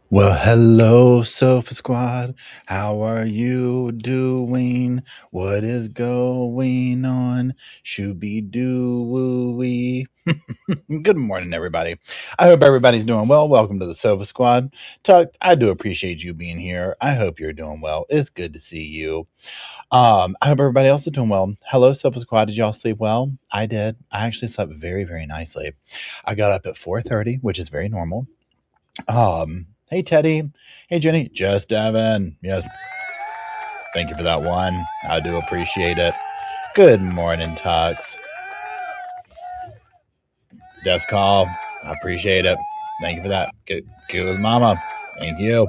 Well, hello, Sofa Squad. How are you doing? What is going on? Shooby doo woo wee. Good morning, everybody. I hope everybody's doing well. Welcome to the Sofa Squad. Tuck, I do appreciate you being here. I hope you're doing well. It's good to see you. I hope everybody else is doing well. Hello, Sofa Squad. Did y'all sleep well? I did. I actually slept very, very nicely. I got up at 4:30, which is very normal. Hey Teddy. Hey Jenny. Just Devin. Yes. Thank you for that one. I do appreciate it. Good morning, Tux. Death's call. I appreciate it. Thank you for that. Good mama. Thank you.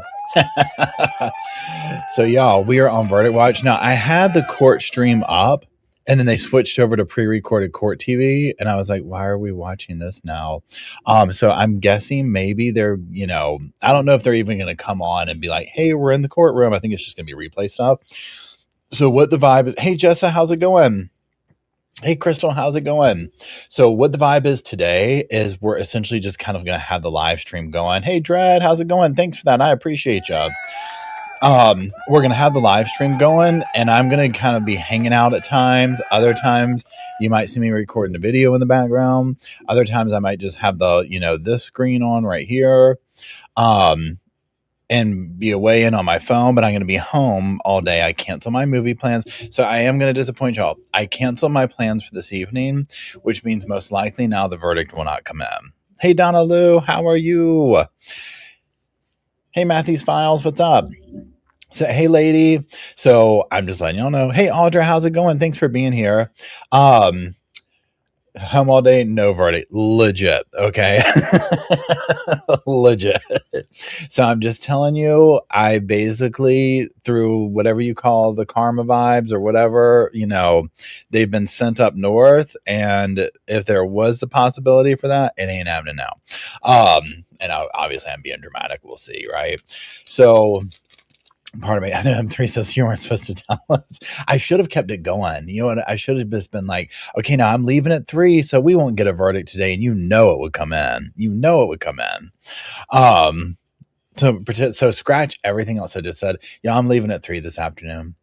So y'all, we are on Verdict Watch. Now I had the court stream up and then they switched over to pre-recorded court TV and I was like, why are we watching this now? So I'm guessing maybe they're, I don't know if they're even going to come on and be like, hey, we're in the courtroom. I think it's just going to be replay stuff. So what the vibe is, hey Jessa, how's it going? Hey Crystal, how's it going? So what the vibe is today is we're essentially just kind of going to have the live stream going. Hey Dread, how's it going? Thanks for that. I appreciate you. We're gonna have the live stream going and I'm gonna kind of be hanging out at times. Other times you might see me recording a video in the background. Other times I might just have the, this screen on right here. And be away in on my phone, but I'm going to be home all day. I cancel my movie plans. So I am going to disappoint y'all. I canceled my plans for this evening, which means most likely now the verdict will not come in. Hey, Donna Lou, how are you? Hey, Matthews Files, what's up? So, hey, lady. So I'm just letting y'all know. Hey, Audra, how's it going? Thanks for being here. Home all day, no verdict. Legit. Okay. Legit. So I'm just telling you, I basically, through whatever you call the karma vibes or whatever, they've been sent up north. And if there was the possibility for that, it ain't happening now. And obviously I'm being dramatic. We'll see. Right. So, pardon me, I know M3 says you weren't supposed to tell us. I should have kept it going. You know what? I should have just been like, okay, now I'm leaving at 3, so we won't get a verdict today. And it would come in. It would come in. So scratch everything else I just said. Yeah, I'm leaving at 3 this afternoon.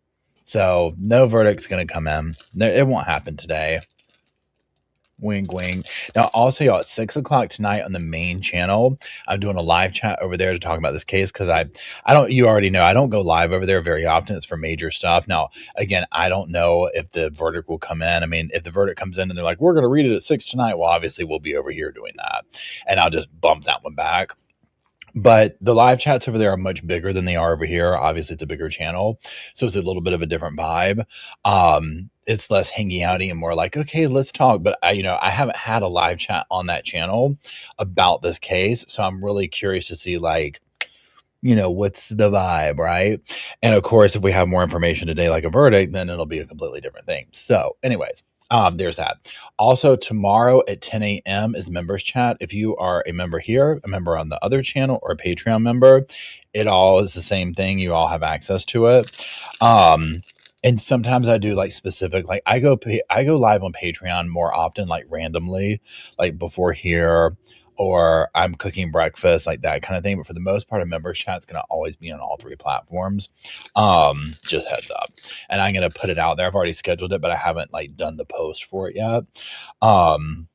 So no verdict's going to come in. It won't happen today. Wink, wink. Now, also, y'all, at 6 o'clock tonight on the main channel, I'm doing a live chat over there to talk about this case because you already know, I don't go live over there very often. It's for major stuff. Now, again, I don't know if the verdict will come in. I mean, if the verdict comes in and they're like, we're going to read it at 6 tonight, well, obviously, we'll be over here doing that. And I'll just bump that one back. But the live chats over there are much bigger than they are over here. Obviously, it's a bigger channel, so it's a little bit of a different vibe. It's less hangy outy and more like, okay, let's talk. But I haven't had a live chat on that channel about this case, so I'm really curious to see what's the vibe, right? And of course, if we have more information today, like a verdict, then it'll be a completely different thing. So, anyways. There's that. Also, tomorrow at 10 a.m. is members chat. If you are a member here, a member on the other channel, or a Patreon member, it all is the same thing. You all have access to it. And sometimes I do like specific, like I go live on Patreon more often, like randomly, like before here, or I'm cooking breakfast, like that kind of thing. But for the most part, a members chat's going to always be on all 3 platforms. Just heads up. And I'm going to put it out there. I've already scheduled it, but I haven't done the post for it yet. So I'm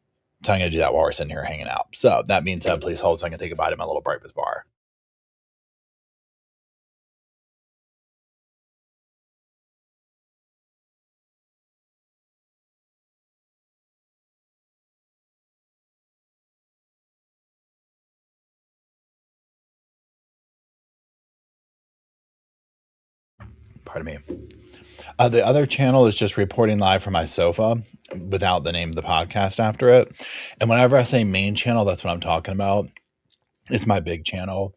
going to do that while we're sitting here hanging out. So that being said, please hold so I can take a bite of my little breakfast bar. Pardon me. The other channel is just reporting live from my sofa without the name of the podcast after it. And whenever I say main channel, that's what I'm talking about. It's my big channel.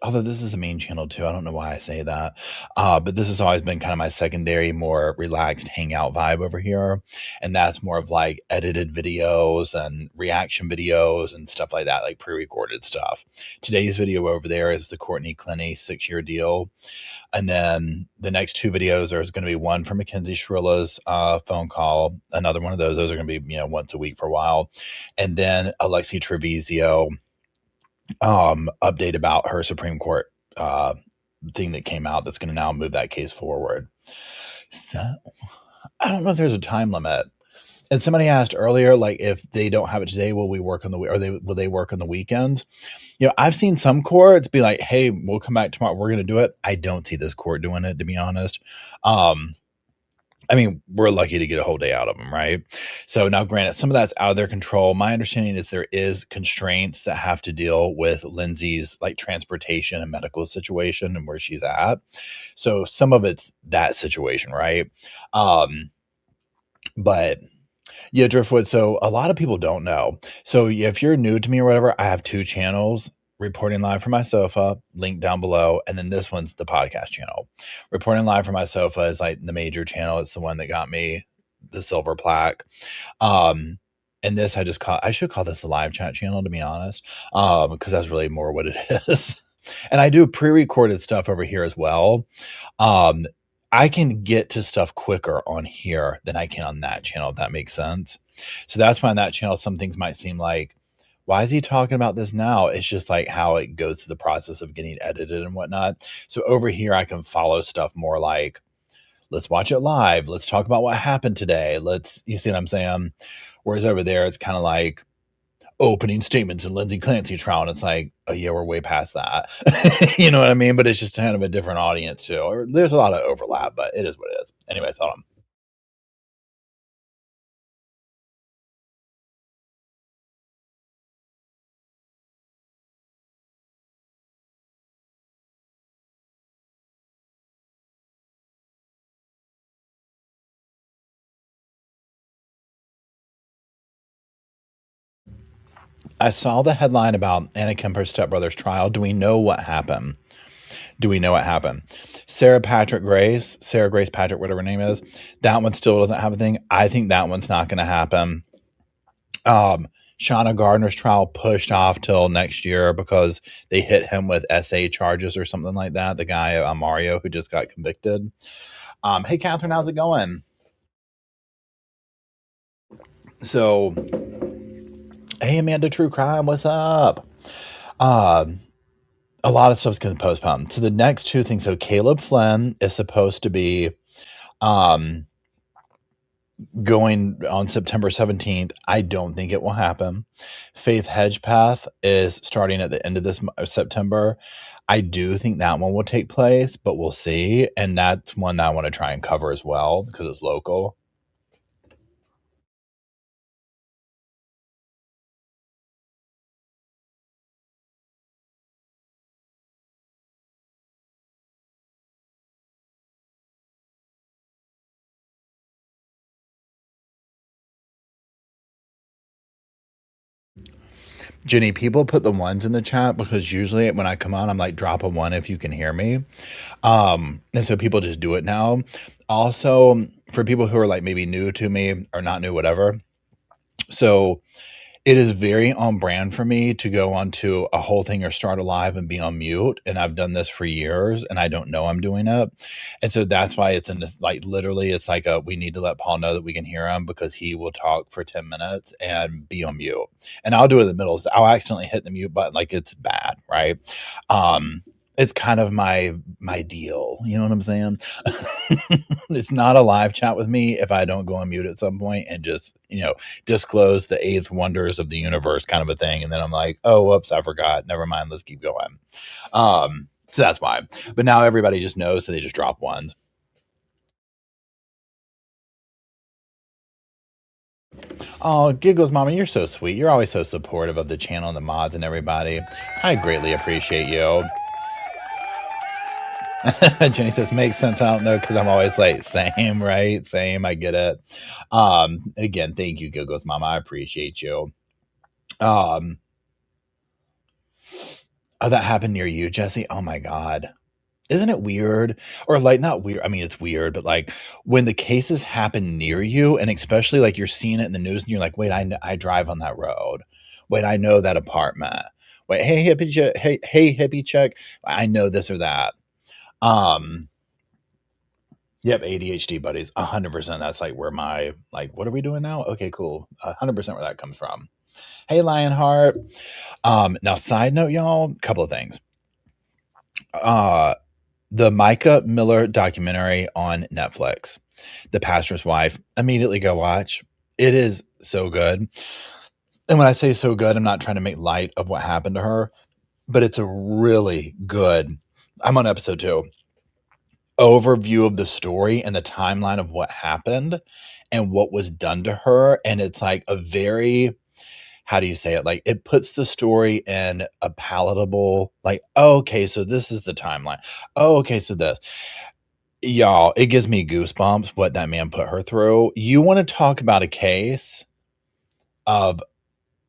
Although this is a main channel too. I don't know why I say that. But this has always been kind of my secondary, more relaxed hangout vibe over here. And that's more of like edited videos and reaction videos and stuff like that, like pre-recorded stuff. Today's video over there is the Courtney Clenny 6-year deal. And then the next 2 videos are going to be one from Mackenzie Shrilla's phone call. Another one of those are going to be, once a week for a while. And then Alexi Treviso update about her Supreme Court thing that came out that's going to now move that case forward. So I don't know if there's a time limit. And somebody asked earlier, like, if they don't have it today, will we work on the will they work on the weekends? I've seen some courts be like, "Hey, we'll come back tomorrow. We're going to do it." I don't see this court doing it, to be honest. I mean, we're lucky to get a whole day out of them, right? So now, granted, some of that's out of their control. My understanding is there is constraints that have to deal with Lindsay's like transportation and medical situation and where she's at. So some of it's that situation, right? But yeah, Driftwood. So a lot of people don't know. So if you're new to me or whatever, I have two channels. Reporting live from my sofa, link down below, and then this one's the podcast channel. Reporting live from my sofa is like the major channel. It's the one that got me the silver plaque. And this I should call this a live chat channel, to be honest, because that's really more what it is. And I do pre-recorded stuff over here as well. I can get to stuff quicker on here than I can on that channel, if that makes sense. So that's why on that channel, some things might seem like, why is he talking about this now? It's just like how it goes through the process of getting edited and whatnot. So over here, I can follow stuff more like, let's watch it live. Let's talk about what happened today. You see what I'm saying? Whereas over there, it's kind of like opening statements in Lindsay Clancy trial. And it's like, oh yeah, we're way past that. You know what I mean? But it's just kind of a different audience too. There's a lot of overlap, but it is what it is. Anyways, hold on. I saw the headline about Anna Kemper's stepbrother's trial. Do we know what happened? Sarah Grace Patrick, whatever her name is, that one still doesn't have a thing. I think that one's not going to happen. Shauna Gardner's trial pushed off till next year because they hit him with SA charges or something like that. The guy, Mario, who just got convicted. Hey, Catherine, how's it going? So, hey, Amanda True Crime, what's up? A lot of stuff's going to postpone. So the next two things. So Caleb Flynn is supposed to be going on September 17th. I don't think it will happen. Faith Hedgepath is starting at the end of this September. I do think that one will take place, but we'll see. And that's one that I want to try and cover as well because it's local. Jenny, people put the ones in the chat because usually when I come on, I'm like, drop a one if you can hear me. And so people just do it now. Also, for people who are like maybe new to me or not new, whatever. So it is very on brand for me to go onto a whole thing or start a live and be on mute. And I've done this for years and I don't know I'm doing it. And so that's why it's in this, like, literally, it's like we need to let Paul know that we can hear him because he will talk for 10 minutes and be on mute. And I'll do it in the middle. I'll accidentally hit the mute button. Like, it's bad, right? It's kind of my deal. You know what I'm saying? It's not a live chat with me if I don't go on mute at some point and just, disclose the eighth wonders of the universe kind of a thing. And then I'm like, oh, whoops, I forgot. Never mind. Let's keep going. So that's why. But now everybody just knows, so they just drop ones. Oh, Giggles Mama, you're so sweet. You're always so supportive of the channel and the mods and everybody. I greatly appreciate you. Jenny says, makes sense. I don't know, because I'm always like, same, right? Same. I get it. Again, thank you, Giggles Mama. I appreciate you. Oh, that happened near you, Jesse? Oh my God. Isn't it weird? Or like, not weird. I mean, it's weird, but like when the cases happen near you, and especially like you're seeing it in the news and you're like, wait, I drive on that road. Wait, I know that apartment. Wait, hey, hippie check. Hey, hippie check. I know this or that. Yep, ADHD buddies, 100%. That's like where my, like, what are we doing now? Okay, cool. 100% where that comes from. Hey, Lionheart. Now, side note, y'all, couple of things. Uh, the Micah Miller documentary on Netflix, The Pastor's Wife, immediately go watch. It is so good. And when I say so good, I'm not trying to make light of what happened to her, but it's a really good, I'm on episode 2, overview of the story and the timeline of what happened and what was done to her. And it's like a very, how do you say it? Like it puts the story in a palatable, like, oh, okay, so this is the timeline. Oh, okay, so this. Y'all, it gives me goosebumps what that man put her through. You want to talk about a case of,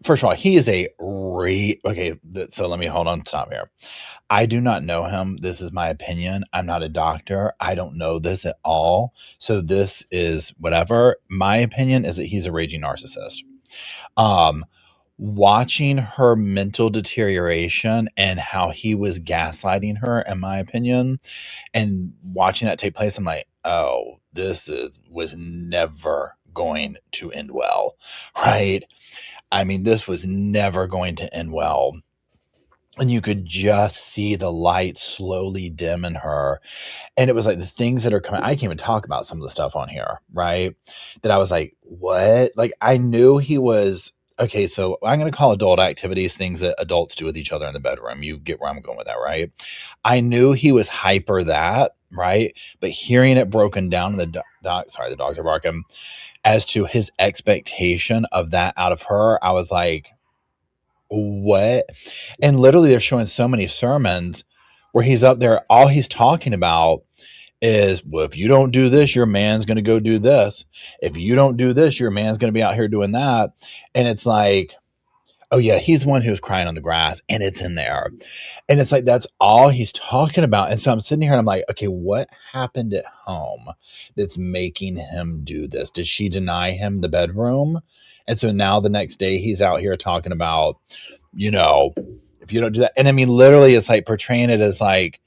first of all, he is okay, so let me hold on, stop here. I do not know him. This is my opinion. I'm not a doctor. I don't know this at all. So this is whatever. My opinion is that he's a raging narcissist. Um, Watching her mental deterioration and how he was gaslighting her, in my opinion, and watching that take place, I'm like, oh, was never going to end well, right? I mean, this was never going to end well. And you could just see the light slowly dim in her. And it was like the things that are coming. I can't even talk about some of the stuff on here, right? That I was like, what? Like, I knew he was. Okay, so I'm going to call adult activities things that adults do with each other in the bedroom. You get where I'm going with that, right? I knew he was hyper that, right? But hearing it broken down in the the dogs are barking, as to his expectation of that out of her, I was like, what? And literally, they're showing so many sermons where he's up there, all he's talking about is, well, if you don't do this, your man's going to go do this. If you don't do this, your man's going to be out here doing that. And it's like, oh, yeah, he's the one who's crying on the grass, and it's in there. And it's like, that's all he's talking about. And so I'm sitting here and I'm like, okay, what happened at home that's making him do this? Did she deny him the bedroom? And so now the next day he's out here talking about, you know, if you don't do that. And I mean, literally, it's like portraying it as like,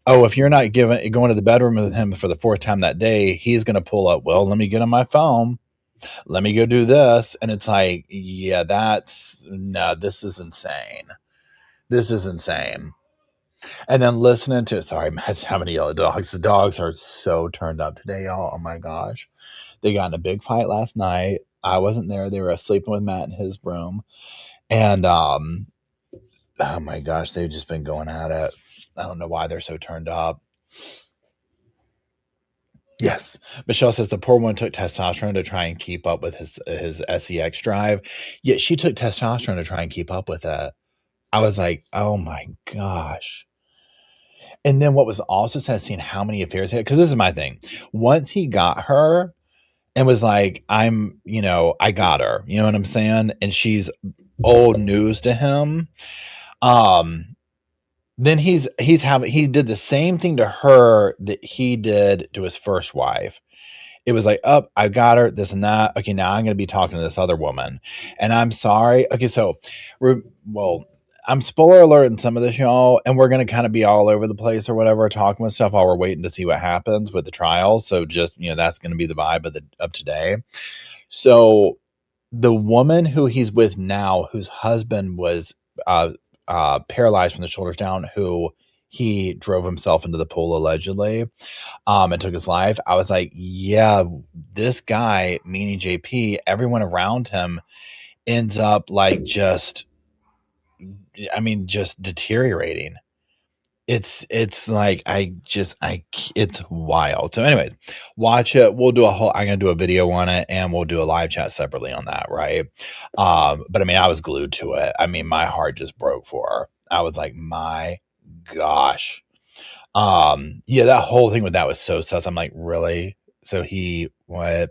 oh, if you're not going to the bedroom with him for the 4th time that day, he's going to pull up, well, let me get on my phone. Let me go do this. And it's like, yeah, no, this is insane. This is insane. And then listening to, sorry, Matt's having to yell at dogs. The dogs are so turned up today, y'all. Oh my gosh. They got in a big fight last night. I wasn't there. They were sleeping with Matt in his room. And, oh my gosh, they've just been going at it. I don't know why they're so turned up. Yes. Michelle says the poor one took testosterone to try and keep up with his sex drive. Yet she took testosterone to try and keep up with it. I was like, oh my gosh. And then what was also sad, seeing how many affairs he had, because this is my thing. Once he got her and was like, I got her, you know what I'm saying? And she's old news to him. Then he did the same thing to her that he did to his first wife. It was like, oh, I got her, this and that. Okay, now I'm going to be talking to this other woman. And I'm sorry. Okay, so, I'm spoiler alert in some of this, y'all, and we're going to kind of be all over the place or whatever, talking with stuff while we're waiting to see what happens with the trial. So just, that's going to be the vibe of today. So the woman who he's with now, whose husband was paralyzed from the shoulders down, who he drove himself into the pool allegedly, and took his life. I was like, yeah, this guy, meaning JP, everyone around him ends up like just deteriorating. It's like, it's wild. So anyways, watch it. I'm going to do a video on it, and we'll do a live chat separately on that. Right. But I mean, I was glued to it. I mean, my heart just broke for her. I was like, my gosh. Yeah, that whole thing with that was so sus. I'm like, really? So he what?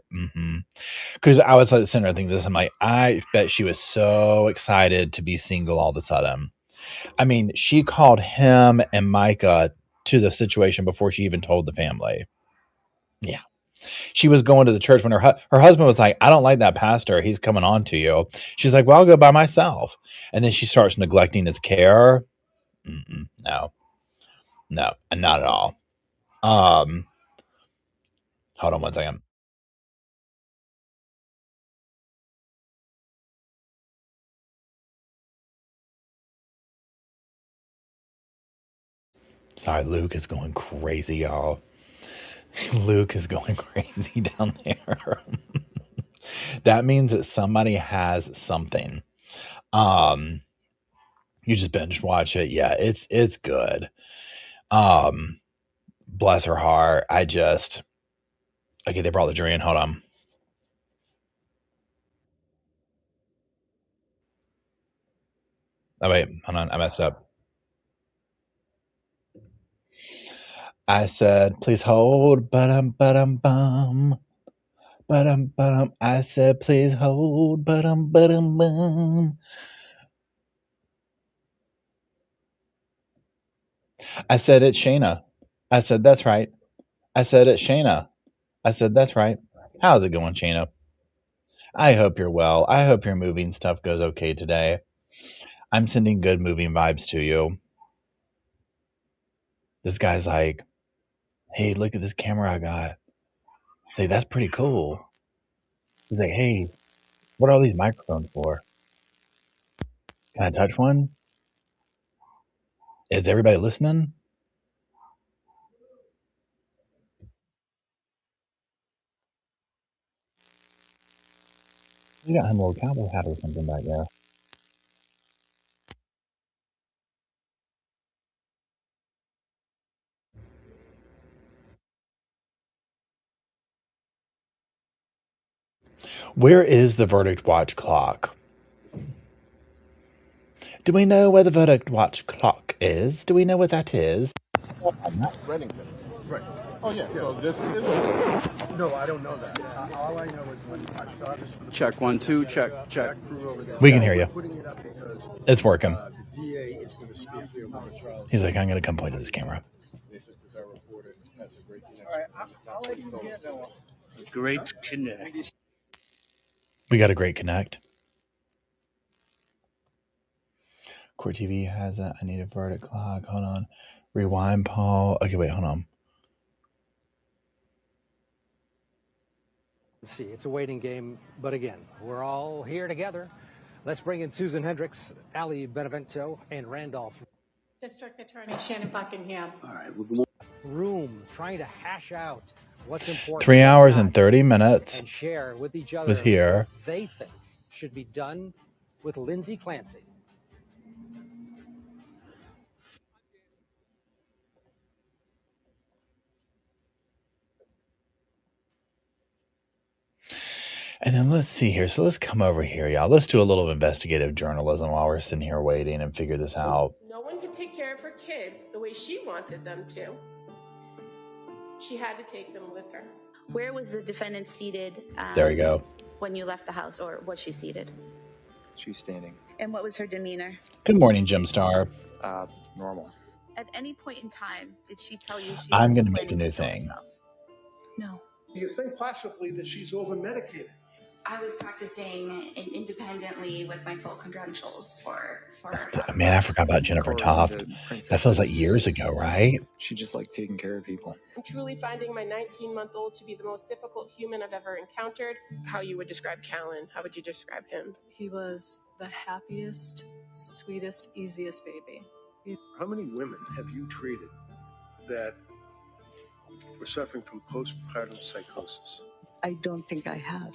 Because I was like sitting there thinking this. I'm like, I bet she was so excited to be single all of a sudden. I mean, she called him and Micah to the situation before she even told the family. Yeah. She was going to the church when her husband was like, I don't like that pastor. He's coming on to you. She's like, well, I'll go by myself. And then she starts neglecting his care. No, not at all. Hold on one second. Sorry, Luke is going crazy, y'all. Luke is going crazy down there. That means that somebody has something. You just binge watch it. Yeah, it's good. Bless her heart. Okay, they brought the jury in. Hold on. Oh wait, hold on. I messed up. I said, please hold, bum. I said, please hold, bum. I said, it's Shayna. I said, that's right. I said, it's Shayna. I said, that's right. How's it going, Shayna? I hope you're well. I hope your moving stuff goes okay today. I'm sending good moving vibes to you. This guy's like, hey, look at this camera I got. Hey, that's pretty cool. He's like, hey, what are all these microphones for? Can I touch one? Is everybody listening? You got him a little cowboy hat or something back there. Where is the verdict watch clock? Do we know where the verdict watch clock is? Do we know what that is? Reddington. Right. Oh, yeah. So this is. No, I don't know that. All I know is when I saw this for the check 1 2 check. We can hear you. It's working. The DA is going to speak here when the trial. He's like, I'm going to come point to this camera. They said, because our reporter has a great connection. All right, I'll let you get that. Great connect. We got a great connect. Court TV has a. I need a verdict clock. Hold on. Rewind, Paul. Okay, wait, hold on. See, it's a waiting game, but again, we're all here together. Let's bring in Susan Hendricks, Ali Benevento, and Randolph. District Attorney Shannon Buckingham. All right, room trying to hash out what's important. 3 hours and 30 minutes. And share with each other was here. what they think should be done with Lindsay Clancy. And then let's see here. So let's come over here, y'all. Let's do a little investigative journalism while we're sitting here waiting and figure this out. No one could take care of her kids the way she wanted them to. She had to take them with her. Where was the defendant seated? There we go. When you left the house, or was she seated? She was standing. And what was her demeanor? Good morning, Jim Star. Normal. At any point in time, did she tell you she I'm was going to make a planning new to kill thing. herself? No. Do you think possibly that she's over-medicated? I was practicing independently with my full credentials for Man, I forgot about Jennifer Toft. That feels like years ago, right? She just liked taking care of people. I'm truly finding my 19-month-old to be the most difficult human I've ever encountered. How you would describe Callan? How would you describe him? He was the happiest, sweetest, easiest baby. How many women have you treated that were suffering from postpartum psychosis? I don't think I have.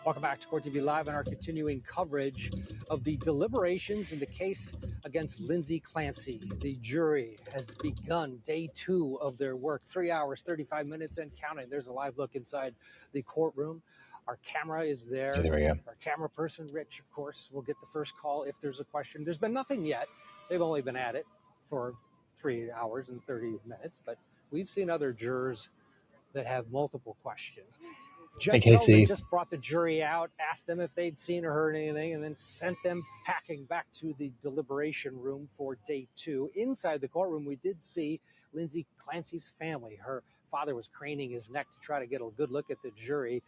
Welcome back to Court TV Live and our continuing coverage of the deliberations in the case against Lindsay Clancy. The jury has begun day 2 of their work, 3 hours, 35 minutes and counting. There's a live look inside the courtroom. Our camera is there. There we go. Our camera person, Rich, of course, will get the first call if there's a question. There's been nothing yet. They've only been at it for 3 hours and 30 minutes, but we've seen other jurors that have multiple questions. Judge Sullivan just brought the jury out, asked them if they'd seen or heard anything, and then sent them packing back to the deliberation room for day 2. Inside the courtroom, we did see Lindsay Clancy's family. Her father was craning his neck to try to get a good look at the jury.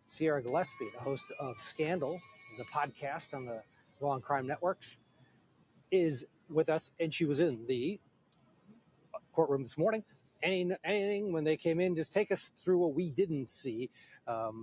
Sierra Gillespie, the host of Scandal, the podcast on the Law and Crime Networks, is with us, and she was in the courtroom this morning. Anything when they came in, just take us through what we didn't see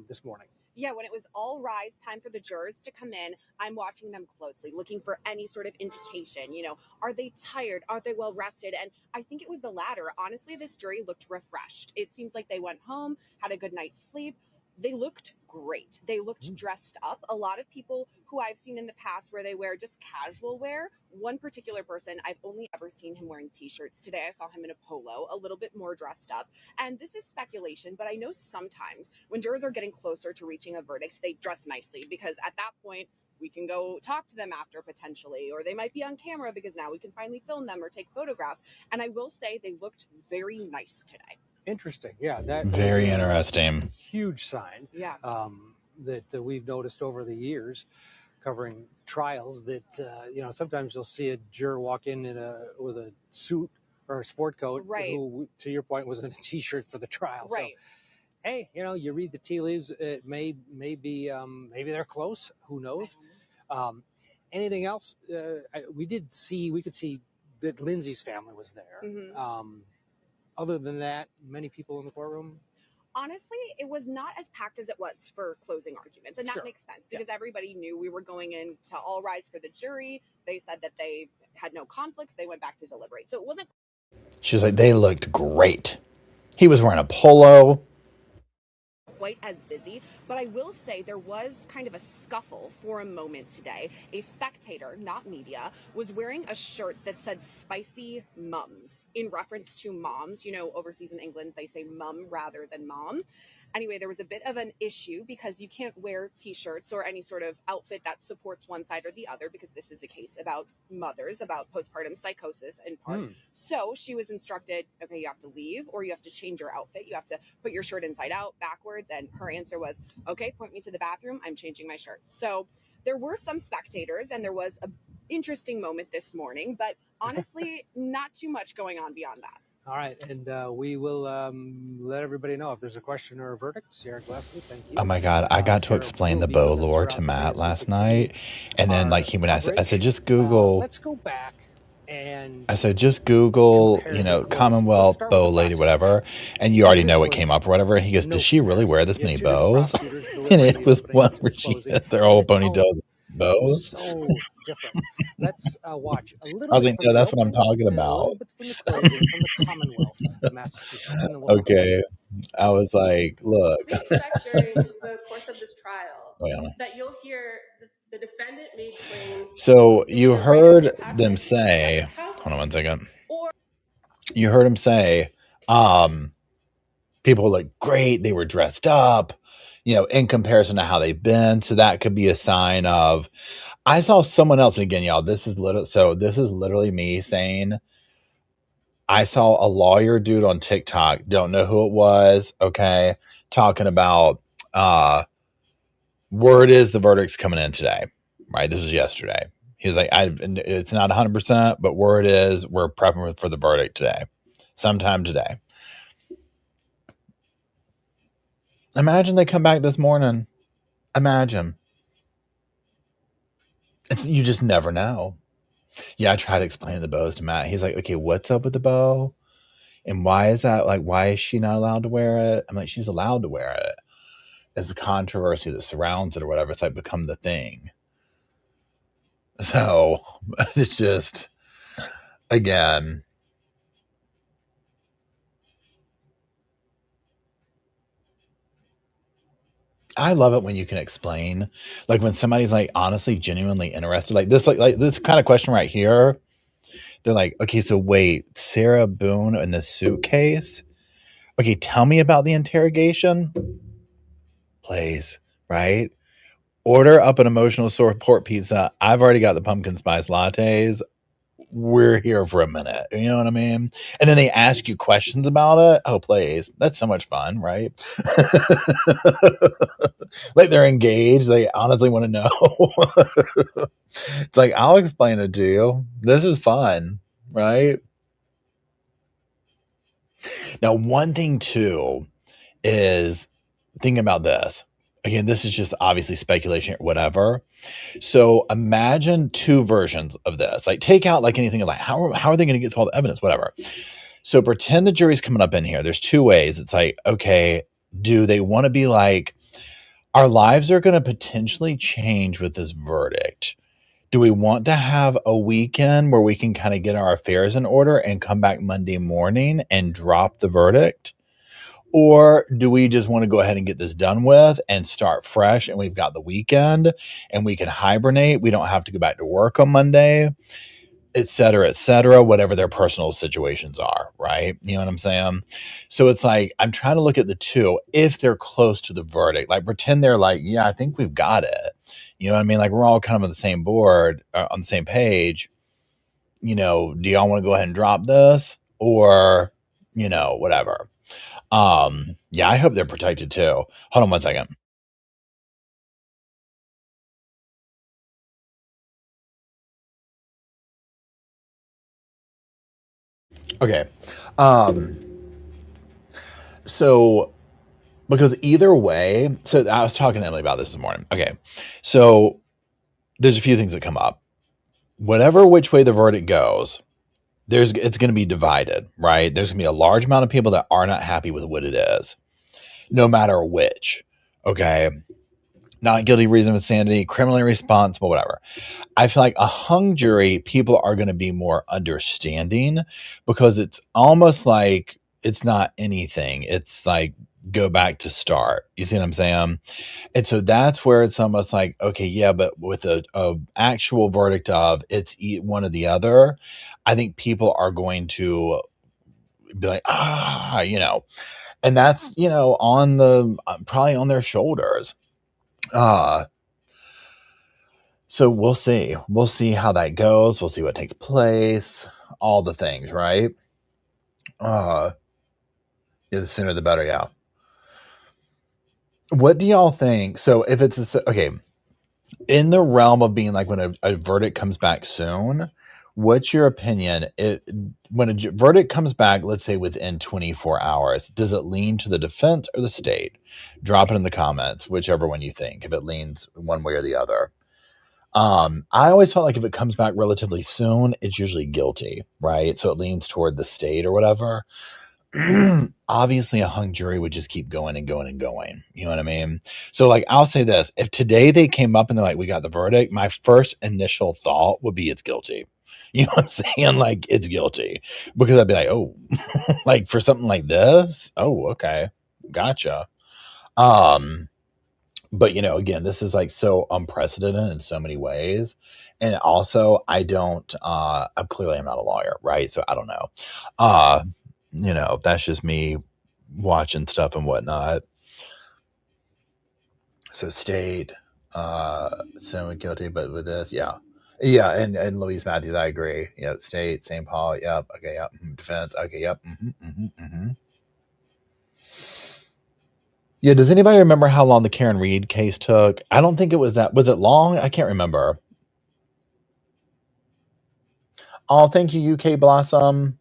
this morning. Yeah, when it was all rise, time for the jurors to come in, I'm watching them closely, looking for any sort of indication. Are they tired? Are they well rested? And I think it was the latter. Honestly, this jury looked refreshed. It seems like they went home, had a good night's sleep. They looked great. They looked dressed up. A lot of people who I've seen in the past where they wear just casual wear. One particular person, I've only ever seen him wearing t-shirts. Today I saw him in a polo, a little bit more dressed up. And this is speculation, but I know sometimes when jurors are getting closer to reaching a verdict, they dress nicely because at that point, we can go talk to them after potentially, or they might be on camera because now we can finally film them or take photographs. And I will say they looked very nice today. Interesting. Yeah, that very interesting. Huge sign. Yeah. That we've noticed over the years covering trials that sometimes you'll see a juror walk in with a suit or a sport coat, right, who, to your point, was in a t-shirt for the trial. Right. So, hey, you read the tea leaves. It maybe they're close. Who knows? Anything else? We could see that Lindsay's family was there. Mm-hmm. Other than that, many people in the courtroom. Honestly, it was not as packed as it was for closing arguments. And that makes sense because everybody knew we were going in to all rise for the jury. They said that they had no conflicts. They went back to deliberate. So it wasn't. She was like, they looked great. He was wearing a polo. Quite as busy, but I will say there was kind of a scuffle for a moment today. A spectator, not media, was wearing a shirt that said "Spicy Mums" in reference to moms. Overseas in England, they say mum rather than mom. Anyway, there was a bit of an issue because you can't wear t-shirts or any sort of outfit that supports one side or the other because this is a case about mothers, about postpartum psychosis in part. So she was instructed, okay, you have to leave or you have to change your outfit. You have to put your shirt inside out, backwards. And her answer was, okay, point me to the bathroom. I'm changing my shirt. So there were some spectators and there was an interesting moment this morning, but honestly, not too much going on beyond that. All right, and we will let everybody know if there's a question or a verdict. Sarah Gillespie, thank you. Oh my God, I got to explain the bow lore to Matt last night, and then I said, just Google. Let's go back and. I said, just Google, Commonwealth bow lady, whatever, and you already know what came up or whatever. And he goes, does she really wear this many bows? And it was one where she had their whole ponytail bows. So different. Let's watch a little. I was like, no, that's what I'm talking about. From the Commonwealth of Massachusetts. Okay. I was like, look. We expect during the course of this trial that you'll hear the defendant made claims. So you heard them say, hold on one second. You heard him say, people look great. They were dressed up, in comparison to how they've been. So that could be a sign of, I saw someone else, and again, y'all, this is literally me saying, I saw a lawyer dude on TikTok, don't know who it was, okay, talking about, word is the verdict's coming in today, right? This was yesterday. He was like, it's not 100%, but word is we're prepping for the verdict today, sometime today. Imagine they come back this morning. Imagine. You just never know. Yeah, I tried to explain the bows to Matt. He's like, okay, what's up with the bow? And why is that? Like, why is she not allowed to wear it? I'm like, she's allowed to wear it. It's the controversy that surrounds it or whatever. It's like become the thing. So it's just, again, I love it when you can explain, like when somebody's like honestly, genuinely interested, like this kind of question right here. They're like, okay, so wait, Sarah Boone in the suitcase. Okay, tell me about the interrogation, please. Right? Order up an emotional support pizza. I've already got the pumpkin spice lattes. We're here for a minute. You know what I mean? And then they ask you questions about it. Oh, please. That's so much fun, right? Like they're engaged. They honestly want to know. It's like, I'll explain it to you. This is fun, right? Now, one thing too is thinking about this. Again, this is just obviously speculation or whatever. So imagine two versions of this. Like take out like anything like how are they going to get to all the evidence, whatever. So pretend the jury's coming up in here. There's two ways. It's like, okay, do they want to be like, our lives are going to potentially change with this verdict. Do we want to have a weekend where we can kind of get our affairs in order and come back Monday morning and drop the verdict? Or do we just want to go ahead and get this done with and start fresh, and we've got the weekend and we can hibernate? We don't have to go back to work on Monday, et cetera, whatever their personal situations are, right? You know what I'm saying? So it's like, I'm trying to look at the two if they're close to the verdict, like pretend they're like, yeah, I think we've got it. You know what I mean? Like we're all kind of on the same board, on the same page. You know, do y'all want to go ahead and drop this or, you know, whatever? Yeah, I hope they're protected too. Hold on one second. Okay. So because either way, so I was talking to Emily about this morning. Okay. So there's a few things that come up. Whatever which way the verdict goes, it's going to be divided, right? There's going to be a large amount of people that are not happy with what it is, no matter which. Okay. Not guilty, reason of insanity, criminally responsible, whatever. I feel like a hung jury, people are going to be more understanding because it's almost like it's not anything. It's like go back to start. You see what I'm saying? And so that's where it's almost like, okay, yeah, but with a actual verdict of it's one or the other, I think people are going to be like, you know, and that's, you know, on the probably on their shoulders. So we'll see. We'll see how that goes. We'll see what takes place. All the things, right? Yeah, the sooner the better. Yeah. What do y'all think? So if it's okay, in the realm of being like when a verdict comes back soon, what's your opinion? When a verdict comes back, let's say within 24 hours, does it lean to the defense or the state? Drop it in the comments, whichever one you think, if it leans one way or the other. I always felt like if it comes back relatively soon, it's usually guilty, right? So it leans toward the state or whatever. Obviously, a hung jury would just keep going and going and going. You know what I mean? So, like, I'll say this: if today they came up and they're like, "We got the verdict," my first initial thought would be, "It's guilty." You know what I'm saying? Like, it's guilty because I'd be like, "Oh, like for something like this? Oh, okay, gotcha." Um, but you know, again, this is like so unprecedented in so many ways. And also I don't I'm clearly I'm not a lawyer, right? So I don't know. Uh, you know, that's just me watching stuff and whatnot. So state, someone guilty, but with this, yeah. Yeah, and Louise Matthews, I agree. Yep, state, St. Paul, yep, okay, yep, defense, okay, yep, Yeah, does anybody remember how long the Karen Reed case took? I don't think it was that. Was it long? I can't remember. Oh, thank you, UK Blossom.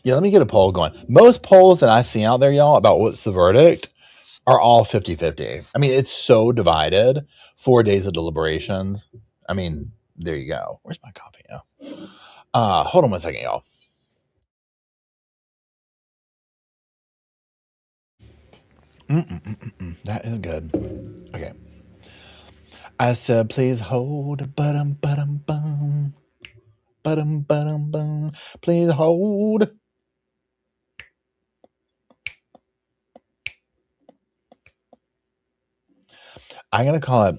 Yeah, let me get a poll going. Most polls that I see out there, y'all, about what's the verdict are all 50-50. I mean, it's so divided. 4 days of deliberations. I mean, there you go. Where's my coffee now? Hold on one second, y'all. That is good. Okay. I said, please hold. Bum. Bum. Please hold. I'm going to call it,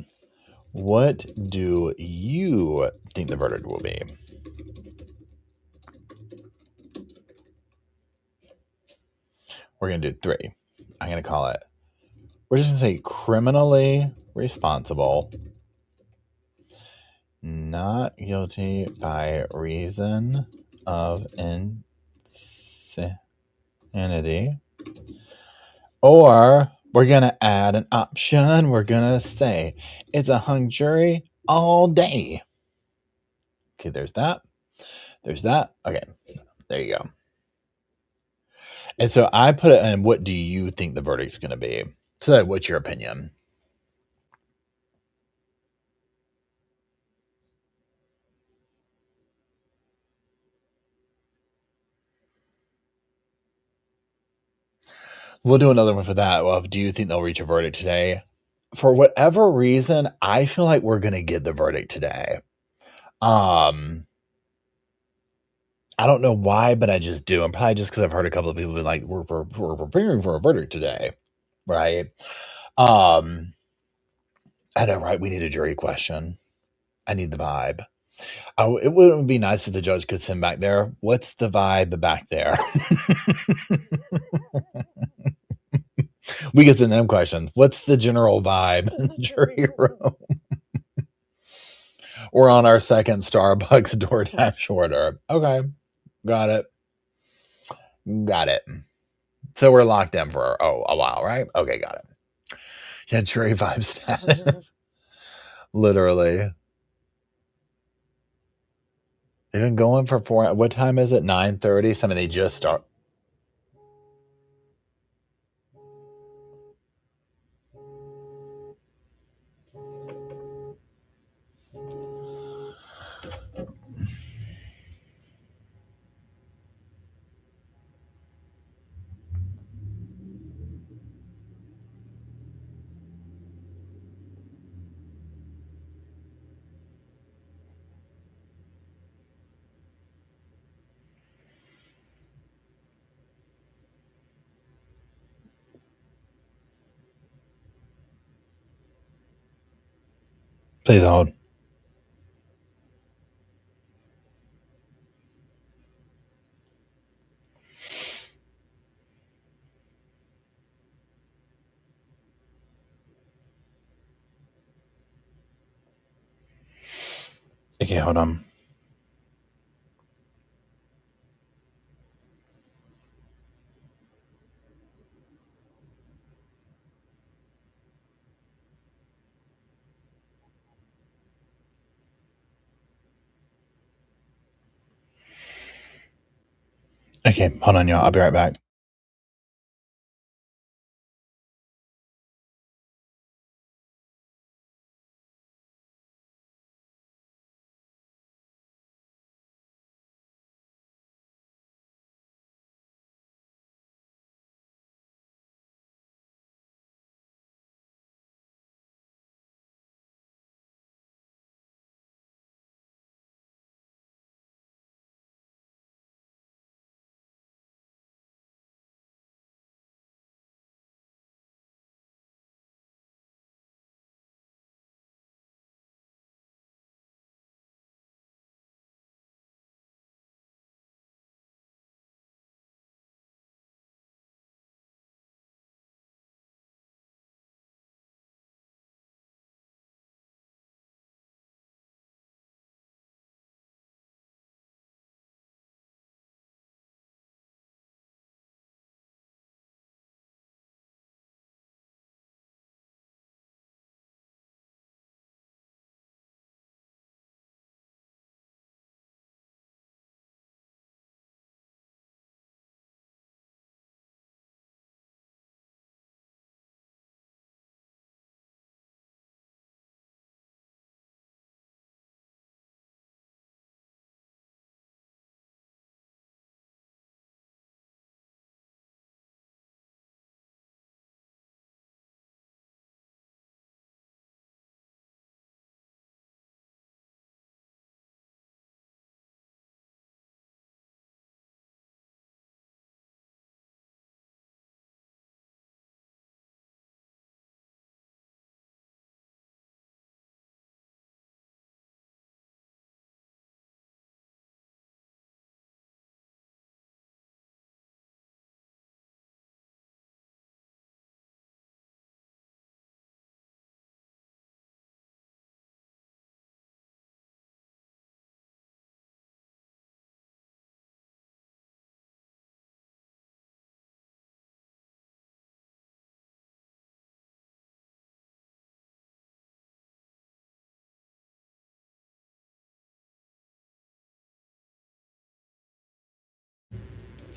what do you think the verdict will be? We're going to do 3. I'm going to call it, we're just going to say criminally responsible, not guilty by reason of insanity. Or we're going to add an option. We're going to say it's a hung jury all day. Okay, there's that. There's that. Okay, there you go. And so I put it in, what do you think the verdict's going to be? So what's your opinion? We'll do another one for that. Well, do you think they'll reach a verdict today? For whatever reason, I feel like we're going to get the verdict today. I don't know why, but I just do. And probably just because I've heard a couple of people be like, we're preparing for a verdict today. Right? I know, right? We need a jury question. I need the vibe. It would be nice if the judge could send back there. What's the vibe back there? We get send them questions. What's the general vibe in the jury room? We're on our second Starbucks DoorDash order. Okay. Got it. So we're locked in for a while, right? Okay, got it. Yeah, jury vibe status. Literally. They've been going for 4. What time is it? 9:30. Some of they just start. Please hold. Okay, hold on. Okay, hold on, y'all. I'll be right back.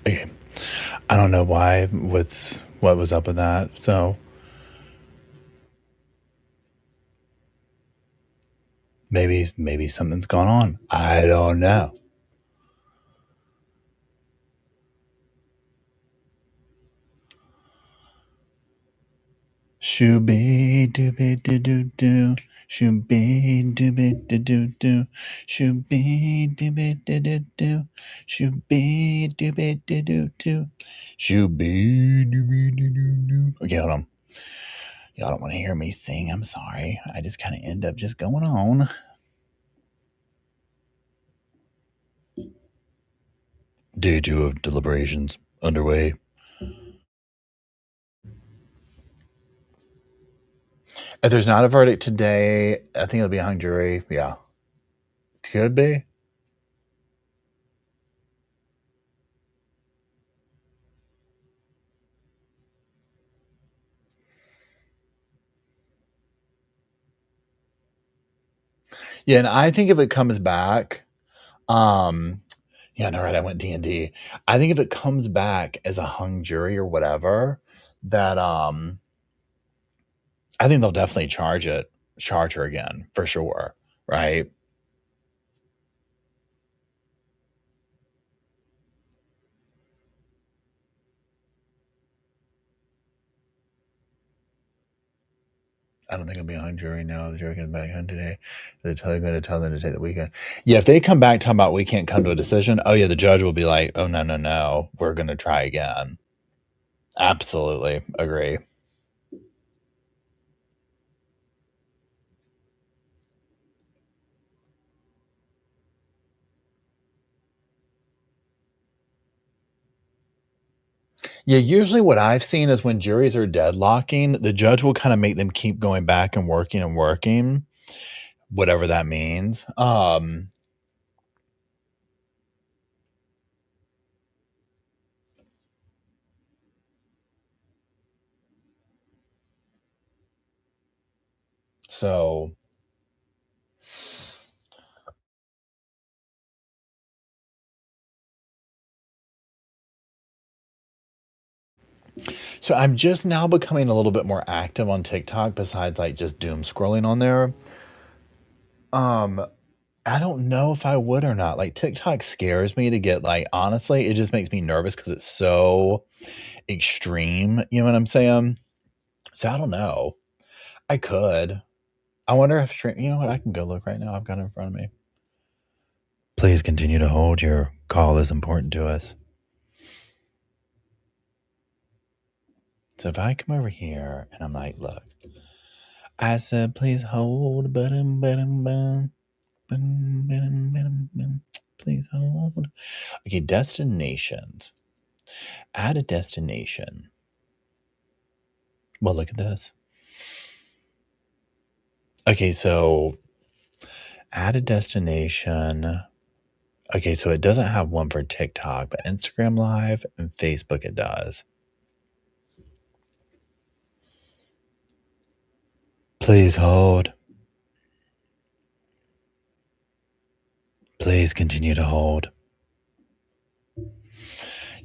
Okay. I don't know why. What was up with that? So maybe something's gone on. I don't know. Shooby dooby doo doo doo. Shooby dooby doo doo doo. Shooby dooby doo doo doo. Shooby dooby doo doo doo. Shooby dooby doo doo doo. Okay, hold on. Y'all don't want to hear me sing. I'm sorry. I just kind of end up just going on. Day 2 of deliberations underway. If there's not a verdict today, I think it'll be a hung jury. Yeah. Could be. Yeah, and I think if it comes back, yeah, no, right, I went D&D. I think if it comes back as a hung jury or whatever, that I think they'll definitely charge her again for sure, right? I don't think it'll be a hung jury now. The jury comes back hung today. They're going to tell them to take the weekend. Yeah, if they come back talking about we can't come to a decision, oh yeah, the judge will be like, oh no, we're going to try again. Absolutely agree. Yeah, usually what I've seen is when juries are deadlocking, the judge will kind of make them keep going back and working, whatever that means. So I'm just now becoming a little bit more active on TikTok besides like just doom scrolling on there. I don't know if I would or not. Like TikTok scares me to get like honestly, it just makes me nervous because it's so extreme. You know what I'm saying? So I don't know. I could. I wonder if stream. You know what? I can go look right now. I've got it in front of me. Please continue to hold. Your call is important to us. So if I come over here and I'm like, look, I said, please hold, please hold. Okay, destinations. Add a destination. Well, look at this. Okay, so add a destination. Okay, so it doesn't have one for TikTok, but Instagram Live and Facebook it does. Please hold. Please continue to hold.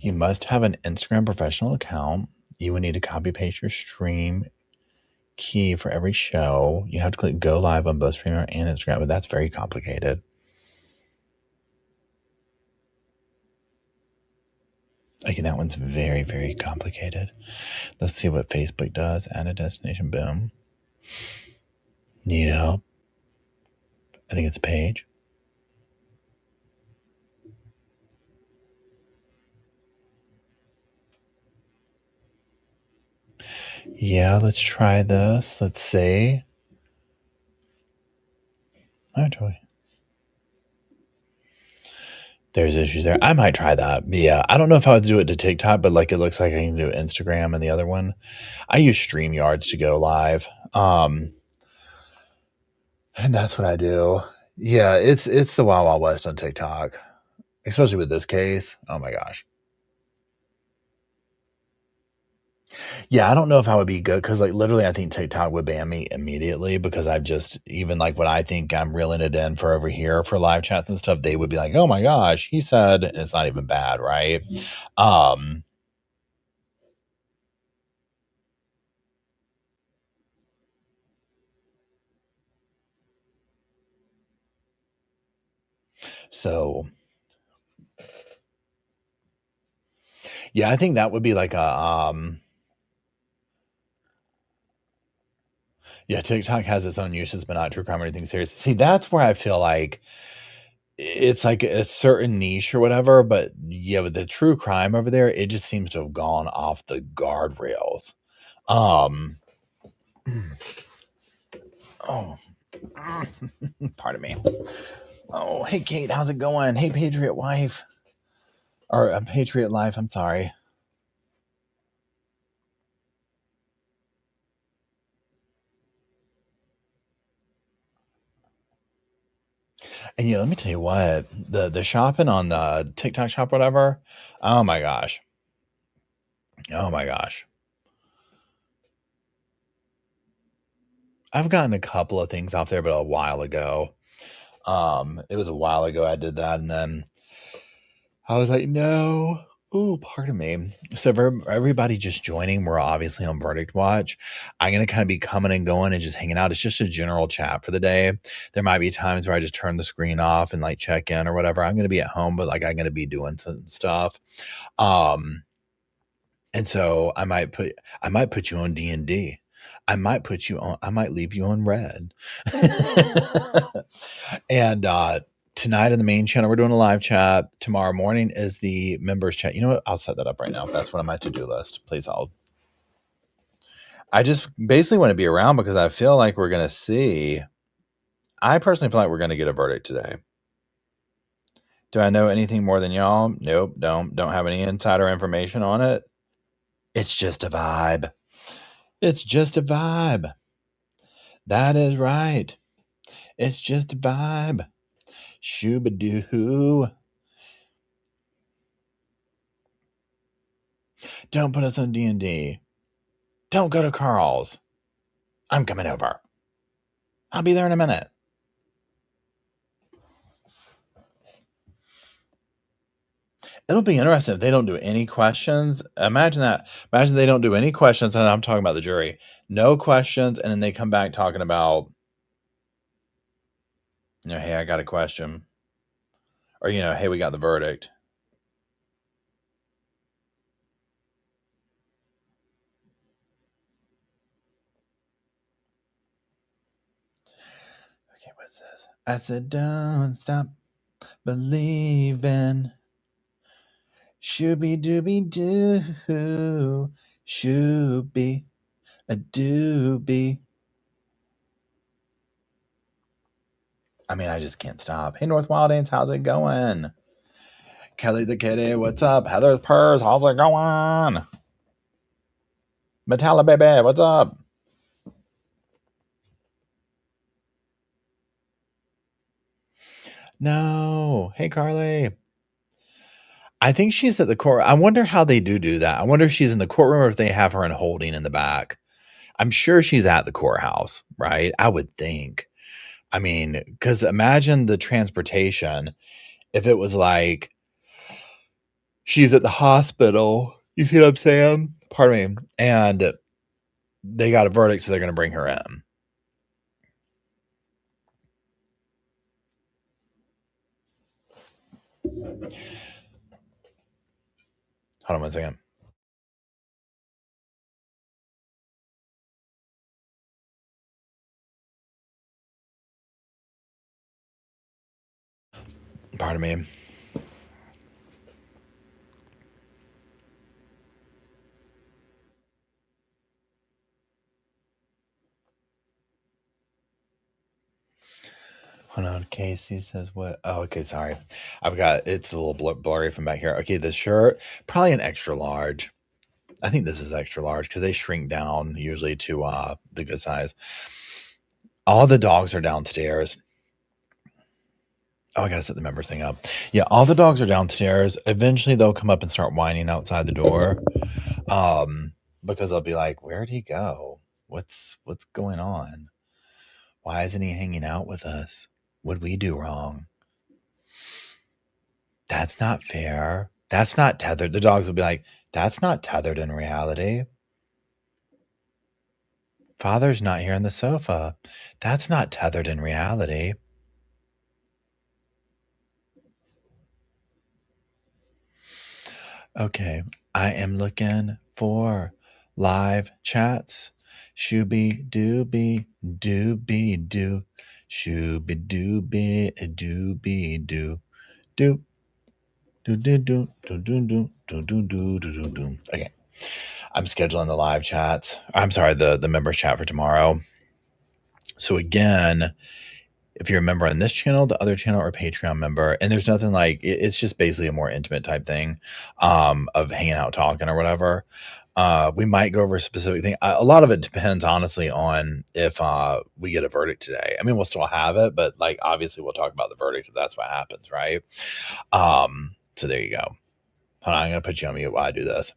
You must have an Instagram professional account. You would need to copy paste your stream key for every show. You have to click go live on both Streamer and Instagram, but that's very complicated. Okay, that one's very, very complicated. Let's see what Facebook does. Add a destination, boom. Need help? I think it's a page. Yeah, let's try this. Let's see. Actually, there's issues there. I might try that. Yeah, I don't know if I would do it to TikTok, but like it looks like I can do Instagram and the other one. I use StreamYards to go live. And that's what I do. Yeah, it's the Wild Wild West on TikTok, especially with this case. Oh my gosh. Yeah, I don't know if I would be good because, like, literally, I think TikTok would ban me immediately because I've just even like what I think I'm reeling it in for over here for live chats and stuff. They would be like, "Oh my gosh," he said, and it's not even bad, right? So yeah, I think that would be like a Yeah, TikTok has its own uses, but not true crime or anything serious. See, that's where I feel like it's like a certain niche or whatever, but yeah, with the true crime over there, it just seems to have gone off the guardrails. Oh, pardon me. Oh, hey, Kate, how's it going? Hey, Patriot Wife. Or Patriot Life, I'm sorry. And yeah, let me tell you what, the shopping on the TikTok shop, whatever. Oh my gosh. Oh my gosh. I've gotten a couple of things off there, but a while ago. It was a while ago I did that, and then I was like, no. Oh, pardon me. So for everybody just joining, we're obviously on Verdict Watch. I'm going to kind of be coming and going and just hanging out. It's just a general chat for the day. There might be times where I just turn the screen off and like check in or whatever. I'm going to be at home, but like I'm going to be doing some stuff. And so I might put you on D&D. I might leave you on red. And tonight in the main channel, we're doing a live chat. Tomorrow morning is the members chat. You know what? I'll set that up right now. That's what on my to-do list. Please hold. I just basically want to be around because I feel like we're going to see. I personally feel like we're going to get a verdict today. Do I know anything more than y'all? Nope. Don't have any insider information on it. It's just a vibe. It's just a vibe. That is right. It's just a vibe. Shoo-ba-doo. Don't put us on D&D. Don't go to Carl's. I'm coming over. I'll be there in a minute. It'll be interesting if they don't do any questions. Imagine that. Imagine they don't do any questions, and I'm talking about the jury. No questions, and then they come back talking about, hey, I got a question. Or, hey, we got the verdict. Okay, what's this? I said, don't stop believing. Shooby-dooby-doo. Shooby-a-dooby. I mean, I just can't stop. Hey, North Wild Ants, how's it going? Kelly the Kitty, what's up? Heather's Purrs, how's it going? Metalla Baby, what's up? No. Hey, Carly. I think she's at the court. I wonder how they do that. I wonder if she's in the courtroom or if they have her in holding in the back. I'm sure she's at the courthouse, right? I would think. I mean, because imagine the transportation if it was like she's at the hospital. You see what I'm saying? Pardon me. And they got a verdict, so they're going to bring her in. Hold on one second. Pardon me. Hold on. Casey says what? Oh, okay. Sorry. It's a little blurry from back here. Okay. The shirt, probably an extra large. I think this is extra large because they shrink down usually to the good size. All the dogs are downstairs. Oh, I got to set the member thing up. Yeah. All the dogs are downstairs. Eventually they'll come up and start whining outside the door. Because they'll be like, where'd he go? What's going on? Why isn't he hanging out with us? What'd we do wrong? That's not fair. That's not tethered. The dogs will be like, that's not tethered in reality. Father's not here on the sofa. That's not tethered in reality. Okay, I am looking for live chats. Shooby dooby dooby doo. Shooby dooby dooby doo. Doo. Do do do do do do do do do do do do. Okay, I'm scheduling the live chats. I'm sorry, the members chat for tomorrow. So again, if you're a member on this channel, the other channel, or Patreon member, and there's nothing like it's just basically a more intimate type thing, of hanging out, talking, or whatever. We might go over a specific thing. A lot of it depends, honestly, on if we get a verdict today. I mean, we'll still have it, but like obviously we'll talk about the verdict if that's what happens, right? So there you go. Hold on, I'm gonna put you on mute while I do this.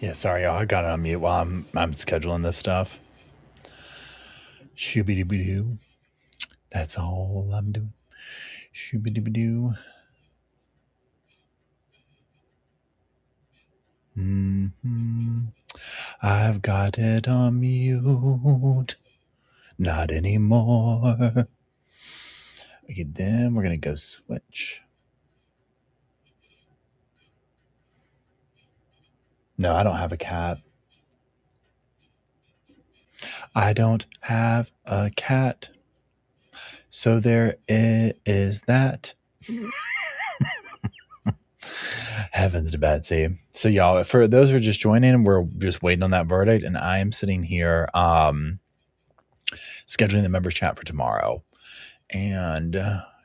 Yeah, sorry, y'all. I got it on mute while I'm scheduling this stuff. Shoo-be-doo-be-doo. That's all I'm doing. Shoo-be-doo-be-doo. I've got it on mute. Not anymore. Okay, then we're going to go switch. No, I don't have a cat. I don't have a cat. So there is that. Heavens to Betsy. So y'all, for those who are just joining, we're just waiting on that verdict, and I am sitting here scheduling the members chat for tomorrow. And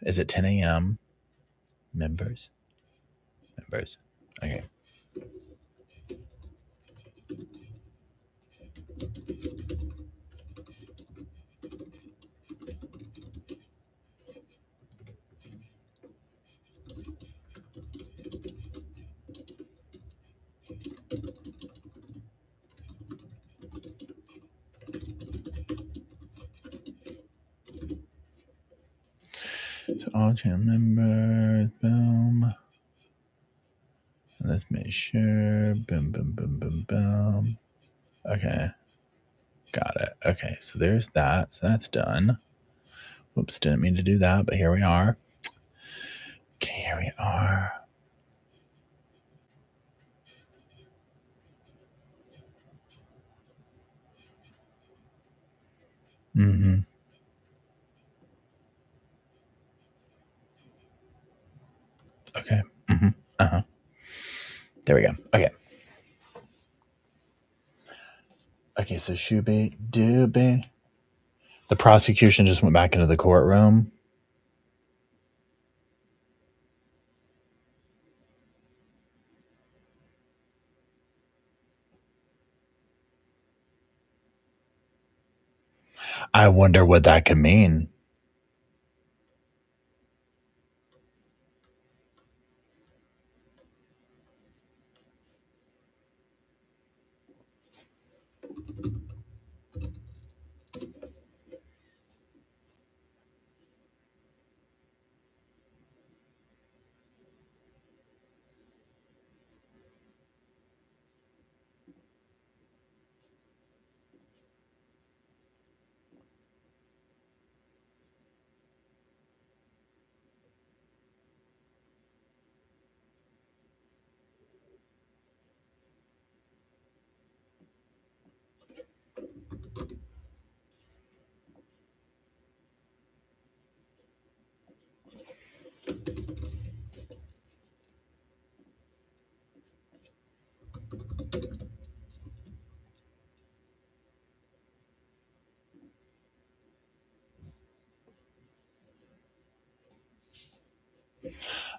is it 10 a.m.? Members. Okay. So all channel members, boom. Let's make sure. Boom, boom, boom, boom, boom. Okay. Got it. Okay, so there's that. So that's done. Whoops, didn't mean to do that, but here we are. Okay, here we are. Mm-hmm. Okay. Mm-hmm. Uh-huh. There we go. Okay. Okay, so Shuby Dooby. The prosecution just went back into the courtroom. I wonder what that could mean.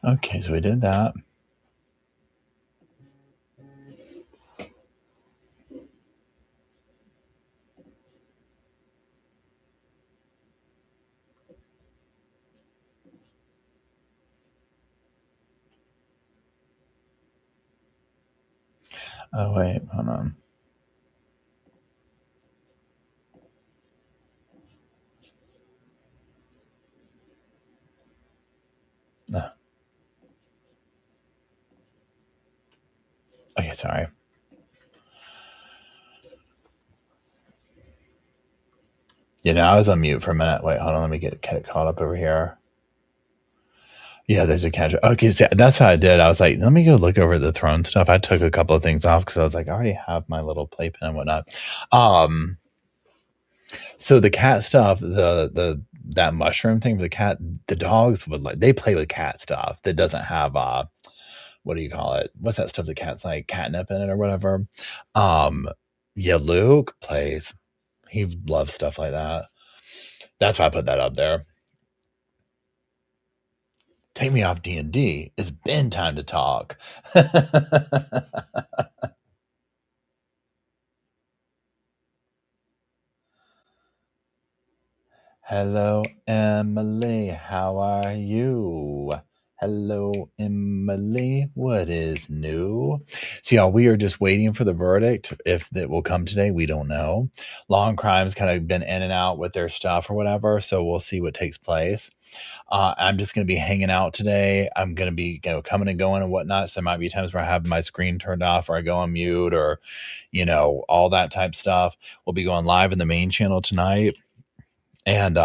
Okay, so we did that. Oh, wait, hold on. No. Okay, sorry. Yeah, now I was on mute for a minute. Wait, hold on. Let me get caught up over here. Yeah, there's a catch. Okay, so that's how I did. I was like, let me go look over the throne stuff. I took a couple of things off because I was like, I already have my little playpen and whatnot. So the cat stuff, that mushroom thing for the cat, the dogs would like, they play with cat stuff that doesn't have what do you call it? What's that stuff the cat's like catnip in it or whatever? Yeah, Luke plays. He loves stuff like that. That's why I put that up there. Take me off D&D. It's been time to talk. Hello, Emily. How are you? Hello, Emily. What is new? So, y'all, we are just waiting for the verdict. If it will come today, we don't know. Law and Crime's kind of been in and out with their stuff or whatever, so we'll see what takes place. I'm just going to be hanging out today. I'm going to be, coming and going and whatnot. So there might be times where I have my screen turned off or I go on mute or, all that type stuff. We'll be going live in the main channel tonight. And,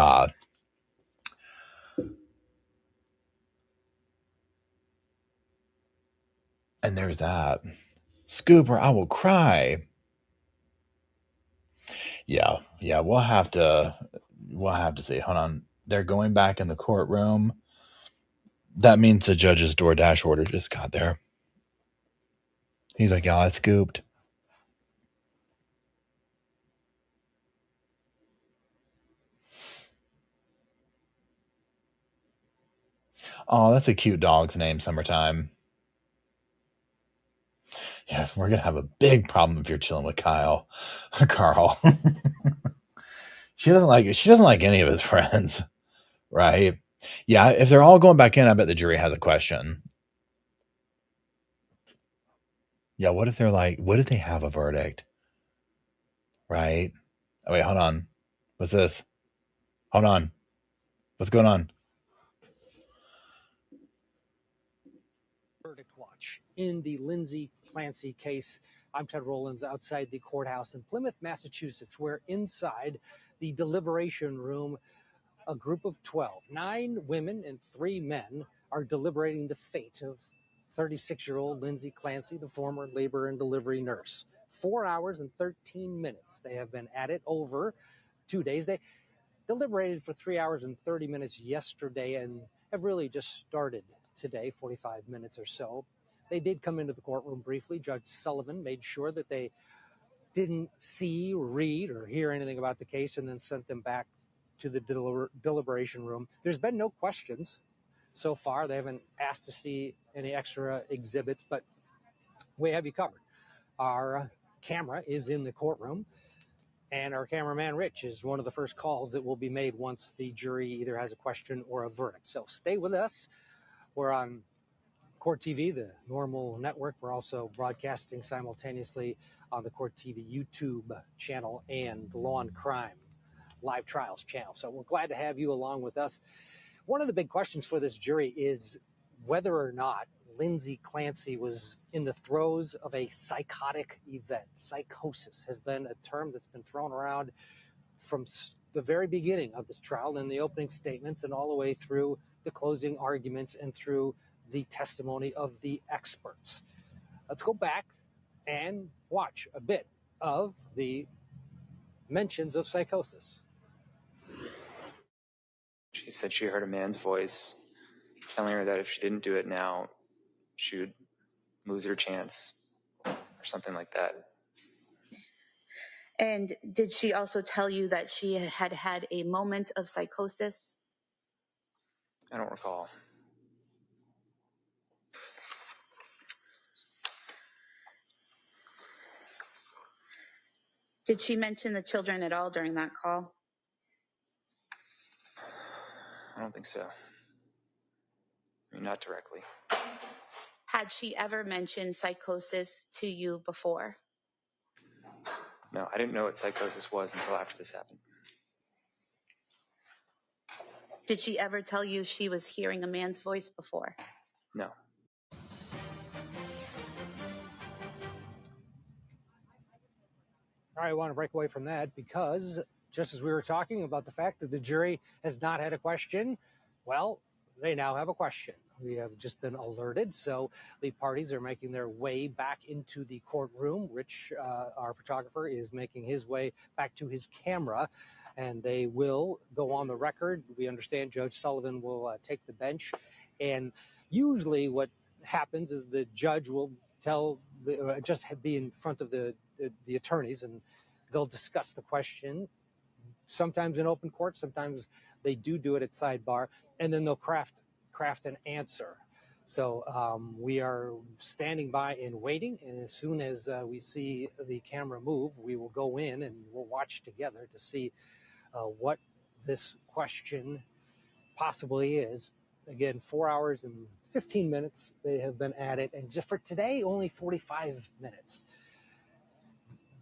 there's that. Scooper, I will cry. Yeah, we'll have to see. Hold on. They're going back in the courtroom. That means the judge's DoorDash order just got there. He's like, y'all, I scooped. Oh, that's a cute dog's name, Summertime. Yeah, we're gonna have a big problem if you're chilling with Carl. She doesn't like any of his friends, right? Yeah, if they're all going back in, I bet the jury has a question. Yeah, what if they have a verdict? Right? Oh, wait, hold on. What's this? Hold on. What's going on? Verdict watch in the Lindsay Clancy case. I'm Ted Rollins outside the courthouse in Plymouth, Massachusetts, where inside the deliberation room, a group of 12, 9 women and 3 men, are deliberating the fate of 36-year-old Lindsay Clancy, the former labor and delivery nurse. 4 hours and 13 minutes. They have been at it over 2 days. They deliberated for 3 hours and 30 minutes yesterday and have really just started today, 45 minutes or so. They did come into the courtroom briefly. Judge Sullivan made sure that they didn't see, read, or hear anything about the case and then sent them back to the deliberation room. There's been no questions so far. They haven't asked to see any extra exhibits, but we have you covered. Our camera is in the courtroom, and our cameraman, Rich, is one of the first calls that will be made once the jury either has a question or a verdict. So stay with us. We're on Court TV, the normal network. We're also broadcasting simultaneously on the Court TV YouTube channel and the Law and Crime Live Trials channel. So we're glad to have you along with us. One of the big questions for this jury is whether or not Lindsay Clancy was in the throes of a psychotic event. Psychosis has been a term that's been thrown around from the very beginning of this trial, in the opening statements and all the way through the closing arguments and through the testimony of the experts. Let's go back and watch a bit of the mentions of psychosis. She said she heard a man's voice telling her that if she didn't do it now, she would lose her chance or something like that. And did she also tell you that she had had a moment of psychosis? I don't recall. Did she mention the children at all during that call? I don't think so. I mean, not directly. Had she ever mentioned psychosis to you before? No, I didn't know what psychosis was until after this happened. Did she ever tell you she was hearing a man's voice before? No. All right, I want to break away from that because just as we were talking about the fact that the jury has not had a question, well, they now have a question. We have just been alerted, so the parties are making their way back into the courtroom. Rich, our photographer, is making his way back to his camera, and they will go on the record. We understand Judge Sullivan will take the bench, and usually what happens is the judge will just be in front of the attorneys, and they'll discuss the question, sometimes in open court, sometimes they do it at sidebar, and then they'll craft an answer. So we are standing by and waiting, and as soon as we see the camera move, we will go in and we'll watch together to see what this question possibly is. Again, 4 hours and 15 minutes they have been at it, and just for today, only 45 minutes.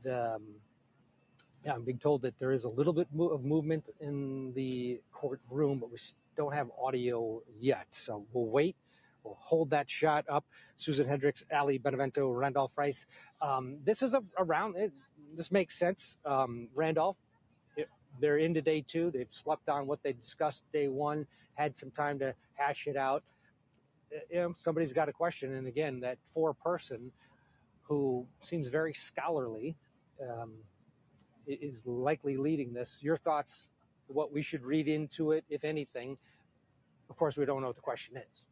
I'm being told that there is a little bit of movement in the courtroom, but we don't have audio yet. So we'll wait. We'll hold that shot up. Susan Hendricks, Ali Benevento, Randolph Rice. This is a round. This makes sense. Randolph, they're into day 2. They've slept on what they discussed day 1, had some time to hash it out. Somebody's got a question. And again, that 4-person who seems very scholarly is likely leading this. Your thoughts, what we should read into it, if anything. Of course, we don't know what the question is.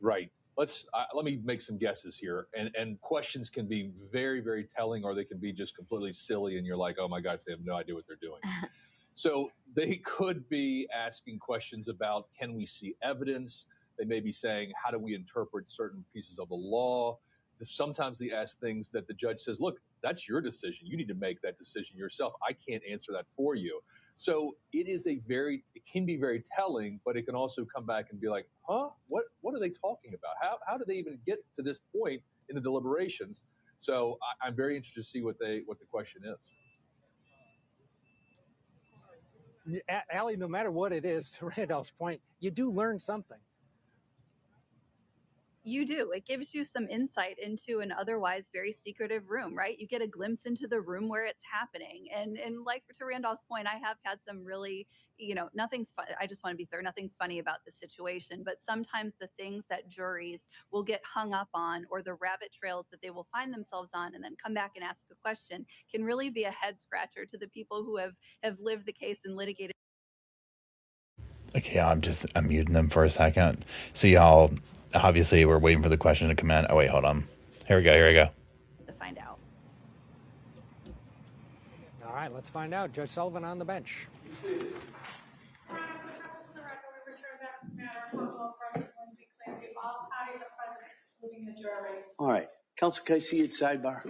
Right. Let me make some guesses here. And questions can be very, very telling, or they can be just completely silly, and you're like, oh my gosh, they have no idea what they're doing. So they could be asking questions about, can we see evidence? They may be saying, how do we interpret certain pieces of the law? Sometimes they ask things that the judge says, look, that's your decision. You need to make that decision yourself. I can't answer that for you. So it can be very telling, but it can also come back and be like, huh? What are they talking about? How do they even get to this point in the deliberations? So I'm very interested to see what the question is. Allie, no matter what it is, to Randolph's point, you do learn something. You do. It gives you some insight into an otherwise very secretive room, right? You get a glimpse into the room where it's happening. And like to Randolph's point, I have had some really, nothing's fun. I just want to be clear, nothing's funny about the situation, but sometimes the things that juries will get hung up on, or the rabbit trails that they will find themselves on and then come back and ask a question, can really be a head scratcher to the people who have lived the case and litigated. Okay, I'm muting them for a second. So y'all, obviously we're waiting for the question to come in. Oh wait, hold on. Here we go. To find out. All right, let's find out. Judge Sullivan on the bench. Lindsay, Clancy, all parties are present, excluding the jury. All right. Counsel, can I see you at sidebar?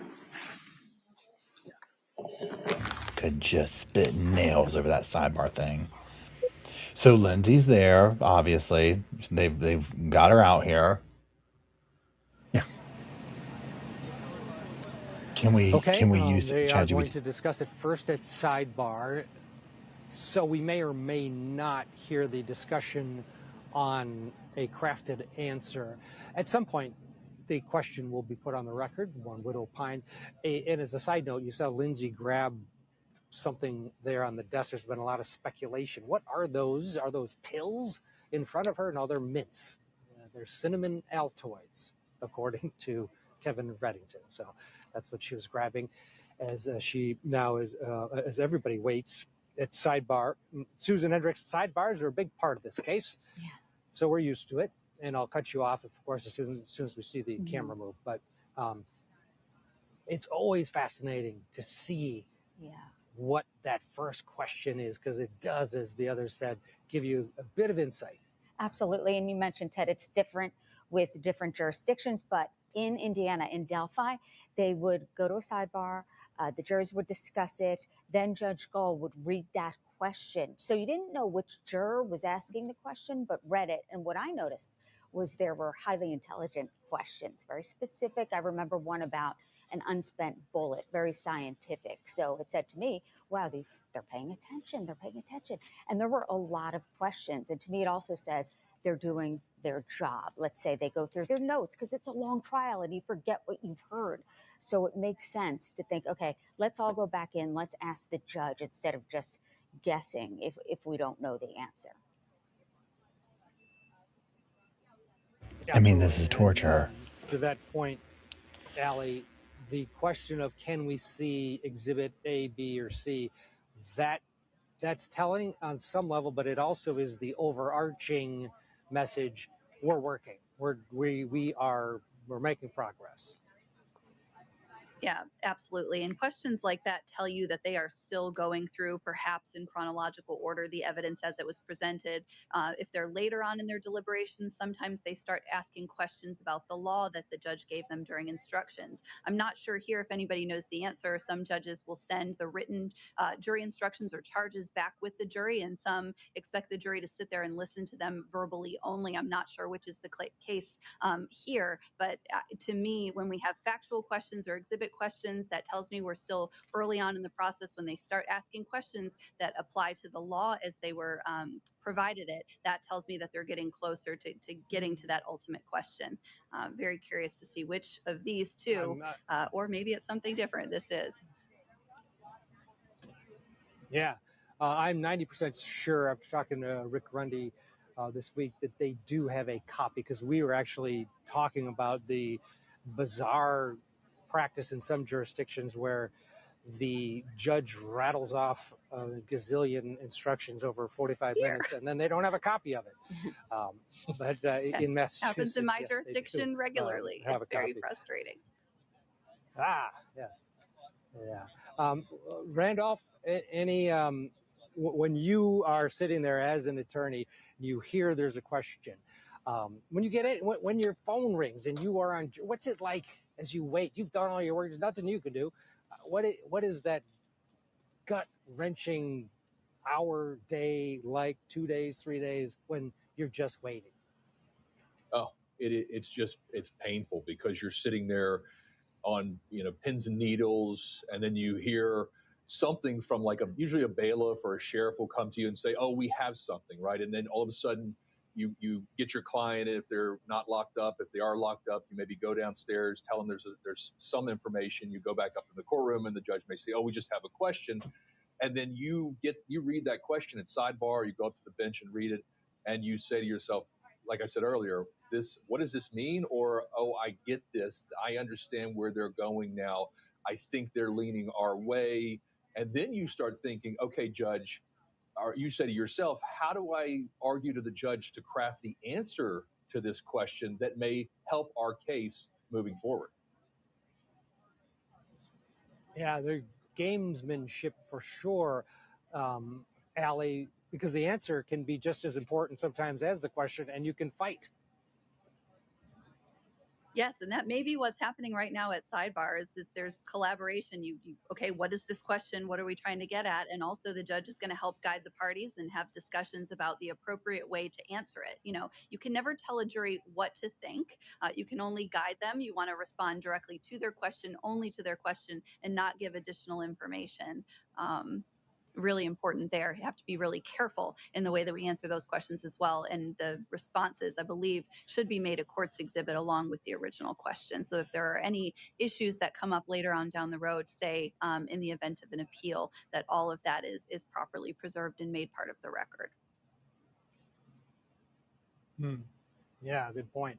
Could just spit nails over that sidebar thing. So Lindsay's there, obviously. They've got her out here. Yeah. Can we use ChatGPT? They are going to discuss it first at sidebar. So we may or may not hear the discussion on a crafted answer. At some point, the question will be put on the record, one would opine. And as a side note, you saw Lindsay grab something there on the desk. There's been a lot of speculation. What are those? Are those pills in front of her? No, they're mints. They're cinnamon Altoids, according to Kevin Reddington. So that's what she was grabbing as she now is, as everybody waits at sidebar. Susan Hendricks, sidebars are a big part of this case. Yeah. So we're used to it. And I'll cut you off, of course, as soon as we see the camera move. But it's always fascinating to see what that first question is, because it does, as the others said, give you a bit of insight. Absolutely. And you mentioned, Ted, it's different with different jurisdictions, but in Indiana, in Delphi, they would go to a sidebar, the jurors would discuss it, then Judge Gull would read that question. So you didn't know which juror was asking the question, but read it. And what I noticed was there were highly intelligent questions, very specific. I remember one about an unspent bullet, very scientific. So it said to me, wow, they're paying attention, And there were a lot of questions. And to me, it also says they're doing their job. Let's say they go through their notes, because it's a long trial and you forget what you've heard. So it makes sense to think, okay, let's all go back in, let's ask the judge instead of just guessing if we don't know the answer. I mean, this is torture. To that point, Allie, the question of can we see exhibit A, B, or C, that's telling on some level, but it also is the overarching message. We're working. We're making progress. Yeah, absolutely. And questions like that tell you that they are still going through, perhaps in chronological order, the evidence as it was presented. If they're later on in their deliberations, sometimes they start asking questions about the law that the judge gave them during instructions. I'm not sure here if anybody knows the answer. Some judges will send the written jury instructions or charges back with the jury, and some expect the jury to sit there and listen to them verbally only. I'm not sure which is the case here, but to me, when we have factual questions or exhibit questions, that tells me we're still early on in the process. When they start asking questions that apply to the law as they were provided it, that tells me that they're getting closer to getting to that ultimate question. Very curious to see which of these two, or maybe it's something different, this is. Yeah, I'm 90% sure after talking to Rick Grundy this week that they do have a copy, because we were actually talking about the bizarre practice in some jurisdictions where the judge rattles off a gazillion instructions over 45 minutes and then they don't have a copy of it. But in Massachusetts, happens in my yes, jurisdiction regularly. have It's a very copy. frustrating. Yes. Yeah. Randolph, any when you are sitting there as an attorney, you hear there's a question. When you get it, when your phone rings and you are on, what's it like as you wait? You've done all your work. There's nothing you can do. What is that gut wrenching hour, day, like 2 days, 3 days when you're just waiting? Oh, it's painful because you're sitting there on pins and needles, and then you hear something from usually a bailiff or a sheriff will come to you and say, "Oh, we have something," right? And then all of a sudden you get your client, if they're not locked up. If they are locked up, you maybe go downstairs, tell them there's some information. You go back up in the courtroom, and the judge may say, "Oh, we just have a question," and then you read that question at sidebar. You go up to the bench and read it, and you say to yourself, like I said earlier, what does this mean? Or, oh, I get this. I understand where they're going now. I think they're leaning our way. And then you start thinking, okay, judge, or you say to yourself, how do I argue to the judge to craft the answer to this question that may help our case moving forward? Yeah, there's gamesmanship for sure, Allie, because the answer can be just as important sometimes as the question, and you can fight. Yes, and that may be what's happening right now at Sidebar is there's collaboration. Okay, what is this question? What are we trying to get at? And also the judge is going to help guide the parties and have discussions about the appropriate way to answer it. You can never tell a jury what to think. You can only guide them. You want to respond directly to their question, only to their question, and not give additional information. Really important there. You have to be really careful in the way that we answer those questions as well. And the responses, I believe, should be made a court's exhibit along with the original question. So if there are any issues that come up later on down the road, say in the event of an appeal, that all of that is properly preserved and made part of the record. Yeah, good point.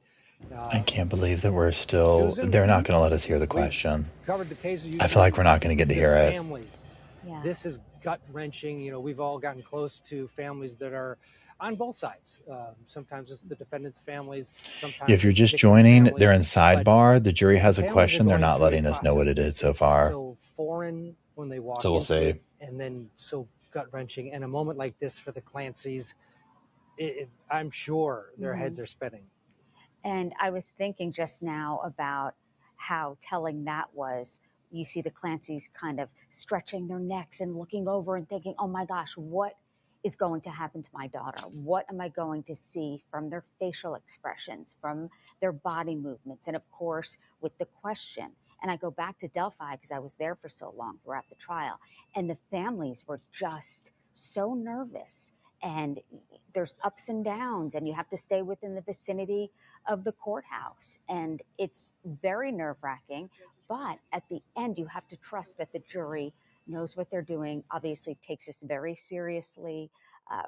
I can't believe that we're still, Susan, they're not going to let us hear the question. Covered the cases. I feel like we're not going to get to hear it. Families. Yeah. This is gut wrenching. We've all gotten close to families that are on both sides. Sometimes it's the defendant's families. Sometimes If you're just joining, they're in sidebar. The jury has a question. They're not letting us know what it is so far. So foreign when they walk. So we'll see. And then so gut wrenching. And a moment like this for the Clancys, I'm sure their heads are spinning. And I was thinking just now about how telling that was. You see the Clancys kind of stretching their necks and looking over and thinking, oh my gosh, what is going to happen to my daughter? What am I going to see from their facial expressions, from their body movements? And of course, with the question, and I go back to Delphi because I was there for so long throughout the trial, and the families were just so nervous. And there's ups and downs, and you have to stay within the vicinity of the courthouse. And it's very nerve-wracking. But at the end, you have to trust that the jury knows what they're doing, obviously takes this very seriously.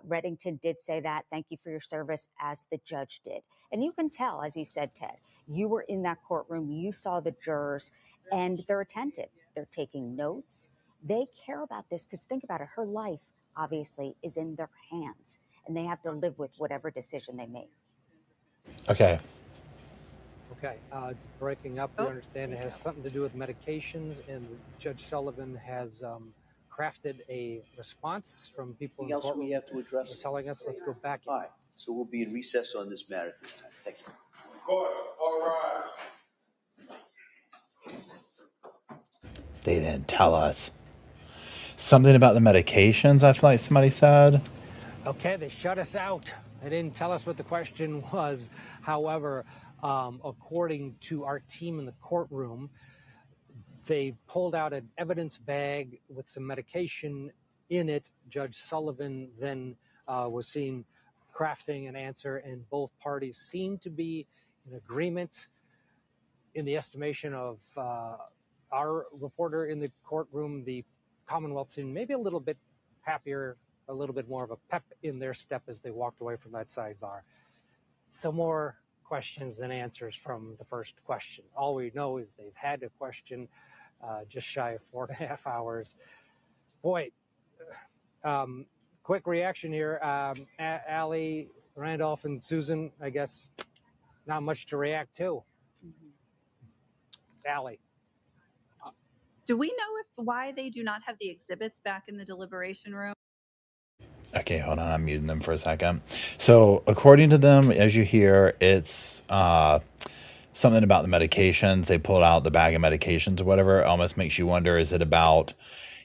Reddington did say that. Thank you for your service, as the judge did. And you can tell, as you said, Ted, you were in that courtroom, you saw the jurors, and they're attentive. They're taking notes. They care about this because think about it. Her life, obviously, is in their hands, and they have to live with whatever decision they make. Okay. Okay, it's breaking up. We understand it has something to do with medications, and Judge Sullivan has crafted a response from people in the Anything else courtroom. we have to address? They're telling us, let's go back in. All right, so we'll be in recess on this matter at this time. Thank you. Court, all rise. They didn't tell us. Something about the medications, I feel like somebody said. Okay, they shut us out. They didn't tell us what the question was. However, according to our team in the courtroom, they pulled out an evidence bag with some medication in it. Judge Sullivan then was seen crafting an answer, and both parties seemed to be in agreement in the estimation of our reporter in the courtroom. The Commonwealth seemed maybe a little bit happier, a little bit more of a pep in their step as they walked away from that sidebar. Some more questions than answers from the first question. All we know is they've had a question just shy of 4.5 hours. Boy, quick reaction here. Allie, Randolph, and Susan, I guess not much to react to. Allie. Do we know why they do not have the exhibits back in the deliberation room? Okay, hold on. I'm muting them for a second. So, according to them, as you hear, it's something about the medications. They pulled out the bag of medications or whatever. It almost makes you wonder, is it about,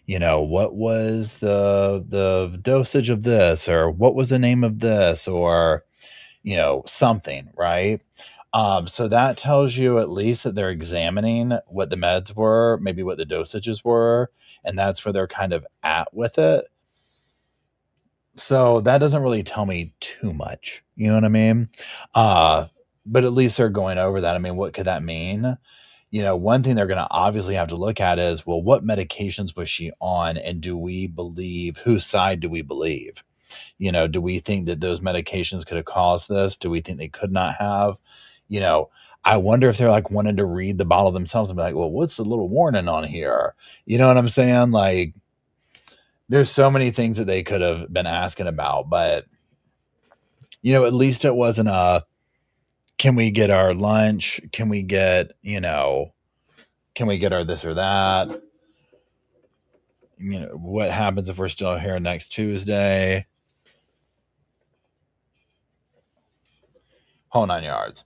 what was the dosage of this, or what was the name of this, or, something, right? So that tells you at least that they're examining what the meds were, maybe what the dosages were, and that's where they're kind of at with it. So that doesn't really tell me too much. You know what I mean? But at least they're going over that. I mean, what could that mean? One thing they're going to obviously have to look at is, well, what medications was she on? And do we believe, whose side do we believe? Do we think that those medications could have caused this? Do we think they could not have? I wonder if they're like wanting to read the bottle themselves and be like, well, what's the little warning on here? You know what I'm saying? Like, there's so many things that they could have been asking about, but at least it wasn't can we get our lunch? Can we get, can we get our this or that? What happens if we're still here next Tuesday? Whole 9 yards.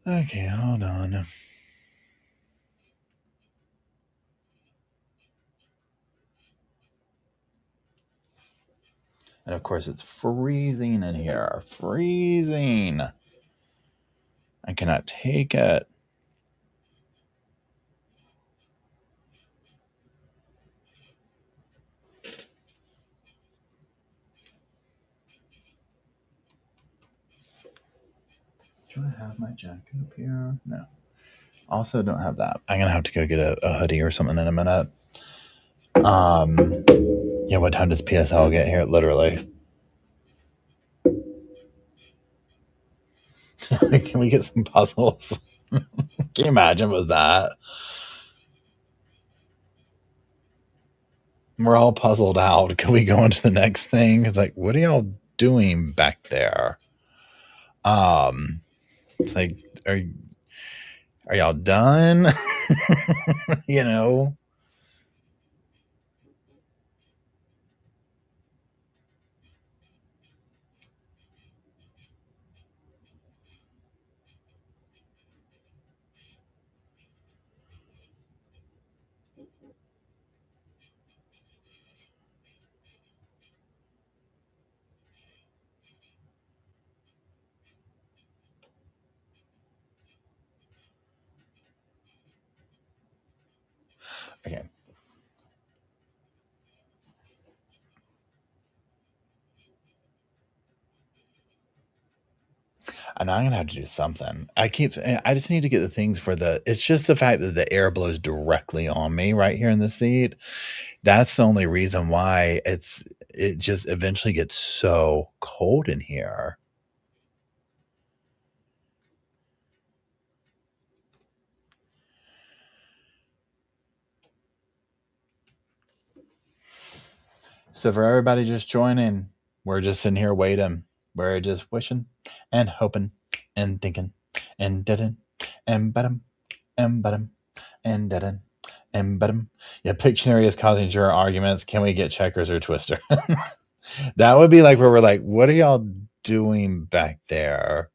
Okay, hold on. And of course, it's freezing in here. Freezing. I cannot take it. Do I have my jacket up here? No. Also, don't have that. I'm gonna have to go get a hoodie or something in a minute. What time does PSL get here? Literally. Can we get some puzzles? Can you imagine what was that? We're all puzzled out. Can we go on to the next thing? It's like, what are y'all doing back there? It's like, are y'all done? Okay. And I'm gonna have to do something. I just need to get the things for it's just the fact that the air blows directly on me right here in the seat. That's the only reason why it just eventually gets so cold in here. So for everybody just joining, we're just sitting here waiting. We're just wishing and hoping and thinking and didn't and bottom and bottom and didn't and bottom. Yeah, Pictionary is causing juror arguments. Can we get checkers or Twister? That would be like where we're like, what are y'all doing back there?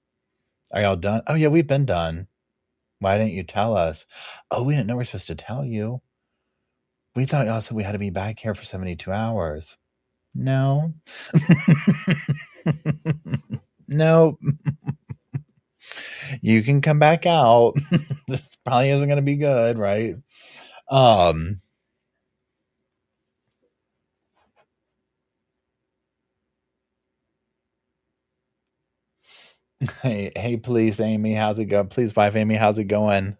Are y'all done? Oh yeah, we've been done. Why didn't you tell us? Oh, we didn't know we're supposed to tell you. We thought y'all said we had to be back here for 72 hours. No. No. You can come back out. This probably isn't going to be good, right? Hey, police Amy, how's it going? Police wife Amy, how's it going?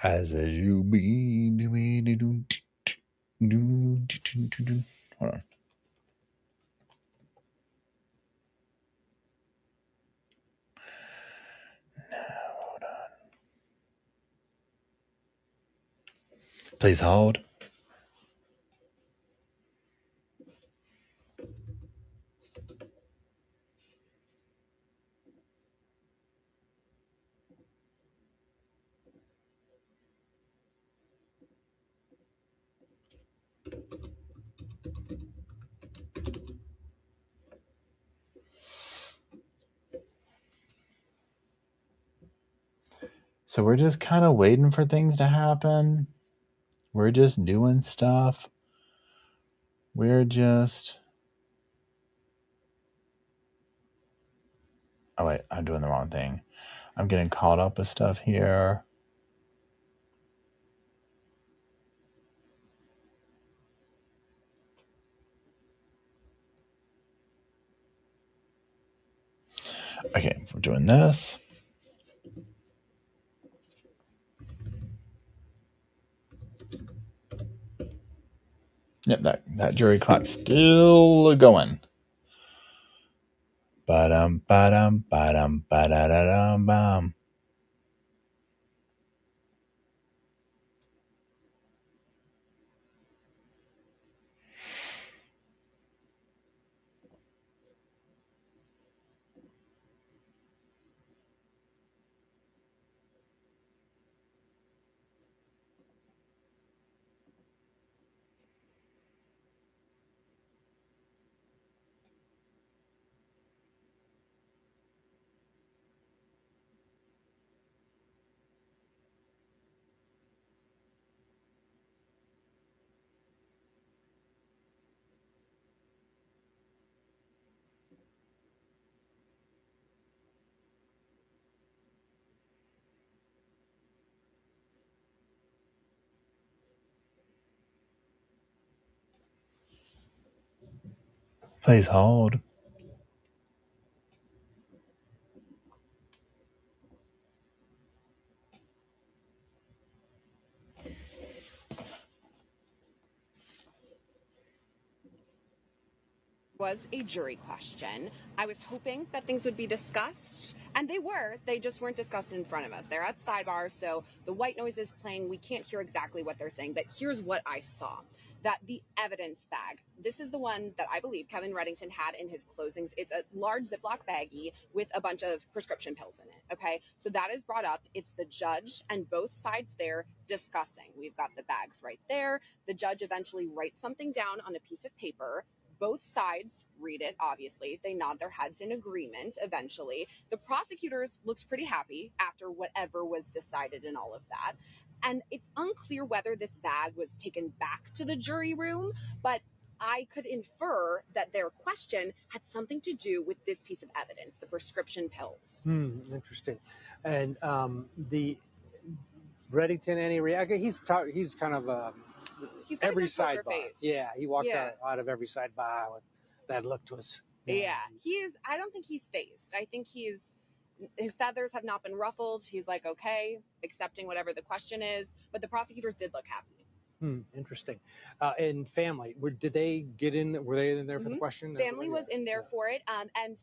As you be, hold on. Please hold. So we're just kind of waiting for things to happen. We're just doing stuff. We're just... Oh, wait, I'm doing the wrong thing. I'm getting caught up with stuff here. Okay, we're doing this. Yep, that jury clock's still going. Ba-dum, ba-dum, ba-dum, ba-da-da-dum, bum. Please hold. Was a jury question. I was hoping that things would be discussed, and they were. They just weren't discussed in front of us. They're at sidebar, so the white noise is playing. We can't hear exactly what they're saying, but here's what I saw. That the evidence bag, this is the one that I believe Kevin Reddington had in his closings. It's a large Ziploc baggie with a bunch of prescription pills in it, okay? So that is brought up. It's the judge and both sides there discussing. We've got the bags right there. The judge eventually writes something down on a piece of paper. Both sides read it, obviously. They nod their heads in agreement eventually. The prosecutors looked pretty happy after whatever was decided and all of that. And it's unclear whether this bag was taken back to the jury room, but I could infer that their question had something to do with this piece of evidence, the prescription pills. Interesting. And the Reddington, any reaction? He's kind of he's got every a sidebar. face. Yeah, he walks out of every sidebar with that look to us. Yeah, he is. I don't think he's phased. I think his feathers have not been ruffled. He's like, okay, accepting whatever the question is. But the prosecutors did look happy. Interesting. And family, did they get in? Were they in there for the question? Family was in there for it. And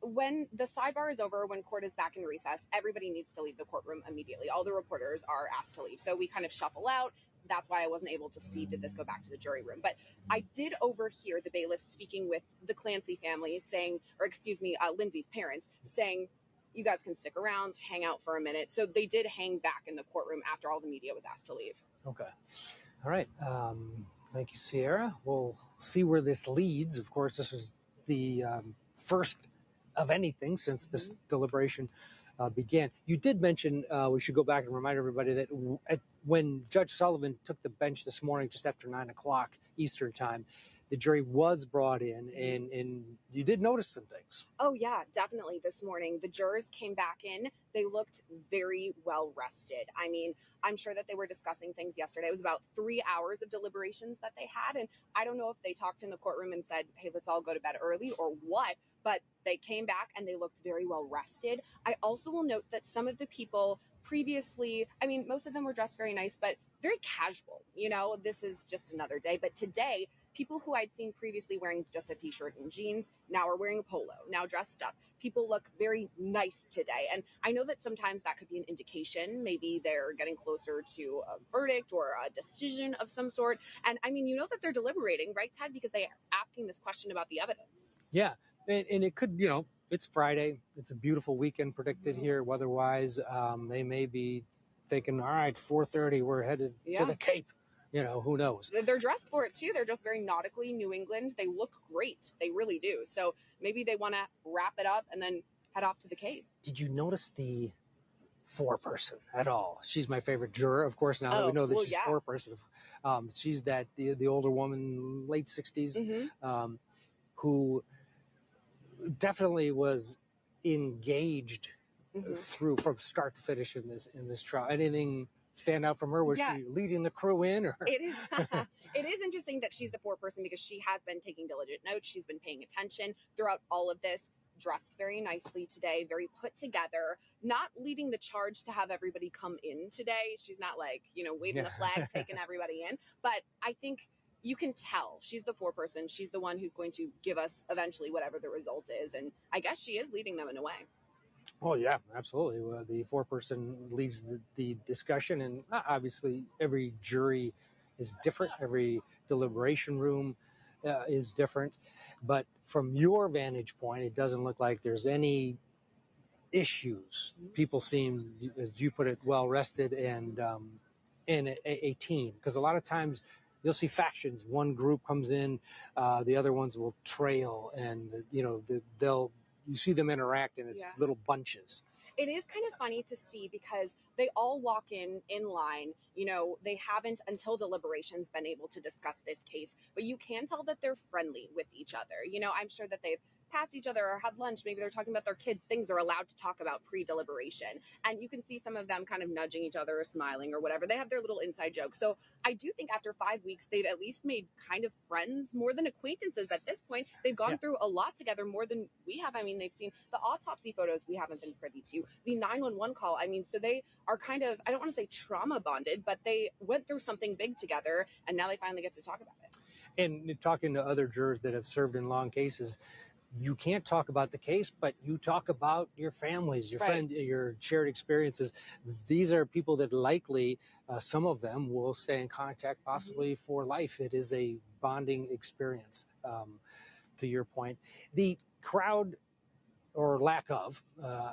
when the sidebar is over, when court is back in recess, everybody needs to leave the courtroom immediately. All the reporters are asked to leave. So we kind of shuffle out. that's why I wasn't able to see, did this go back to the jury room. But I did overhear the bailiff speaking with the Clancy family saying, or excuse me, Lindsay's parents saying, you guys can stick around, hang out for a minute. So they did hang back in the courtroom after all the media was asked to leave. Okay. All right. Thank you, Sierra. We'll see where this leads. Of course, this was the first of anything since this deliberation began. You did mention, we should go back and remind everybody that when Judge Sullivan took the bench this morning, just after 9 o'clock Eastern time, the jury was brought in, and you did notice some things. Oh, yeah, definitely. This morning, the jurors came back in. They looked very well rested. I mean, I'm sure that they were discussing things yesterday. It was about 3 hours of deliberations that they had. And I don't know if they talked in the courtroom and said, hey, let's all go to bed early or what, but they came back and they looked very well rested. I also will note that some of the people previously, I mean, most of them were dressed very nice, but very casual. You know, this is just another day. But today, people who I'd seen previously wearing just a t-shirt and jeans now are wearing a polo, now dressed up. People look very nice today. And I know that sometimes that could be an indication. Maybe they're getting closer to a verdict or a decision of some sort. And I mean, you know that they're deliberating, right, Ted? Because they are asking this question about the evidence. Yeah. And it could, you know, it's Friday. It's a beautiful weekend predicted here weather-wise. They may be thinking, all right, 4:30, we're headed to the Cape. You know, who knows? They're dressed for it, too. They're just very nautically New England. They look great. They really do. So maybe they want to wrap it up and then head off to the Cape. Did you notice the foreperson at all? She's my favorite juror, of course, now that we know that she's foreperson. She's the older woman, late 60s, who definitely was engaged through from start to finish in this trial. Anything stand out from her? Was she leading the crew in? Or? It is. It is interesting that she's the foreperson because she has been taking diligent notes. She's been paying attention throughout all of this. Dressed very nicely today, very put together, not leading the charge to have everybody come in today. She's not like, you know, waving the flag, taking everybody in. But I think you can tell she's the foreperson. She's the one who's going to give us eventually whatever the result is. And I guess she is leading them in a way. Oh, yeah, absolutely. The foreperson leads the discussion. And obviously, every jury is different. Every deliberation room is different. But from your vantage point, it doesn't look like there's any issues. People seem, as you put it, well rested and in a team. Because a lot of times you'll see factions. One group comes in, the other ones will trail, and you see them interact, and it's little bunches. It is kind of funny to see because they all walk in line. You know, they haven't until deliberations been able to discuss this case, but you can tell that they're friendly with each other. You know, I'm sure that they've passed each other or had lunch. Maybe they're talking about their kids, things they're allowed to talk about pre-deliberation. And you can see some of them kind of nudging each other or smiling or whatever. They have their little inside jokes. So I do think after 5 weeks, they've at least made kind of friends more than acquaintances at this point. They've gone through a lot together more than we have. I mean, they've seen the autopsy photos we haven't been privy to, the 911 call. I mean, so they are kind of, I don't want to say trauma bonded, but they went through something big together and now they finally get to talk about it. And talking to other jurors that have served in long cases, you can't talk about the case, but you talk about your families, your friends, your shared experiences. These are people that likely, some of them will stay in contact possibly for life. It is a bonding experience, to your point. The crowd, or lack of,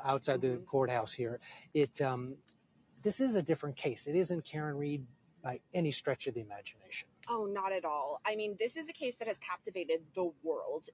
outside the courthouse here, this is a different case. It isn't Karen Read by any stretch of the imagination. Oh, not at all. I mean, this is a case that has captivated the world.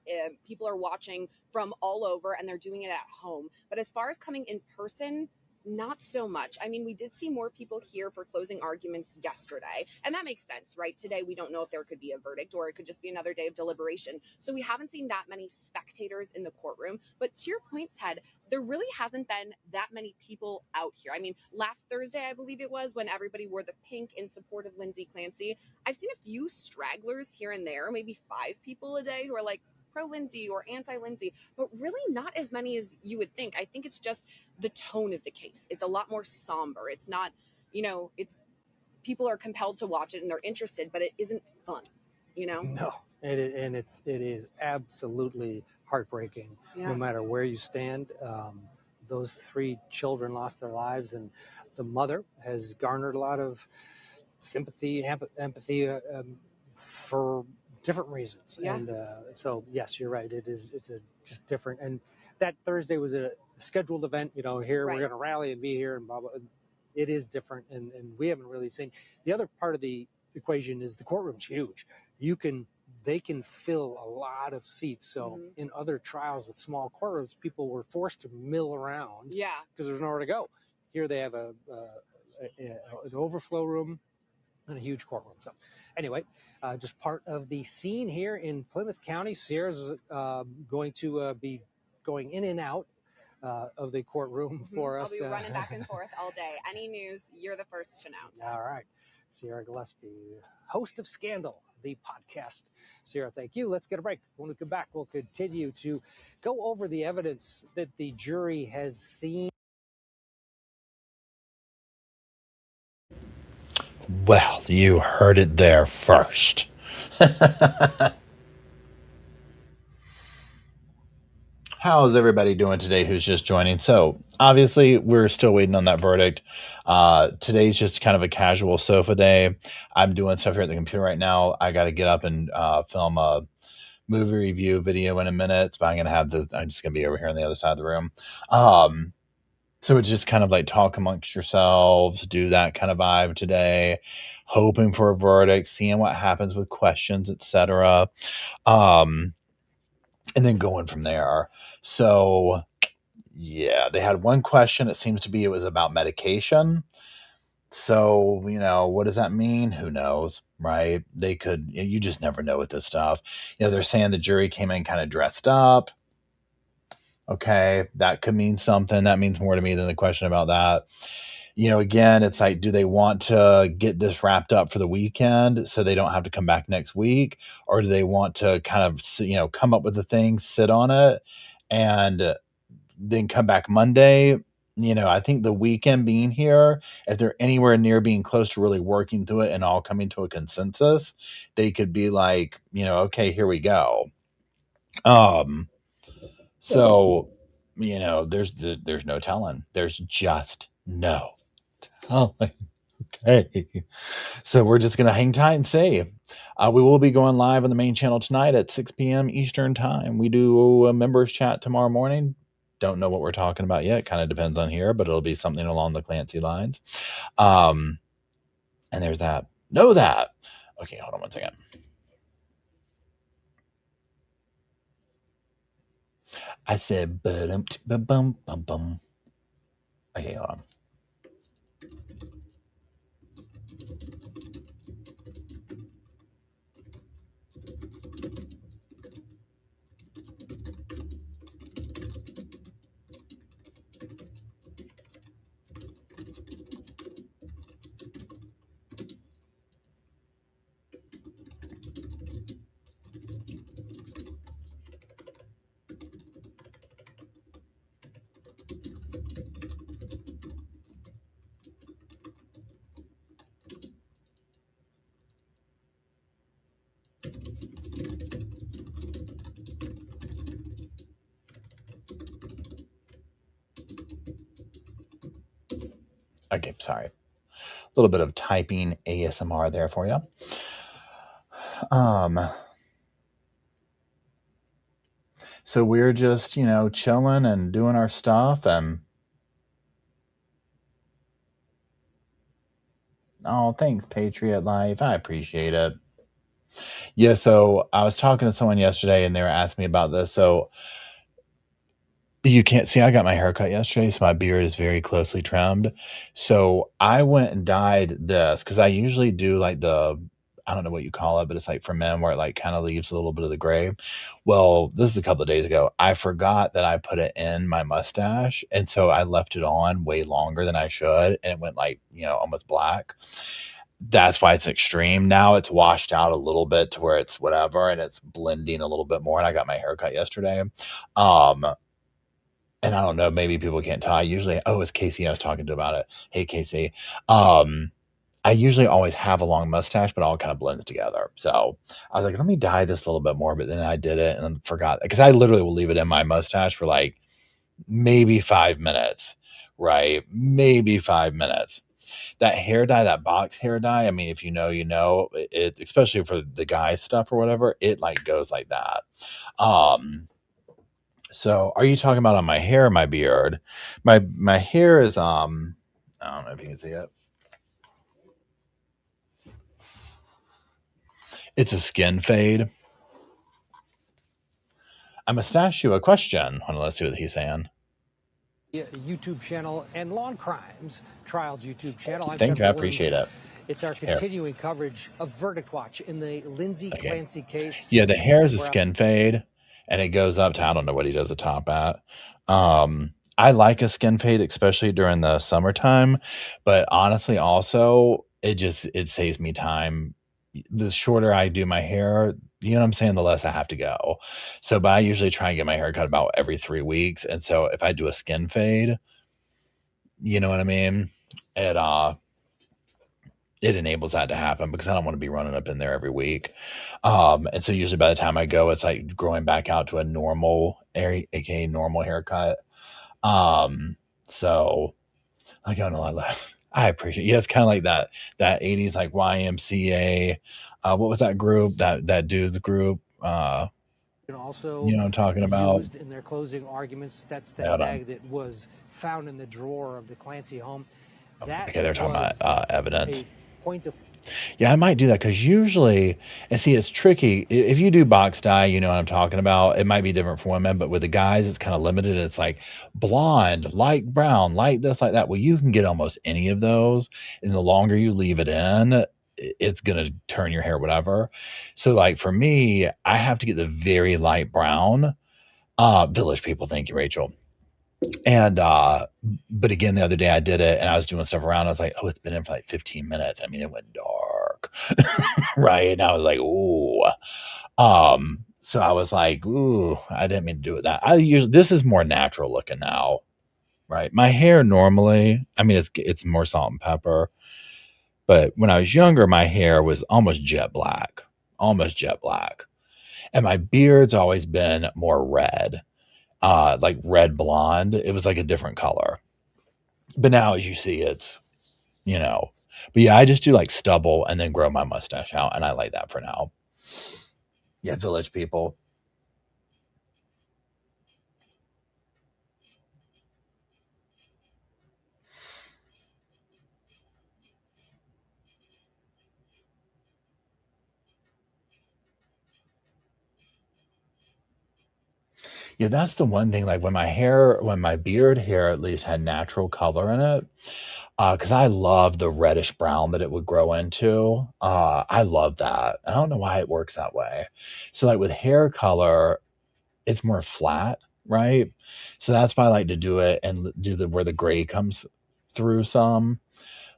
People are watching from all over and they're doing it at home. But as far as coming in person, not so much. I mean, we did see more people here for closing arguments yesterday. And that makes sense, right? Today, we don't know if there could be a verdict or it could just be another day of deliberation. So we haven't seen that many spectators in the courtroom. But to your point, Ted, there really hasn't been that many people out here. I mean, last Thursday, I believe it was, when everybody wore the pink in support of Lindsay Clancy. I've seen a few stragglers here and there, maybe 5 people a day who are like pro-Lindsay or anti-Lindsay, but really not as many as you would think. I think it's just the tone of the case. It's a lot more somber. It's not, you know, it's people are compelled to watch it and they're interested, but it isn't fun, you know? No, it is absolutely heartbreaking, no matter where you stand. Those 3 children lost their lives, and the mother has garnered a lot of sympathy, empathy for different reasons. Yeah. And so, yes, you're right. It's just different. And that Thursday was a scheduled event. Here Right. we're going to rally and be here and blah blah. It is different, and we haven't really seen. The other part of the equation is the courtroom's huge. They can fill a lot of seats. So in other trials with small courtrooms, people were forced to mill around. Yeah. Because there's nowhere to go. Here they have an overflow room and a huge courtroom. So anyway, just part of the scene here in Plymouth County. Sierra's going to be going in and out of the courtroom for us. I'll be running back and forth all day. Any news, you're the first to know. All right. Sierra Gillespie, host of Scandal, the podcast. Sierra, thank you. Let's get a break. When we come back, we'll continue to go over the evidence that the jury has seen. Well, you heard it there first. How's everybody doing today who's just joining? So, obviously, we're still waiting on that verdict. Today's just kind of a casual sofa day. I'm doing stuff here at the computer right now. I got to get up and film a movie review video in a minute, but I'm just going to be over here on the other side of the room. So it's just kind of like talk amongst yourselves, do that kind of vibe today, hoping for a verdict, seeing what happens with questions, etc. And then going from there. So, yeah, they had one question. It seems to be it was about medication. So, what does that mean? Who knows, right? You just never know with this stuff. They're saying the jury came in kind of dressed up. Okay, that could mean something. That means more to me than the question about that. Again, it's like, do they want to get this wrapped up for the weekend so they don't have to come back next week? Or do they want to kind of, come up with the thing, sit on it, and then come back Monday? I think the weekend being here, if they're anywhere near being close to really working through it and all coming to a consensus, they could be like, okay, here we go. So, there's no telling. There's just no telling. Okay. So we're just going to hang tight and see. We will be going live on the main channel tonight at 6 p.m. Eastern time. We do a members chat tomorrow morning. Don't know what we're talking about yet. Kind of depends on here, but it'll be something along the Clancy lines. And there's that. Know that. Okay, hold on one second. I said, bum. Okay, hold on. Okay, sorry. A little bit of typing ASMR there for you. So we're just, chilling and doing our stuff, and oh, thanks, Patriot Life. I appreciate it. Yeah, so I was talking to someone yesterday and they were asking me about this. So you can't see, I got my haircut yesterday, so my beard is very closely trimmed. So I went and dyed this because I usually do like I don't know what you call it, but it's like for men where it like kind of leaves a little bit of the gray. Well, this is a couple of days ago. I forgot that I put it in my mustache. And so I left it on way longer than I should. And it went like, almost black. That's why it's extreme. Now it's washed out a little bit to where it's whatever. And it's blending a little bit more. And I got my haircut yesterday. And I don't know, maybe people can't tell. It's Casey I was talking to about it. Hey, Casey. I usually always have a long mustache, but it all kind of blends together. So I was like, let me dye this a little bit more. But then I did it and then forgot. Because I literally will leave it in my mustache for like maybe 5 minutes, right? Maybe 5 minutes. that hair dye, that box hair dye. I mean, if you know, you know it, especially for the guy stuff or whatever, it like goes like that. So are you talking about on my hair or my beard? My hair is I don't know if you can see it. It's a skin fade. I must ask you a question. Hold on, let's see what he's saying. YouTube channel and Lawn Crimes Trials YouTube channel. I'm Thank Tim you. I Williams. appreciate it. It's our Hair. continuing coverage of Verdict Watch in the Lindsay Clancy case. Yeah, the hair is a skin fade, and it goes up to, I don't know what he does the top at. I like a skin fade, especially during the summertime, but honestly, also it saves me time. The shorter I do my hair, you know what I'm saying, the less I have to go. So, but I usually try and get my hair cut about every 3 weeks, and so if I do a skin fade, you know what I mean, it enables that to happen because I don't want to be running up in there every week. And so usually by the time I go, it's like growing back out to a normal area, aka normal haircut. So I got a lot left. I appreciate it. Yeah, it's kind of like that 80s like YMCA. What was that group? That dude's group. And also, You know what I'm talking about? used in their closing arguments. That's that Hold on. bag that was found in the drawer of the Clancy home. That Okay, they're talking was about evidence. a point of Yeah, I might do that because usually, and see, it's tricky. If you do box dye, you know what I'm talking about. It might be different for women, but with the guys, it's kind of limited. It's like blonde, light brown, light this, like that. Well, you can get almost any of those. And the longer you leave it in, it's going to turn your hair, whatever. So, like for me, I have to get the very light brown. Village people, thank you, Rachel. And but again, the other day I did it and I was doing stuff around. I was like, oh, it's been in for like 15 minutes. I mean, it went dark. Right. And I was like, ooh. So I was like, ooh, I didn't mean to do it that. This is more natural looking now. Right. My hair normally, I mean, it's more salt and pepper. But when I was younger, my hair was almost jet black. Almost jet black. And my beard's always been more red. Like red blonde. It was like a different color. But now, as you see, it's, you know, but yeah, I just do like stubble and then grow my mustache out. And I like that for now. Yeah, village people. Yeah, that's the one thing. Like when my beard hair at least had natural color in it, because I love the reddish brown that it would grow into. I love that. I don't know why it works that way. So like with hair color, it's more flat, right? So that's why I like to do it and do the where the gray comes through some.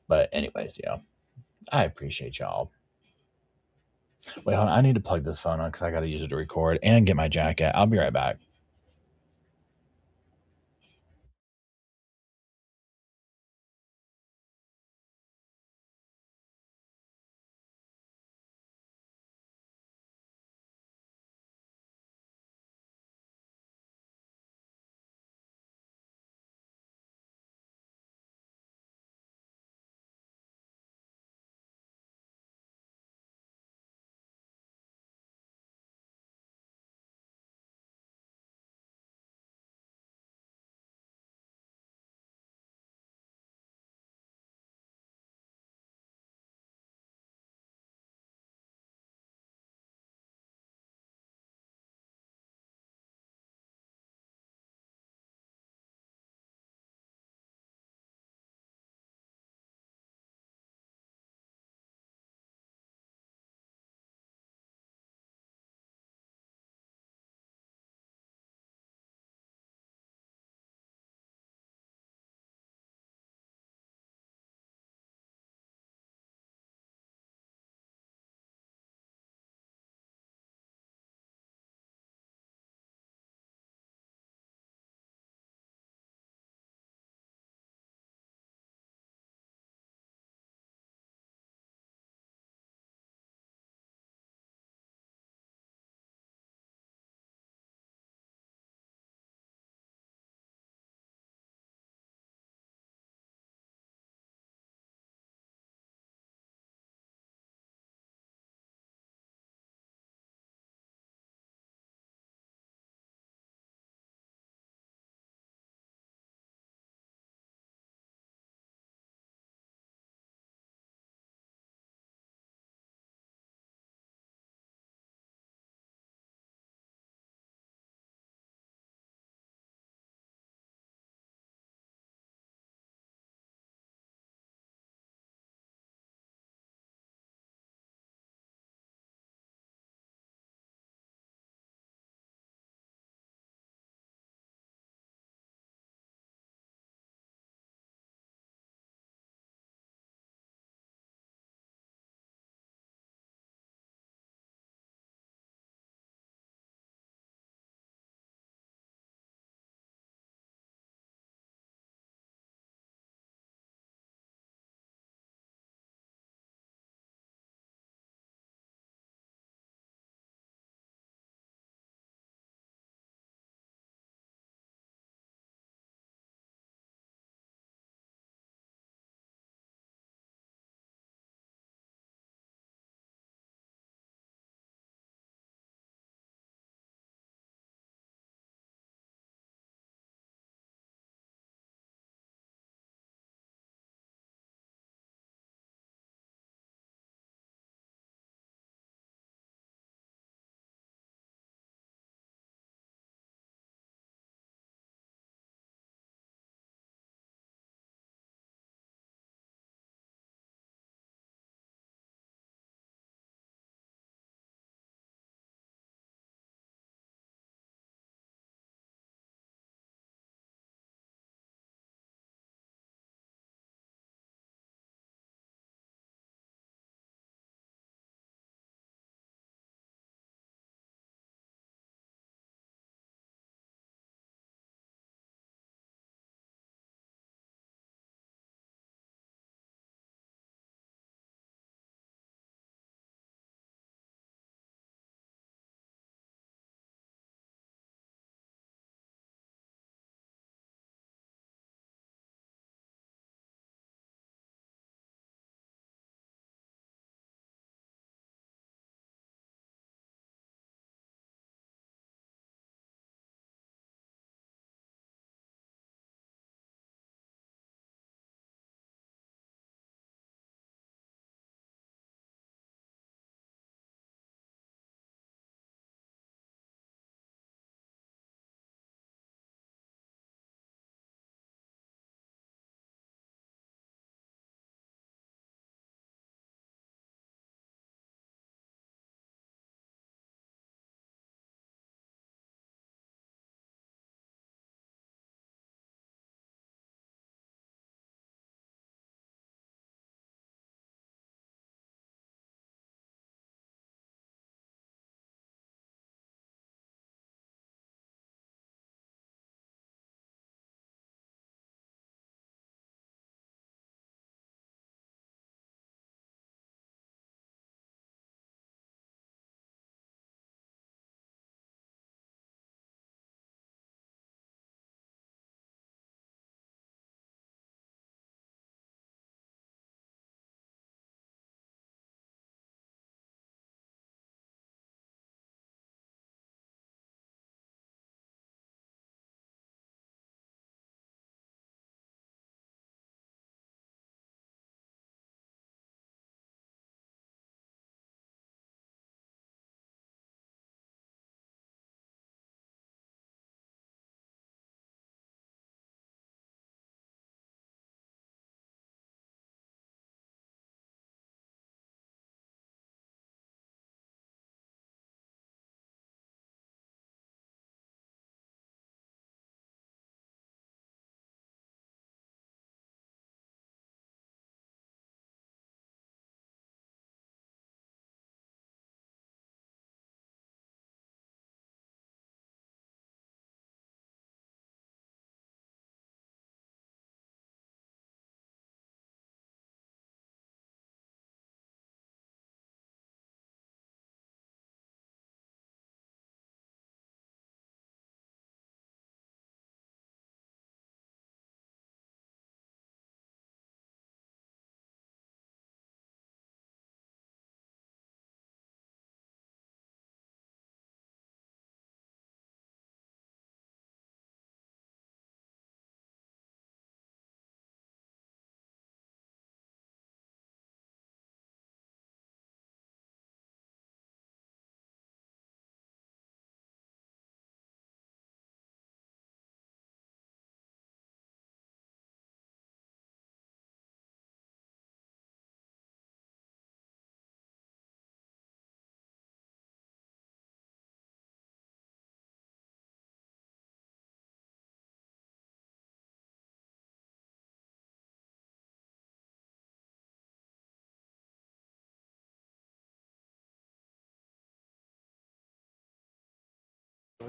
But anyways, yeah, I appreciate y'all. Wait, hold on. I need to plug this phone on because I got to use it to record and get my jacket. I'll be right back.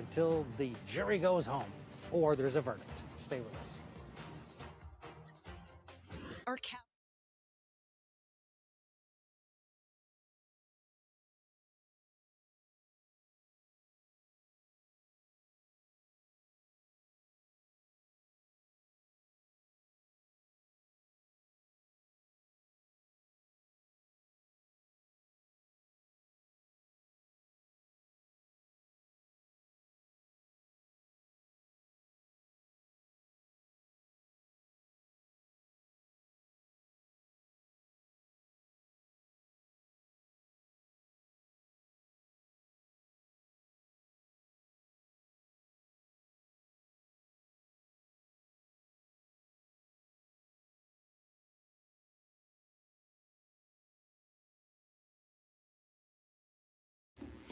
until the jury goes home or there's a verdict. Stay with us.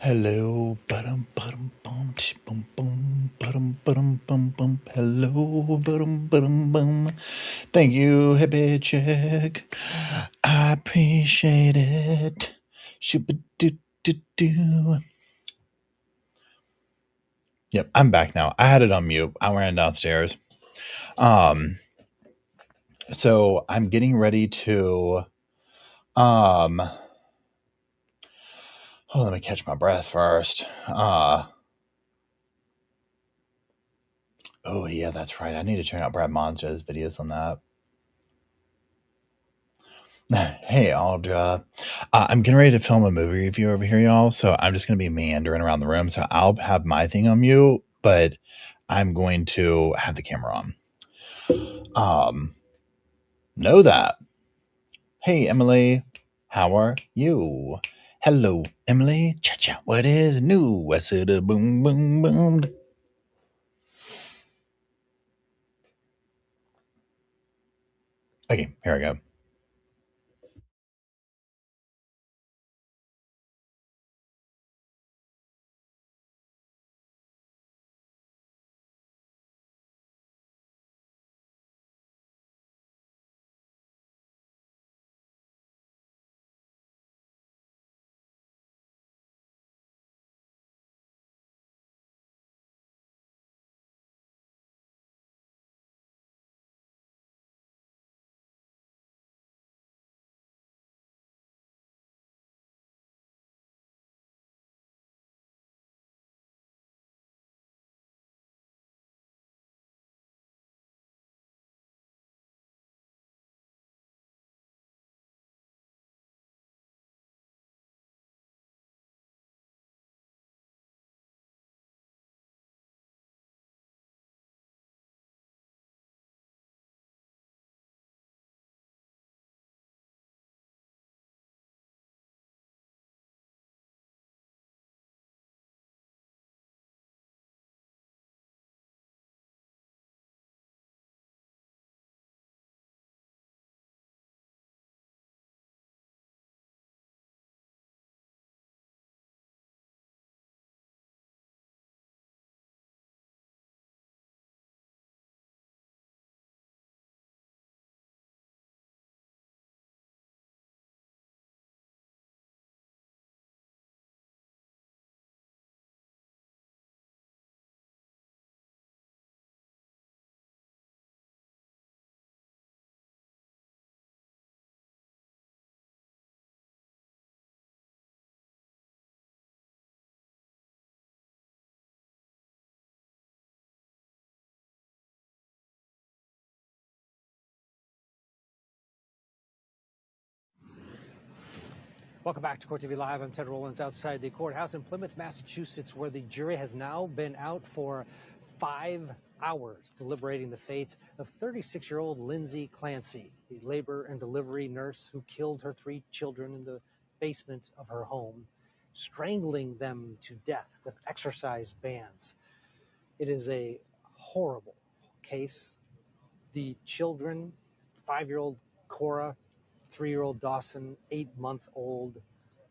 Hello, ba-dum, ba-dum, bum, ch, bum, bum, ba-dum, ba-dum, bum, bum. Hello, ba-dum, ba-dum, bum. Thank you, Hippie Chick. I appreciate it. Shoo-ba-doo-doo-doo. Yep, I'm back now. I had it on mute. I ran downstairs. So I'm getting ready to let me catch my breath first. Oh yeah, that's right. I need to check out Brad Monza's videos on that. Hey, Audra. I'm getting ready to film a movie review over here, y'all. So I'm just going to be meandering around the room. So I'll have my thing on mute, but I'm going to have the camera on. Know that. Hey, Emily. How are you? Hello, Emily. Cha-cha. What is new? What's it? Boom, boom, boom. Okay, here we go. Welcome back to Court TV Live. I'm Ted Rollins outside the courthouse in Plymouth, Massachusetts, where the jury has now been out for 5 hours deliberating the fate of 36-year-old Lindsay Clancy, the labor and delivery nurse who killed her 3 children in the basement of her home, strangling them to death with exercise bands. It is a horrible case. The children, 5-year-old Cora, 3-year-old Dawson, 8-month-old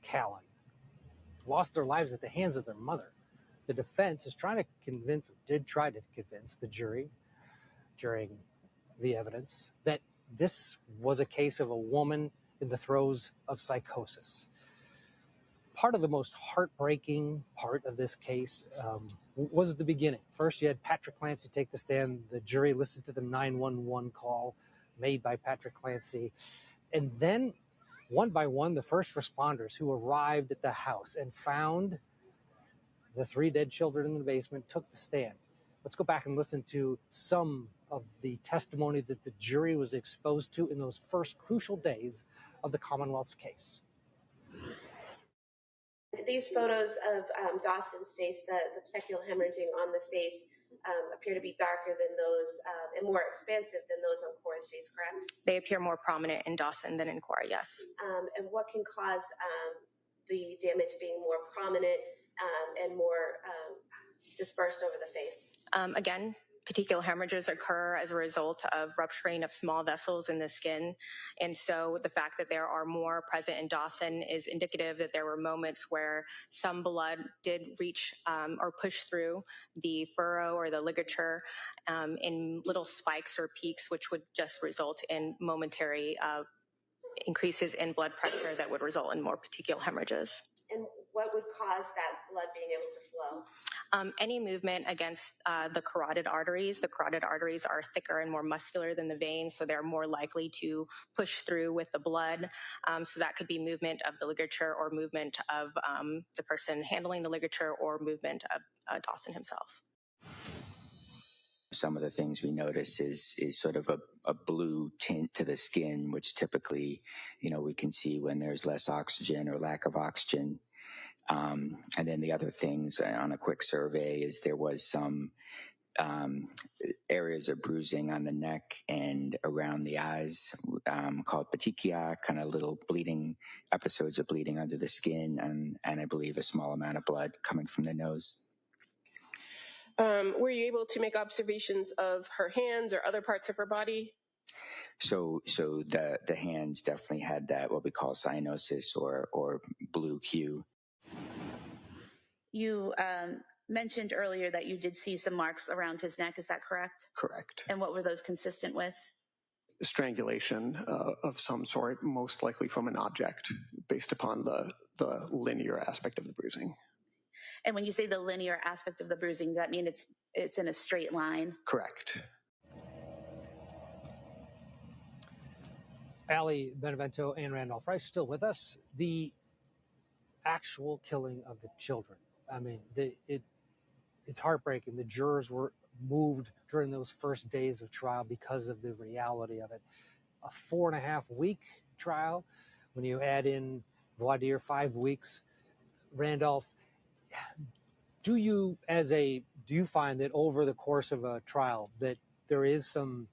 Callan, lost their lives at the hands of their mother. The defense is did try to convince the jury during the evidence that this was a case of a woman in the throes of psychosis. Part of the most heartbreaking part of this case was the beginning. First, you had Patrick Clancy take the stand. The jury listened to the 911 call made by Patrick Clancy. And then, one by one, the first responders who arrived at the house and found the 3 dead children in the basement took the stand. Let's go back and listen to some of the testimony that the jury was exposed to in those first crucial days of the Commonwealth's case. These photos of Dawson's face, the petechial hemorrhaging on the face, appear to be darker than those and more expansive than those on Cora's face, correct? They appear more prominent in Dawson than in Cora, yes. And what can cause the damage being more prominent and more dispersed over the face? Again, petechial hemorrhages occur as a result of rupturing of small vessels in the skin. And so the fact that there are more present in Dawson is indicative that there were moments where some blood did reach or push through the furrow or the ligature in little spikes or peaks, which would just result in momentary increases in blood pressure that would result in more petechial hemorrhages. And what would cause that blood being able to flow? Any movement against the carotid arteries. The carotid arteries are thicker and more muscular than the veins, so they're more likely to push through with the blood. So that could be movement of the ligature or movement of the person handling the ligature or movement of Dawson himself. Some of the things we notice is sort of a blue tint to the skin, which typically, we can see when there's less oxygen or lack of oxygen. And then the other things on a quick survey is there was some areas of bruising on the neck and around the eyes called petechia, kind of little bleeding, episodes of bleeding under the skin, and I believe a small amount of blood coming from the nose. Were you able to make observations of her hands or other parts of her body? So the hands definitely had that, what we call cyanosis or blue hue. You mentioned earlier that you did see some marks around his neck. Is that correct? Correct. And what were those consistent with? Strangulation of some sort, most likely from an object, based upon the linear aspect of the bruising. And when you say the linear aspect of the bruising, does that mean it's in a straight line? Correct. Allie Benevento and Randolph Rice still with us. The actual killing of the children. I mean, it's heartbreaking. The jurors were moved during those first days of trial because of the reality of it. A 4.5-week trial, when you add in voir dire 5 weeks. Randolph, do you find that over the course of a trial that there is some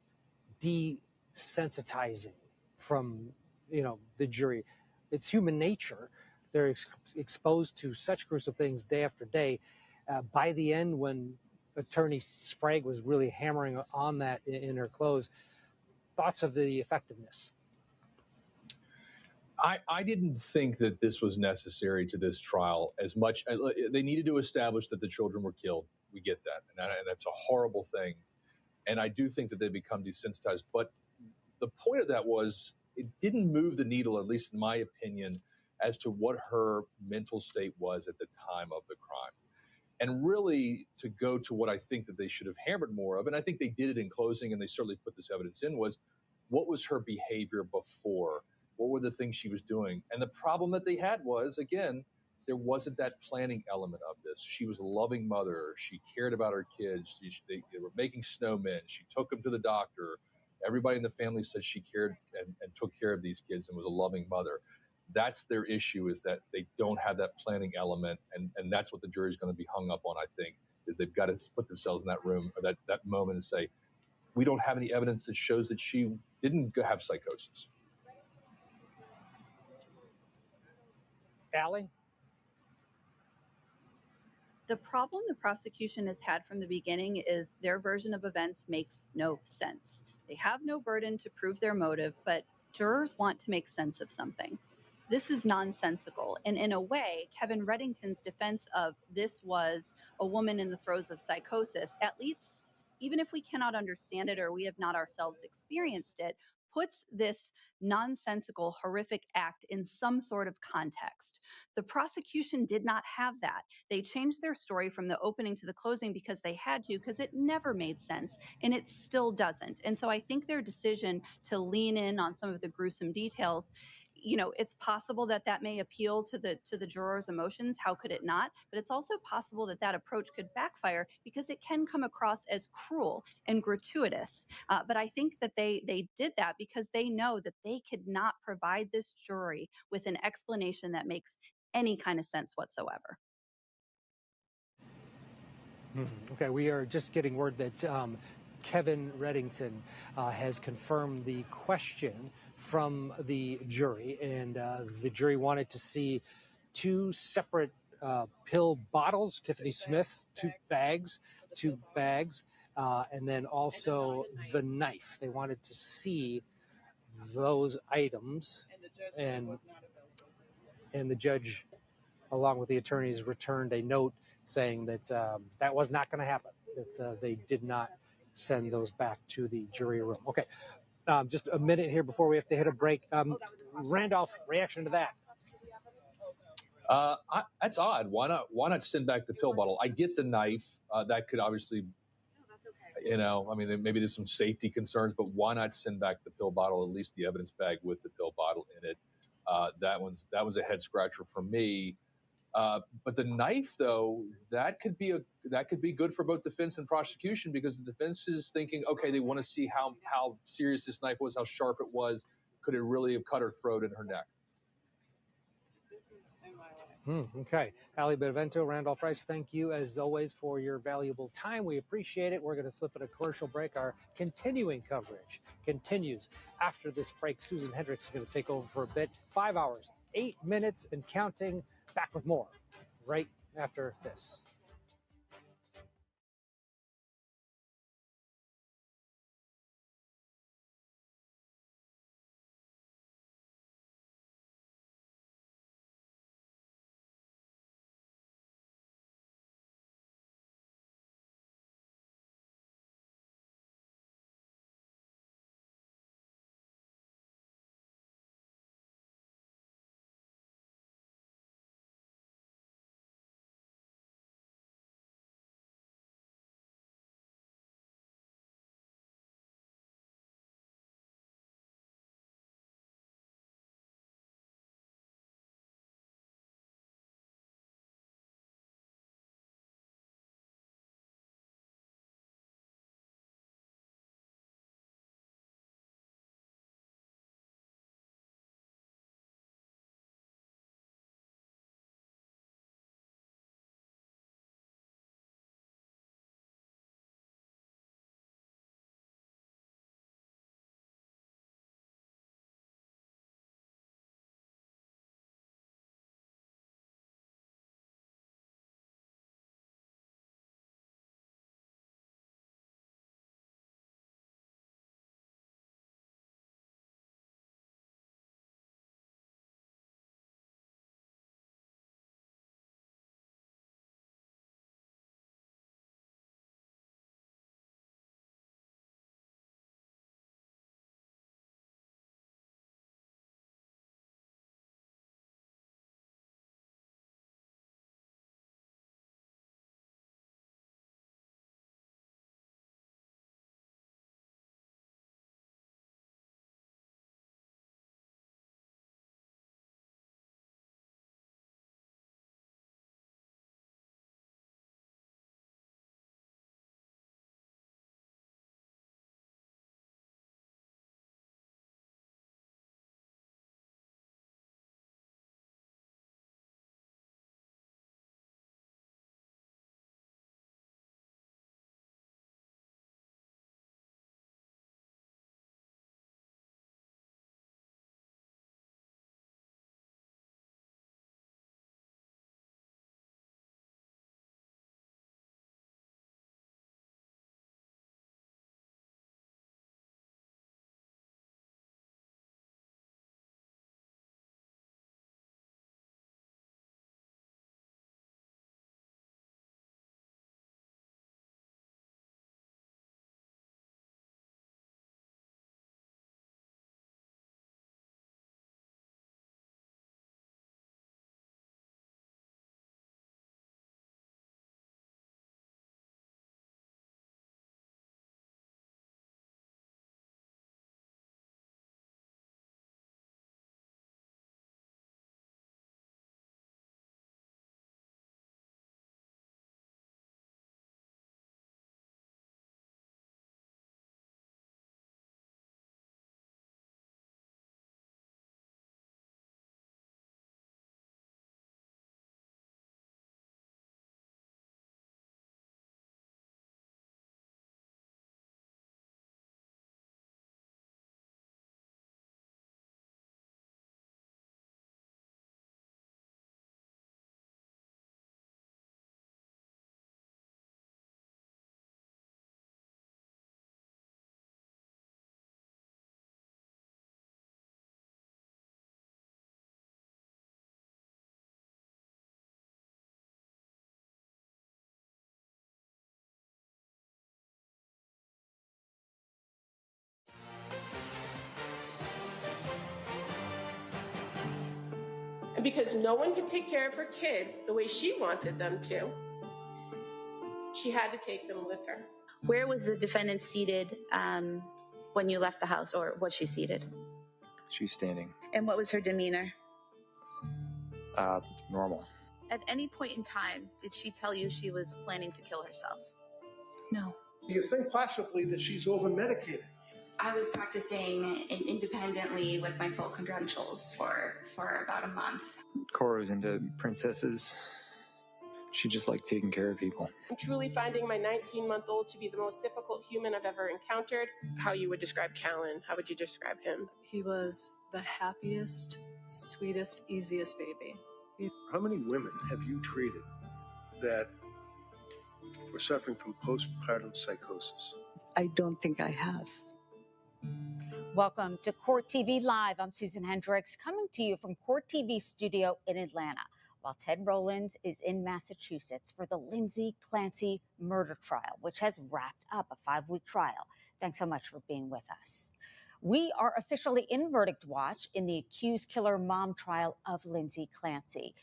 desensitizing from the jury? It's human nature. They're exposed to such gruesome things day after day. By the end, when Attorney Sprague was really hammering on that in her close, thoughts of the effectiveness? I didn't think that this was necessary to this trial as much. They needed to establish that the children were killed. We get that. And that's a horrible thing. And I do think that they become desensitized. But the point of that was it didn't move the needle, at least in my opinion, as to what her mental state was at the time of the crime. And really, to go to what I think that they should have hammered more of, and I think they did it in closing, and they certainly put this evidence in, was what was her behavior before? What were the things she was doing? And the problem that they had was, again, there wasn't that planning element of this. She was a loving mother. She cared about her kids. They were making snowmen. She took them to the doctor. Everybody in the family said she cared and took care of these kids and was a loving mother. That's their issue, is that they don't have that planning element. And that's what the jury's going to be hung up on, I think, is they've got to put themselves in that room or that moment and say, we don't have any evidence that shows that she didn't have psychosis. Allie? The problem the prosecution has had from the beginning is their version of events makes no sense. They have no burden to prove their motive, but jurors want to make sense of something. This is nonsensical. And in a way, Kevin Reddington's defense of this was a woman in the throes of psychosis, at least, even if we cannot understand it or we have not ourselves experienced it, puts this nonsensical, horrific act in some sort of context. The prosecution did not have that. They changed their story from the opening to the closing because they had to, because it never made sense, and it still doesn't. And so I think their decision to lean in on some of the gruesome details, you know, it's possible that that may appeal to the jurors' emotions. How could it not? But it's also possible that that approach could backfire because it can come across as cruel and gratuitous. But I think that they did that because they know that they could not provide this jury with an explanation that makes any kind of sense whatsoever. Okay, we are just getting word that Kevin Reddington has confirmed the question from the jury, and the jury wanted to see two separate pill bottles, Tiffany Smith, two bags, and then also the knife. They wanted to see those items, and the judge, along with the attorneys, returned a note saying that that was not going to happen, that they did not send those back to the jury room. Okay, just a minute here before we have to hit a break. Randolph, reaction to that? That's odd. Why not send back the pill bottle? I get the knife. That could obviously, you know, I mean, maybe there's some safety concerns, but why not send back the pill bottle, at least the evidence bag with the pill bottle in it? That was a head scratcher for me. But the knife, though, that could be good for both defense and prosecution, because the defense is thinking, okay, they want to see how serious this knife was, how sharp it was. Could it really have cut her throat and her neck? Okay. Ali Benevento, Randolph Rice, thank you as always for your valuable time. We appreciate it. We're going to slip in a commercial break. Our continuing coverage continues after this break. Susan Hendricks is going to take over for a bit. 5 hours, 8 minutes and counting. Back with more right after this. because no one could take care of her kids the way she wanted them to, she had to take them with her. Where was the defendant seated when you left the house, or was she seated? She was standing. And what was her demeanor? Normal. At any point in time, did she tell you she was planning to kill herself? No. Do you think possibly that she's over-medicated? I was practicing independently with my full credentials for about a month. Cora was into princesses. She just liked taking care of people. I'm truly finding my 19-month-old to be the most difficult human I've ever encountered. How you would describe Callan? How would you describe him? He was the happiest, sweetest, easiest baby. How many women have you treated that were suffering from postpartum psychosis? I don't think I have. Welcome to Court TV Live. I'm Susan Hendricks, coming to you from Court TV studio in Atlanta, while Ted Rowlands is in Massachusetts for the Lindsay Clancy murder trial, which has wrapped up a 5-week trial. Thanks so much for being with us. We are officially in verdict watch in the accused killer mom trial of Lindsay Clancy.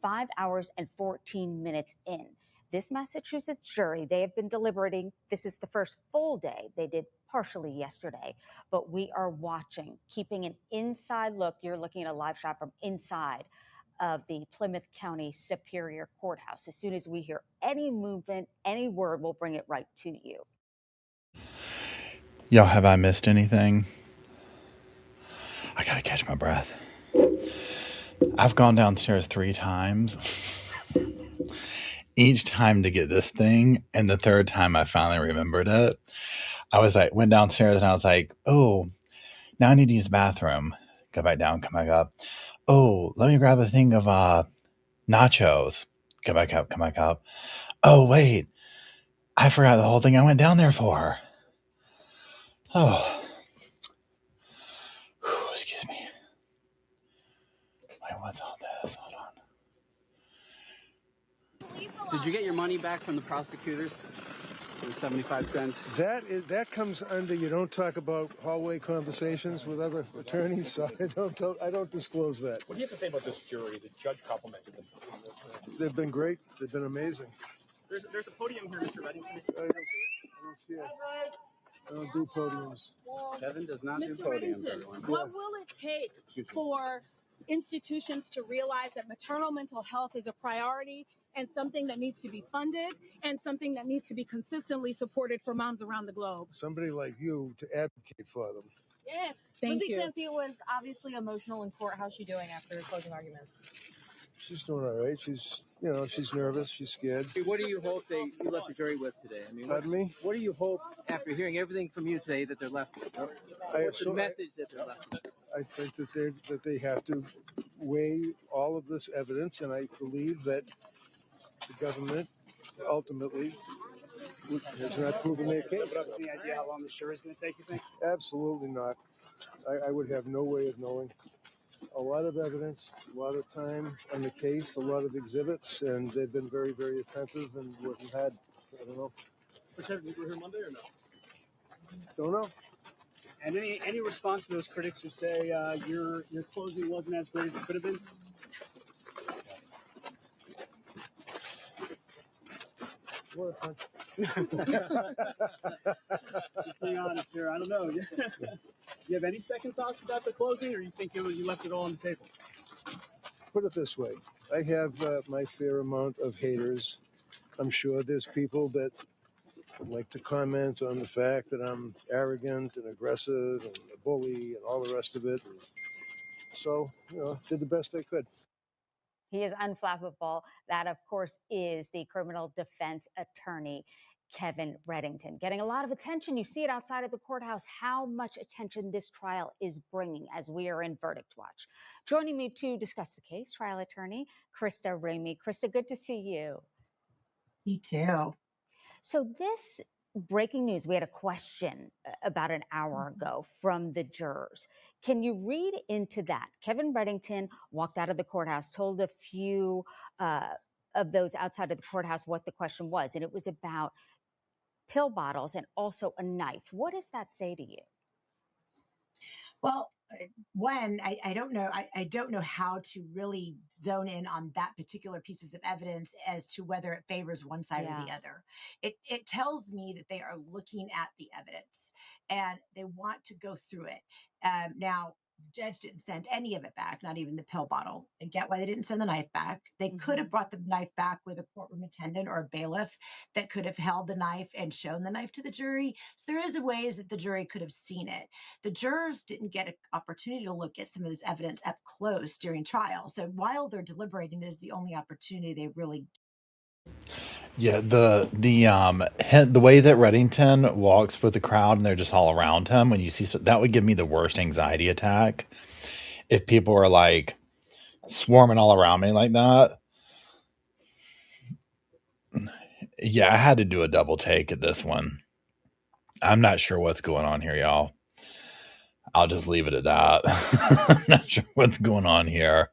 5 hours and 14 minutes in. This Massachusetts jury, they have been deliberating. This is the first full day. They did partially yesterday, but we are watching, keeping an inside look. You're looking at a live shot from inside of the Plymouth County Superior Courthouse. As soon as we hear any movement, any word, we'll bring it right to you. Yo, have I missed anything? I gotta catch my breath. I've gone downstairs 3 times. Each time to get this thing, and the third time I finally remembered it. I was like, went downstairs and I was like, oh, now I need to use the bathroom. Go back down, come back up. Oh, let me grab a thing of nachos. Go back up, come back up. Oh, wait, I forgot the whole thing I went down there for. Oh, whew, excuse me. Wait, what's all this? Hold on. Did you get your money back from the prosecutors? The 75 cents? That comes under you don't talk about hallway conversations with other attorneys, so I don't disclose that. What do you have to say about this jury? The judge complimented them. They've been great. They've been amazing. There's a podium here, Mr. Reddington. I don't care. I don't do podiums. Kevin does not do Mr. podiums, Reddington, everyone. what will it take for institutions to realize that maternal mental health is a priority and something that needs to be funded and something that needs to be consistently supported for moms around the globe? Somebody like you to advocate for them. Yes, Lindsay Clancy was obviously emotional in court. How's she doing after closing arguments? She's doing all right. She's nervous. She's scared. What do you hope you left the jury with today? I mean, Pardon me? What do you hope after hearing everything from you today that they're left with? What's the message that they're left with? I think that they have to weigh all of this evidence, and I believe that the government ultimately has not proven their case. Any idea how long this jury is going to take, you think? Absolutely not. I would have no way of knowing. A lot of evidence, a lot of time on the case, a lot of exhibits, and they've been very, very attentive and working hard. I don't know. Kevin, you were here Monday or no? Don't know. And any response to those critics who say your closing wasn't as great as it could have been? What a punch. Just being honest here, I don't know. Do you have any second thoughts about the closing, or you think you left it all on the table? Put it this way. I have my fair amount of haters. I'm sure there's people that like to comment on the fact that I'm arrogant and aggressive and a bully and all the rest of it. And so, did the best I could. He is unflappable. That, of course, is the criminal defense attorney, Kevin Reddington, getting a lot of attention. You see it outside of the courthouse, how much attention this trial is bringing as we are in verdict watch. Joining me to discuss the case, trial attorney Krista Rainey. Krista, good to see you. You too. So this breaking news, we had a question about an hour ago from the jurors. Can you read into that? Kevin Reddington walked out of the courthouse, told a few of those outside of the courthouse what the question was, and it was about pill bottles and also a knife. What does that say to you? Well, I don't know. I don't know how to really zone in on that particular pieces of evidence as to whether it favors one side or the other. It tells me that they are looking at the evidence and they want to go through it. Now, the judge didn't send any of it back, not even the pill bottle. I get why they didn't send the knife back. They could have brought the knife back with a courtroom attendant or a bailiff that could have held the knife and shown the knife to the jury. So there is a ways that the jury could have seen it. The jurors didn't get an opportunity to look at some of this evidence up close during trial. So while they're deliberating is the only opportunity they really. Yeah, the way that Reddington walks with the crowd and they're just all around him, when you see that would give me the worst anxiety attack if people were like swarming all around me like that. Yeah, I had to do a double take at this one. I'm not sure what's going on here, y'all. I'll just leave it at that. I'm not sure what's going on here.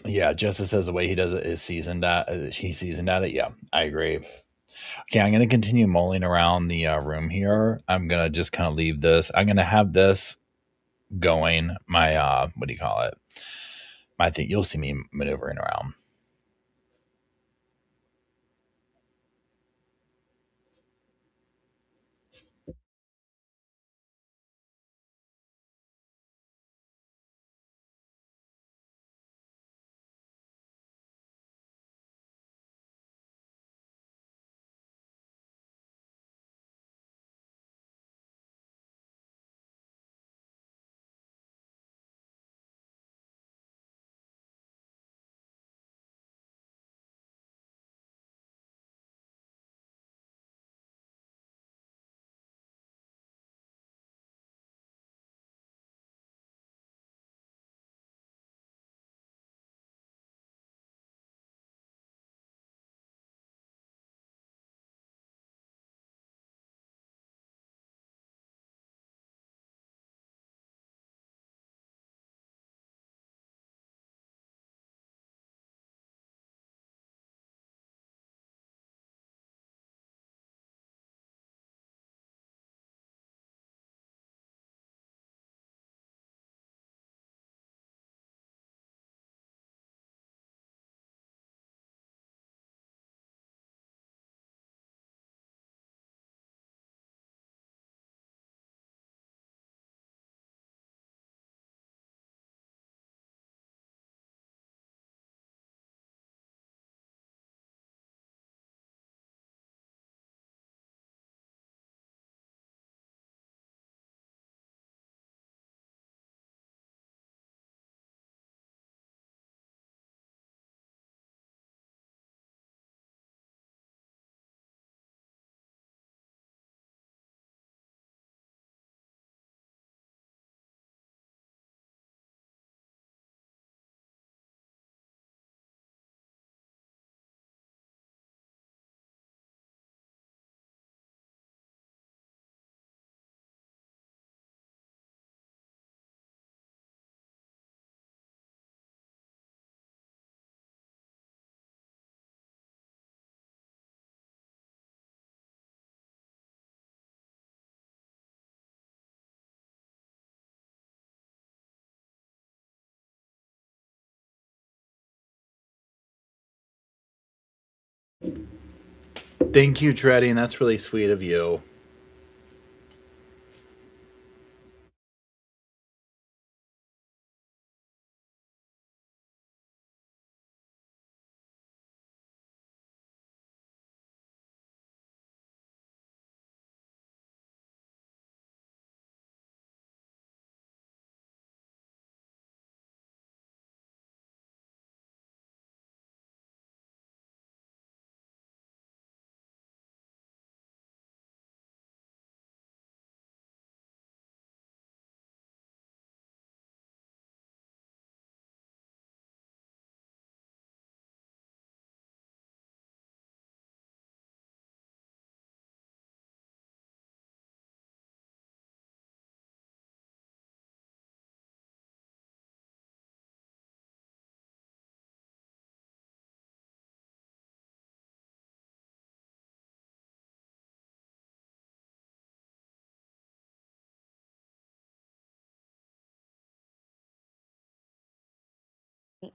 Yeah, Justice says the way he does it is seasoned at. He's seasoned at it. Yeah, I agree. Okay, I'm going to continue mulling around the room here. I'm going to just kind of leave this. I'm going to have this going. My what do you call it? My thing. You'll see me maneuvering around. Thank you, Treading. That's really sweet of you.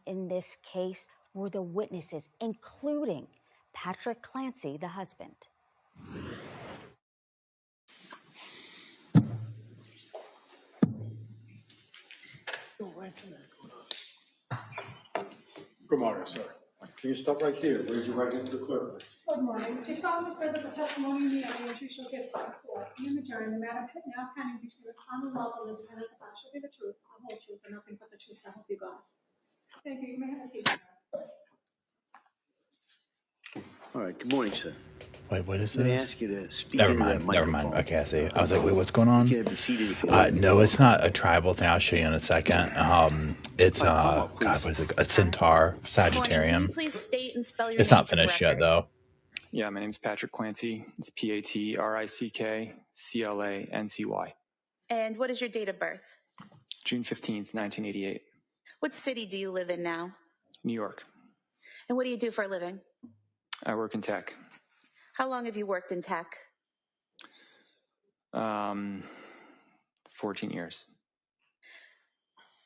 In this case were the witnesses, including Patrick Clancy, the husband. Good morning, sir. Can you stop right there? Raise your right hand to the clerk, please. Good morning. Do you solemnly swear that the testimony in the evidence you shall give before you and the jury in the matter now pending between the Commonwealth and the defendant shall be the truth, the whole truth, and nothing but the truth, so help you God? Thank you. You may have a seat. All right. Good morning, sir. Wait, what is I'm going to this? ask you to speak Never into that mind. microphone. Never mind. Okay, I see. I was like, wait, what's going on? You can't be seated if you like. No, it's not a tribal thing. I'll show you in a second. It's God, what is it? A centaur, Sagittarian. Please state and spell your It's name not for the finished yet, record. though. Yeah, my name's Patrick Clancy. It's PATRICKCLANCY. And what is your date of birth? June 15th, 1988. What city do you live in now? New York. And what do you do for a living? I work in tech. How long have you worked in tech? 14 years.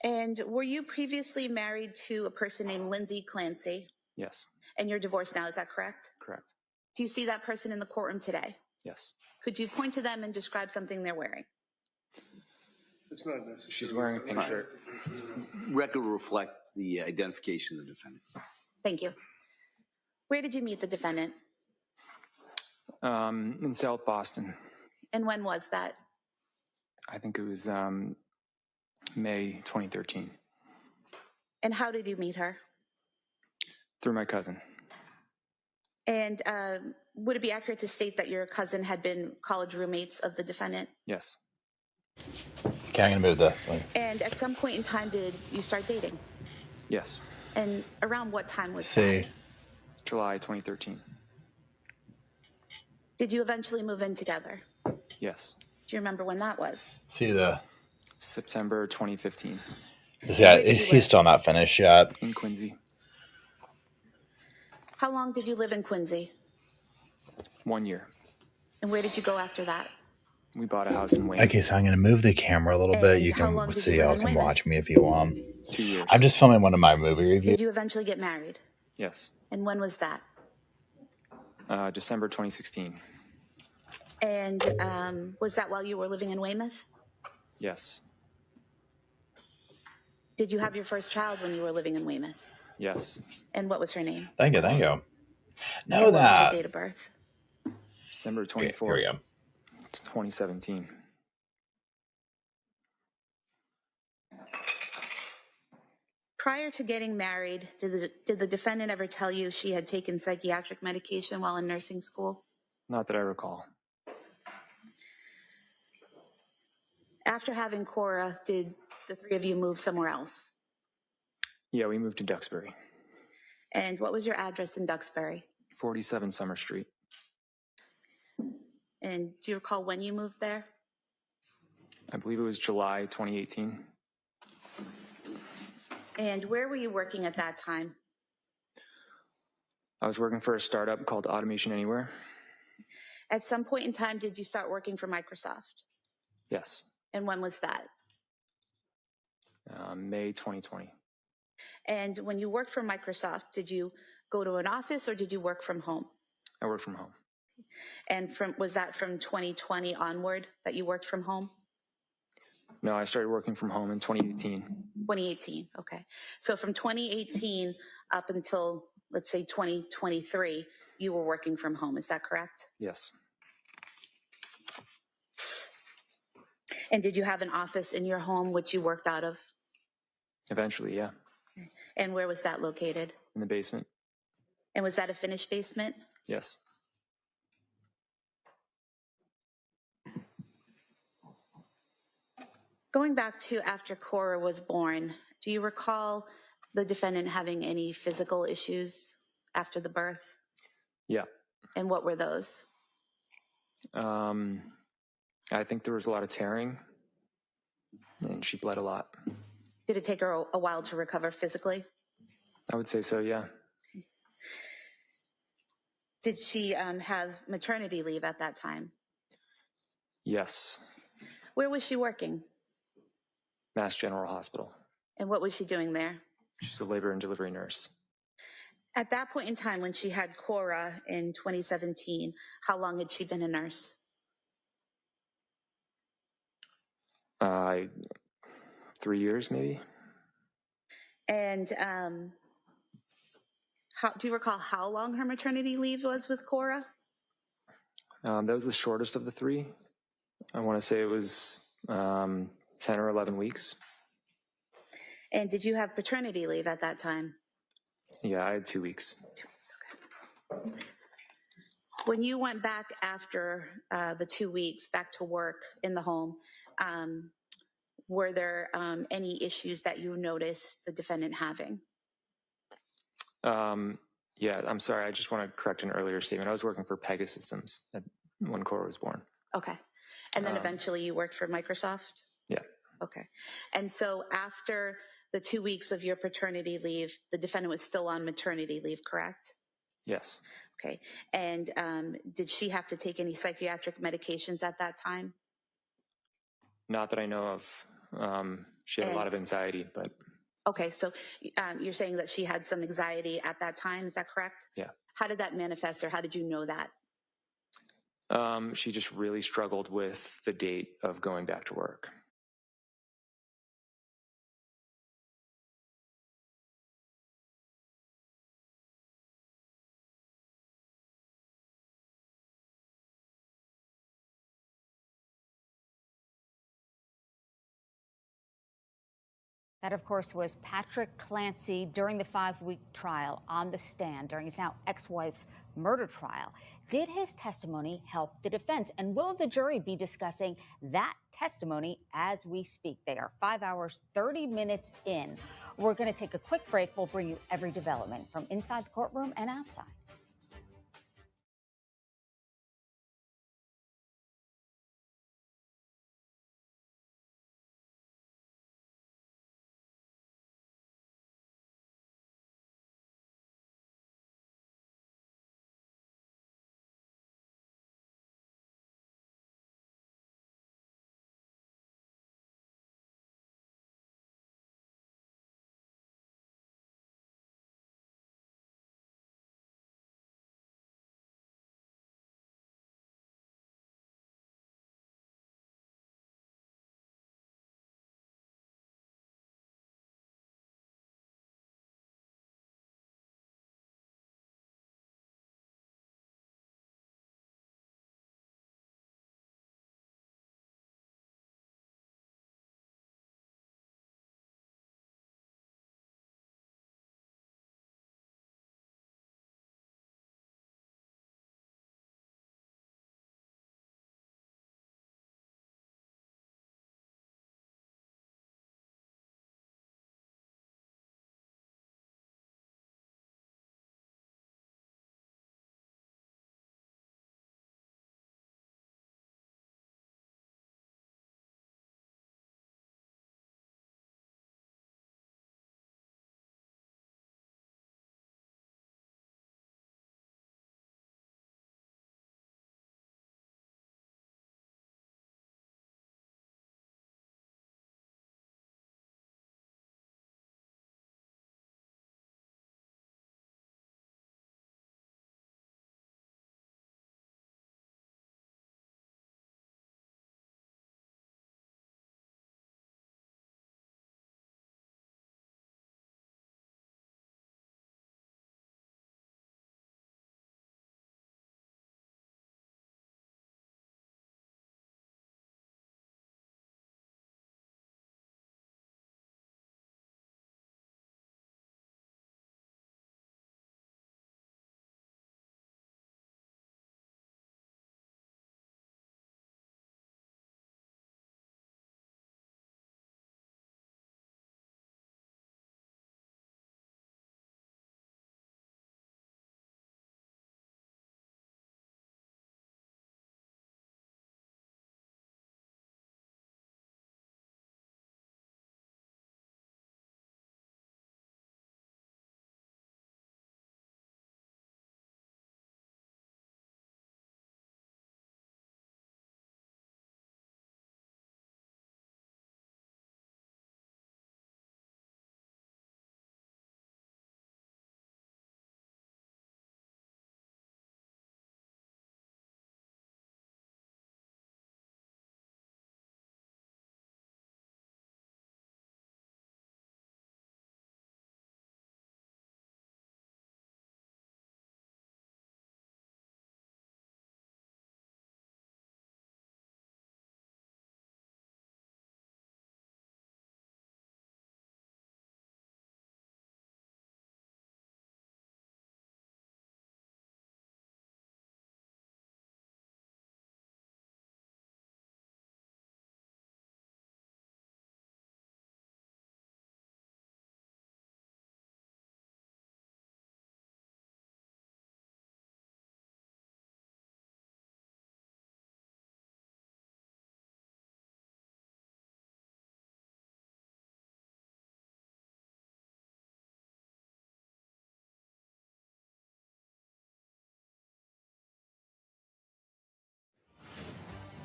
And were you previously married to a person named Lindsay Clancy? Yes. And you're divorced now, is that correct? Correct. Do you see that person in the courtroom today? Yes. Could you point to them and describe something they're wearing? It's not necessary. She's wearing a pink shirt. Record will reflect the identification of the defendant. Thank you. Where did you meet the defendant? In South Boston. And when was that? I think it was May 2013. And how did you meet her? Through my cousin. And would it be accurate to state that your cousin had been college roommates of the defendant? Yes. Okay, I'm going to move the... And at some point in time, did you start dating? Yes. And around what time was that? July 2013. Did you eventually move in together? Yes. Do you remember when that was? See the... September 2015. Yeah, he's still not finished yet. In Quincy. How long did you live in Quincy? 1 year. And where did you go after that? We bought a house in Wayne. Okay, so I'm going to move the camera a little bit. You can see, y'all can watch me if you want. 2 years. I'm just filming one of my movie reviews. Did you eventually get married? Yes. And when was that? December 2016. And was that while you were living in Weymouth? Yes. Did you have your first child when you were living in Weymouth? Yes. And what was her name? Thank you. Know and that. What was her date of birth? December 24th, here we go. 2017. Prior to getting married, did the defendant ever tell you she had taken psychiatric medication while in nursing school? Not that I recall. After having Cora, did the three of you move somewhere else? Yeah, we moved to Duxbury. And what was your address in Duxbury? 47 Summer Street. And do you recall when you moved there? I believe it was July 2018. And where were you working at that time? I was working for a startup called Automation Anywhere. At some point in time, did you start working for Microsoft? Yes. And when was that? May 2020. And when you worked for Microsoft, did you go to an office or did you work from home? I worked from home. And was that from 2020 onward that you worked from home? No, I started working from home in 2018. 2018, okay. So from 2018 up until, let's say, 2023, you were working from home, is that correct? Yes. And did you have an office in your home which you worked out of? Eventually, yeah. And where was that located? In the basement. And was that a finished basement? Yes. Going back to after Cora was born, do you recall the defendant having any physical issues after the birth? Yeah. And what were those? I think there was a lot of tearing, and she bled a lot. Did it take her a while to recover physically? I would say so, yeah. Did she have maternity leave at that time? Yes. Where was she working? Mass General Hospital. And what was she doing there? She's a labor and delivery nurse. At that point in time, when she had Cora in 2017, how long had she been a nurse? 3 years, maybe. And do you recall how long her maternity leave was with Cora? That was the shortest of the 3. I want to say it was 10 or 11 weeks. And did you have paternity leave at that time? Yeah, I had 2 weeks. 2 weeks, okay. When you went back after the 2 weeks back to work in the home, were there any issues that you noticed the defendant having? Yeah, I'm sorry. I just want to correct an earlier statement. I was working for Pegasystems when Cora was born. Okay. And then eventually you worked for Microsoft? Yeah. Okay. And so after the 2 weeks of your paternity leave, the defendant was still on maternity leave, correct? Yes. Okay. And did she have to take any psychiatric medications at that time? Not that I know of. She had a lot of anxiety, but. Okay. So you're saying that she had some anxiety at that time. Is that correct? Yeah. How did that manifest, or how did you know that? She just really struggled with the date of going back to work. That, of course, was Patrick Clancy during the 5-week trial on the stand during his now ex-wife's murder trial. Did his testimony help the defense? And will the jury be discussing that testimony as we speak? They are 5 hours, 30 minutes in. We're going to take a quick break. We'll bring you every development from inside the courtroom and outside.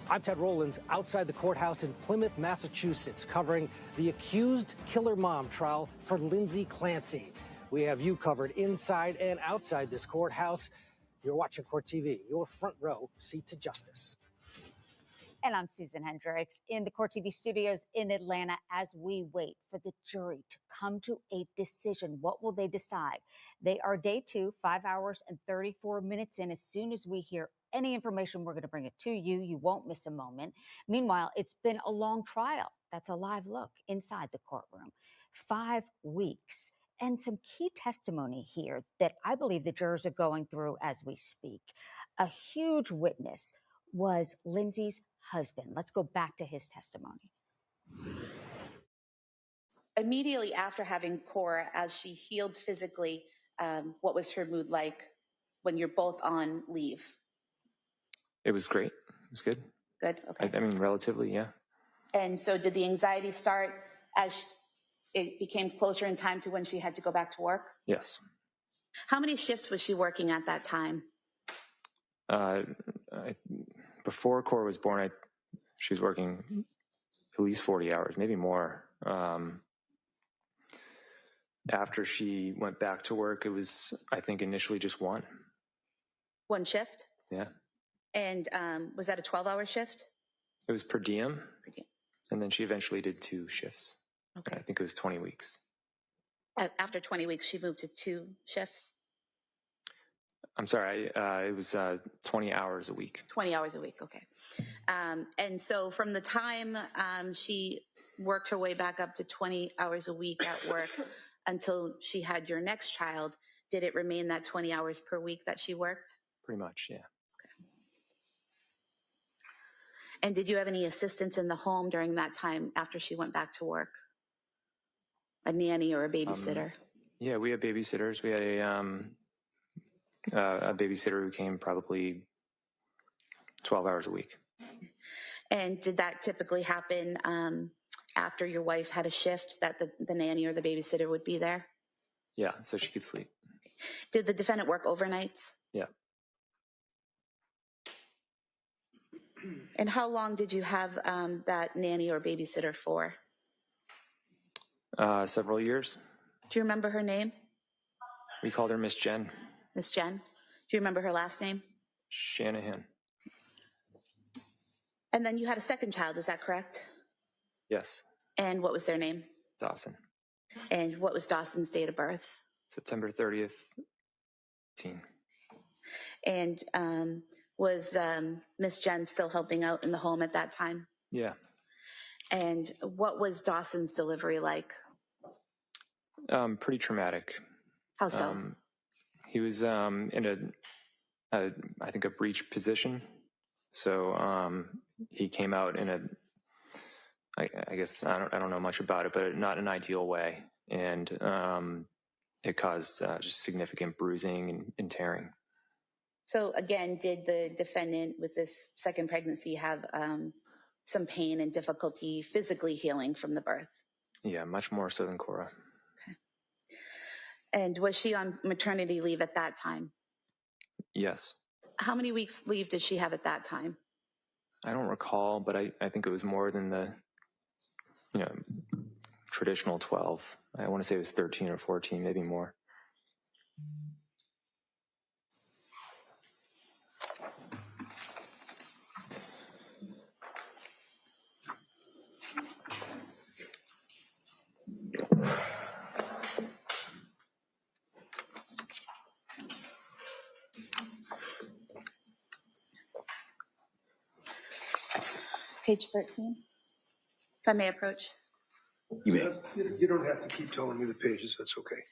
I'm Ted Rollins outside the courthouse in Plymouth, Massachusetts, covering the accused killer mom trial for Lindsay Clancy. We have you covered inside and outside this courthouse. You're watching Court TV, your front row seat to justice. And I'm Susan Hendricks in the Court TV studios in Atlanta as we wait for the jury to come to a decision. What will they decide? They are day 2, 5 hours and 34 minutes in. As soon as we hear any information, we're going to bring it to you. You won't miss a moment. Meanwhile, it's been a long trial. That's a live look inside the courtroom. 5 weeks. And some key testimony here that I believe the jurors are going through as we speak. A huge witness was Lindsay's husband. Let's go back to his testimony. Immediately after having Cora, as she healed physically, what was her mood like when you're both on leave? It was great. It was good. Good. Okay. I mean, relatively, yeah. And so did the anxiety start as it became closer in time to when she had to go back to work? Yes. How many shifts was she working at that time? Before Cora was born, she was working at least 40 hours, maybe more. After she went back to work, it was, I think, initially just one. One shift? Yeah. And was that a 12-hour shift? It was per diem. Per diem. And then she eventually did 2 shifts. Okay. I think it was 20 weeks. After 20 weeks, she moved to 2 shifts? I'm sorry, it was 20 hours a week. 20 hours a week, okay. And so from the time she worked her way back up to 20 hours a week at work until she had your next child, did it remain that 20 hours per week that she worked? Pretty much, yeah. Okay. And did you have any assistance in the home during that time after she went back to work? A nanny or a babysitter? Yeah, we had babysitters. We had a babysitter who came probably 12 hours a week. And did that typically happen after your wife had a shift, that the nanny or the babysitter would be there? Yeah, so she could sleep. Did the defendant work overnights? Yeah. And how long did you have that nanny or babysitter for? Several years. Do you remember her name? We called her Miss Jen. Miss Jen. Do you remember her last name? Shanahan. And then you had a second child, is that correct? Yes. And what was their name? Dawson. And what was Dawson's date of birth? September 30th, 18. And was Miss Jen still helping out in the home at that time? Yeah. And what was Dawson's delivery like? Pretty traumatic. How so? He was in I think a breech position. So he came out in I guess I don't know much about it, but not an ideal way, and it caused just significant bruising and tearing. So again, did the defendant with this second pregnancy have some pain and difficulty physically healing from the birth? Yeah, much more so than Cora. Okay. And was she on maternity leave at that time? Yes. How many weeks leave did she have at that time? I don't recall, but I think it was more than the traditional 12. I want to say it was 13 or 14, maybe more. Page 13, if I may approach. You may. You don't have to keep telling me the pages. That's okay.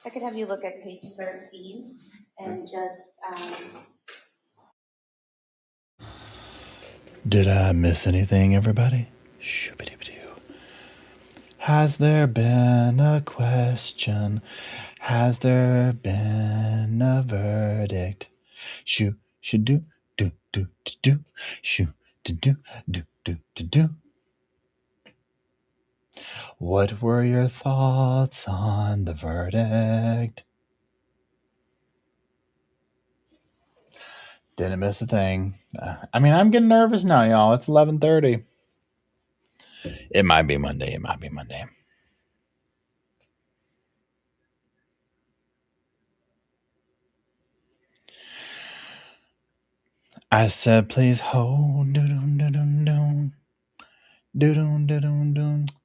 I could have you look at page 13 and just... Did I miss anything, everybody? Shoo-ba-doo-ba-doo. Has there been a question? Has there been a verdict? Shoo-do-do. Do shoo do. What were your thoughts on the verdict? Didn't miss a thing. I mean, I'm getting nervous now, y'all. It's 11:30. It might be Monday. It might be Monday. I said, please hold. Do-dum,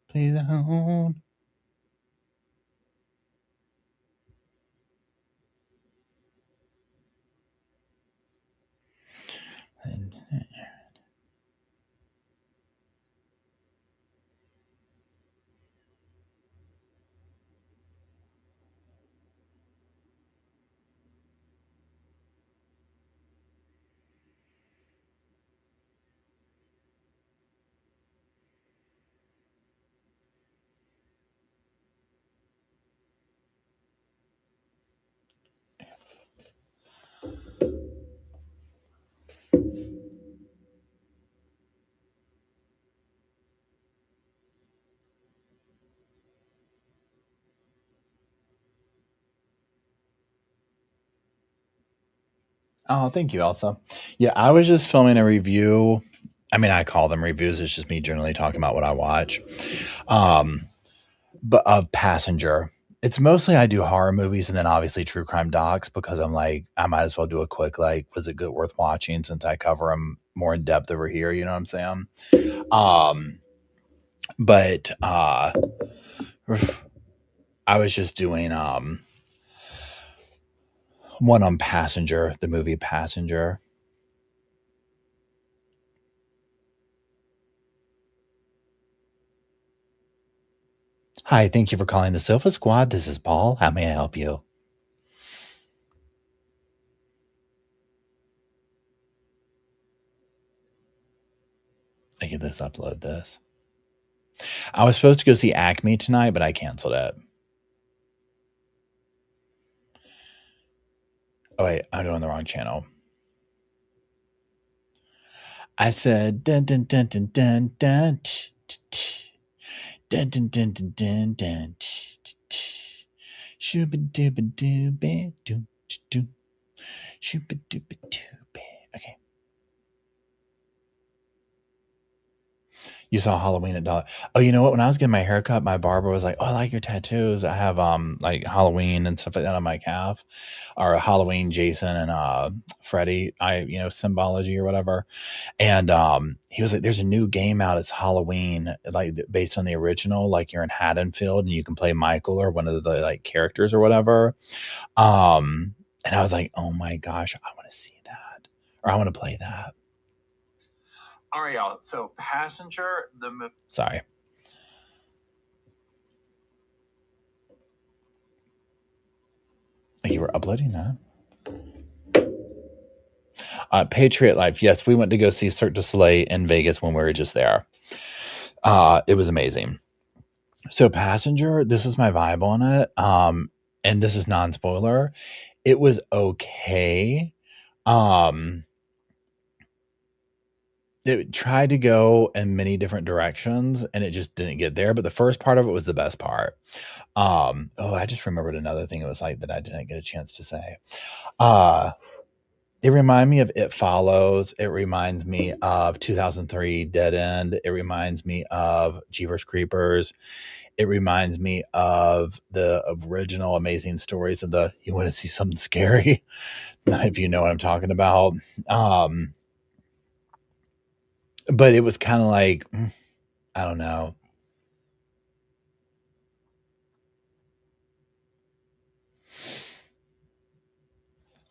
please hold. Oh, thank you, Elsa. Yeah, I was just filming a review. I mean, I call them reviews. It's just me generally talking about what I watch. But of Passenger. It's mostly I do horror movies and then obviously true crime docs because I'm like, I might as well do a quick, like, was it good, worth watching since I cover them more in depth over here. You know what I'm saying? But I was just doing one on Passenger, the movie Passenger. Hi, thank you for calling the Sofa Squad. This is Paul. How may I help you? I can just upload this. I was supposed to go see Acme tonight, but I canceled it. Oh wait, I'm doing the wrong channel. I said dun dun dun dun dun dun dun dun dun dun dun dun shooba dooba dooba doo doo shooba dooba dooba. Okay. You saw Halloween at Dollar. Oh, you know what? When I was getting my haircut, my barber was like, "Oh, I like your tattoos. I have like Halloween and stuff like that on my calf, or Halloween, Jason and Freddy. Symbology or whatever." And he was like, "There's a new game out. It's Halloween, like based on the original. Like you're in Haddonfield and you can play Michael or one of the like characters or whatever." And I was like, "Oh my gosh, I want to see that, or I want to play that." All right, y'all. So Passenger, sorry. You were uploading that? Patriot Life. Yes, we went to go see Cirque du Soleil in Vegas when we were just there. It was amazing. So Passenger, this is my vibe on it. And this is non-spoiler. It was okay. It tried to go in many different directions and it just didn't get there. But the first part of it was the best part. I just remembered another thing it was like that I didn't get a chance to say. It reminded me of It Follows. It reminds me of 2003 Dead End. It reminds me of Jeepers Creepers. It reminds me of the original Amazing Stories of the, you want to see something scary? If you know what I'm talking about. But it was kind of like, I don't know.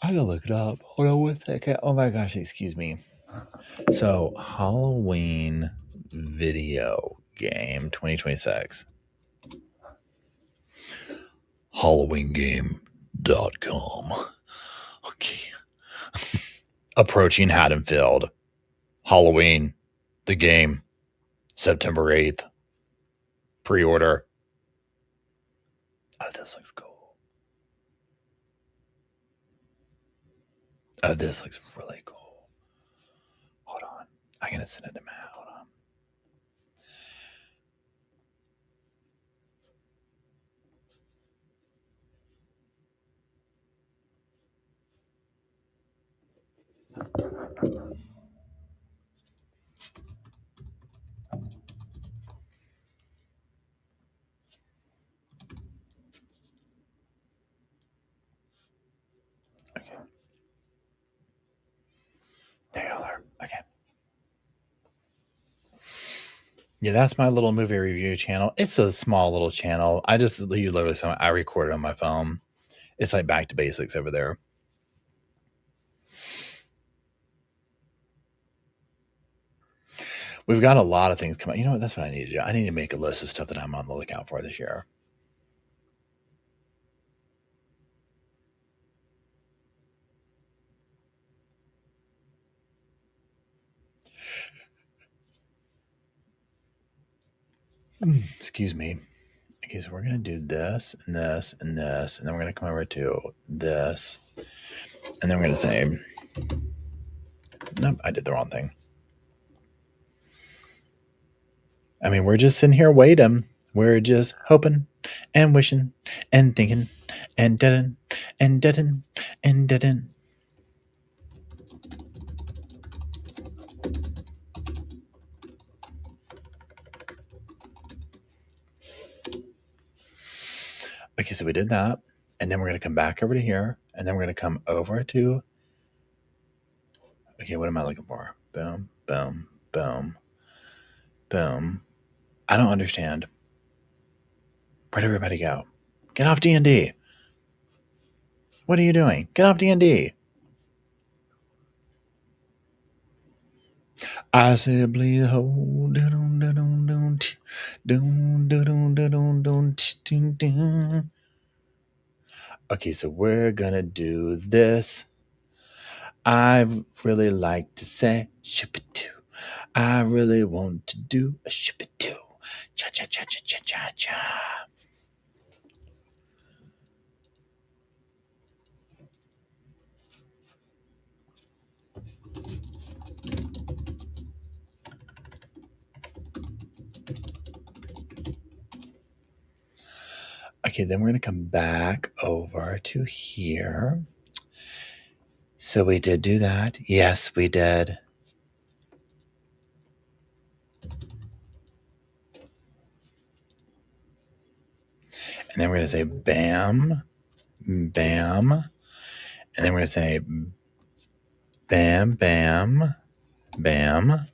I gotta look it up. Hold on 1 second. Oh my gosh, excuse me. So, Halloween video game 2026. HalloweenGame.com. Okay. Approaching Haddonfield. Halloween, the game, September 8th. Pre-order. Oh, this looks cool. Oh, this looks really cool. Hold on. I'm going to send it to Matt. Hold on. Okay. There y'all are. Okay. Yeah, that's my little movie review channel. It's a small little channel. You literally saw I recorded on my phone. It's like back to basics over there. We've got a lot of things coming. You know what? That's what I need to do. I need to make a list of stuff that I'm on the lookout for this year. Excuse me. Okay, so we're going to do this and this and this, and then we're going to come over to this, and then we're going to say, nope, I did the wrong thing. I mean, we're just sitting here waiting. We're just hoping and wishing and thinking and deadin and deadin and deadin. Okay, so we did that. And then we're going to come back over to here. And then we're going to come over to... Okay, what am I looking for? Boom, boom, boom, boom. I don't understand. Where'd everybody go? Get off D&D. What are you doing? Get off D&D. I said, bleed hole. Okay, so we're gonna do this. I really like to say ship-a-doo. I really want to do a ship-a-doo. Cha-cha-cha-cha-cha-cha-cha. Okay, then we're going to come back over to here. So we did do that. Yes, we did. And then we're going to say bam, bam. And then we're going to say bam, bam, bam.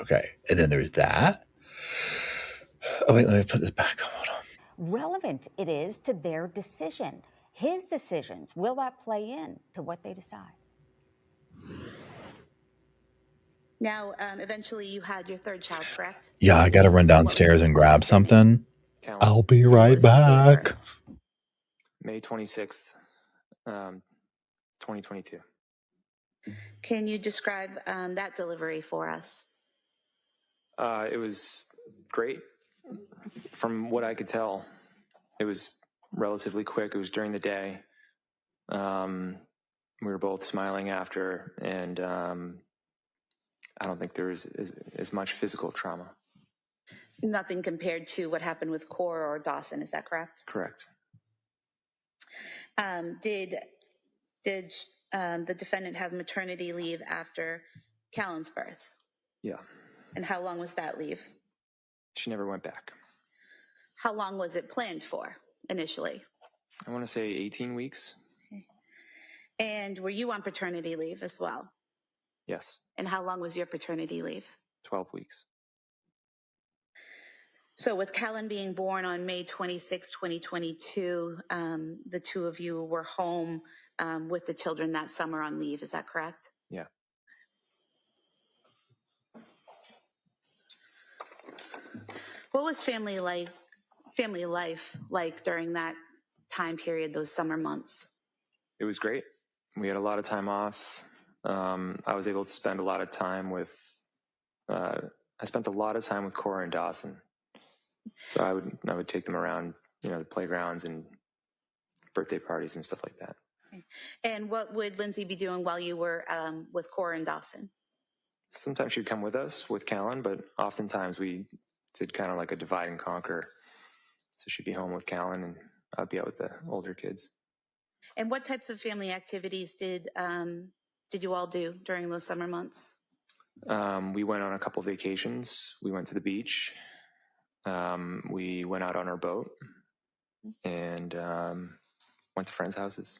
Okay, and then there's that. Oh, wait, let me put this back on. Hold on. Relevant it is to their decision. His decisions, will that play in to what they decide? Now, eventually you had your third child, correct? Yeah, I got to run downstairs and grab something. I'll be right back. May 26th, 2022. Can you describe that delivery for us? It was great. From what I could tell, it was relatively quick. It was during the day. We were both smiling after, and I don't think there was as much physical trauma. Nothing compared to what happened with Cora or Dawson, is that correct? Correct. Did the defendant have maternity leave after Callan's birth? Yeah. And how long was that leave? She never went back. How long was it planned for initially? I want to say 18 weeks. Okay. And were you on paternity leave as well? Yes. And how long was your paternity leave? 12 weeks. So with Callan being born on May 26, 2022, the two of you were home with the children that summer on leave. Is that correct? Yeah. What was family life like during that time period, those summer months? It was great. We had a lot of time off. I was able to spend a lot of time with, I spent a lot of time with Cora and Dawson. So I would take them around, the playgrounds and birthday parties and stuff like that. Okay. And what would Lindsay be doing while you were with Cora and Dawson? Sometimes she'd come with us with Callan, but oftentimes we did kind of like a divide and conquer. So she'd be home with Callan and I'd be out with the older kids. And what types of family activities did you all do during those summer months? We went on a couple vacations. We went to the beach. We went out on our boat, and went to friends' houses.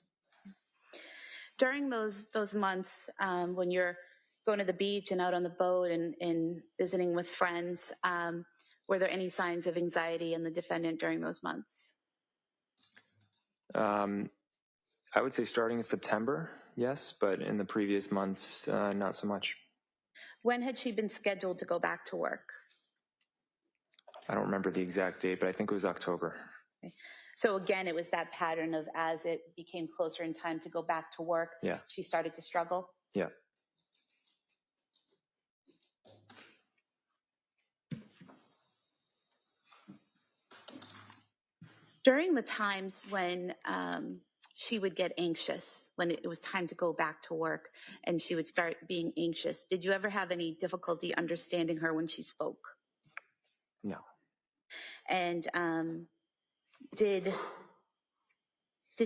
During those months when you're going to the beach and out on the boat and visiting with friends, were there any signs of anxiety in the defendant during those months? I would say starting in September, yes, but in the previous months, not so much. When had she been scheduled to go back to work? I don't remember the exact date, but I think it was October. Okay. So again, it was that pattern of as it became closer in time to go back to work, yeah, she started to struggle? Yeah. During the times when she would get anxious, when it was time to go back to work and she would start being anxious, did you ever have any difficulty understanding her when she spoke? No. And did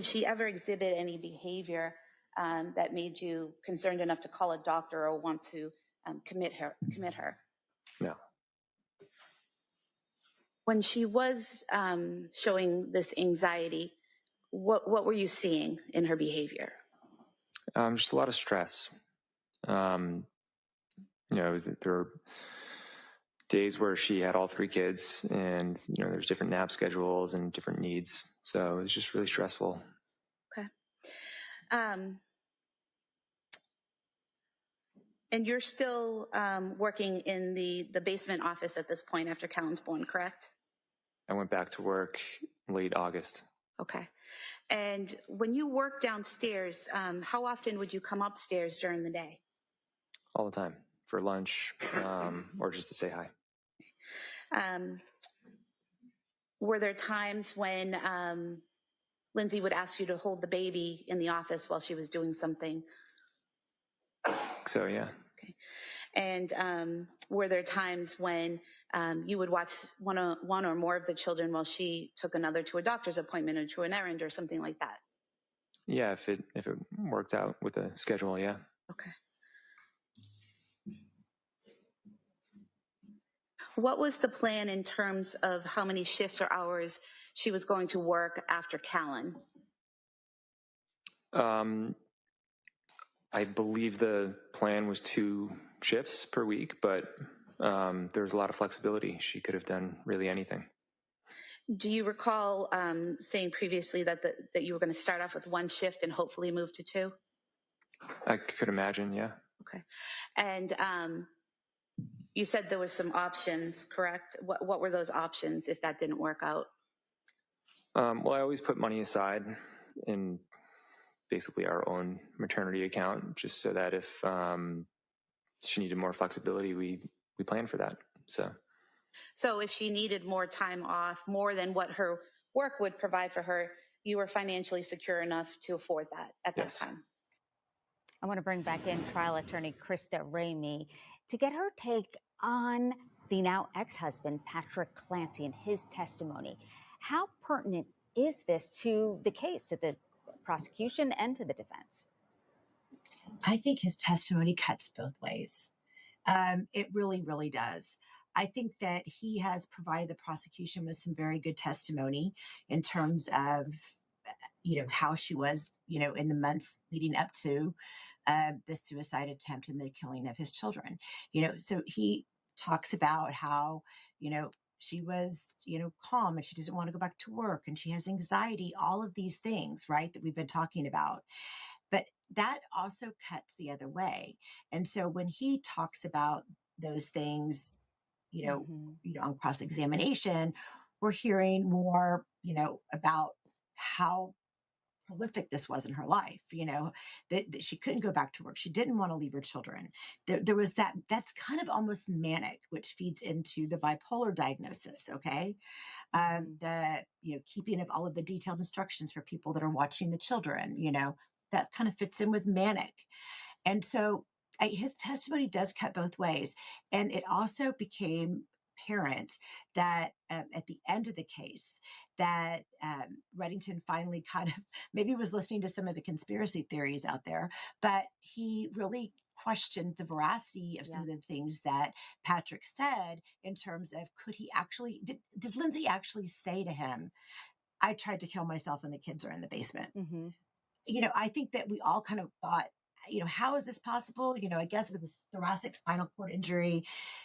she ever exhibit any behavior that made you concerned enough to call a doctor or want to commit her? No. When she was showing this anxiety, what were you seeing in her behavior? Just a lot of stress. There were days where she had all 3 kids, and there's different nap schedules and different needs. So it was just really stressful. Okay. And you're still working in the basement office at this point after Callan's born, correct? I went back to work late August. Okay. And when you work downstairs, how often would you come upstairs during the day? All the time, for lunch or just to say hi. Were there times when Lindsay would ask you to hold the baby in the office while she was doing something? So, yeah. Okay. And were there times when you would watch one or more of the children while she took another to a doctor's appointment or to an errand or something like that? Yeah, if it worked out with the schedule, yeah. Okay. What was the plan in terms of how many shifts or hours she was going to work after Callan? I believe the plan was 2 shifts per week, but there was a lot of flexibility. She could have done really anything. Do you recall saying previously that you were going to start off with 1 shift and hopefully move to 2? I could imagine, yeah. Okay. And you said there were some options, correct? What were those options if that didn't work out? Well, I always put money aside in basically our own maternity account, just so that if she needed more flexibility, we planned for that. So if she needed more time off, more than what her work would provide for her, you were financially secure enough to afford that at that time. I want to bring back in trial attorney Krista Rainey to get her take on the now ex-husband, Patrick Clancy, and his testimony. How pertinent is this to the case, to the prosecution and to the defense? I think his testimony cuts both ways. It really, really does. I think that he has provided the prosecution with some very good testimony in terms of, how she was, in the months leading up to the suicide attempt and the killing of his children. So he talks about how, she was, calm and she doesn't want to go back to work and she has anxiety, all of these things, right, that we've been talking about. But that also cuts the other way. And so when he talks about those things, on cross-examination, we're hearing more, about how prolific this was in her life, that she couldn't go back to work. She didn't want to leave her children. There was that's kind of almost manic, which feeds into the bipolar diagnosis. Okay. The, keeping of all of the detailed instructions for people that are watching the children, that kind of fits in with manic. And so his testimony does cut both ways. And it also became apparent that at the end of the case, that Reddington finally kind of maybe was listening to some of the conspiracy theories out there, but he really questioned the veracity of some of the things that Patrick said in terms of could he actually, did Lindsay actually say to him, I tried to kill myself and the kids are in the basement. Mm-hmm. I think that we all kind of thought, how is this possible? I guess with this thoracic spinal cord injury,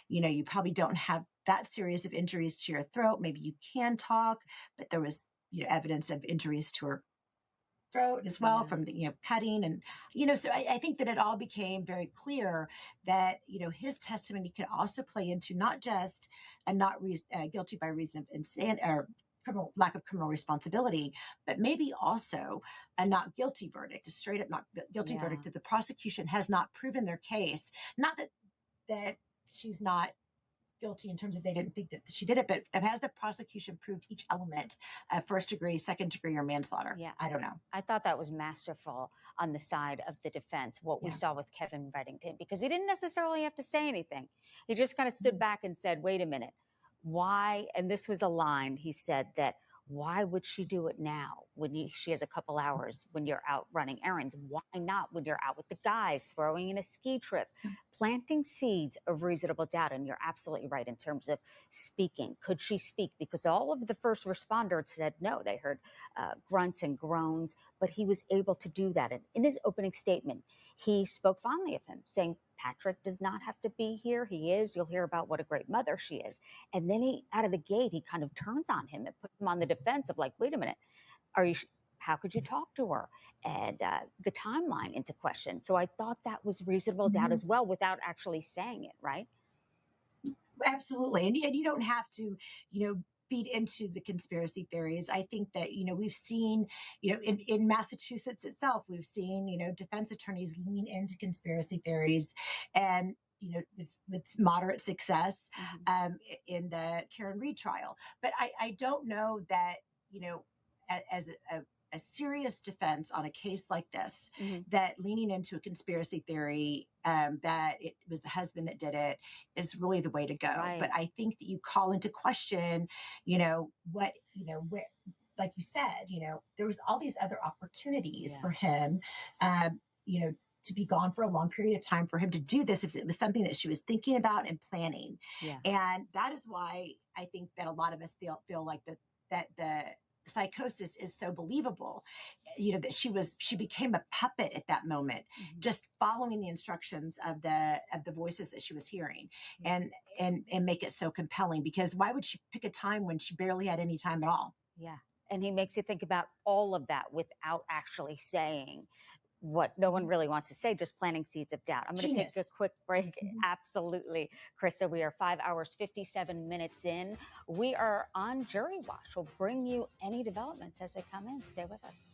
you probably don't have that serious of injuries to your throat. Maybe you can talk, but there was, evidence of injuries to her throat as well from the cutting, and so I think that it all became very clear that his testimony could also play into not just a not guilty by reason of insanity or lack of criminal responsibility, but maybe also a not guilty verdict, a straight up not guilty verdict, that the prosecution has not proven their case. Not that she's not guilty in terms of they didn't think that she did it, but has the prosecution proved each element of first degree, second degree, or manslaughter? Yeah. I don't know. I thought that was masterful on the side of the defense, what we saw with Kevin Reddington, because he didn't necessarily have to say anything. He just kind of stood back and said, wait a minute, why? And this was a line he said that, why would she do it now when she has a couple hours when you're out running errands? Why not when you're out with the guys, throwing in a ski trip, planting seeds of reasonable doubt? And you're absolutely right in terms of speaking. Could she speak? Because all of the first responders said no. They heard grunts and groans, but he was able to do that. And in his opening statement, he spoke fondly of him, saying, Patrick does not have to be here. He is. You'll hear about what a great mother she is. And then out of the gate, he kind of turns on him and puts him on the defense of like, wait a minute, how could you talk to her? And the timeline into question. So I thought that was reasonable doubt as well without actually saying it, right? Absolutely. And you don't have to, feed into the conspiracy theories. I think that, we've seen, in Massachusetts itself, we've seen, defense attorneys lean into conspiracy theories and, with moderate success in the Karen Reed trial. But I don't know that, as a serious defense on a case like this, that leaning into a conspiracy theory that it was the husband that did it is really the way to go. Right. But I think that you call into question, what, where, like you said, there was all these other opportunities for him, to be gone for a long period of time, for him to do this if it was something that she was thinking about and planning. Yeah. And that is why I think that a lot of us feel like that the psychosis is so believable, that she became a puppet at that moment, just following the instructions of the voices that she was hearing, and make it so compelling, because why would she pick a time when she barely had any time at all? Yeah. And he makes you think about all of that without actually saying what no one really wants to say, just planting seeds of doubt. I'm going to take a quick break. Absolutely, Krista. We are 5 hours, 57 minutes in. We are on Jury Watch. We'll bring you any developments as they come in. Stay with us.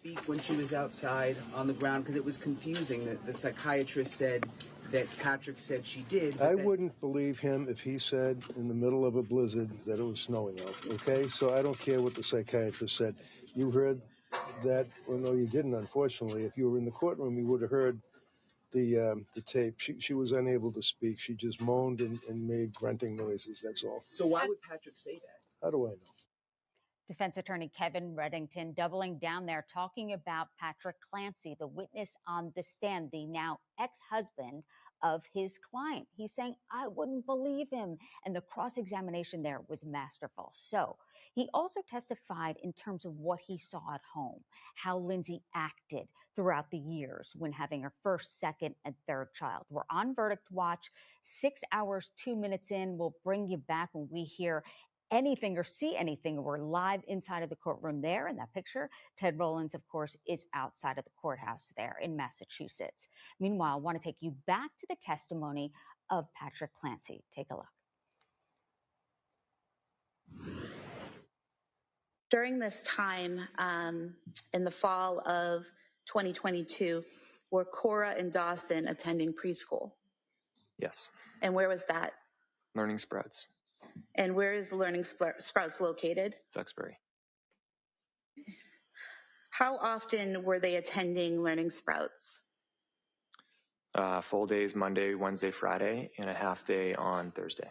speak when she was outside on the ground? Because it was confusing that the psychiatrist said that Patrick said she did. I wouldn't believe him if he said in the middle of a blizzard that it was snowing out, okay? So I don't care what the psychiatrist said. You heard that, well, no, you didn't, unfortunately. If you were in the courtroom, you would have heard the tape. She was unable to speak. She just moaned and made grunting noises, that's all. So why would Patrick say that? How do I know? Defense attorney Kevin Reddington doubling down there, talking about Patrick Clancy, the witness on the stand, the now ex-husband of his client. He's saying, I wouldn't believe him. And the cross-examination there was masterful. So he also testified in terms of what he saw at home, how Lindsay acted throughout the years when having her first, second, and third child. We're on verdict watch, 6 hours, 2 minutes in. We'll bring you back when we hear anything or see anything. We're live inside of the courtroom there in that picture. Ted Rollins, of course, is outside of the courthouse there in Massachusetts. Meanwhile, I want to take you back to the testimony of Patrick Clancy. Take a look. During this time, in the fall of 2022, were Cora and Dawson attending preschool? Yes. And where was that? Learning Sprouts. And where is Learning Sprouts located? Duxbury. How often were they attending Learning Sprouts? Full days Monday, Wednesday, Friday, and a half day on Thursday.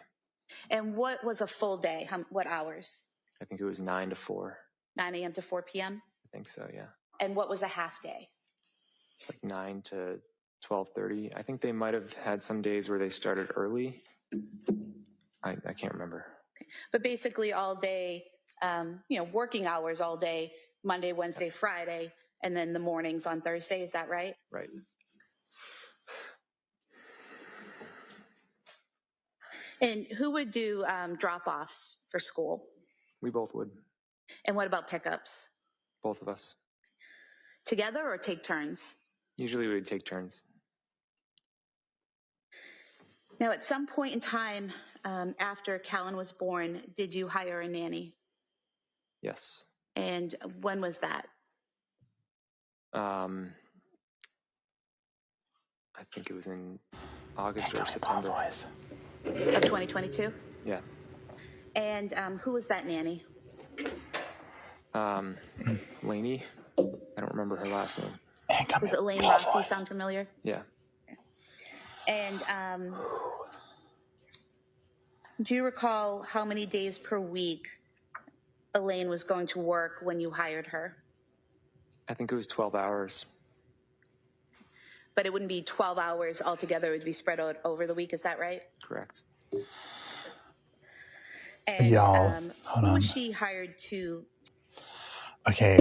And what was a full day? What hours? I think it was 9 to 4. 9 a.m. to 4 p.m.? I think so, yeah. And what was a half day? Like 9 to 12:30. I think they might have had some days where they started early. I can't remember. Okay. But basically all day, working hours all day, Monday, Wednesday, Friday, and then the mornings on Thursday. Is that right? Right. And who would do drop-offs for school? We both would. And what about pickups? Both of us. Together or take turns? Usually we would take turns. Now, at some point in time after Callan was born, did you hire a nanny? Yes. And when was that? I think it was in August or September. Of 2022? Yeah. And who was that nanny? Laney. I don't remember her last name. Was it Elaine Rossi? Sound familiar? Yeah. And do you recall how many days per week Elaine was going to work when you hired her? I think it was 12 hours. But it wouldn't be 12 hours altogether. It would be spread out over the week. Is that right? Correct. And Y'all, hold who on. was she hired to? Okay.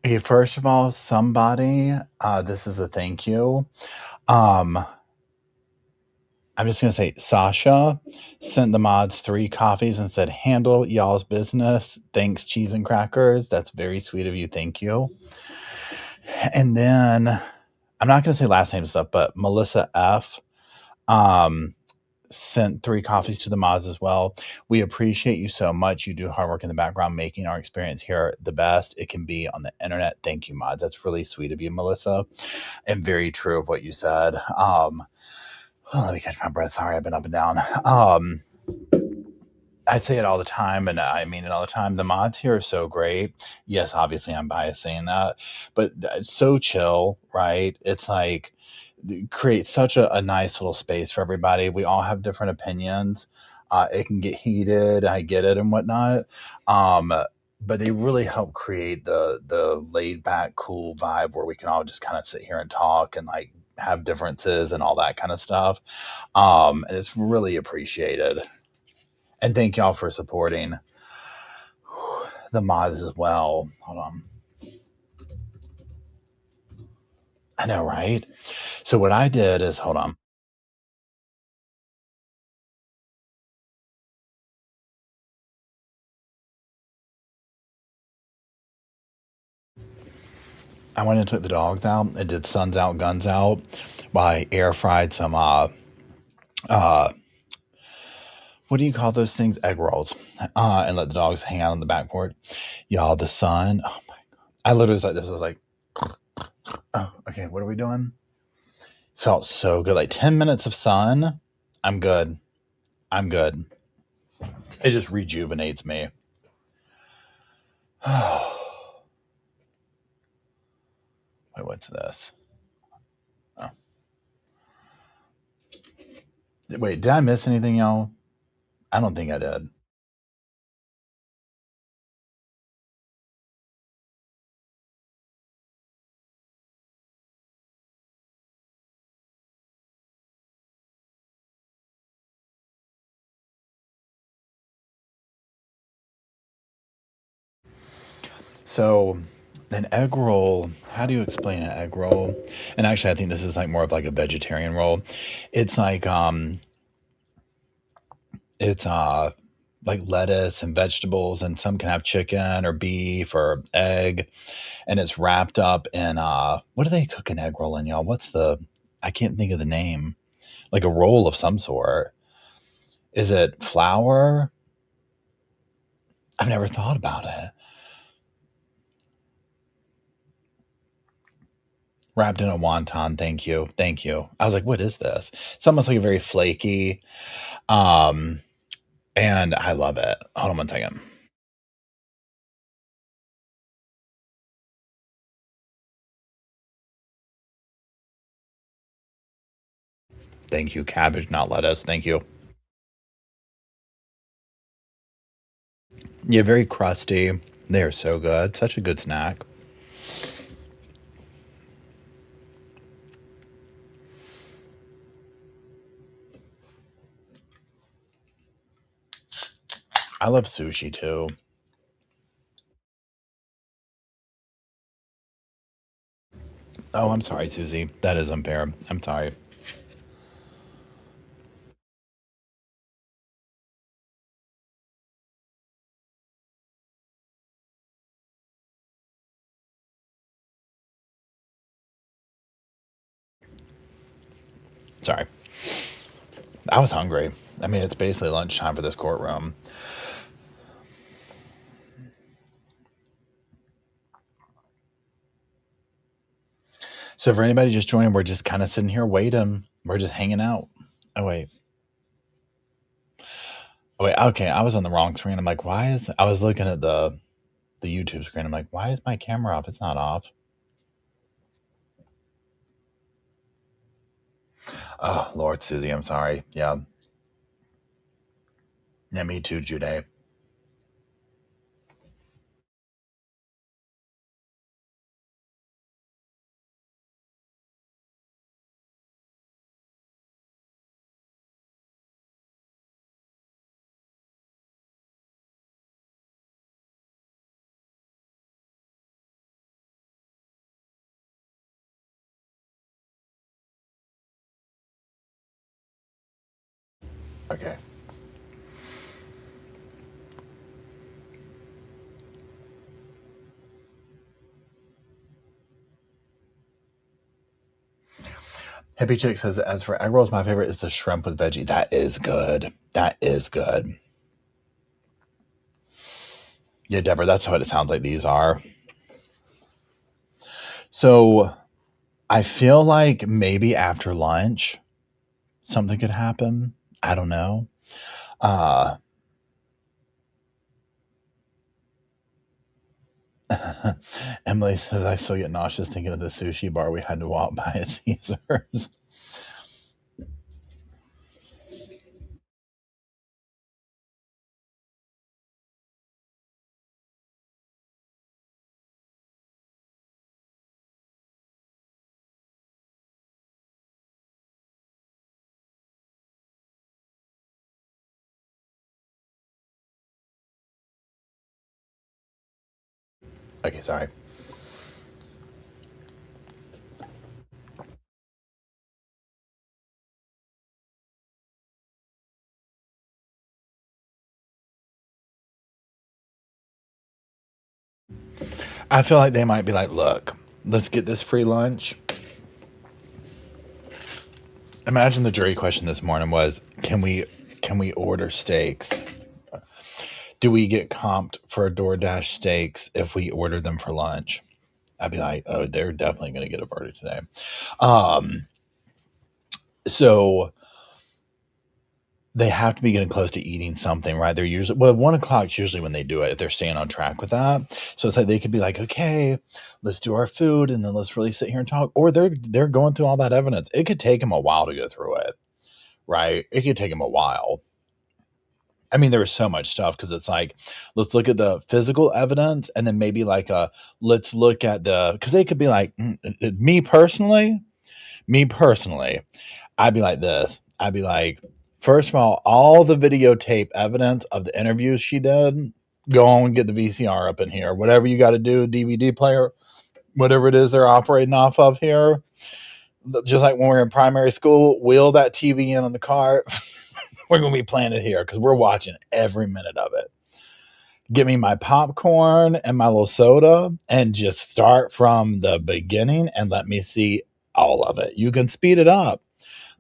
Okay, first of all, somebody, this is a thank you. I'm just going to say Sasha sent the mods 3 coffees and said, handle y'all's business. Thanks, cheese and crackers. That's very sweet of you. Thank you. And then I'm not going to say last name stuff, but Melissa F. Sent 3 coffees to the mods as well. We appreciate you so much. You do hard work in the background, making our experience here the best it can be on the internet. Thank you, mods. That's really sweet of you, Melissa, and very true of what you said. Let me catch my breath. Sorry, I've been up and down. I say it all the time, and I mean it all the time. The mods here are so great. Yes, obviously I'm biased saying that, but it's so chill, right? It's like create such a nice little space for everybody. We all have different opinions. It can get heated. I get it and whatnot. But they really help create the laid back, cool vibe where we can all just kind of sit here and talk and like have differences and all that kind of stuff. And it's really appreciated. And thank y'all for supporting the mods as well. Hold on. I know, right? So what I did is, hold on. I went and took the dogs out. I did Suns Out, Guns Out. I air fried some, what what do you call those things? Egg rolls. And let the dogs hang out on the back porch. Y'all, the sun. Oh my God. I literally was like, this was like, oh, okay, what are we doing? Felt so good. Like 10 minutes of sun. I'm good. I'm good. It just rejuvenates me. Wait, what's this? Oh. Wait, did I miss anything, y'all? I don't think I did. So, an egg roll, how do you explain an egg roll? And actually, I think this is like more of like a vegetarian roll. It's like, it's like lettuce and vegetables, and some can have chicken or beef or egg, and it's wrapped up in what do they cook an egg roll in, y'all? I can't think of the name. Like a roll of some sort. Is it flour? I've never thought about it. Wrapped in a wonton. Thank you. Thank you. I was like, what is this? It's almost like a very flaky. And I love it. Hold on one second. Thank you. Cabbage, not lettuce. Thank you. Yeah, very crusty. They are so good. Such a good snack. I love sushi too. Oh, I'm sorry, Susie. That is unfair. I'm sorry. Sorry. I was hungry. I mean, it's basically lunchtime for this courtroom. So for anybody just joining, we're just kind of sitting here waiting. We're just hanging out. Oh, wait. Oh, wait. Okay, I was on the wrong screen. I'm like, I was looking at the YouTube screen. I'm like, why is my camera off? It's not off. Oh, Lord, Susie, I'm sorry. Yeah. Yeah, me too, Jude. Okay. Hippie Chick says, as for egg rolls, my favorite is the shrimp with veggie. That is good. That is good. Yeah, Deborah, that's what it sounds like these are. So I feel like maybe after lunch, something could happen. I don't know. Emily says, I still get nauseous thinking of the sushi bar we had to walk by at Caesars. Okay, sorry. I feel like they might be like, look, let's get this free lunch. Imagine the jury question this morning was, can we can we order steaks? Do we get comped for DoorDash steaks if we order them for lunch? I'd be like, oh, they're definitely going to get a verdict today. So they have to be getting close to eating something, right? They're usually, 1 o'clock is usually when they do it, if they're staying on track with that. So it's like they could be like, okay, let's do our food and then let's really sit here and talk. Or they're going through all that evidence. It could take them a while to go through it, right? It could take them a while. I mean, there was so much stuff because it's like, let's look at the physical evidence and then maybe like let's look at because they could be like, me personally, I'd be like this. I'd be like, first of all the videotape evidence of the interviews she did, go on and get the VCR up in here. Whatever you got to do, DVD player, whatever it is they're operating off of here. Just like when we were in primary school, wheel that TV in on the cart. We're going to be playing it here because we're watching every minute of it. Get me my popcorn and my little soda and just start from the beginning and let me see all of it. You can speed it up,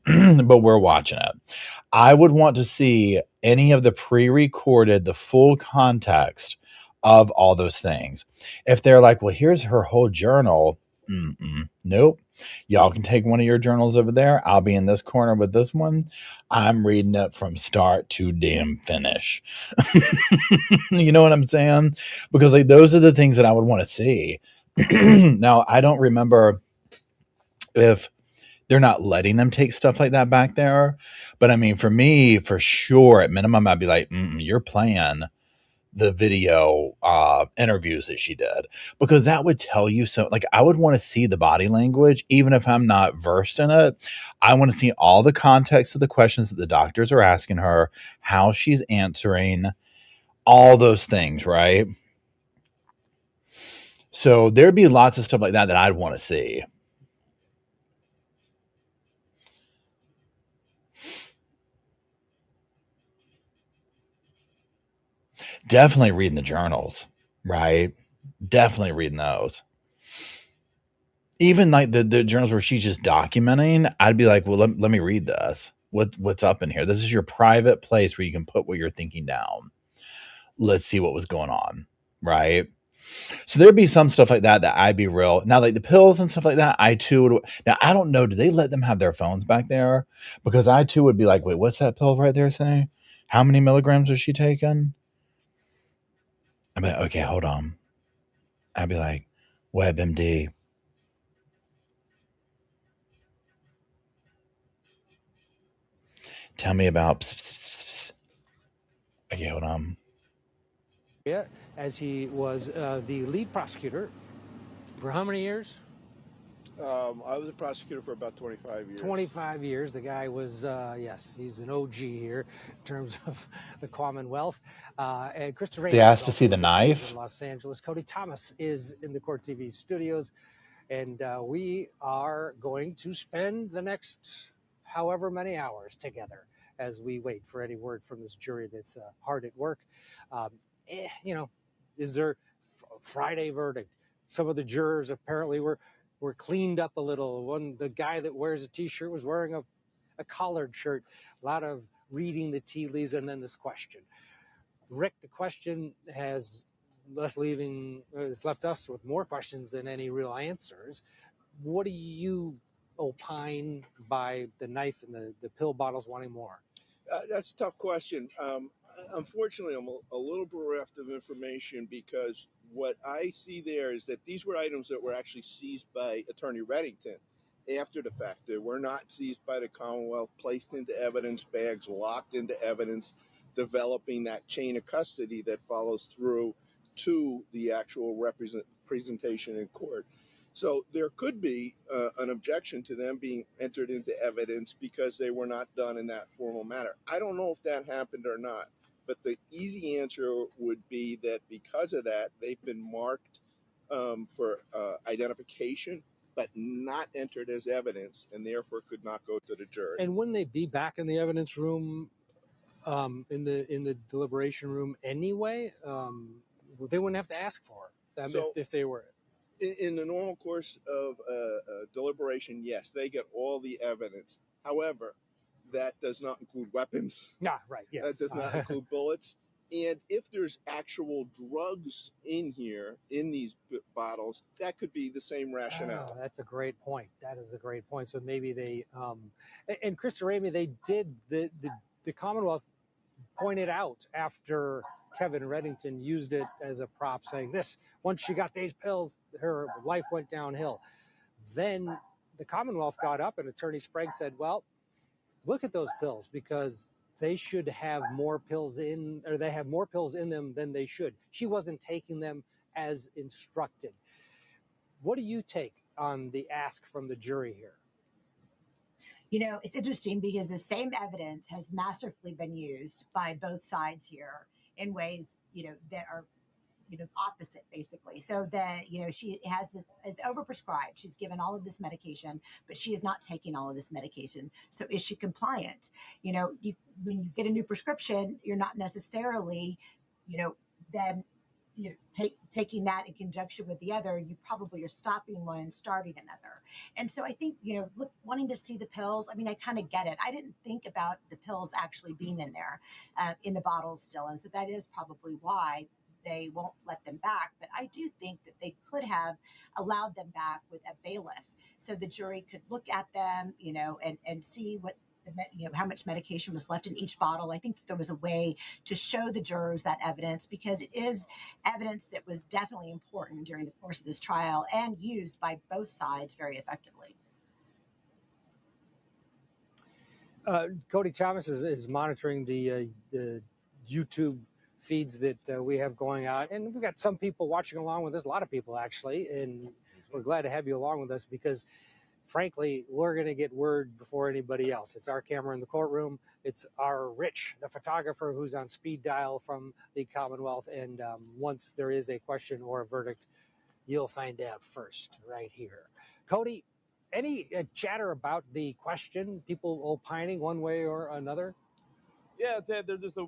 but we're watching it. I would want to see any of the pre-recorded, the full context of all those things. If they're like, well, here's her whole journal. Nope. Y'all can take one of your journals over there. I'll be in this corner with this one. I'm reading it from start to damn finish. You know what I'm saying? Because like those are the things that I would want to see. Now, I don't remember if they're not letting them take stuff like that back there. But I mean, for me, for sure, at minimum, I'd be like, you're playing the video interviews that she did, because that would tell you so. Like, I would want to see the body language, even if I'm not versed in it. I want to see all the context of the questions that the doctors are asking her, how she's answering, all those things, right? So there'd be lots of stuff like that I'd want to see. Definitely reading the journals, right? Definitely reading those. Even like the journals where she's just documenting, I'd be like, well, let me read this. What's up in here? This is your private place where you can put what you're thinking down. Let's see what was going on, right? So there'd be some stuff like that I'd be real. Now, like the pills and stuff like that, I too would. Now, I don't know. Do they let them have their phones back there? Because I too would be like, wait, what's that pill right there saying? How many milligrams was she taking? I'd be like, okay, hold on. I'd be like, WebMD. Tell me about. Okay, hold on. Yeah, as he was the lead prosecutor for how many years? I was a prosecutor for about 25 years. 25 years. The guy was, yes, he's an OG here in terms of the Commonwealth. And Christopher Rainey. They asked to see the knife. In Los Angeles. Cody Thomas is in the Court TV studios. And we are going to spend the next however many hours together as we wait for any word from this jury that's hard at work. You know, is there Friday verdict? Some of the jurors apparently were cleaned up a little. The guy that wears a T-shirt was wearing a collared shirt. A lot of reading the tea leaves, and then this question. Rick, the question has left us with more questions than any real answers. What do you opine by the knife and the pill bottles wanting more? That's a tough question. Unfortunately, I'm a little bereft of information because what I see there is that these were items that were actually seized by Attorney Reddington after the fact. They were not seized by the Commonwealth, placed into evidence bags, locked into evidence, developing that chain of custody that follows through to the actual presentation in court. So there could be an objection to them being entered into evidence because they were not done in that formal manner. I don't know if that happened or not, but the easy answer would be that because of that, they've been marked for identification, but not entered as evidence, and therefore could not go to the jury. And wouldn't they be back in the evidence room, in the deliberation room anyway? They wouldn't have to ask for them if they were. In the normal course of deliberation, yes, they get all the evidence. However, that does not include weapons. Yeah, right. Yes. That does not include bullets. And if there's actual drugs in here, in these bottles, that could be the same rationale. Oh, that's a great point. That is a great point. So maybe they, and Krista Rainey, they did, the Commonwealth pointed out after Kevin Reddington used it as a prop, saying this, once she got these pills, her life went downhill. Then the Commonwealth got up and Attorney Sprague said, well, look at those pills, because they should have more pills in, or they have more pills in them than they should. She wasn't taking them as instructed. What do you take on the ask from the jury here? You know, it's interesting because the same evidence has masterfully been used by both sides here in ways, you know, that are, you know, opposite basically. So that, you know, she has this, is overprescribed. She's given all of this medication, but she is not taking all of this medication. So is she compliant? You know, when you get a new prescription, you're not necessarily, you know, then, you know, taking that in conjunction with the other, you probably are stopping one and starting another. And so I think, you know, wanting to see the pills, I mean, I kind of get it. I didn't think about the pills actually being in there, in the bottles still. And so that is probably why they won't let them back. But I do think that they could have allowed them back with a bailiff, so the jury could look at them, you know, and see what you know, how much medication was left in each bottle. I think that there was a way to show the jurors that evidence, because it is evidence that was definitely important during the course of this trial and used by both sides very effectively. Cody Thomas is monitoring the YouTube feeds that we have going out, and we've got some people watching along with us, a lot of people actually, and we're glad to have you along with us because frankly, we're going to get word before anybody else. It's our camera in the courtroom. It's our Rich, the photographer, who's on speed dial from the Commonwealth. And once there is a question or a verdict, you'll find out first right here. Cody, any chatter about the question? People opining one way or another? Yeah, Ted, they're just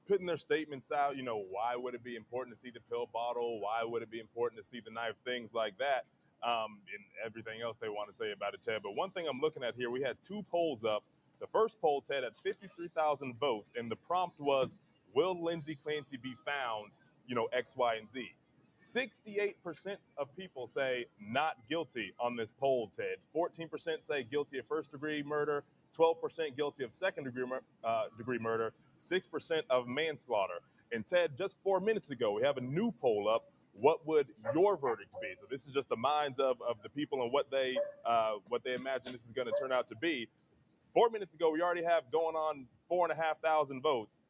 putting their statements out. You know, why would it be important to see the pill bottle? Why would it be important to see the knife? Things like that. And everything else they want to say about it, Ted. But one thing I'm looking at here, we had 2 polls up. The first poll, Ted, had 53,000 votes, and the prompt was, will Lindsay Clancy be found, you know, X, Y, and Z? 68% of people say not guilty on this poll, Ted. 14% say guilty of first-degree murder, 12% guilty of second-degree murder, 6% of manslaughter. And Ted, just 4 minutes ago, we have a new poll up. What would your verdict be? So this is just the minds of the people and what they imagine this is going to turn out to be. 4 minutes ago, we already have going on 4,500 votes.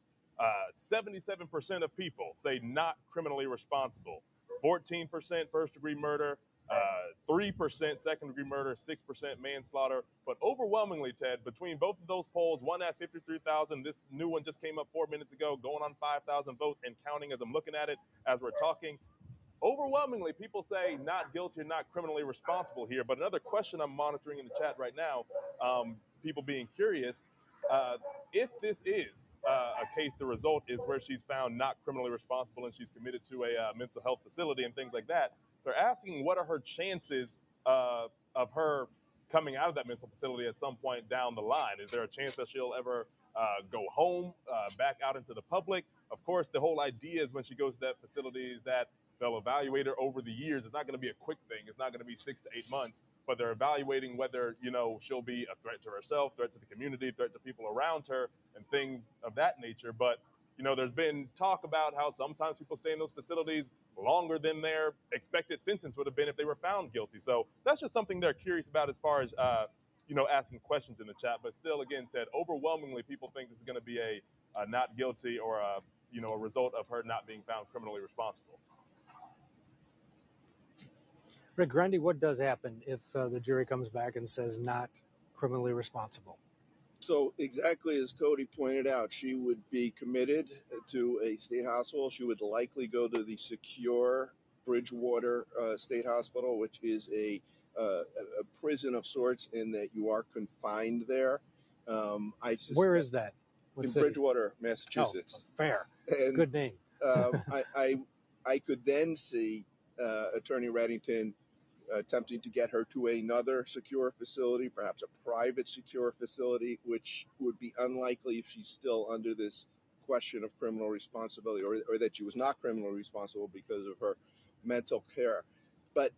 77% of people say not criminally responsible. 14% first-degree murder, 3% second-degree murder, 6% manslaughter. But overwhelmingly, Ted, between both of those polls, one at 53,000, this new one just came up 4 minutes ago, going on 5,000 votes and counting as I'm looking at it, as we're talking. Overwhelmingly, people say not guilty or not criminally responsible here. But another question I'm monitoring in the chat right now, people being curious, if this is a case, the result is where she's found not criminally responsible and she's committed to a mental health facility and things like that, they're asking what are her chances of her coming out of that mental facility at some point down the line. Is there a chance that she'll ever go home, back out into the public? Of course, the whole idea is when she goes to that facility is that they'll evaluate her over the years. It's not going to be a quick thing. It's not going to be 6 to 8 months, but they're evaluating whether, you know, she'll be a threat to herself, threat to the community, threat to people around her, and things of that nature. But, you know, there's been talk about how sometimes people stay in those facilities longer than their expected sentence would have been if they were found guilty. So that's just something they're curious about as far as, you know, asking questions in the chat. But still, again, Ted, overwhelmingly people think this is going to be a not guilty or, you know, a result of her not being found criminally responsible. Rick Grundy, what does happen if the jury comes back and says not criminally responsible? So exactly as Cody pointed out, she would be committed to a state hospital. She would likely go to the secure Bridgewater State Hospital, which is a prison of sorts in that you are confined there. Where is that? What in city? Bridgewater, Massachusetts. Oh, fair. And, good name. I could then see Attorney Reddington attempting to get her to another secure facility, perhaps a private secure facility, which would be unlikely if she's still under this question of criminal responsibility, or that she was not criminally responsible because of her mental care. But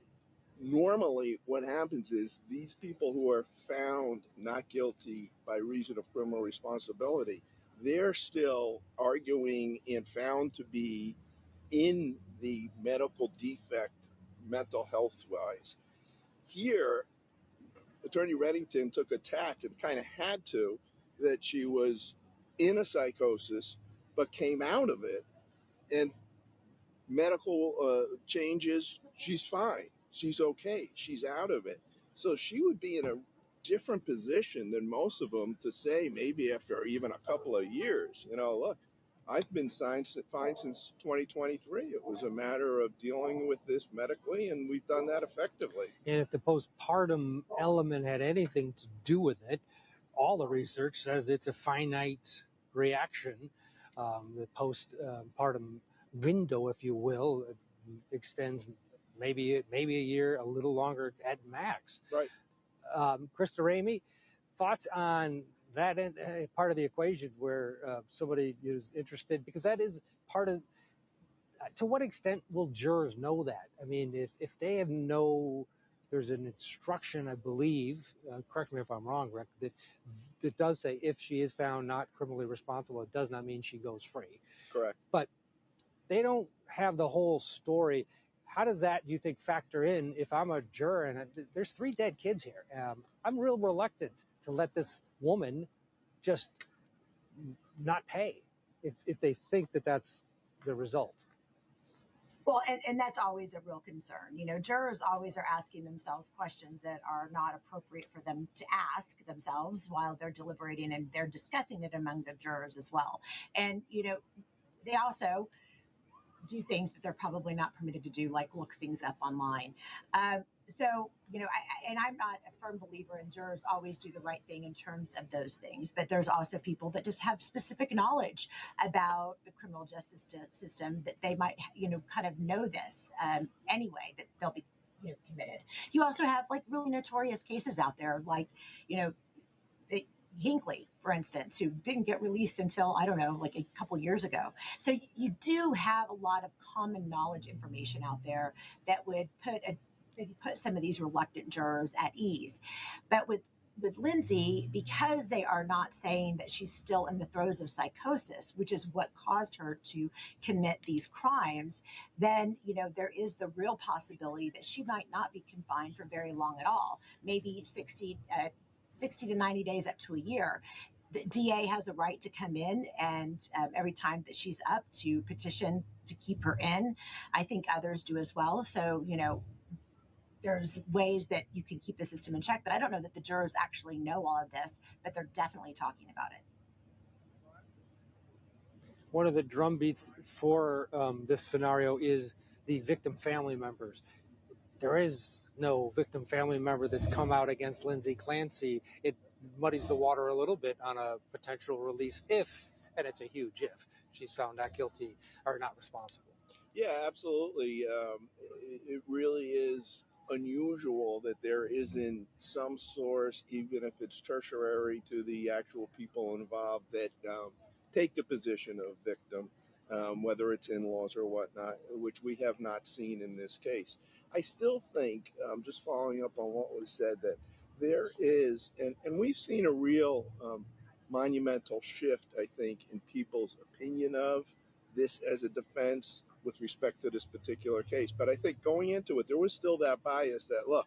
normally what happens is these people who are found not guilty by reason of criminal responsibility, they're still arguing and found to be in the medical defect, mental health wise. Here, Attorney Reddington took a tact and kind of had to, that she was in a psychosis but came out of it, and medical changes, she's fine, she's okay, she's out of it. So she would be in a different position than most of them to say, maybe after even a couple of years, look, I've been fine since 2023. It was a matter of dealing with this medically, and we've done that effectively. And if the postpartum element had anything to do with it, all the research says it's a finite reaction. The postpartum window, if you will, extends maybe a year, a little longer at max. Right. Krista Ramey, thoughts on that part of the equation where somebody is interested, because that is part of, to what extent will jurors know that? I mean, if they have there's an instruction, I believe, correct me if I'm wrong, Rick, that does say if she is found not criminally responsible, it does not mean she goes free. Correct. But they don't have the whole story. How does that, you think, factor in if I'm a juror and there's 3 dead kids here? I'm real reluctant to let this woman just not pay if they think that that's the result. Well, and that's always a real concern. Jurors always are asking themselves questions that are not appropriate for them to ask themselves while they're deliberating, and they're discussing it among the jurors as well. And, they also do things that they're probably not permitted to do, like look things up online. So, I'm not a firm believer in jurors always do the right thing in terms of those things, but there's also people that just have specific knowledge about the criminal justice system that they might, kind of know this anyway, that they'll be, committed. You also have like really notorious cases out there, like, Hinckley, for instance, who didn't get released until, I don't know, like a couple years ago. So you do have a lot of common knowledge information out there that would maybe put some of these reluctant jurors at ease. But with Lindsay, because they are not saying that she's still in the throes of psychosis, which is what caused her to commit these crimes, then, there is the real possibility that she might not be confined for very long at all, maybe 60 to 90 days up to a year. The DA has a right to come in and every time that she's up to petition to keep her in. I think others do as well. So, there's ways that you can keep the system in check, but I don't know that the jurors actually know all of this, but they're definitely talking about it. One of the drumbeats for this scenario is the victim family members. There is no victim family member that's come out against Lindsay Clancy. It muddies the water a little bit on a potential release if, and it's a huge if, she's found not guilty or not responsible. Yeah, absolutely. It really is unusual that there isn't some source, even if it's tertiary to the actual people involved, that take the position of victim, whether it's in-laws or whatnot, which we have not seen in this case. I still think, just following up on what was said, that there is, and we've seen a real monumental shift, I think, in people's opinion of this as a defense with respect to this particular case. But I think going into it, there was still that bias that, look,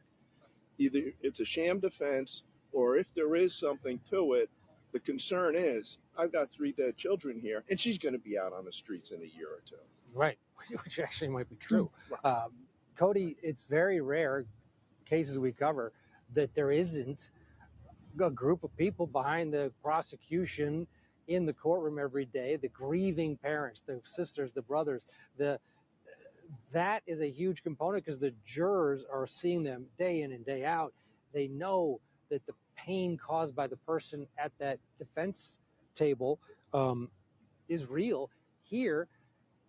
either it's a sham defense, or if there is something to it, the concern is, I've got 3 dead children here, and she's going to be out on the streets in a year or 2. Right, which actually might be true. Cody, it's very rare, cases we cover, that there isn't a group of people behind the prosecution in the courtroom every day, the grieving parents, the sisters, the brothers. That is a huge component because the jurors are seeing them day in and day out. They know that the pain caused by the person at that defense table is real. Here,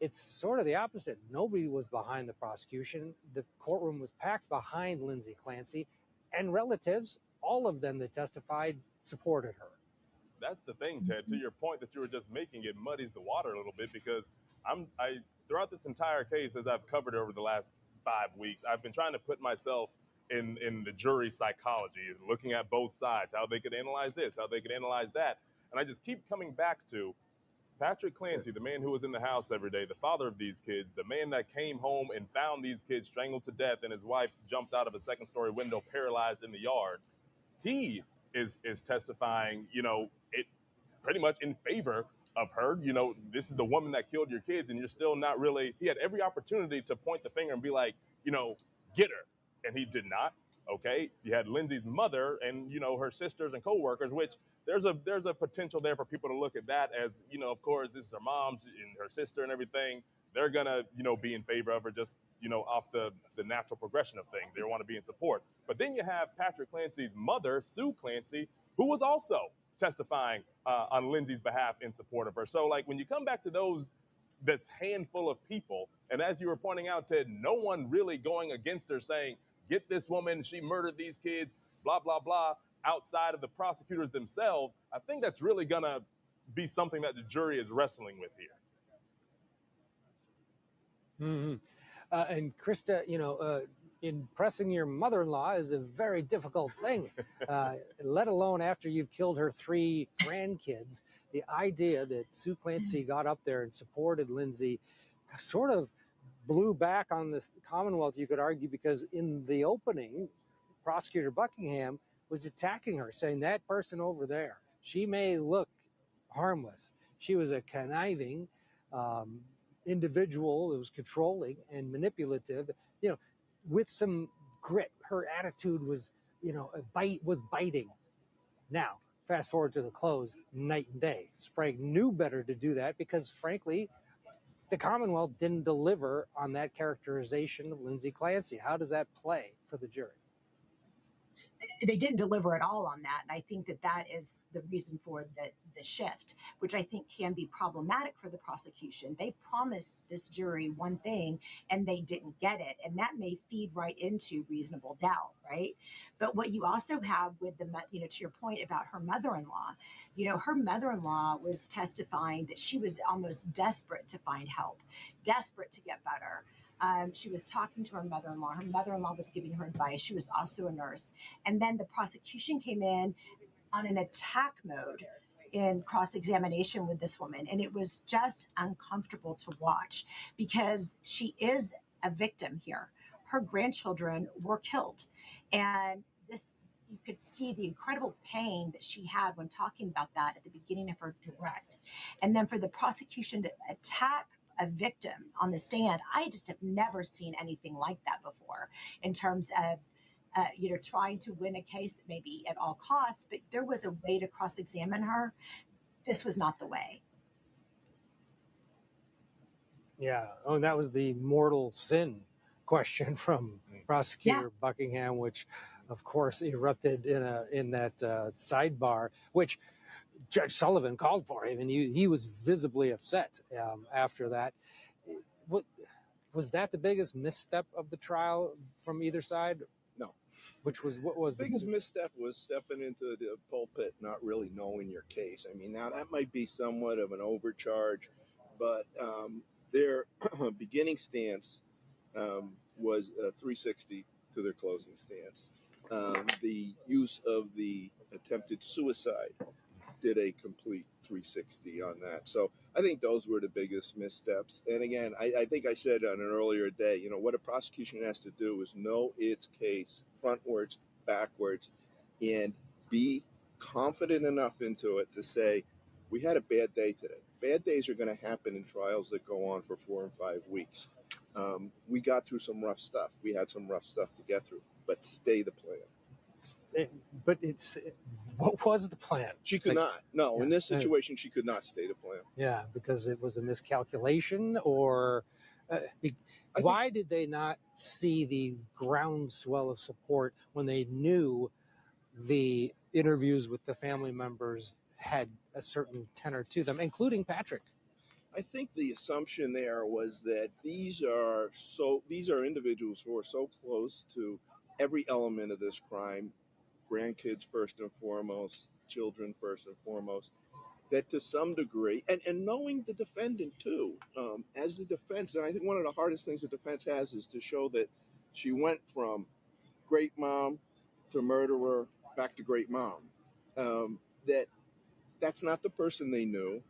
it's sort of the opposite. Nobody was behind the prosecution. The courtroom was packed behind Lindsay Clancy, and relatives, all of them that testified, supported her. That's the thing, Ted. To your point that you were just making, it muddies the water a little bit, because I throughout this entire case, as I've covered over the last 5 weeks, I've been trying to put myself in the jury psychology, looking at both sides, how they could analyze this, how they could analyze that, and I just keep coming back to Patrick Clancy, the man who was in the house every day, the father of these kids, the man that came home and found these kids strangled to death and his wife jumped out of a second-story window paralyzed in the yard. He is testifying, it pretty much in favor of her. This is the woman that killed your kids, and you're still not really. He had every opportunity to point the finger and be like, get her, and he did not. Okay, you had Lindsay's mother and her sisters and coworkers, which there's a potential there for people to look at that as of course this is her mom and her sister and everything. They're gonna be in favor of her just off the natural progression of things. They want to be in support. But then you have Patrick Clancy's mother, Sue Clancy, who was also testifying on Lindsay's behalf in support of her. So like when you come back to this handful of people, and as you were pointing out, Ted, no one really going against her saying, get this woman, she murdered these kids, blah, blah, blah, outside of the prosecutors themselves, I think that's really going to be something that the jury is wrestling with here. Mm-hmm. And Krista, impressing your mother-in-law is a very difficult thing, let alone after you've killed her 3 grandkids. The idea that Sue Clancy got up there and supported Lindsay sort of blew back on the Commonwealth, you could argue, because in the opening, Prosecutor Buckingham was attacking her, saying that person over there, she may look harmless. She was a conniving individual that was controlling and manipulative, with some grit. Her attitude was, was biting. Now, fast forward to the close, night and day. Sprague knew better to do that because, frankly, the Commonwealth didn't deliver on that characterization of Lindsay Clancy. How does that play for the jury? They didn't deliver at all on that. And I think that is the reason for the shift, which I think can be problematic for the prosecution. They promised this jury one thing and they didn't get it. And that may feed right into reasonable doubt, right? But what you also have with to your point about her mother-in-law, her mother-in-law was testifying that she was almost desperate to find help, desperate to get better. She was talking to her mother-in-law. Her mother-in-law was giving her advice. She was also a nurse. And then the prosecution came in on an attack mode in cross-examination with this woman. And it was just uncomfortable to watch because she is a victim here. Her grandchildren were killed. And you could see the incredible pain that she had when talking about that at the beginning of her direct. And then for the prosecution to attack a victim on the stand, I just have never seen anything like that before in terms of, trying to win a case maybe at all costs, but there was a way to cross-examine her. This was not the way. Yeah. Oh, and that was the mortal sin question from Prosecutor Buckingham, which of course erupted in that sidebar, which Judge Sullivan called for him, and he was visibly upset after that. What was that the biggest misstep of the trial from either side? No. What was the biggest misstep was stepping into the pulpit, not really knowing your case. I mean, now that might be somewhat of an overcharge, but their beginning stance was 360 to their closing stance. The use of the attempted suicide did a complete 360 on that. So I think those were the biggest missteps. And again, I think I said on an earlier day, what a prosecution has to do is know its case frontwards, backwards, and be confident enough into it to say, we had a bad day today. Bad days are going to happen in trials that go on for 4 and 5 weeks. We got through some rough stuff. We had some rough stuff to get through, but stay the plan. What was the plan? She could not. No, in this situation, she could not stay the plan. Yeah, because it was a miscalculation, or why did they not see the groundswell of support when they knew the interviews with the family members had a certain tenor to them, including Patrick? I think the assumption there was that these are individuals who are so close to every element of this crime, grandkids first and foremost, children first and foremost, that to some degree, and knowing the defendant too, as the defense, and I think one of the hardest things the defense has is to show that she went from great mom to murderer back to great mom. That that's not the person they knew.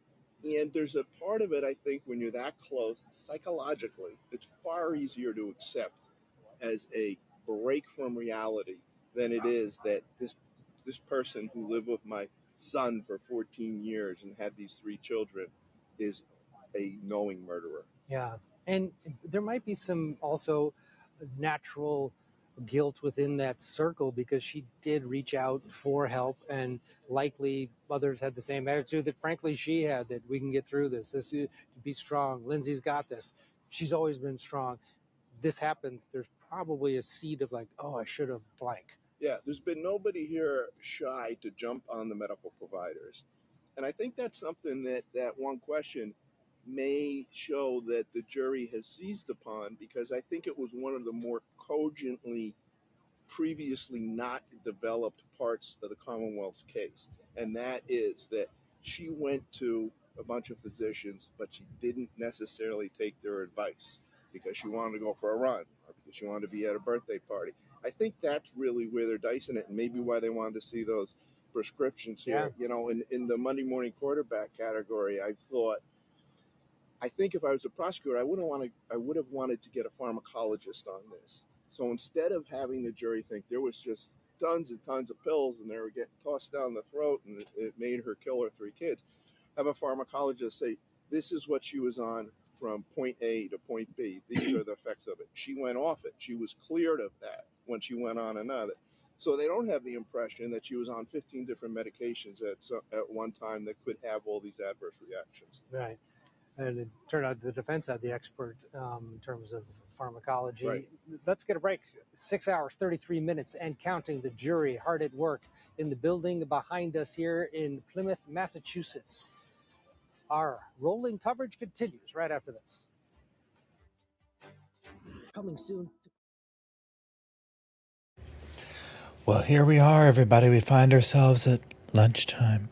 And there's a part of it, I think, when you're that close, psychologically, it's far easier to accept as a break from reality than it is that this person who lived with my son for 14 years and had these 3 children is a knowing murderer. Yeah. And there might be some also natural guilt within that circle because she did reach out for help, and likely others had the same attitude that frankly she had, that we can get through this. Be strong. Lindsay's got this. She's always been strong. This happens. There's probably a seed of like, oh, I should have blank. Yeah, there's been nobody here shy to jump on the medical providers. And I think that's something that one question may show that the jury has seized upon, because I think it was one of the more cogently previously not developed parts of the Commonwealth's case. And that is that she went to a bunch of physicians, but she didn't necessarily take their advice because she wanted to go for a run or because she wanted to be at a birthday party. I think that's really where they're dicing it, and maybe why they wanted to see those prescriptions here. Yeah. You know, in the Monday morning quarterback category, I think if I was a prosecutor, I would have wanted to get a pharmacologist on this. So instead of having the jury think there was just tons and tons of pills and they were getting tossed down the throat and it made her kill her 3 kids, have a pharmacologist say, this is what she was on from point A to point B. These are the effects of it. She went off it. She was cleared of that when she went on another. So they don't have the impression that she was on 15 different medications at one time that could have all these adverse reactions. Right. And it turned out the defense had the expert in terms of pharmacology. Right. Let's get a break. 6 hours, 33 minutes, and counting. The jury hard at work in the building behind us here in Plymouth, Massachusetts. Our rolling coverage continues right after this. Coming soon. Well, here we are, everybody. We find ourselves at lunchtime.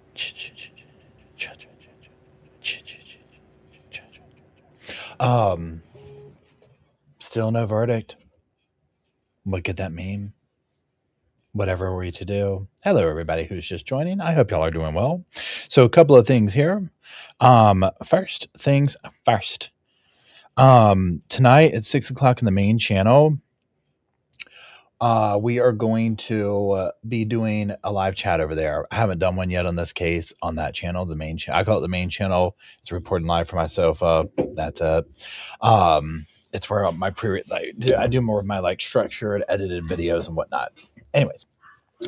Still no verdict. What could that mean? Whatever are we to do? Hello, everybody who's just joining. I hope y'all are doing well. So a couple of things here. First things first. Tonight at 6 o'clock in the main channel, we are going to be doing a live chat over there. I haven't done one yet on this case on that channel, the main channel. I call it the main channel. It's reporting live from my sofa. That's it. It's where I do more of my like structured, edited videos and whatnot. Anyways,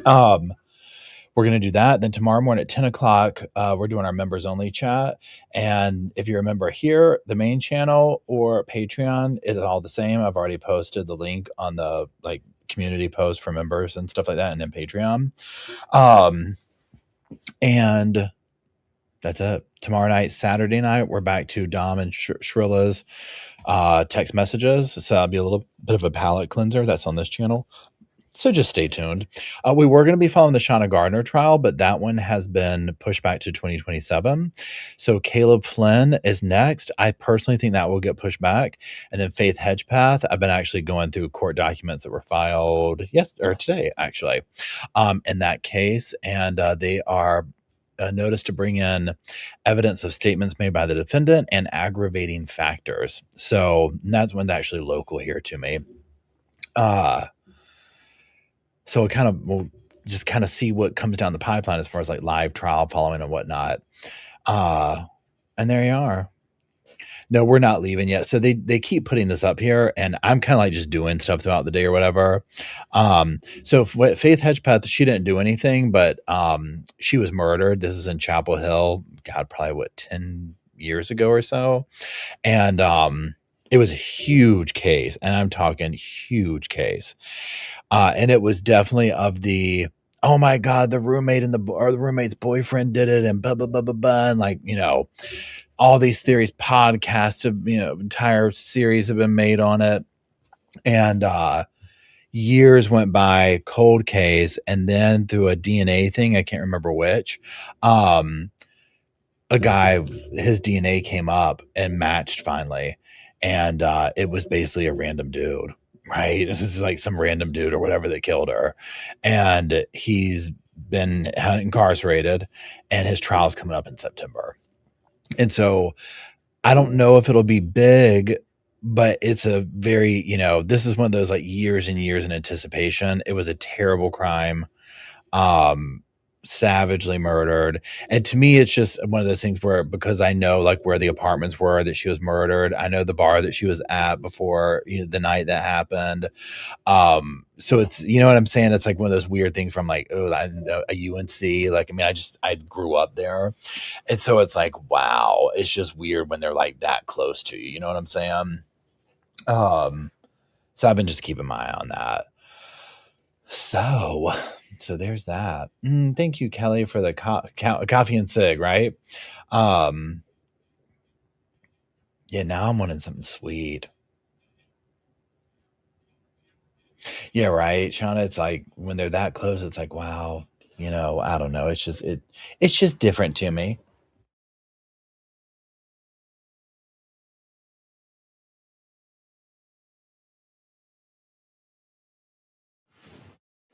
we're going to do that. Then tomorrow morning at 10 o'clock, we're doing our members only chat. And if you're a member here, the main channel or Patreon is all the same. I've already posted the link on the like community post for members and stuff like that. And then Patreon. And that's it. Tomorrow night, Saturday night, we're back to Dom and Shrilla's text messages. So that'll be a little bit of a palate cleanser. That's on this channel. So just stay tuned. We were going to be following the Shauna Gardner trial, but that one has been pushed back to 2027. So Caleb Flynn is next. I personally think that will get pushed back. And then Faith Hedgepath, I've been actually going through court documents that were filed today, actually, in that case. And they are notice to bring in evidence of statements made by the defendant and aggravating factors. So that's one's actually local here to me. So we'll just kind of see what comes down the pipeline as far as like live trial following and whatnot. And there you are. No, we're not leaving yet. So they keep putting this up here, and I'm kind of like just doing stuff throughout the day or whatever. So Faith Hedgepath, she didn't do anything, but she was murdered. This is in Chapel Hill. God, probably 10 years ago or so. And it was a huge case, and I'm talking huge case. And it was definitely of the, oh my God, the roommate or the roommate's boyfriend did it and blah, blah, blah, blah, blah. And like, all these theories, podcasts, entire series have been made on it. And years went by, cold case, and then through a DNA thing, I can't remember which, a guy, his DNA came up and matched finally. And it was basically a random dude, right? This is like some random dude or whatever that killed her. And he's been incarcerated, and his trial's coming up in September. And so I don't know if it'll be big, but it's a very, this is one of those like years and years in anticipation. It was a terrible crime. Savagely murdered. And to me, it's just one of those things where, because I know like where the apartments were that she was murdered, I know the bar that she was at before the night that happened. So it's, you know what I'm saying? It's like one of those weird things from like, oh, a UNC. Like, I mean, I grew up there. And so it's like, wow, it's just weird when they're like that close to you. You know what I'm saying? So I've been just keeping my eye on that. So there's that. Thank you, Kelly, for the coffee and cig, right? Yeah, now I'm wanting something sweet. Yeah, right, Shauna. It's like when they're that close, it's like, wow, I don't know. It's just different to me.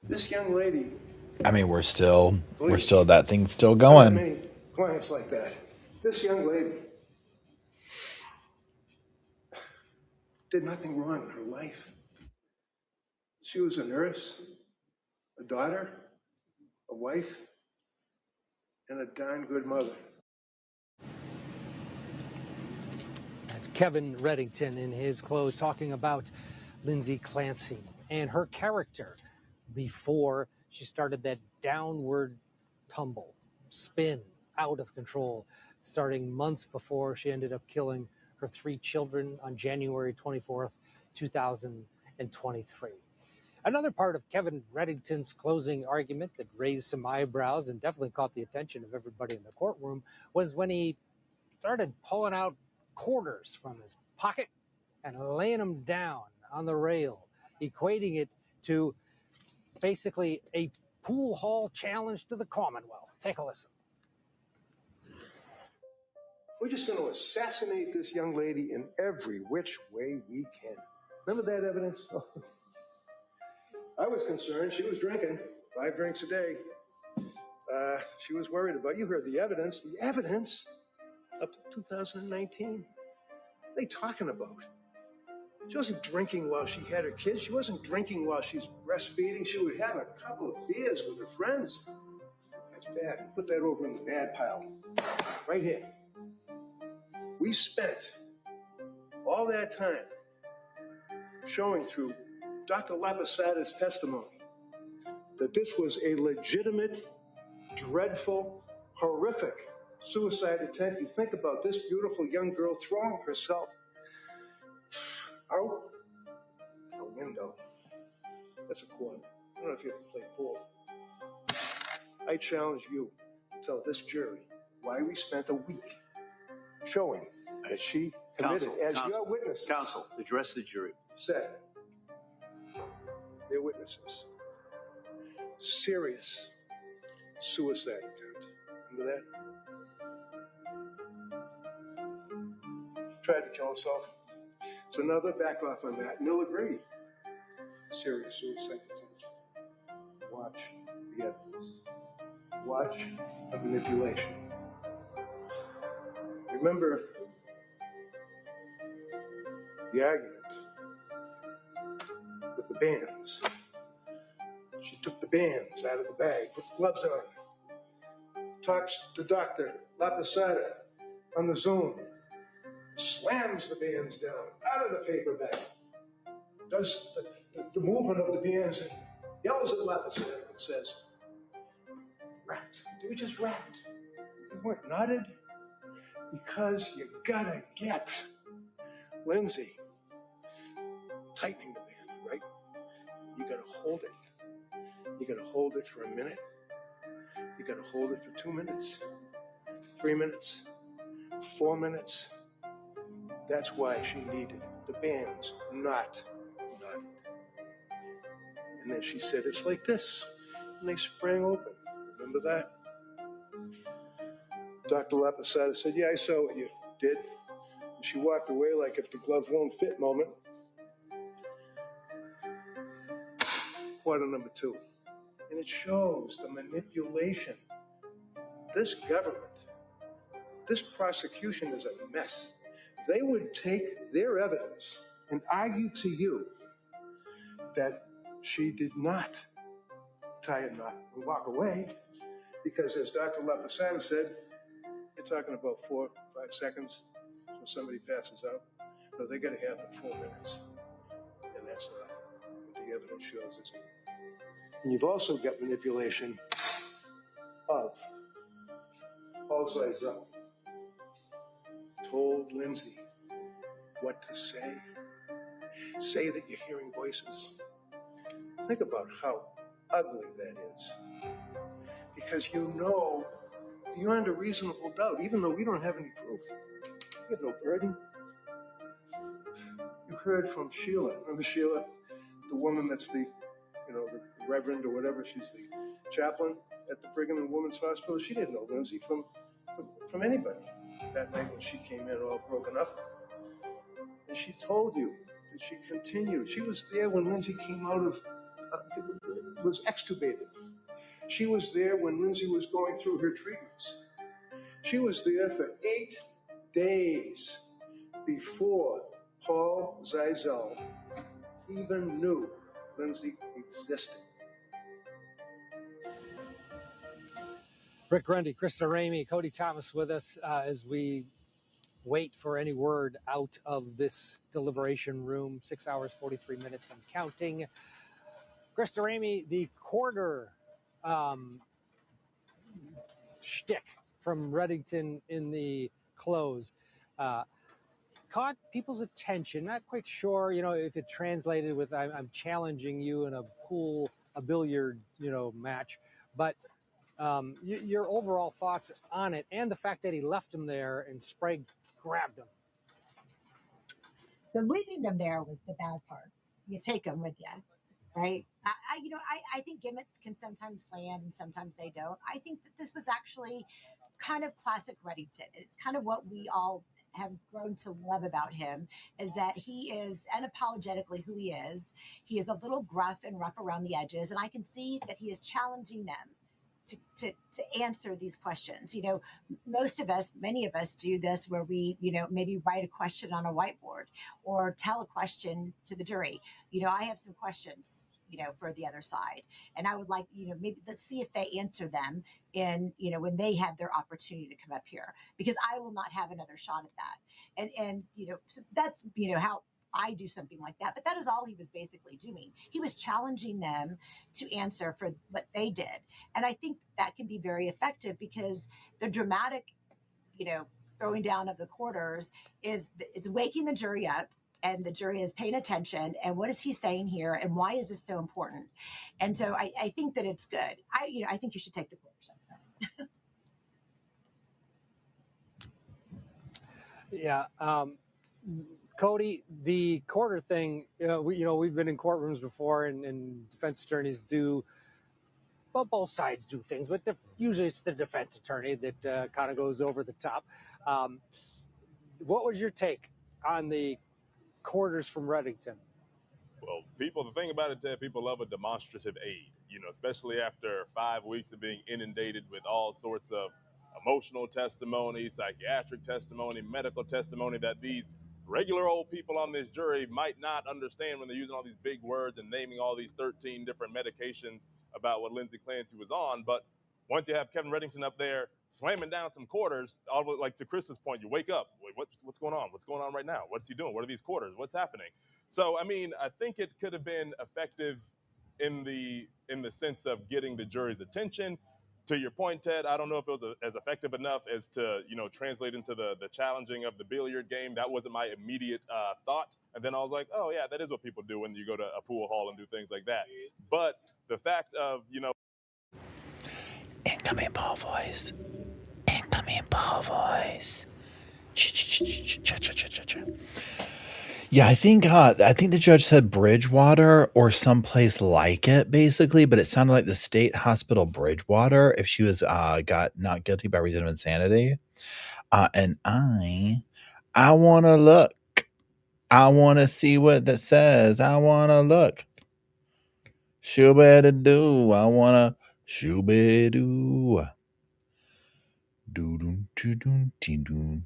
This young lady. I mean, we're still that thing's still I have going. many clients like that. This young lady did nothing wrong in her life. She was a nurse, a daughter, a wife, and a darn good mother. That's Kevin Reddington in his close talking about Lindsay Clancy and her character before she started that downward tumble, spin, out of control, starting months before she ended up killing her 3 children on January 24th, 2023. Another part of Kevin Reddington's closing argument that raised some eyebrows and definitely caught the attention of everybody in the courtroom was when he started pulling out quarters from his pocket and laying them down on the rail, equating it to basically a pool hall challenge to the Commonwealth. Take a listen. We're just going to assassinate this young lady in every which way we can. Remember that evidence? I was concerned. She was drinking 5 drinks a day. She was worried about, you heard the evidence up to 2019. What are they talking about? She wasn't drinking while she had her kids. She wasn't drinking while she's breastfeeding. She would have a couple of beers with her friends. That's bad. Put that over in the bad pile. Right here. We spent all that time showing through Dr. Lapasada's testimony that this was a legitimate, dreadful, horrific suicide attempt. You think about this beautiful young girl throwing herself out a window. That's a quote. I don't know if you ever played pool. I challenge you to tell this jury why we spent a week showing that she committed, your witnesses. Counsel, address the jury. Said, their witnesses, serious suicide attempt. Remember that? Tried to kill herself. So now they'll back off on that, and they'll agree. Serious suicide attempt. Watch the evidence. Watch the manipulation. Remember the argument with the bands. She took the bands out of the bag, put the gloves on, talks to Dr. Lapasada on the Zoom, slams the bands down out of the paper bag, does the movement of the bands and yells at Lapasada and says, wrapped. They were just wrapped. They weren't knotted because you gotta get Lindsay tightening the band, right? You gotta hold it. You gotta hold it for a minute. You gotta hold it for 2 minutes, 3 minutes, 4 minutes. That's why she needed the bands, not. And then she said, it's like this. And they sprang open. Remember that? Dr. Laposada said, yeah, I saw what you did. And she walked away like if the glove won't fit moment. Quarter number 2. And it shows the manipulation. This government, this prosecution is a mess. They would take their evidence and argue to you that she did not tie a knot and walk away because, as Dr. Laposada said, you're talking about 4 or 5 seconds when somebody passes out. No, they got to have the 4 minutes. And that's not what the evidence shows, is it? And you've also got manipulation of Paul Zeisel told Lindsay what to say. Say that you're hearing voices. Think about how ugly that is. Because you know, beyond a reasonable doubt, even though we don't have any proof, we have no burden. You heard from Sheila. Remember Sheila, the woman that's the reverend or whatever, she's the chaplain at the Brigham and Women's Hospital. She didn't know Lindsay from anybody that night when she came in all broken up. And she told you that she continued. She was there when Lindsay came out of, was extubated. She was there when Lindsay was going through her treatments. She was there for 8 days before Paul Zeisel even knew Lindsay existed. Rick Grundy, Krista Ramey, Cody Thomas with us as we wait for any word out of this deliberation room. 6 hours, 43 minutes and counting. Krista Ramey, the quarter shtick from Reddington in the close caught people's attention. Not quite sure, if it translated with I'm challenging you in a billiard, match, but your overall thoughts on it and the fact that he left him there and Sprague grabbed him. The leaving them there was the bad part. You take them with you, right? I think gimmicks can sometimes land and sometimes they don't. I think that this was actually kind of classic Reddington. It's kind of what we all have grown to love about him, is that he is unapologetically who he is. He is a little gruff and rough around the edges, and I can see that he is challenging them to answer these questions. Many of us do this where we, maybe write a question on a whiteboard or tell a question to the jury. I have some questions, for the other side. And I would like, maybe let's see if they answer them when they have their opportunity to come up here, because I will not have another shot at that. And so that's, how I do something like that. But that is all he was basically doing. He was challenging them to answer for what they did. And I think that can be very effective because the dramatic, throwing down of the quarters it's waking the jury up, and the jury is paying attention. And what is he saying here? And why is this so important? And so I think that it's good. I think you should take the quarters up. Yeah. Cody, the quarter thing, we've been in courtrooms before, and defense attorneys do, well, both sides do things, but usually it's the defense attorney that kind of goes over the top. What was your take on the quarters from Reddington? Well, the thing about it, Ted, people love a demonstrative aid, especially after 5 weeks of being inundated with all sorts of emotional testimony, psychiatric testimony, medical testimony that these regular old people on this jury might not understand when they're using all these big words and naming all these 13 different medications about what Lindsay Clancy was on. But once you have Kevin Reddington up there slamming down some quarters, like to Krista's point, you wake up. Wait, what's going on? What's going on right now? What's he doing? What are these quarters? What's happening? So, I think it could have been effective in the sense of getting the jury's attention. To your point, Ted, I don't know if it was as effective enough as to, translate into the challenging of the billiard game. That wasn't my immediate thought. And then I was like, oh, yeah, that is what people do when you go to a pool hall and do things like that. But the fact of, Incoming Paul voice. Incoming Paul voice. Yeah, I think the judge said Bridgewater or someplace like it, basically, but it sounded like the state hospital Bridgewater if she was got not guilty by reason of insanity. And I want to look. I want to see what that says. I want to look. Shoo do. I want to shoo do. Do do do do do.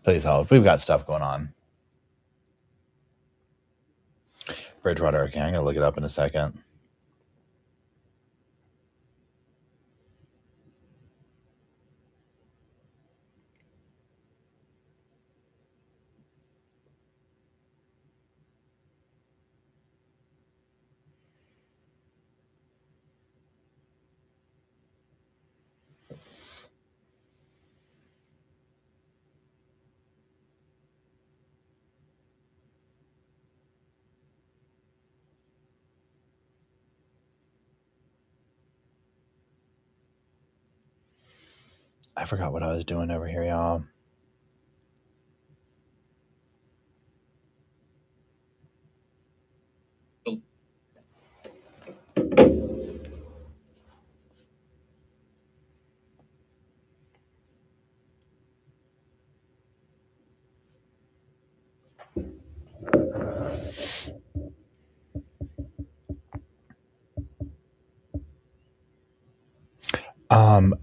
Please help. We've got stuff going on. Bridgewater. Okay, I'm gonna look it up in a second. I forgot what I was doing over here, y'all.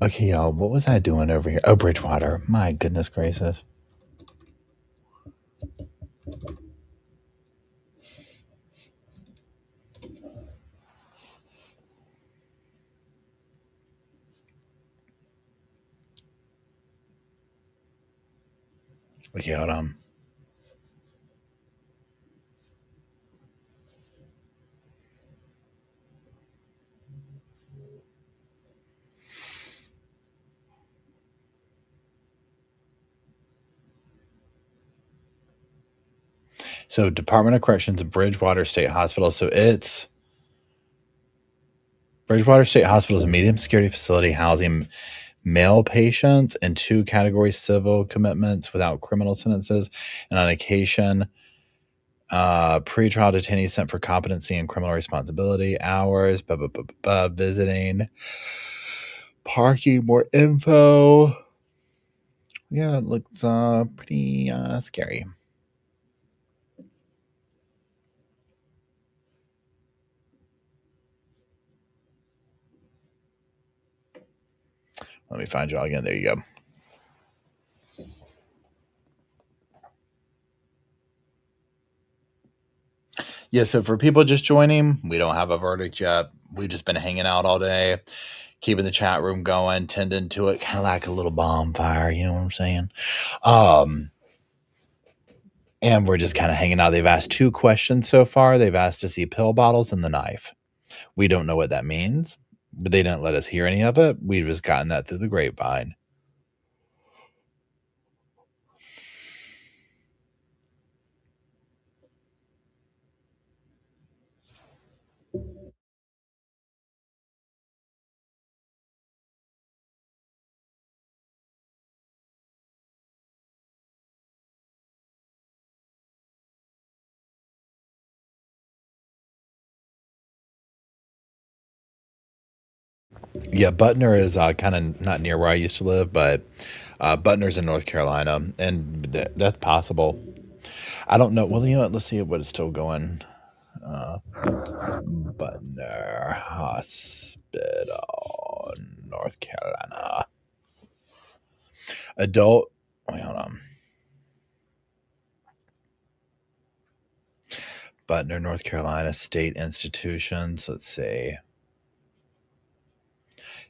Okay, y'all, what was I doing over here? Oh, Bridgewater. My goodness gracious. Okay, hold on. So, Department of Corrections, Bridgewater State Hospital. So, it's Bridgewater State Hospital is a medium security facility housing male patients in 2 category civil commitments without criminal sentences, and on occasion, pretrial detainees sent for competency and criminal responsibility hours, visiting, parking, more info. Yeah, it looks pretty scary. Let me find y'all again. There you go. Yeah, so for people just joining, we don't have a verdict yet. We've just been hanging out all day, keeping the chat room going, tending to it, kind of like a little bonfire, you know what I'm saying? And we're just kind of hanging out. They've asked 2 questions so far. They've asked to see pill bottles and the knife. We don't know what that means, but they didn't let us hear any of it. We've just gotten that through the grapevine. Yeah, Butner is kind of not near where I used to live, but Butner's in North Carolina, and that's possible. I don't know. Well, you know what? Let's see what is still going. Butner Hospital, North Carolina. Adult. Wait, hold on. Butner, North Carolina, state institutions. Let's see.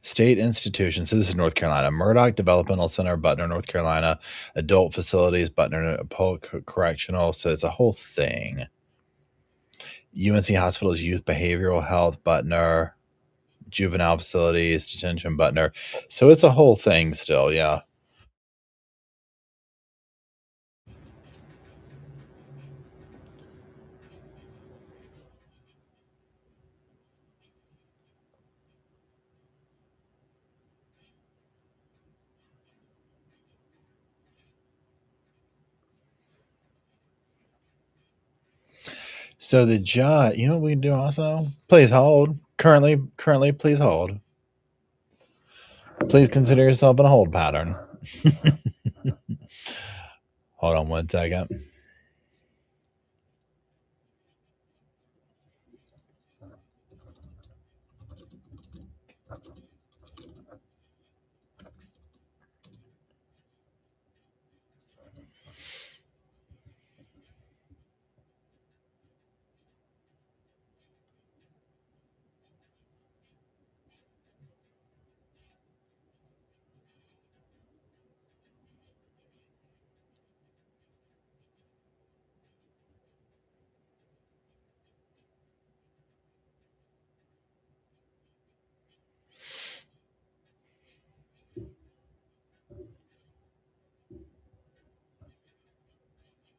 State institutions. So this is North Carolina. Murdoch Developmental Center, Butner, North Carolina. Adult facilities, Butner Correctional. So it's a whole thing. UNC Hospitals, Youth Behavioral Health, Butner. Juvenile facilities, detention, Butner. So it's a whole thing still, yeah. So the judge, you know what we can do also? Please hold. Currently, please hold. Please consider yourself in a hold pattern. Hold on one second.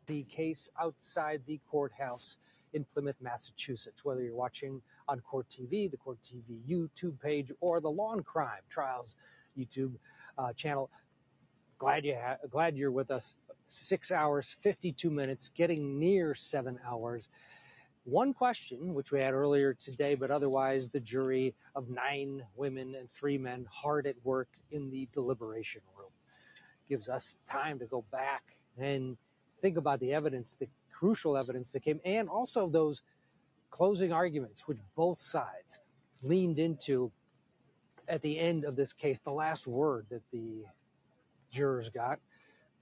The case outside the courthouse in Plymouth, Massachusetts. Whether you're watching on Court TV, the Court TV YouTube page, or the Law and Crime Trials YouTube channel, glad you're with us. 6 hours, 52 minutes, getting near 7 hours. One question, which we had earlier today, but otherwise the jury of 9 women and 3 men hard at work in the deliberation room. Gives us time to go back and think about the evidence, the crucial evidence that came, and also those closing arguments, which both sides leaned into at the end of this case. The last word that the jurors got,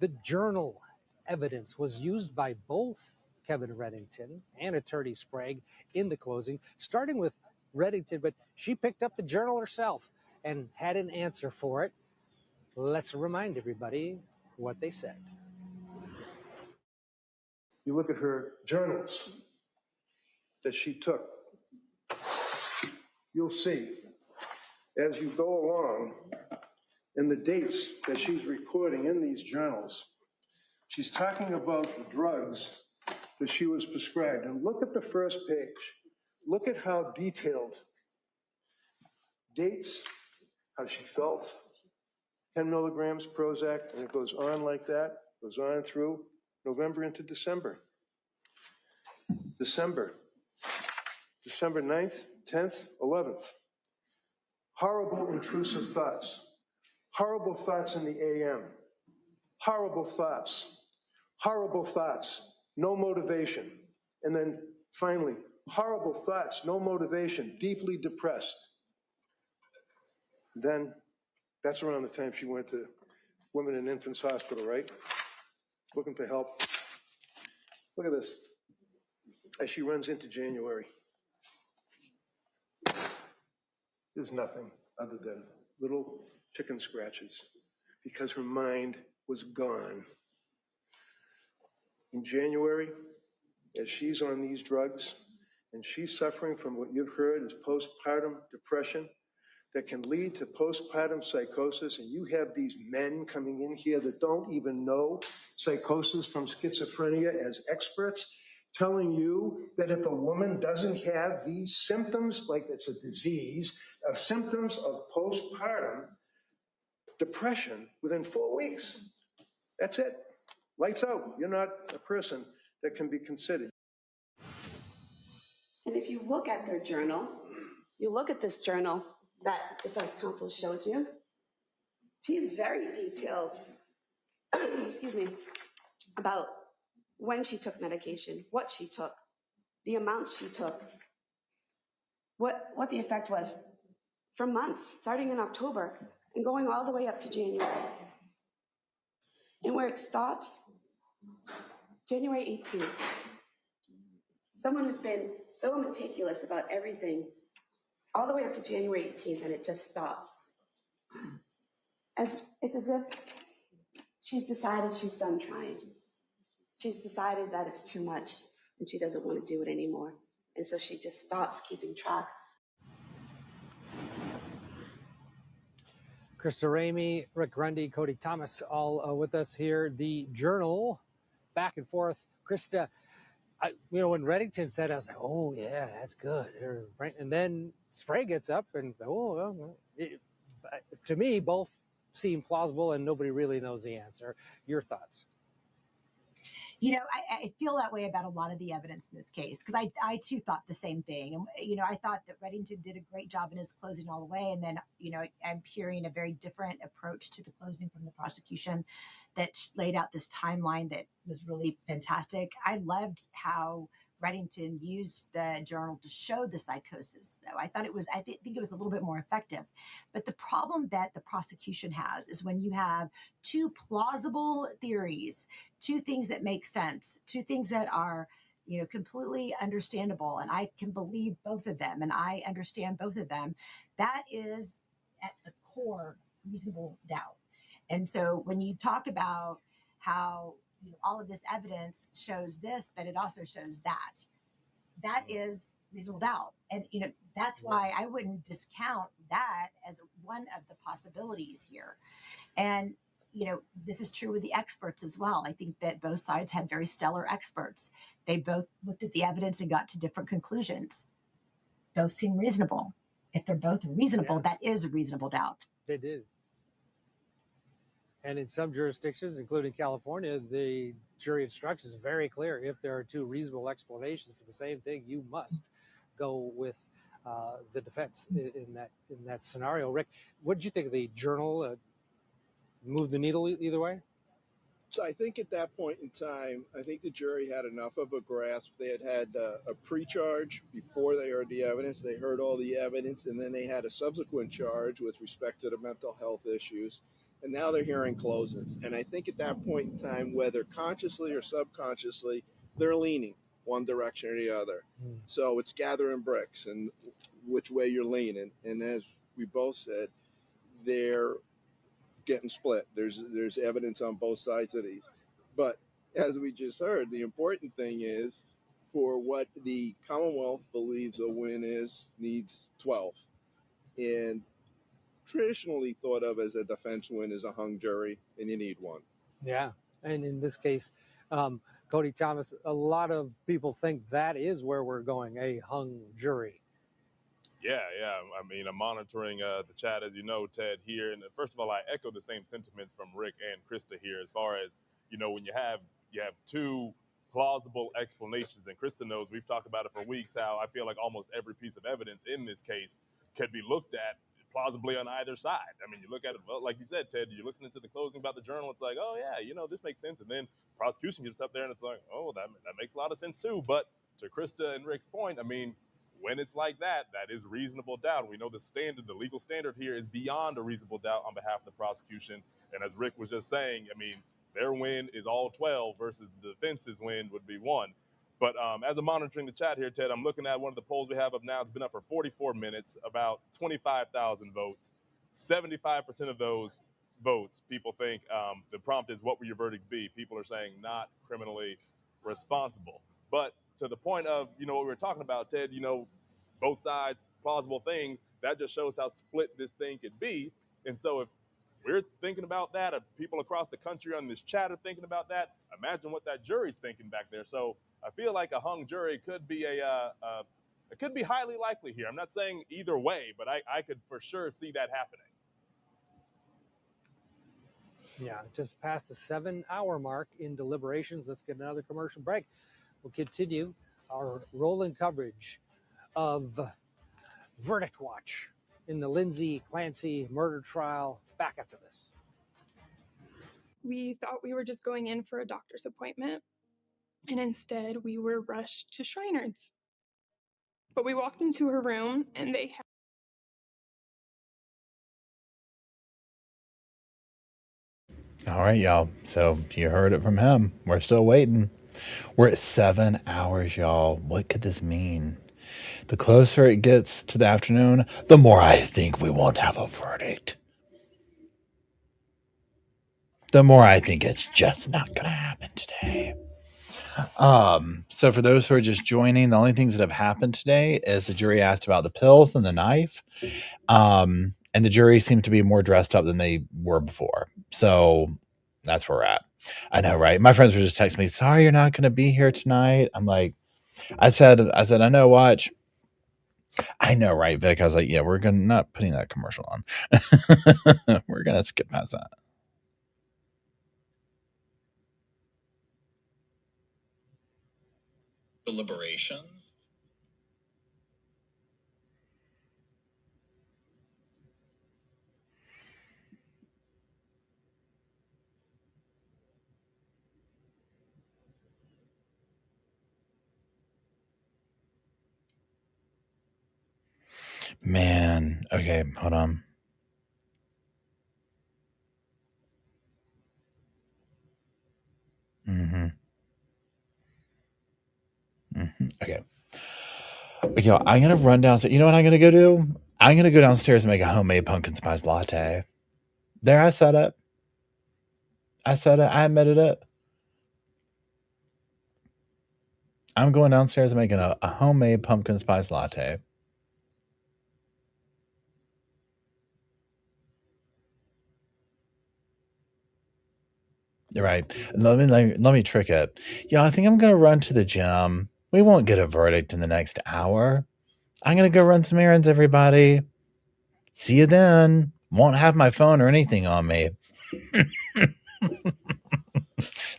the journal evidence was used by both Kevin Reddington and Attorney Sprague in the closing, starting with Reddington, but she picked up the journal herself and had an answer for it. Let's remind everybody what they said. You look at her journals that she took, you'll see as you go along in the dates that she's recording in these journals, she's talking about the drugs that she was prescribed. And look at the first page. Look at how detailed dates, how she felt, 10 milligrams Prozac, and it goes on like that, goes on through November into December. December 9th, 10th, 11th. Horrible intrusive thoughts. Horrible thoughts in the AM. Horrible thoughts. Horrible thoughts. No motivation. And then finally, horrible thoughts, no motivation, deeply depressed. Then that's around the time she went to Women and Infants Hospital, right? Looking for help. Look at this. As she runs into January, there's nothing other than little chicken scratches because her mind was gone. In January, as she's on these drugs and she's suffering from what you've heard is postpartum depression that can lead to postpartum psychosis, and you have these men coming in here that don't even know psychosis from schizophrenia as experts, telling you that if a woman doesn't have these symptoms, like it's a disease, of symptoms of postpartum depression within 4 weeks, that's it. Lights out. You're not a person that can be considered. And if you look at their journal, you look at this journal that defense counsel showed you, she's very detailed, excuse me, about when she took medication, what she took, the amounts she took, what the effect was for months, starting in October and going all the way up to January. And where it stops, January 18th. Someone who's been so meticulous about everything all the way up to January 18th, and it just stops. It's as if she's decided she's done trying. She's decided that it's too much and she doesn't want to do it anymore. And so she just stops keeping track. Krista Ramey, Rick Grundy, Cody Thomas, all with us here. The journal, back and forth. Krista, when Reddington said, I was like, oh, yeah, that's good. And then Sprague gets up and, to me, both seem plausible and nobody really knows the answer. Your thoughts? You know, I feel that way about a lot of the evidence in this case because I too thought the same thing. And, you know, I thought that Reddington did a great job in his closing all the way. And then, you know, I'm hearing a very different approach to the closing from the prosecution that laid out this timeline that was really fantastic. I loved how Reddington used the journal to show the psychosis. So I thought it was, think it was a little bit more effective. But the problem that the prosecution has is when you have two plausible theories, two things that make sense, two things that are, you know, completely understandable, and I can believe both of them, and I understand both of them. That is at the core reasonable doubt. And so when you talk about how, you know, all of this evidence shows this, but it also shows that, that is reasonable doubt. And, you know, that's why I wouldn't discount that as one of the possibilities here. And, you know, this is true with the experts as well. I think that both sides had very stellar experts. They both looked at the evidence and got to different conclusions. Both seem reasonable. If they're both reasonable, that is a reasonable doubt. They did. And in some jurisdictions, including California, the jury instructions is very clear. If there are two reasonable explanations for the same thing, you must go with the defense in that scenario. Rick, what did you think of the journal? Move the needle either way? So I think at that point in time, I think the jury had enough of a grasp. They had a pre-charge before they heard the evidence. They heard all the evidence, and then they had a subsequent charge with respect to the mental health issues. And now they're hearing closings. And I think at that point in time, whether consciously or subconsciously, they're leaning one direction or the other. So it's gathering bricks and which way you're leaning. And as we both said, they're getting split. There's evidence on both sides of these. But as we just heard, the important thing is for what the Commonwealth believes a win is, needs 12. And traditionally thought of as a defense win is a hung jury, and you need one. Yeah. And in this case, Cody Thomas, a lot of people think that is where we're going, a hung jury. Yeah. I mean, I'm monitoring the chat, as you know, Ted, here. And first of all, I echo the same sentiments from Rick and Krista here as far as, you know, when you have two plausible explanations, and Krista knows we've talked about it for weeks, how I feel like almost every piece of evidence in this case could be looked at plausibly on either side. I mean, you look at it, like you said, Ted, you're listening to the closing about the journal, it's like, oh, yeah, you know, this makes sense. And then prosecution gets up there and it's like, oh, that makes a lot of sense too. But to Krista and Rick's point, I mean, when it's like that, that is reasonable doubt. We know the standard, the legal standard here is beyond a reasonable doubt on behalf of the prosecution. And as Rick was just saying, I mean, their win is all 12 versus the defense's win would be 1. But as I'm monitoring the chat here, Ted, I'm looking at one of the polls we have up now. It's been up for 44 minutes, about 25,000 votes. 75% of those votes, people think the prompt is, what will your verdict be? People are saying not criminally responsible. But to the point of, you know, what we were talking about, Ted, you know, both sides, plausible things, that just shows how split this thing could be. And so if we're thinking about that, if people across the country on this chat are thinking about that, imagine what that jury's thinking back there. So I feel like a hung jury could be it could be highly likely here. I'm not saying either way, but I could for sure see that happening. Yeah, just past the 7-hour mark in deliberations. Let's get another commercial break. We'll continue our rolling coverage of Verdict Watch in the Lindsay Clancy murder trial. Back after this. We thought we were just going in for a doctor's appointment, and instead we were rushed to Shriners. But we walked into her room, and they had All right, y'all. So you heard it from him. We're still waiting. We're at 7 hours, y'all. What could this mean? The closer it gets to the afternoon, the more I think we won't have a verdict. The more I think it's just not going to happen today. So for those who are just joining, the only things that have happened today is the jury asked about the pills and the knife. And the jury seemed to be more dressed up than they were before. So that's where we're at. I know, right? My friends were just texting me, sorry, you're not going to be here tonight. I'm like, I said, I know, watch. I know, right, Vic? I was like, yeah, we're not putting that commercial on. We're going to skip past that. deliberations. Man, okay, hold on. Okay. Yo, I'm gonna run downstairs. You know what I'm gonna go do? I'm gonna go downstairs and make a homemade pumpkin spice latte. There, I set it. I met it up. I'm going downstairs and making a homemade pumpkin spice latte. Right. Let me trick it. Yeah, I think I'm gonna run to the gym. We won't get a verdict in the next hour. I'm gonna go run some errands, everybody. See you then. Won't have my phone or anything on me.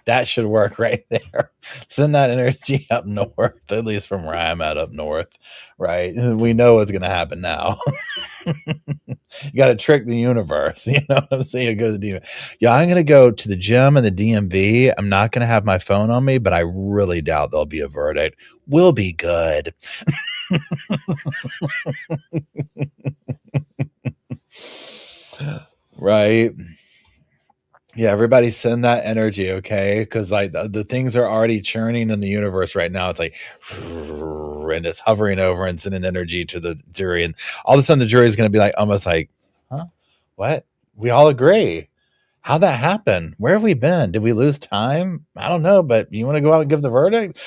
That should work right there. Send that energy up north, at least from where I'm at up north, right? We know what's going to happen now. You got to trick the universe. You know what I'm saying? You go to the DMV. Yeah, I'm going to go to the gym and the DMV. I'm not going to have my phone on me, but I really doubt there'll be a verdict. We'll be good. Right. Yeah, everybody send that energy, okay? Because like the things are already churning in the universe right now. It's like, and it's hovering over and sending energy to the jury, and all of a sudden the jury is going to be like, almost like, huh? What? We all agree. How'd that happen? Where have we been? Did we lose time? I don't know, but you want to go out and give the verdict?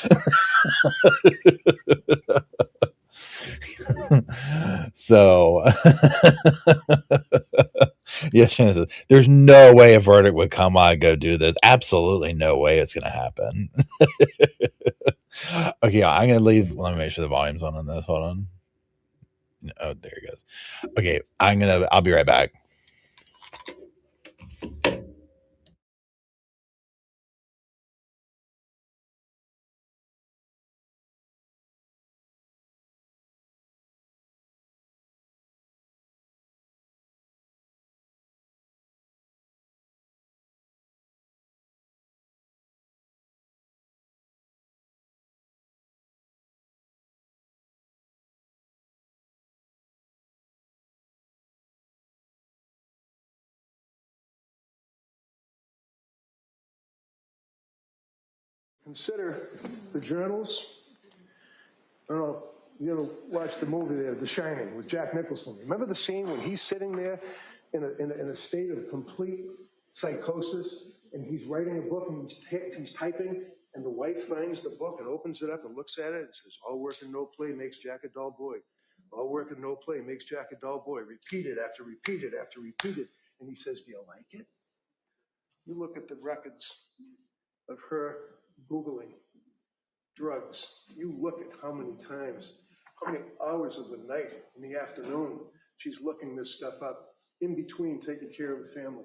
So, yeah, Shannon says, there's no way a verdict would come while I go do this. Absolutely no way it's going to happen. Okay, I'm going to leave. Let me make sure the volume's on this. Hold on. Oh, there it goes. Okay, I'll be right back. Consider the journals. I don't know, you ever watched the movie there, The Shining, with Jack Nicholson? Remember the scene when he's sitting there in a state of complete psychosis, and he's writing a book and he's typing, and the wife finds the book and opens it up and looks at it and says, all work and no play makes Jack a dull boy. All work and no play makes Jack a dull boy. Repeated after repeated after repeated. And he says, do you like it? You look at the records of her Googling drugs. You look at how many times, how many hours of the night in the afternoon she's looking this stuff up, in between taking care of the family,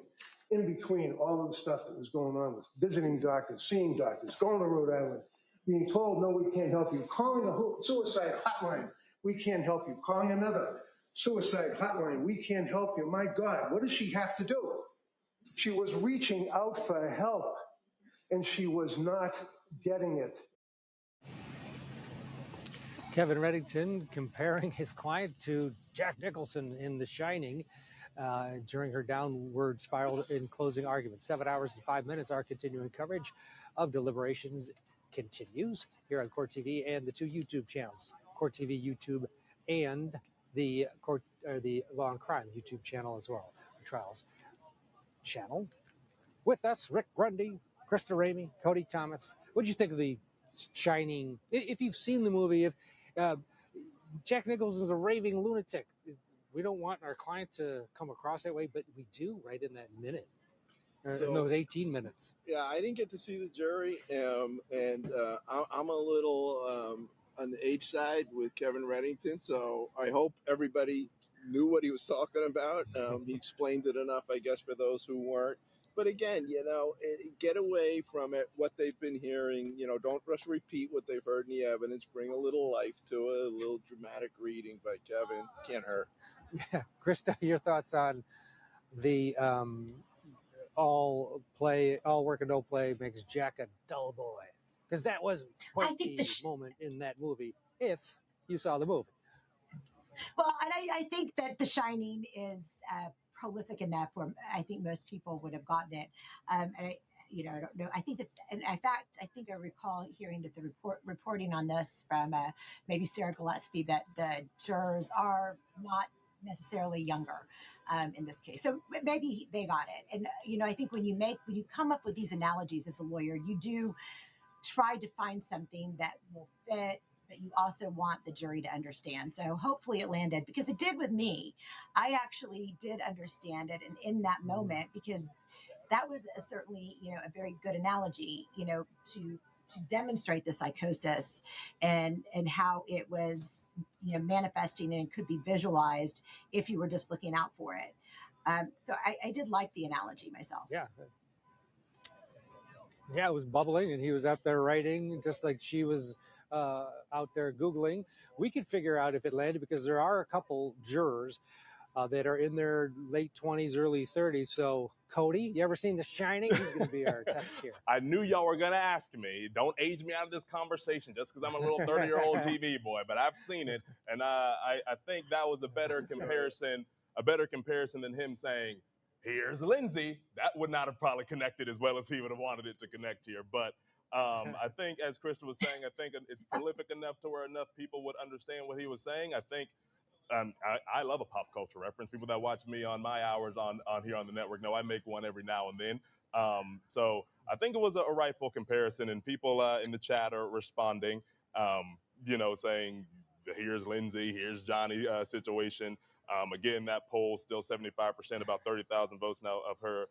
in between all of the stuff that was going on with visiting doctors, seeing doctors, going to Rhode Island, being told, no, we can't help you, calling a suicide hotline, we can't help you, calling another suicide hotline, we can't help you. My God, what does she have to do? She was reaching out for help, and she was not getting it. Kevin Reddington comparing his client to Jack Nicholson in The Shining during her downward spiral in closing arguments. 7 hours and 5 minutes. Our continuing coverage of deliberations continues here on Court TV and the two YouTube channels, Court TV YouTube and the Law and Crime YouTube channel as well, the Trials channel. With us, Rick Grundy, Krista Ramey, Cody Thomas. What did you think of The Shining? If you've seen the movie, if Jack Nicholson's a raving lunatic, we don't want our client to come across that way, but we do right in that minute, in those 18 minutes. Yeah, I didn't get to see the jury, and I'm a little on the age side with Kevin Reddington, so I hope everybody knew what he was talking about. He explained it enough, I guess, for those who weren't. But again, get away from it, what they've been hearing. Don't just repeat what they've heard in the evidence. Bring a little life to it, a little dramatic reading by Kevin. Can't hurt. Yeah, Krista, your thoughts on the all work and no play makes Jack a dull boy? Because that was quite the moment in that movie, if you saw the movie. Well, and I think that The Shining is prolific enough where I think most people would have gotten it. And I don't know. I think that, and in fact, I think I recall hearing that the reporting on this from maybe Sarah Gillespie, that the jurors are not necessarily younger in this case. So maybe they got it. And I think when you come up with these analogies as a lawyer, you do try to find something that will fit, but you also want the jury to understand. So hopefully it landed, because it did with me. I actually did understand it, and in that moment, because that was certainly a very good analogy, to demonstrate the psychosis and how it was manifesting and could be visualized if you were just looking out for it. So I did like the analogy myself. Yeah, it was bubbling, and he was out there writing just like she was out there Googling. We could figure out if it landed, because there are a couple jurors that are in their late 20s, early 30s. So, Cody, you ever seen The Shining? He's going to be our test here. I knew y'all were going to ask me. Don't age me out of this conversation just because I'm a little 30-year-old TV boy, but I've seen it, and I think that was a better comparison than him saying, here's Lindsay. That would not have probably connected as well as he would have wanted it to connect here. But I think, as Krista was saying, I think it's prolific enough to where enough people would understand what he was saying. I think I love a pop culture reference. People that watch me on my hours on here on the network know I make one every now and then. So I think it was a rightful comparison, and people in the chat are responding, saying, here's Lindsay, here's Johnny situation. Again, that poll still 75%, about 30,000 votes now of her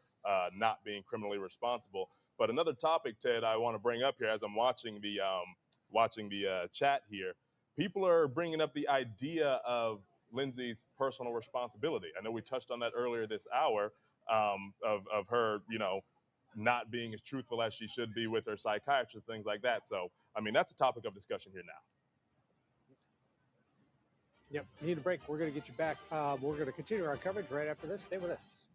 not being criminally responsible. But another topic, Ted, I want to bring up here as I'm watching the chat here. People are bringing up the idea of Lindsay's personal responsibility. I know we touched on that earlier this hour, of her, not being as truthful as she should be with her psychiatrist, things like that. So, I mean, that's a topic of discussion here now. Yep, need a break. We're going to get you back. We're going to continue our coverage right after this. Stay with us.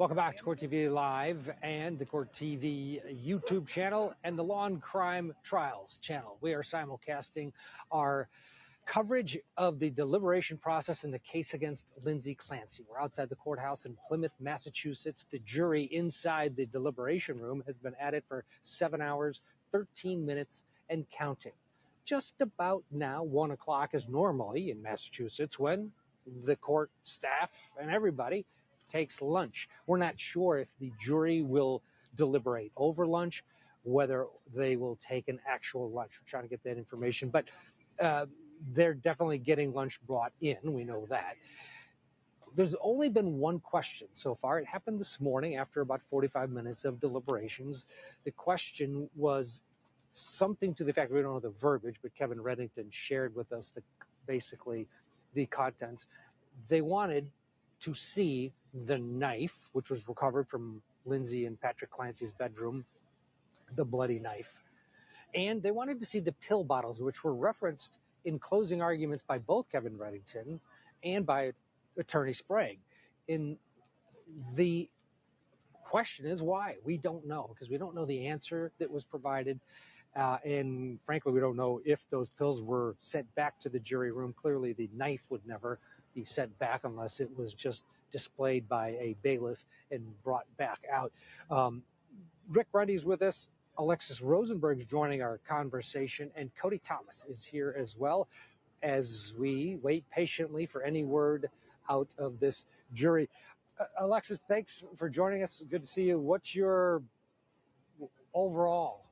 Welcome back to Court TV Live and the Court TV YouTube channel and the Law and Crime Trials channel. We are simulcasting our coverage of the deliberation process in the case against Lindsay Clancy. We're outside the courthouse in Plymouth, Massachusetts. The jury inside the deliberation room has been at it for 7 hours, 13 minutes, and counting. Just about now, 1 o'clock is normally in Massachusetts when the court staff and everybody takes lunch. We're not sure if the jury will deliberate over lunch, whether they will take an actual lunch. We're trying to get that information, but they're definitely getting lunch brought in. We know that. There's only been one question so far. It happened this morning after about 45 minutes of deliberations. The question was something to the fact, we don't know the verbiage, but Kevin Reddington shared with us basically the contents. They wanted to see the knife, which was recovered from Lindsay and Patrick Clancy's bedroom, the bloody knife. And they wanted to see the pill bottles, which were referenced in closing arguments by both Kevin Reddington and by Attorney Sprague. In the question is why? We don't know, because we don't know the answer that was provided. And frankly, we don't know if those pills were sent back to the jury room. Clearly, the knife would never be sent back unless it was just displayed by a bailiff and brought back out. Rick Grundy's with us. Alexis Rosenberg's joining our conversation, and Cody Thomas is here as well as we wait patiently for any word out of this jury. Alexis, thanks for joining us. Good to see you. What's your overall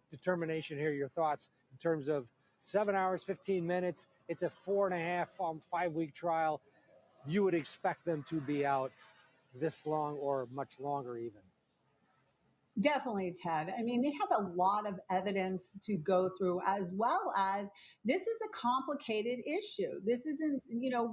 determination here, your thoughts in terms of 7 hours, 15 minutes? It's a 4.5, 5-week trial. You would expect them to be out this long or much longer even. Definitely, Ted. I mean, they have a lot of evidence to go through, as well as this is a complicated issue. This isn't,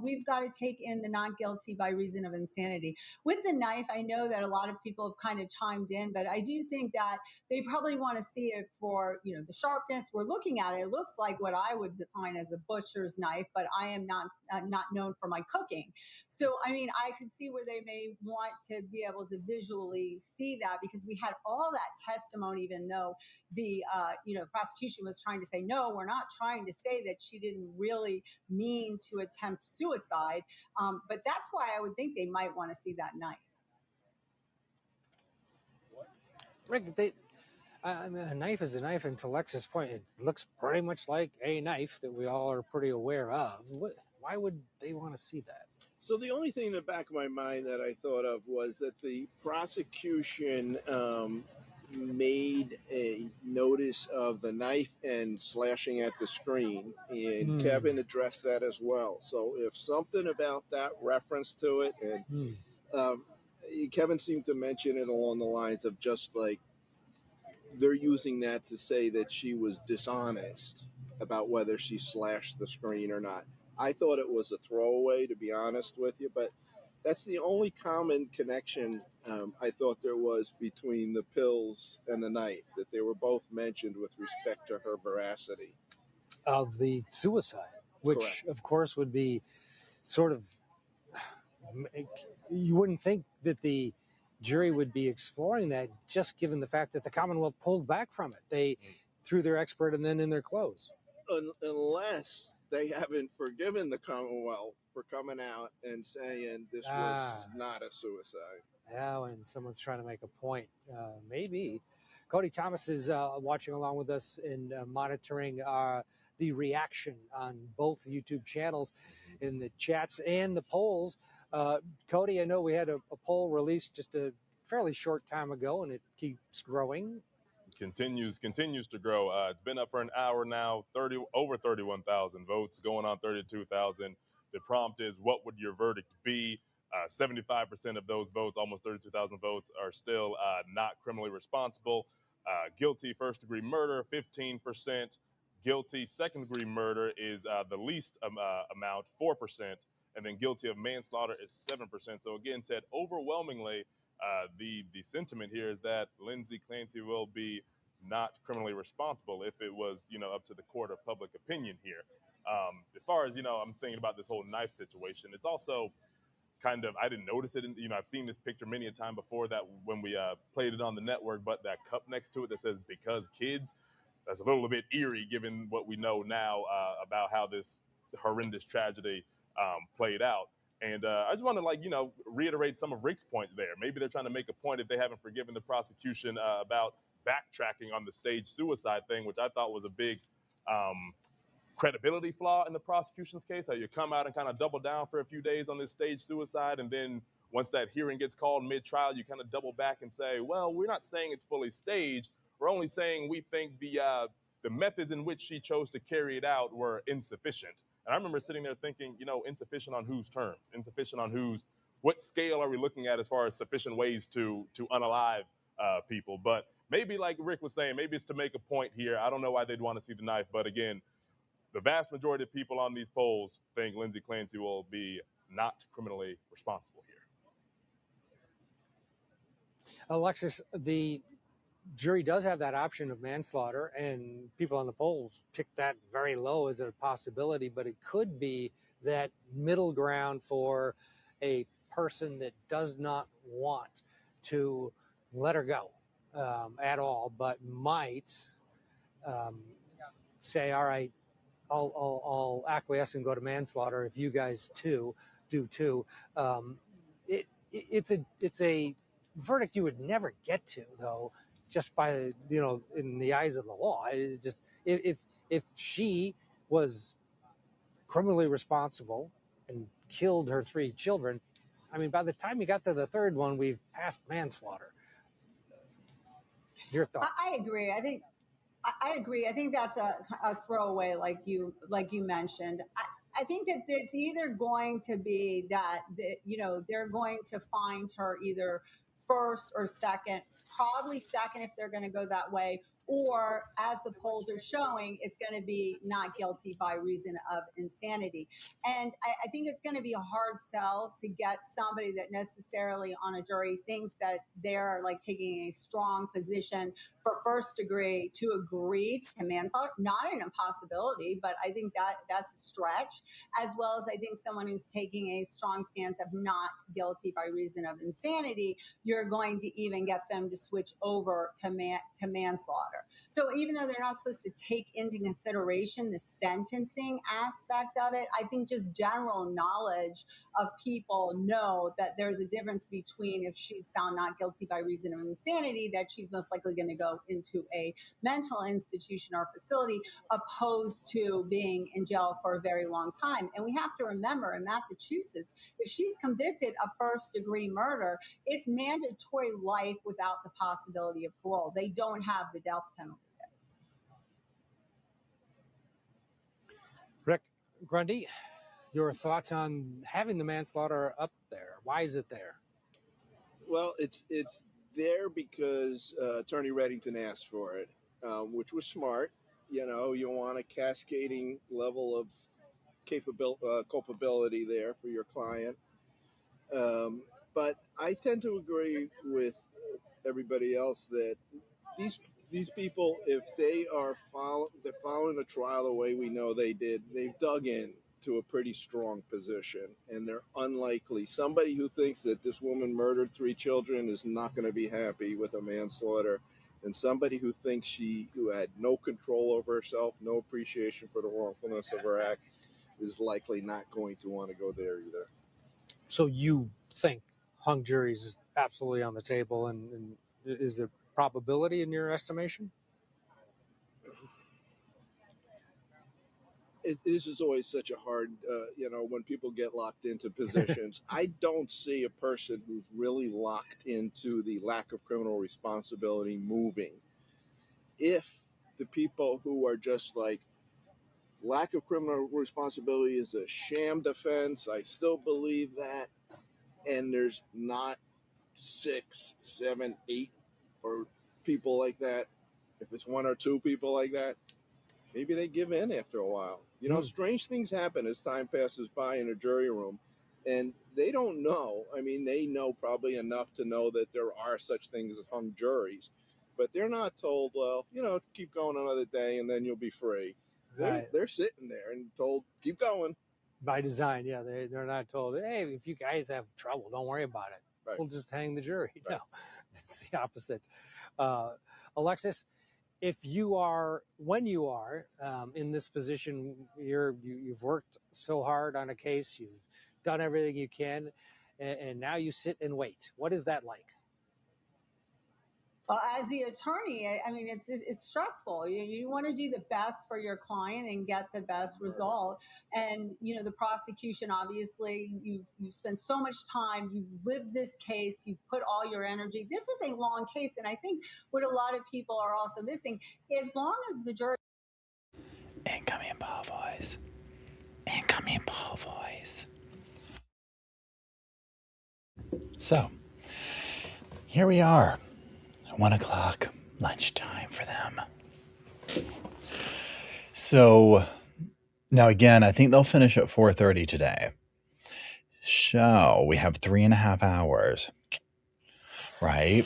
we've got to take in the not guilty by reason of insanity. With the knife, I know that a lot of people have kind of chimed in, but I do think that they probably want to see it for, the sharpness. We're looking at it. It looks like what I would define as a butcher's knife, but I am not known for my cooking. So, I mean, I could see where they may want to be able to visually see that, because we had all that testimony, even though the prosecution was trying to say, no, we're not trying to say that she didn't really mean to attempt suicide. But that's why I would think they might want to see that knife. Rick, a knife is a knife, and to Lex's point, it looks pretty much like a knife that we all are pretty aware of. Why would they want to see that? So the only thing in the back of my mind that I thought of was that the prosecution made a notice of the knife and slashing at the screen, and Kevin addressed that as well. So if something about that reference to it, and Kevin seemed to mention it along the lines of just like they're using that to say that she was dishonest about whether she slashed the screen or not. I thought it was a throwaway, to be honest with you, but that's the only common connection I thought there was between the pills and the knife, that they were both mentioned with respect to her veracity of the suicide, which Correct. Of course would be sort of, you wouldn't think that the jury would be exploring that, just given the fact that the Commonwealth pulled back from it. They threw their expert and then in their clothes. Unless they haven't forgiven the Commonwealth for coming out and saying this was not a suicide. Yeah, when someone's trying to make a point, maybe. Cody Thomas is watching along with us and monitoring the reaction on both YouTube channels in the chats and the polls. Cody, I know we had a poll released just a fairly short time ago, and it keeps growing. Continues to grow. It's been up for an hour now, over 31,000 votes, going on 32,000. The prompt is, what would your verdict be? 75% of those votes, almost 32,000 votes, are still not criminally responsible. Guilty first-degree murder, 15%. Guilty second-degree murder is the least amount, 4%. And then guilty of manslaughter is 7%. So again, Ted, overwhelmingly, the sentiment here is that Lindsay Clancy will be not criminally responsible if it was, up to the court of public opinion here. As far as, I'm thinking about this whole knife situation, it's also I didn't notice it. I've seen this picture many a time before that when we played it on the network, but that cup next to it that says "Because Kids," that's a little bit eerie given what we know now about how this horrendous tragedy played out. And I just want to reiterate some of Rick's point there. Maybe they're trying to make a point if they haven't forgiven the prosecution about backtracking on the staged suicide thing, which I thought was a big credibility flaw in the prosecution's case. How you come out and kind of double down for a few days on this staged suicide, and then once that hearing gets called mid-trial, you kind of double back and say, well, we're not saying it's fully staged. We're only saying we think the methods in which she chose to carry it out were insufficient. And I remember sitting there thinking, insufficient on whose terms? Insufficient on what scale are we looking at as far as sufficient ways to unalive people? But maybe, like Rick was saying, maybe it's to make a point here. I don't know why they'd want to see the knife, but again, the vast majority of people on these polls think Lindsay Clancy will be not criminally responsible here. Alexis, the jury does have that option of manslaughter, and people on the polls pick that very low as a possibility, but it could be that middle ground for a person that does not want to let her go at all, but might say, all right, I'll acquiesce and go to manslaughter if you guys do too. It's a verdict you would never get to, though, just by in the eyes of the law. It's just if she was criminally responsible and killed her 3 children, I mean, by the time you got to the third one, we've passed manslaughter. Your thoughts? I agree. I agree. I think that's a throwaway, like you mentioned. I think that it's either going to be that they're going to find her either first or second, probably second if they're going to go that way, or as the polls are showing, it's going to be not guilty by reason of insanity. And I think it's going to be a hard sell to get somebody that necessarily on a jury thinks that they're like taking a strong position for first degree to agree to manslaughter. Not an impossibility, but I think that's a stretch, as well as I think someone who's taking a strong stance of not guilty by reason of insanity, you're going to even get them to switch over to manslaughter. So even though they're not supposed to take into consideration the sentencing aspect of it, I think just general knowledge of people know that there's a difference between if she's found not guilty by reason of insanity, that she's most likely going to go into a mental institution or facility, opposed to being in jail for a very long time. And we have to remember, in Massachusetts, if she's convicted of first-degree murder, it's mandatory life without the possibility of parole. They don't have the death penalty there. Rick Grundy, your thoughts on having the manslaughter up there? Why is it there? Well, it's there because Attorney Reddington asked for it, which was smart. You want a cascading level of culpability there for your client. But I tend to agree with everybody else that these people, if they are following the trial the way we know they did, they've dug in to a pretty strong position, and they're unlikely. Somebody who thinks that this woman murdered 3 children is not going to be happy with a manslaughter, and somebody who thinks who had no control over herself, no appreciation for the wrongfulness of her act, is likely not going to want to go there either. So you think hung juries is absolutely on the table, and is it probability in your estimation? This is always such a hard, when people get locked into positions. I don't see a person who's really locked into the lack of criminal responsibility moving. If the people who are just like, lack of criminal responsibility is a sham defense, I still believe that, and there's not 6, 7, 8 or people like that, if it's 1 or 2 people like that, maybe they give in after a while. Strange things happen as time passes by in a jury room, and they don't know. I mean, they know probably enough to know that there are such things as hung juries, but they're not told, well, keep going another day and then you'll be free. They're sitting there and told, keep going. By design, yeah. They're not told, hey, if you guys have trouble, don't worry about it. Right. We'll just hang the jury. Right. No, it's the opposite. Alexis, if you are, when you are in this position, you've worked so hard on a case, you've done everything you can, and now you sit and wait. What is that like? Well, as the attorney, I mean, it's stressful. You want to do the best for your client and get the best result. And the prosecution, obviously, you've spent so much time. You've lived this case. You've put all your energy. This was a long case, and I think what a lot of people are also missing, as long as the jury. Incoming Paul voice. Incoming Paul voice. So, here we are. 1 o'clock, lunchtime for them. So, now again, I think they'll finish at 4:30 today. So, we have 3.5 hours. Right?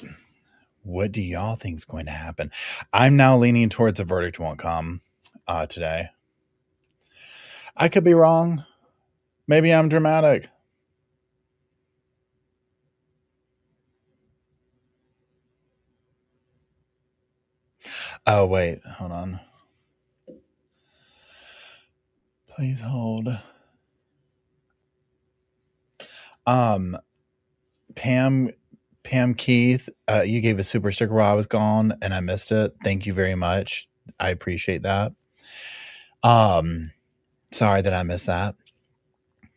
What do y'all think is going to happen? I'm now leaning towards a verdict won't come today. I could be wrong. Maybe I'm dramatic. Oh, wait. Hold on. Please hold. Pam Keith, you gave a super sticker while I was gone and I missed it. Thank you very much. I appreciate that. Sorry that I missed that.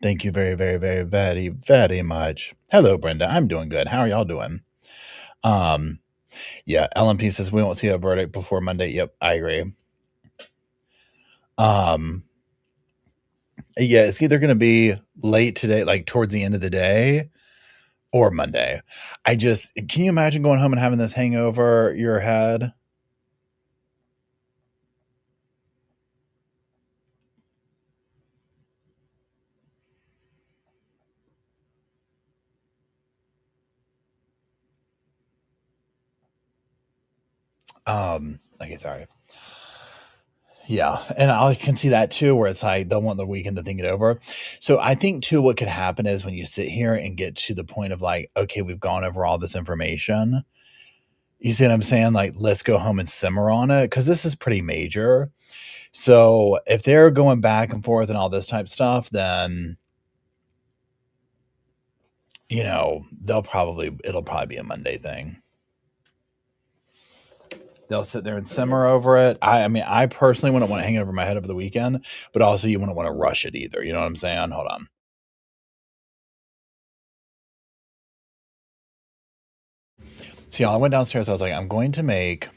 Thank you very, very, very, very, very much. Hello, Brenda. I'm doing good. How are y'all doing? Yeah, LMP says we won't see a verdict before Monday. Yep, I agree. Yeah, it's either going to be late today, like towards the end of the day, or Monday. Can you imagine going home and having this hang over your head? Okay, sorry. Yeah, and I can see that too, where it's like they'll want the weekend to think it over. So I think too, what could happen is when you sit here and get to the point of like, okay, we've gone over all this information. You see what I'm saying? Like, let's go home and simmer on it because this is pretty major. So if they're going back and forth and all this type stuff, then it'll probably be a Monday thing. They'll sit there and simmer over it. I mean, I personally wouldn't want to hang it over my head over the weekend, but also you wouldn't want to rush it either. You know what I'm saying? Hold on. See, I went downstairs. I was like, I'm going to make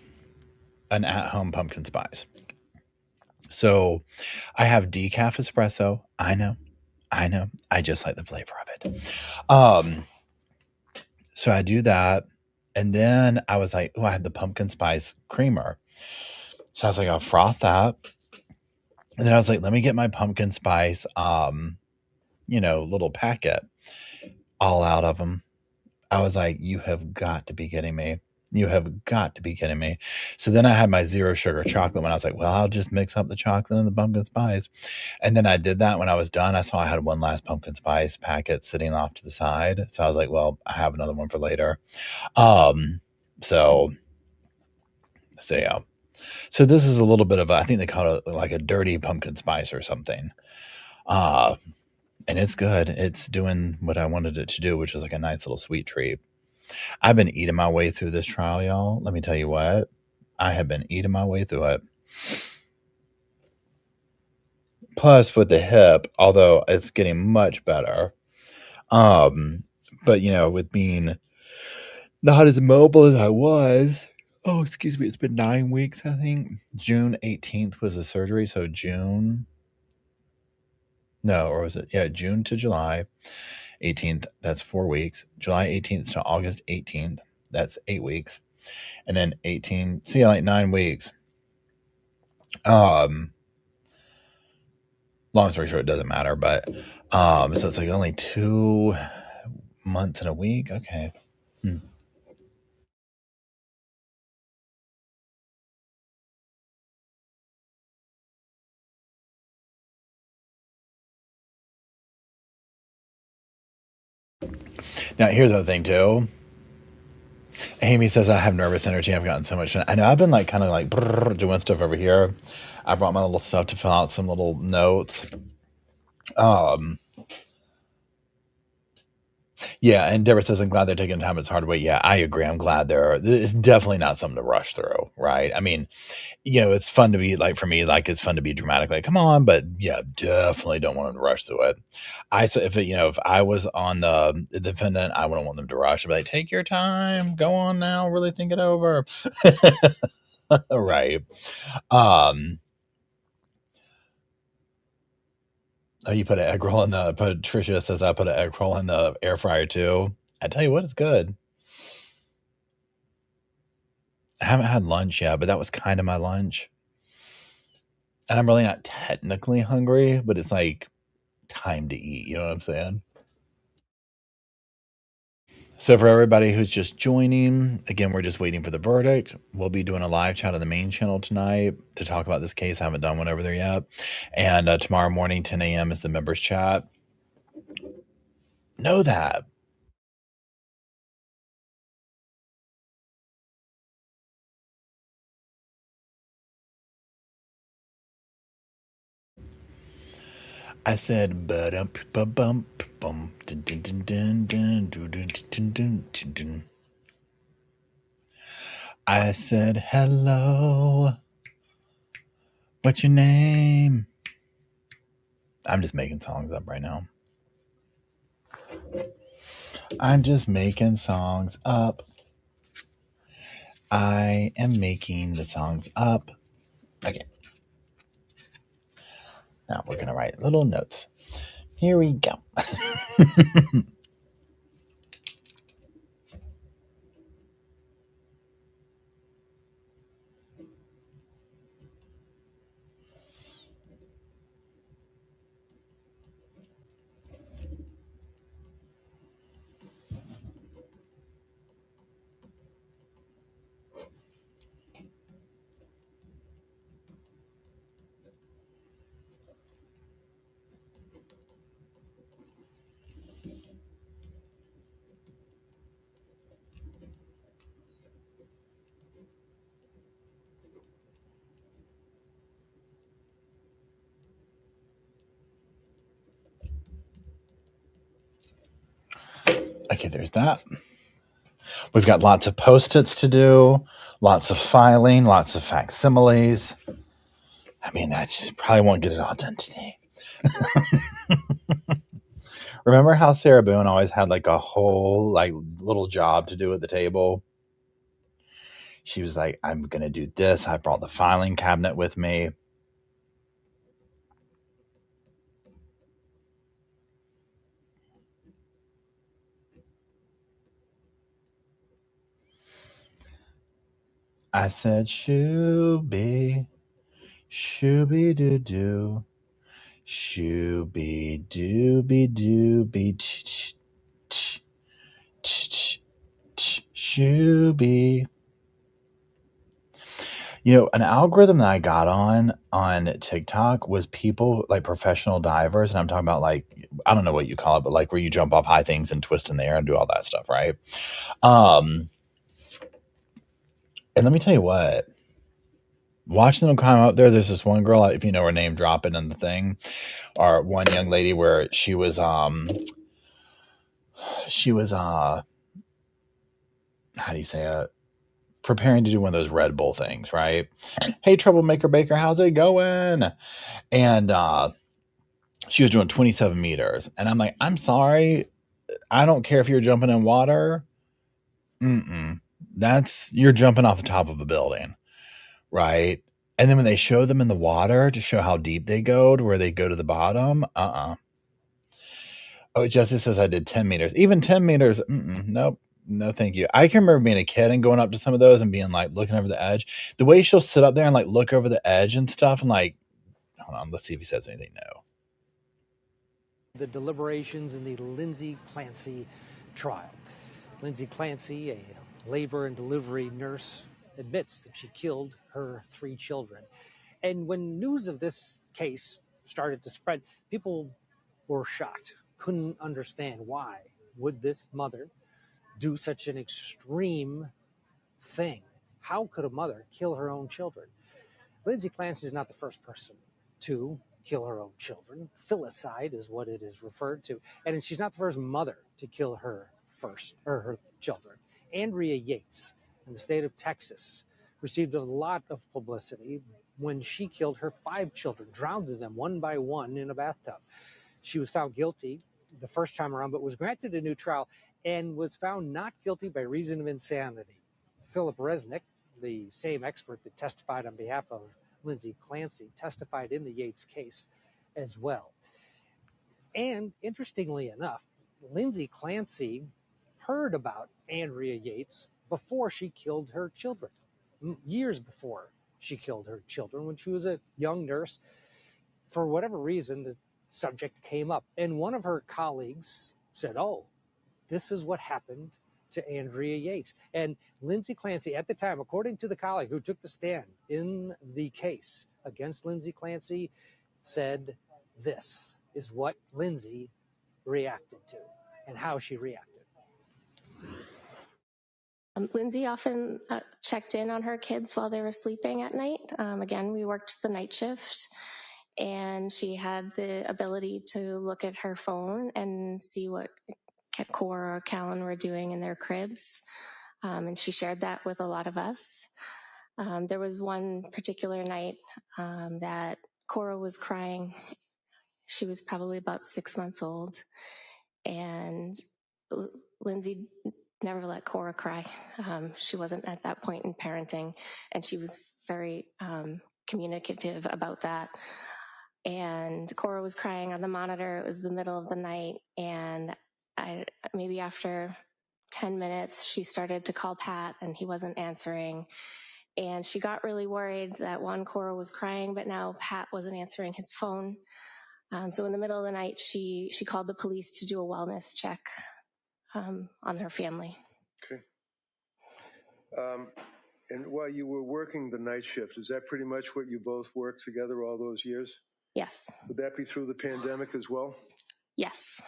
an at-home pumpkin spice. So I have decaf espresso. I know. I just like the flavor of it. So I do that. And then I was like, oh, I had the pumpkin spice creamer. So I was like, I'll froth that. And then I was like, let me get my pumpkin spice, little packet all out of them. I was like, you have got to be kidding me. You have got to be kidding me. So then I had my 0 sugar chocolate when I was like, well, I'll just mix up the chocolate and the pumpkin spice. And then I did that when I was done. I saw I had one last pumpkin spice packet sitting off to the side. So I was like, well, I have another one for later. So yeah. So this is a little bit of I think they call it like a dirty pumpkin spice or something. And it's good. It's doing what I wanted it to do, which is like a nice little sweet treat. I've been eating my way through this trial, y'all. Let me tell you what. I have been eating my way through it. Plus with the hip, although it's getting much better. But with being not as mobile as I was. Oh, excuse me. It's been 9 weeks, I think. June 18th was the surgery. So June. No, or was it? Yeah, June to July 18th. That's 4 weeks. July 18th to August 18th. That's 8 weeks. And then 18. See, like 9 weeks. Long story short, it doesn't matter. But so it's like only 2 months and a week. Okay. Now, here's the other thing, too. Amy says, I have nervous energy. I've gotten so much. I know I've been like kind of like doing stuff over here. I brought my little stuff to fill out some little notes. Yeah, and Deborah says, I'm glad they're taking time. It's hard to wait. Yeah, I agree. I'm glad it's definitely not something to rush through, right? I mean, it's fun to be like, for me, like it's fun to be dramatic, like, come on, but yeah, definitely don't want them to rush through it. If I was on the defendant, I wouldn't want them to rush. I'd be like, take your time, go on now, really think it over. Right. Oh, you put an egg roll in Patricia says I put an egg roll in the air fryer too. I tell you what, it's good. I haven't had lunch yet, but that was kind of my lunch. And I'm really not technically hungry, but it's like time to eat. You know what I'm saying? So for everybody who's just joining, again, we're just waiting for the verdict. We'll be doing a live chat on the main channel tonight to talk about this case. I haven't done one over there yet. And tomorrow morning, 10 a.m. is the members chat. Know that. I said, I said, hello. What's your name? I'm just making songs up right now. I'm just making songs up. I am making the songs up. Okay. Now we're going to write little notes. Here we go. Okay, there's that. We've got lots of Post-its to do, lots of filing, lots of facsimiles. I mean, that probably won't get it all done today. Remember how Sarah Boone always had like a whole like little job to do at the table? She was like, I'm going to do this. I brought the filing cabinet with me. I said, shooby, shooby doo doo, shooby dooby dooby, shooby. An algorithm that I got on TikTok was people like professional divers, and I'm talking about like, I don't know what you call it, but like where you jump off high things and twist in the air and do all that stuff, right? And let me tell you what, watching them climb up there, there's this one girl, if you know her name, drop it in the thing, or one young lady where she was how do you say it? Preparing to do one of those Red Bull things, right? Hey, Troublemaker Baker, how's it going? And she was doing 27 meters. And I'm like, I'm sorry. I don't care if you're jumping in water. You're jumping off the top of a building, right? And then when they show them in the water to show how deep they go to where they go to the bottom, Oh, Justice says I did 10 meters. Even 10 meters, nope. No, thank you. I can remember being a kid and going up to some of those and being like, looking over the edge. The way she'll sit up there and like look over the edge and stuff and like, hold on, let's see if he says anything new. The deliberations in the Lindsay Clancy trial. Lindsay Clancy, a labor and delivery nurse, admits that she killed her 3 children. And when news of this case started to spread, people were shocked, couldn't understand why would this mother do such an extreme thing? How could a mother kill her own children? Lindsay Clancy is not the first person to kill her own children. Filicide is what it is referred to. And she's not the first mother to kill her children. Andrea Yates in the state of Texas received a lot of publicity when she killed her 5 children, drowned them one by one in a bathtub. She was found guilty the first time around, but was granted a new trial and was found not guilty by reason of insanity. Philip Resnick, the same expert that testified on behalf of Lindsay Clancy, testified in the Yates case as well. And interestingly enough, Lindsay Clancy heard about Andrea Yates before she killed her children, years before she killed her children, when she was a young nurse. For whatever reason, the subject came up, and one of her colleagues said, "Oh, this is what happened to Andrea Yates." And Lindsay Clancy, at the time, according to the colleague who took the stand in the case against Lindsay Clancy, said this is what Lindsay reacted to and how she reacted. Lindsay often checked in on her kids while they were sleeping at night. Again, we worked the night shift, and she had the ability to look at her phone and see what Cora or Callan were doing in their cribs. And she shared that with a lot of us. There was one particular night that Cora was crying. She was probably about 6 months old, and Lindsay never let Cora cry. She wasn't at that point in parenting, and she was very communicative about that. And Cora was crying on the monitor. It was the middle of the night, and maybe after 10 minutes, she started to call Pat, and he wasn't answering. And she got really worried that Cora was crying, but now Pat wasn't answering his phone. So in the middle of the night, she called the police to do a wellness check on her family. Okay. And while you were working the night shift, is that pretty much what you both worked together all those years? Yes. Would that be through the pandemic as well? Yes.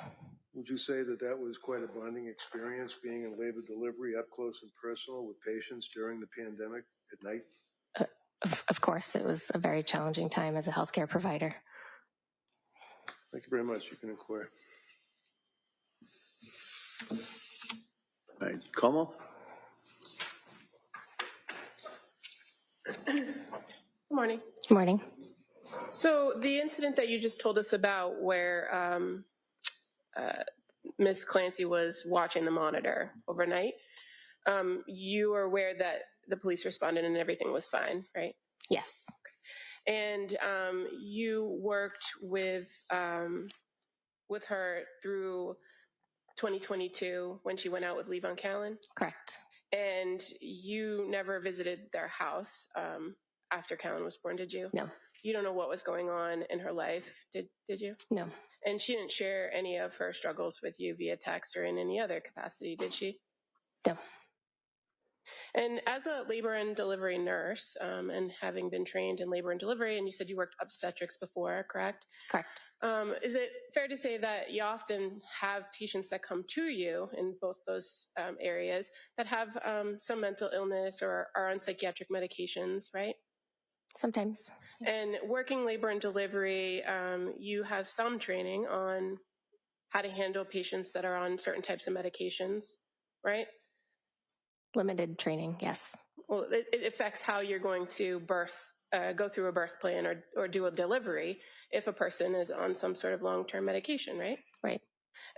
Would you say that that was quite a bonding experience, being in labor delivery up close and personal with patients during the pandemic at night? Of course, it was a very challenging time as a healthcare provider. Thank you very much. You can inquire. All right, Como? Good morning. Good morning. So the incident that you just told us about where Miss Clancy was watching the monitor overnight, you are aware that the police responded and everything was fine, right? Yes. And you worked with her through 2022 when she went out with Levon Callan? Correct. And you never visited their house after Callan was born, did you? No. You don't know what was going on in her life, did you? No. And she didn't share any of her struggles with you via text or in any other capacity, did she? No. And as a labor and delivery nurse, and having been trained in labor and delivery, and you said you worked obstetrics before, correct? Correct. Is it fair to say that you often have patients that come to you in both those areas that have some mental illness or are on psychiatric medications, right? Sometimes. And working labor and delivery, you have some training on how to handle patients that are on certain types of medications, right? Limited training, yes. Well, it affects how you're going to go through a birth plan or do a delivery if a person is on some sort of long-term medication, right? Right.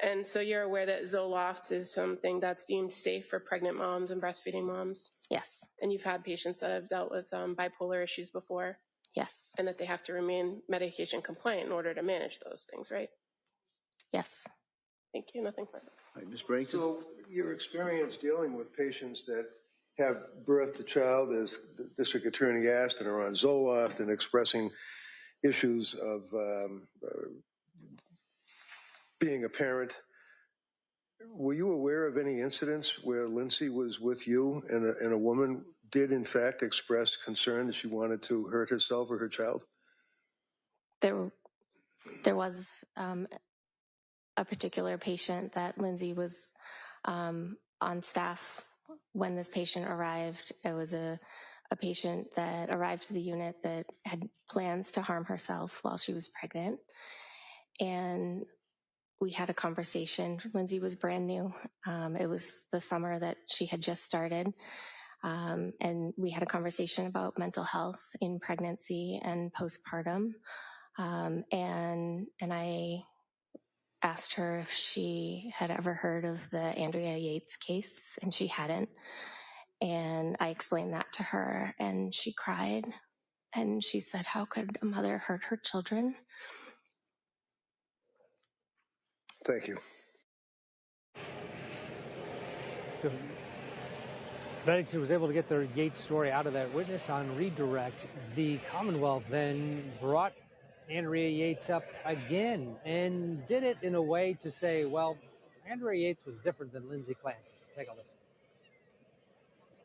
And so you're aware that Zoloft is something that's deemed safe for pregnant moms and breastfeeding moms? Yes. And you've had patients that have dealt with bipolar issues before? Yes. And that they have to remain medication compliant in order to manage those things, right? Yes. Thank you. Nothing further. All right, Ms. Brayton? So your experience dealing with patients that have birthed a child, as the district attorney asked, and are on Zoloft and expressing issues of being a parent, were you aware of any incidents where Lindsay was with you and a woman did in fact express concern that she wanted to hurt herself or her child? There was a particular patient that Lindsay was on staff when this patient arrived. It was a patient that arrived to the unit that had plans to harm herself while she was pregnant. And we had a conversation. Lindsay was brand new. It was the summer that she had just started. And we had a conversation about mental health in pregnancy and postpartum. And I asked her if she had ever heard of the Andrea Yates case, and she hadn't. And I explained that to her, and she cried. And she said, how could a mother hurt her children? Thank you. So Bennington was able to get the Yates story out of that witness on redirect. The Commonwealth then brought Andrea Yates up again and did it in a way to say, well, Andrea Yates was different than Lindsay Clancy. Take a listen.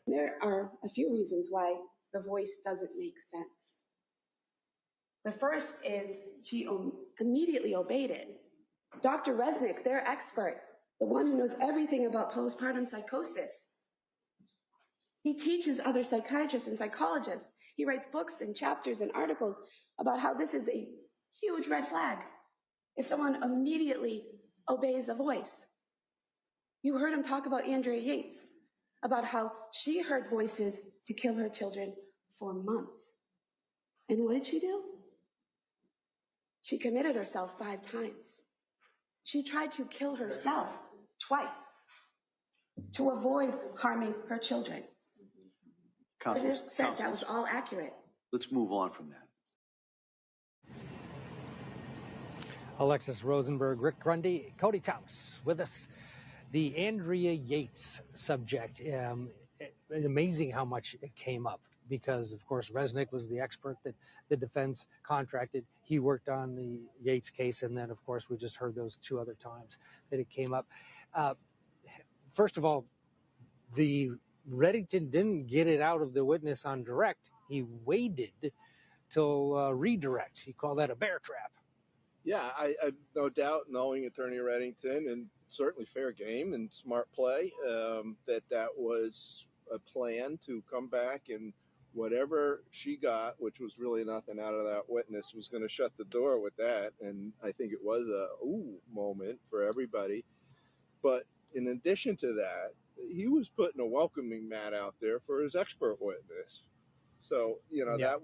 There are a few reasons why the voice doesn't make sense. The first is she immediately obeyed it. Dr. Resnick, their expert, the one who knows everything about postpartum psychosis, he teaches other psychiatrists and psychologists. He writes books and chapters and articles about how this is a huge red flag if someone immediately obeys a voice. You heard him talk about Andrea Yates, about how she heard voices to kill her children for months. And what did she do? She committed herself 5 times. She tried to kill herself twice to avoid harming her children. Counsel, said that was all accurate. Let's move on from that. Alexis Rosenberg, Rick Grundy, Cody Thomas with us. The Andrea Yates subject, amazing how much it came up because, of course, Resnick was the expert that the defense contracted. He worked on the Yates case, and then, of course, we just heard those 2 other times that it came up. First of all, the Reddington didn't get it out of the witness on direct. He waited till redirect. He called that a bear trap. Yeah, I no doubt, knowing Attorney Reddington, and certainly fair game and smart play, that was a plan to come back and whatever she got, which was really nothing out of that witness, was going to shut the door with that. And I think it was a ooh moment for everybody. But in addition to that, he was putting a welcoming mat out there for his expert witness. So, that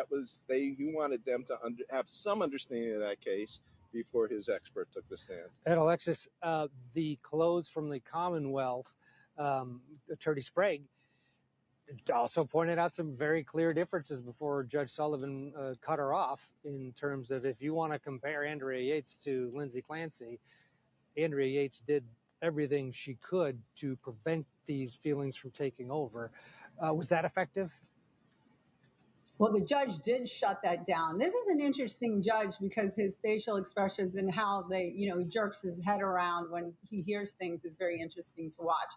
was he wanted them to have some understanding of that case before his expert took the stand. And Alexis, the close from the Commonwealth, Attorney Sprague, also pointed out some very clear differences before Judge Sullivan cut her off in terms of if you want to compare Andrea Yates to Lindsay Clancy, Andrea Yates did everything she could to prevent these feelings from taking over. Was that effective? Well, the judge did shut that down. This is an interesting judge because his facial expressions and how he jerks his head around when he hears things is very interesting to watch.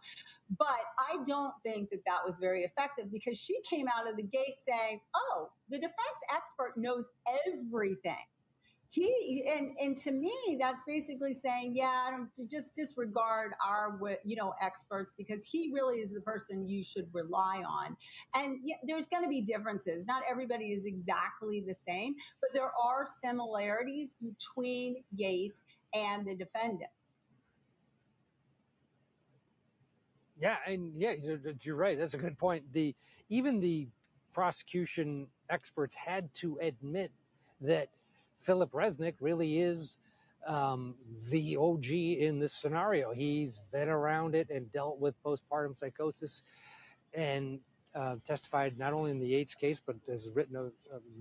But I don't think that was very effective because she came out of the gate saying, oh, the defense expert knows everything. And to me, that's basically saying, just disregard our, experts because he really is the person you should rely on. And there's going to be differences. Not everybody is exactly the same, but there are similarities between Yates and the defendant. Yeah, and you're right. That's a good point. Even the prosecution experts had to admit that Philip Resnick really is the OG in this scenario. He's been around it and dealt with postpartum psychosis and testified not only in the Yates case, but has written a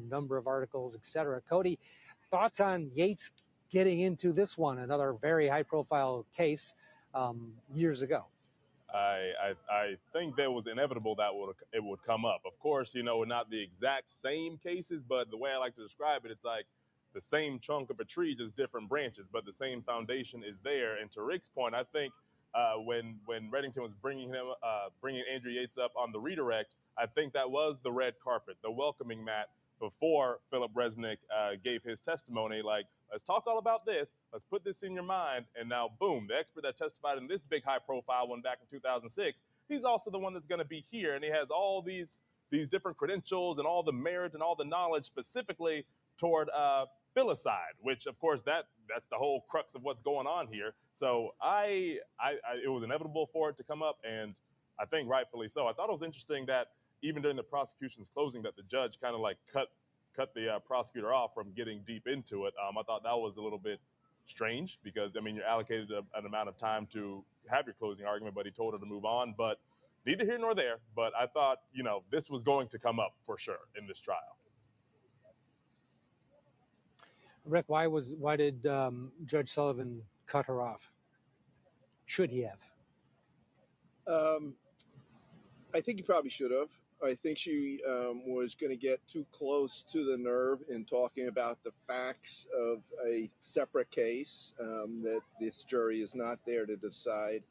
number of articles, etc. Cody, thoughts on Yates getting into this one, another very high-profile case years ago? I think that was inevitable that it would come up. Of course, not the exact same cases, but the way I like to describe it, it's like the same trunk of a tree, just different branches, but the same foundation is there. And to Rick's point, I think when Reddington was bringing Andrea Yates up on the redirect, I think that was the red carpet, the welcoming mat before Philip Resnick gave his testimony, like, let's talk all about this, let's put this in your mind, and now boom, the expert that testified in this big high profile one back in 2006, he's also the one that's going to be here, and he has all these different credentials and all the merit and all the knowledge specifically toward filicide, which of course that's the whole crux of what's going on here. So it was inevitable for it to come up, and I think rightfully so. I thought it was interesting that even during the prosecution's closing, that the judge kind of like cut the prosecutor off from getting deep into it. I thought that was a little bit strange because, I mean, you're allocated an amount of time to have your closing argument, but he told her to move on. But neither here nor there. But I thought, this was going to come up for sure in this trial. Rick, why did Judge Sullivan cut her off? Should he have? I think he probably should have. I think she was going to get too close to the nerve in talking about the facts of a separate case that this jury is not there to decide.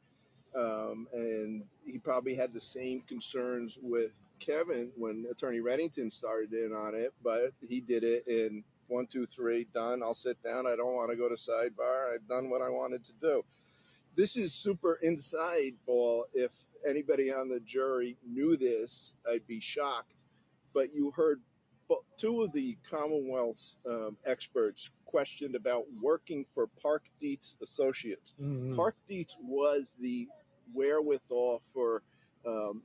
And he probably had the same concerns with Kevin when Attorney Reddington started in on it, but he did it in 1, 2, 3, done. I'll sit down. I don't want to go to sidebar. I've done what I wanted to do. This is super inside ball. If anybody on the jury knew this, I'd be shocked. But you heard two of the Commonwealth's experts questioned about working for Park Dietz Associates. Mm-hmm. Park Dietz was the wherewithal for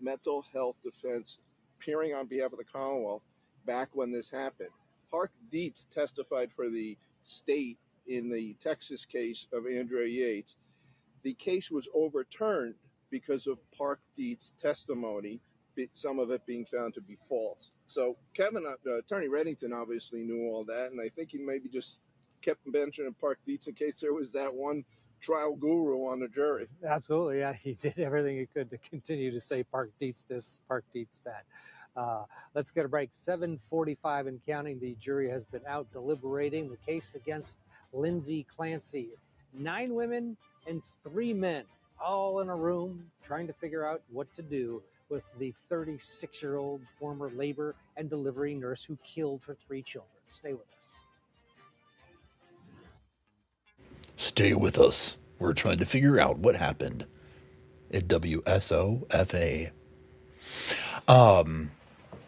mental health defense appearing on behalf of the Commonwealth back when this happened. Park Dietz testified for the state in the Texas case of Andrea Yates. The case was overturned because of Park Dietz's testimony, some of it being found to be false. So Attorney Reddington obviously knew all that, and I think he maybe just kept mentioning Park Dietz in case there was that one trial guru on the jury. Absolutely, yeah. He did everything he could to continue to say Park Dietz this, Park Dietz that. Let's get a break. 7:45 and counting. The jury has been out deliberating the case against Lindsay Clancy. 9 women and 3 men, all in a room trying to figure out what to do with the 36-year-old former labor and delivery nurse who killed her 3 children. Stay with us. Stay with us. We're trying to figure out what happened at WSOFA.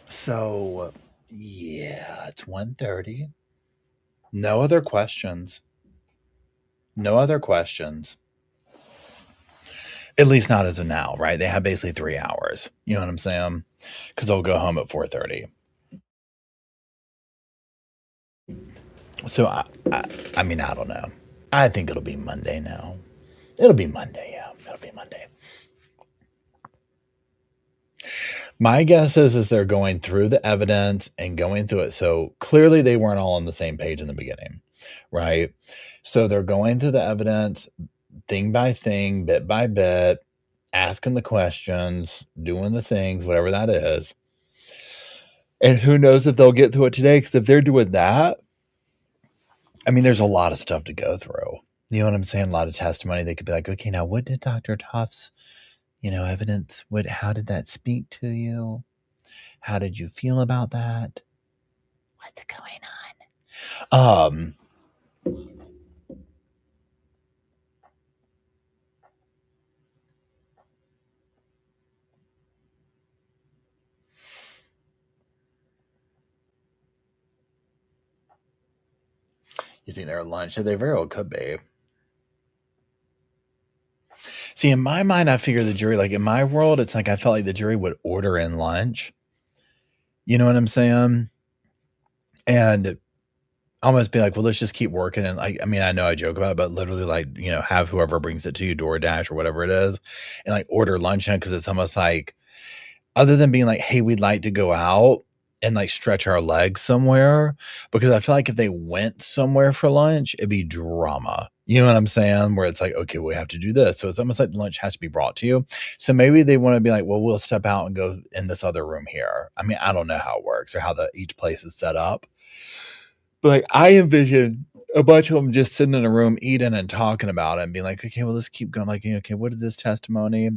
So, yeah, it's 1:30. No other questions. At least not as of now, right? They have basically 3 hours. You know what I'm saying? Because they'll go home at 4:30. So, I mean, I don't know. I think it'll be Monday now. It'll be Monday, yeah. It'll be Monday. My guess is they're going through the evidence and going through it. So clearly they weren't all on the same page in the beginning, right? So they're going through the evidence thing by thing, bit by bit, asking the questions, doing the things, whatever that is. And who knows if they'll get through it today, because if they're doing that, I mean, there's a lot of stuff to go through. You know what I'm saying? A lot of testimony. They could be like, okay, now what did Dr. Tufts, evidence, how did that speak to you? How did you feel about that? What's going on? You think they're at lunch? They very well could be. See, in my mind, I figure the jury, like in my world, it's like I felt like the jury would order in lunch. You know what I'm saying? And almost be like, well, let's just keep working. And like, I mean, I know I joke about it, but literally like, have whoever brings it to you, DoorDash or whatever it is, and like order lunch in, because it's almost like, other than being like, hey, we'd like to go out and like stretch our legs somewhere, because I feel like if they went somewhere for lunch, it'd be drama. You know what I'm saying? Where it's like, okay, we have to do this. So it's almost like lunch has to be brought to you. So maybe they want to be like, well, we'll step out and go in this other room here. I mean, I don't know how it works or how each place is set up. But like, I envision a bunch of them just sitting in a room, eating and talking about it and being like, okay, well, let's keep going. Like, okay, what did this testimony?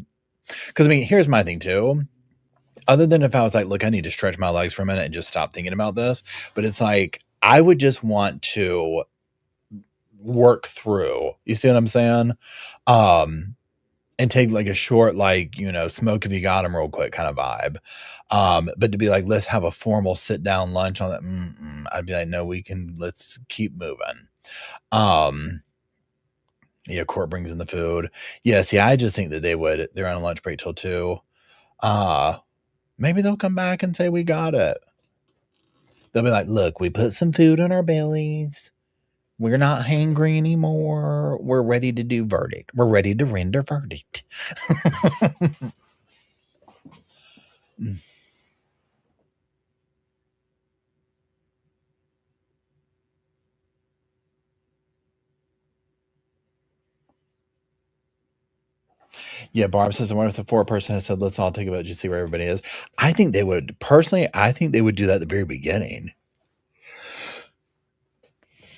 Because I mean, here's my thing too. Other than if I was like, look, I need to stretch my legs for a minute and just stop thinking about this. But it's like, I would just want to work through. You see what I'm saying? And take like a short, like, smoke if you got them real quick kind of vibe. But to be like, let's have a formal sit down lunch on that. I'd be like, no, let's keep moving. Yeah, Court brings in the food. Yeah, see, I just think that they're on a lunch break till 2. Maybe they'll come back and say we got it. They'll be like, look, we put some food on our bellies. We're not hangry anymore. We're ready to do verdict. We're ready to render verdict. Yeah, Barb says, I wonder if the 4-person has said, let's all take a vote to see where everybody is. I think they would, personally, I think they would do that at the very beginning.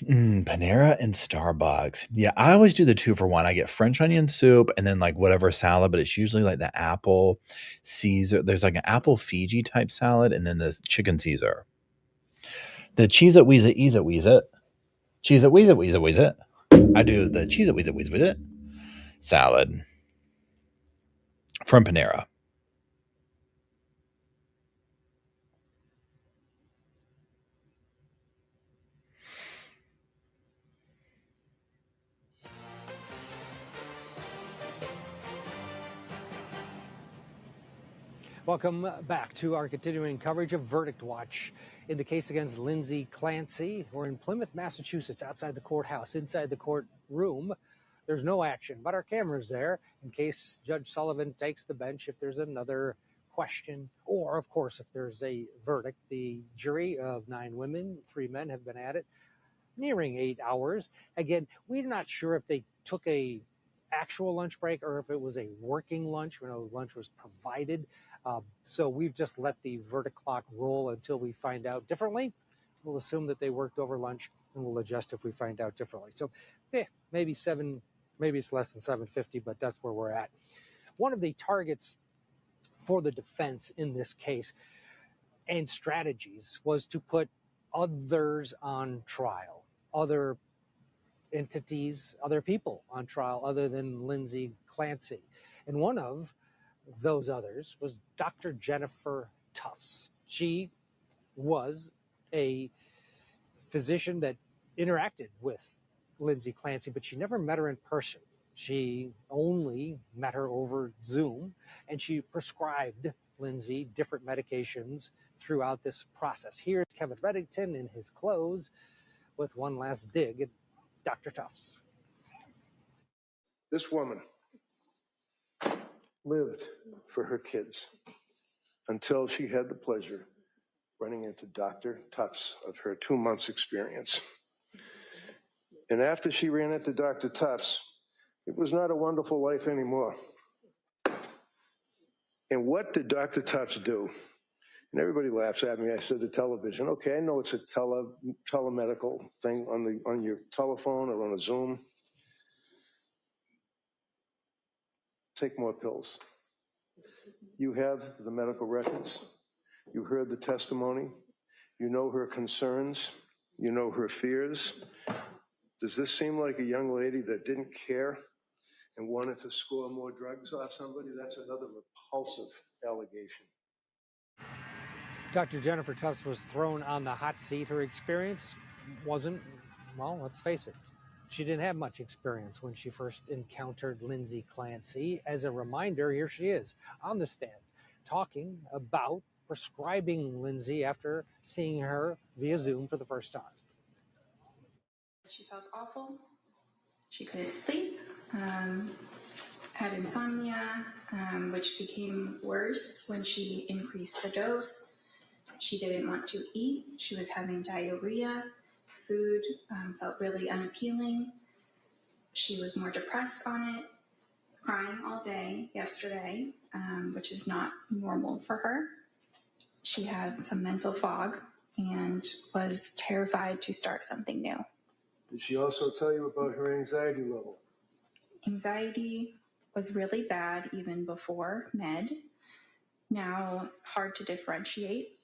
Panera and Starbucks. Yeah, I always do the 2-for-1. I get French onion soup and then like whatever salad, but it's usually like the apple Caesar. There's like an apple Fiji type salad and then this chicken Caesar. The cheese it, wheeze it, ease it, wheeze it. Cheese it, wheeze it, wheeze it, wheeze it. I do the cheese it, wheeze it, wheeze it salad from Panera. Welcome back to our continuing coverage of Verdict Watch. In the case against Lindsay Clancy, we're in Plymouth, Massachusetts, outside the courthouse. Inside the courtroom, there's no action, but our camera's there in case Judge Sullivan takes the bench if there's another question, or, of course, if there's a verdict. The jury of 9 women, 3 men have been at it, nearing 8 hours. Again, we're not sure if they took a actual lunch break or if it was a working lunch. We know lunch was provided. So we've just let the verdict clock roll until we find out differently. We'll assume that they worked over lunch and we'll adjust if we find out differently. So maybe it's less than 750, but that's where we're at. One of the targets for the defense in this case and strategies was to put others on trial, other entities, other people on trial other than Lindsay Clancy. And one of those others was Dr. Jennifer Tufts. She was a physician that interacted with Lindsay Clancy, but she never met her in person. She only met her over Zoom, and she prescribed Lindsay different medications throughout this process. Here's Kevin Reddington in his clothes with one last dig at Dr. Tufts. This woman lived for her kids until she had the pleasure running into Dr. Tufts of her 2 months experience. And after she ran into Dr. Tufts, it was not a wonderful life anymore. And what did Dr. Tufts do? And everybody laughs at me. I said the television. Okay, I know it's a telemedical thing on your telephone or on a Zoom. Take more pills. You have the medical records. You heard the testimony. You know her concerns. You know her fears. Does this seem like a young lady that didn't care and wanted to score more drugs off somebody? That's another repulsive allegation. Dr. Jennifer Tufts was thrown on the hot seat. Her experience wasn't, well, let's face it, she didn't have much experience when she first encountered Lindsay Clancy. As a reminder, here she is on the stand talking about prescribing Lindsay after seeing her via Zoom for the first time. She felt awful. She couldn't sleep, had insomnia, which became worse when she increased the dose. She didn't want to eat. She was having diarrhea. Food felt really unappealing. She was more depressed on it, crying all day yesterday, which is not normal for her. She had some mental fog and was terrified to start something new. Did she also tell you about her anxiety level? Anxiety was really bad even before med. now hard to differentiate,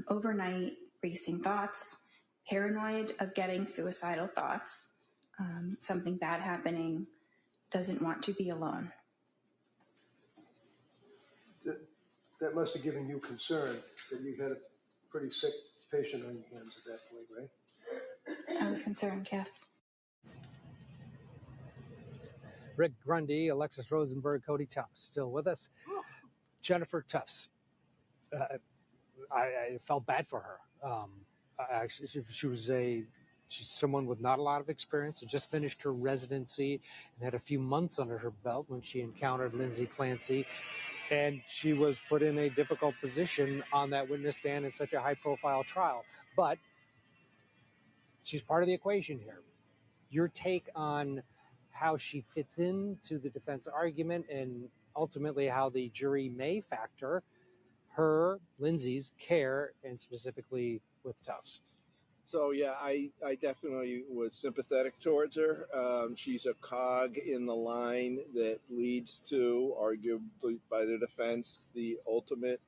overnight racing thoughts, paranoid of getting suicidal thoughts, something bad happening, doesn't want to be alone. That must have given you concern that you had a pretty sick patient on your hands at that point, right? I was concerned, yes. Rick Grundy, Alexis Rosenberg, Cody Tufts still with us. Jennifer Tufts. I felt bad for her. Actually, she's someone with not a lot of experience, who just finished her residency and had a few months under her belt when she encountered Lindsay Clancy. And she was put in a difficult position on that witness stand in such a high-profile trial. But she's part of the equation here. Your take on how she fits into the defense argument and ultimately how the jury may factor her, Lindsay's, care, and specifically with Tufts. So, yeah, I definitely was sympathetic towards her. She's a cog in the line that leads to, arguably by the defense, the ultimate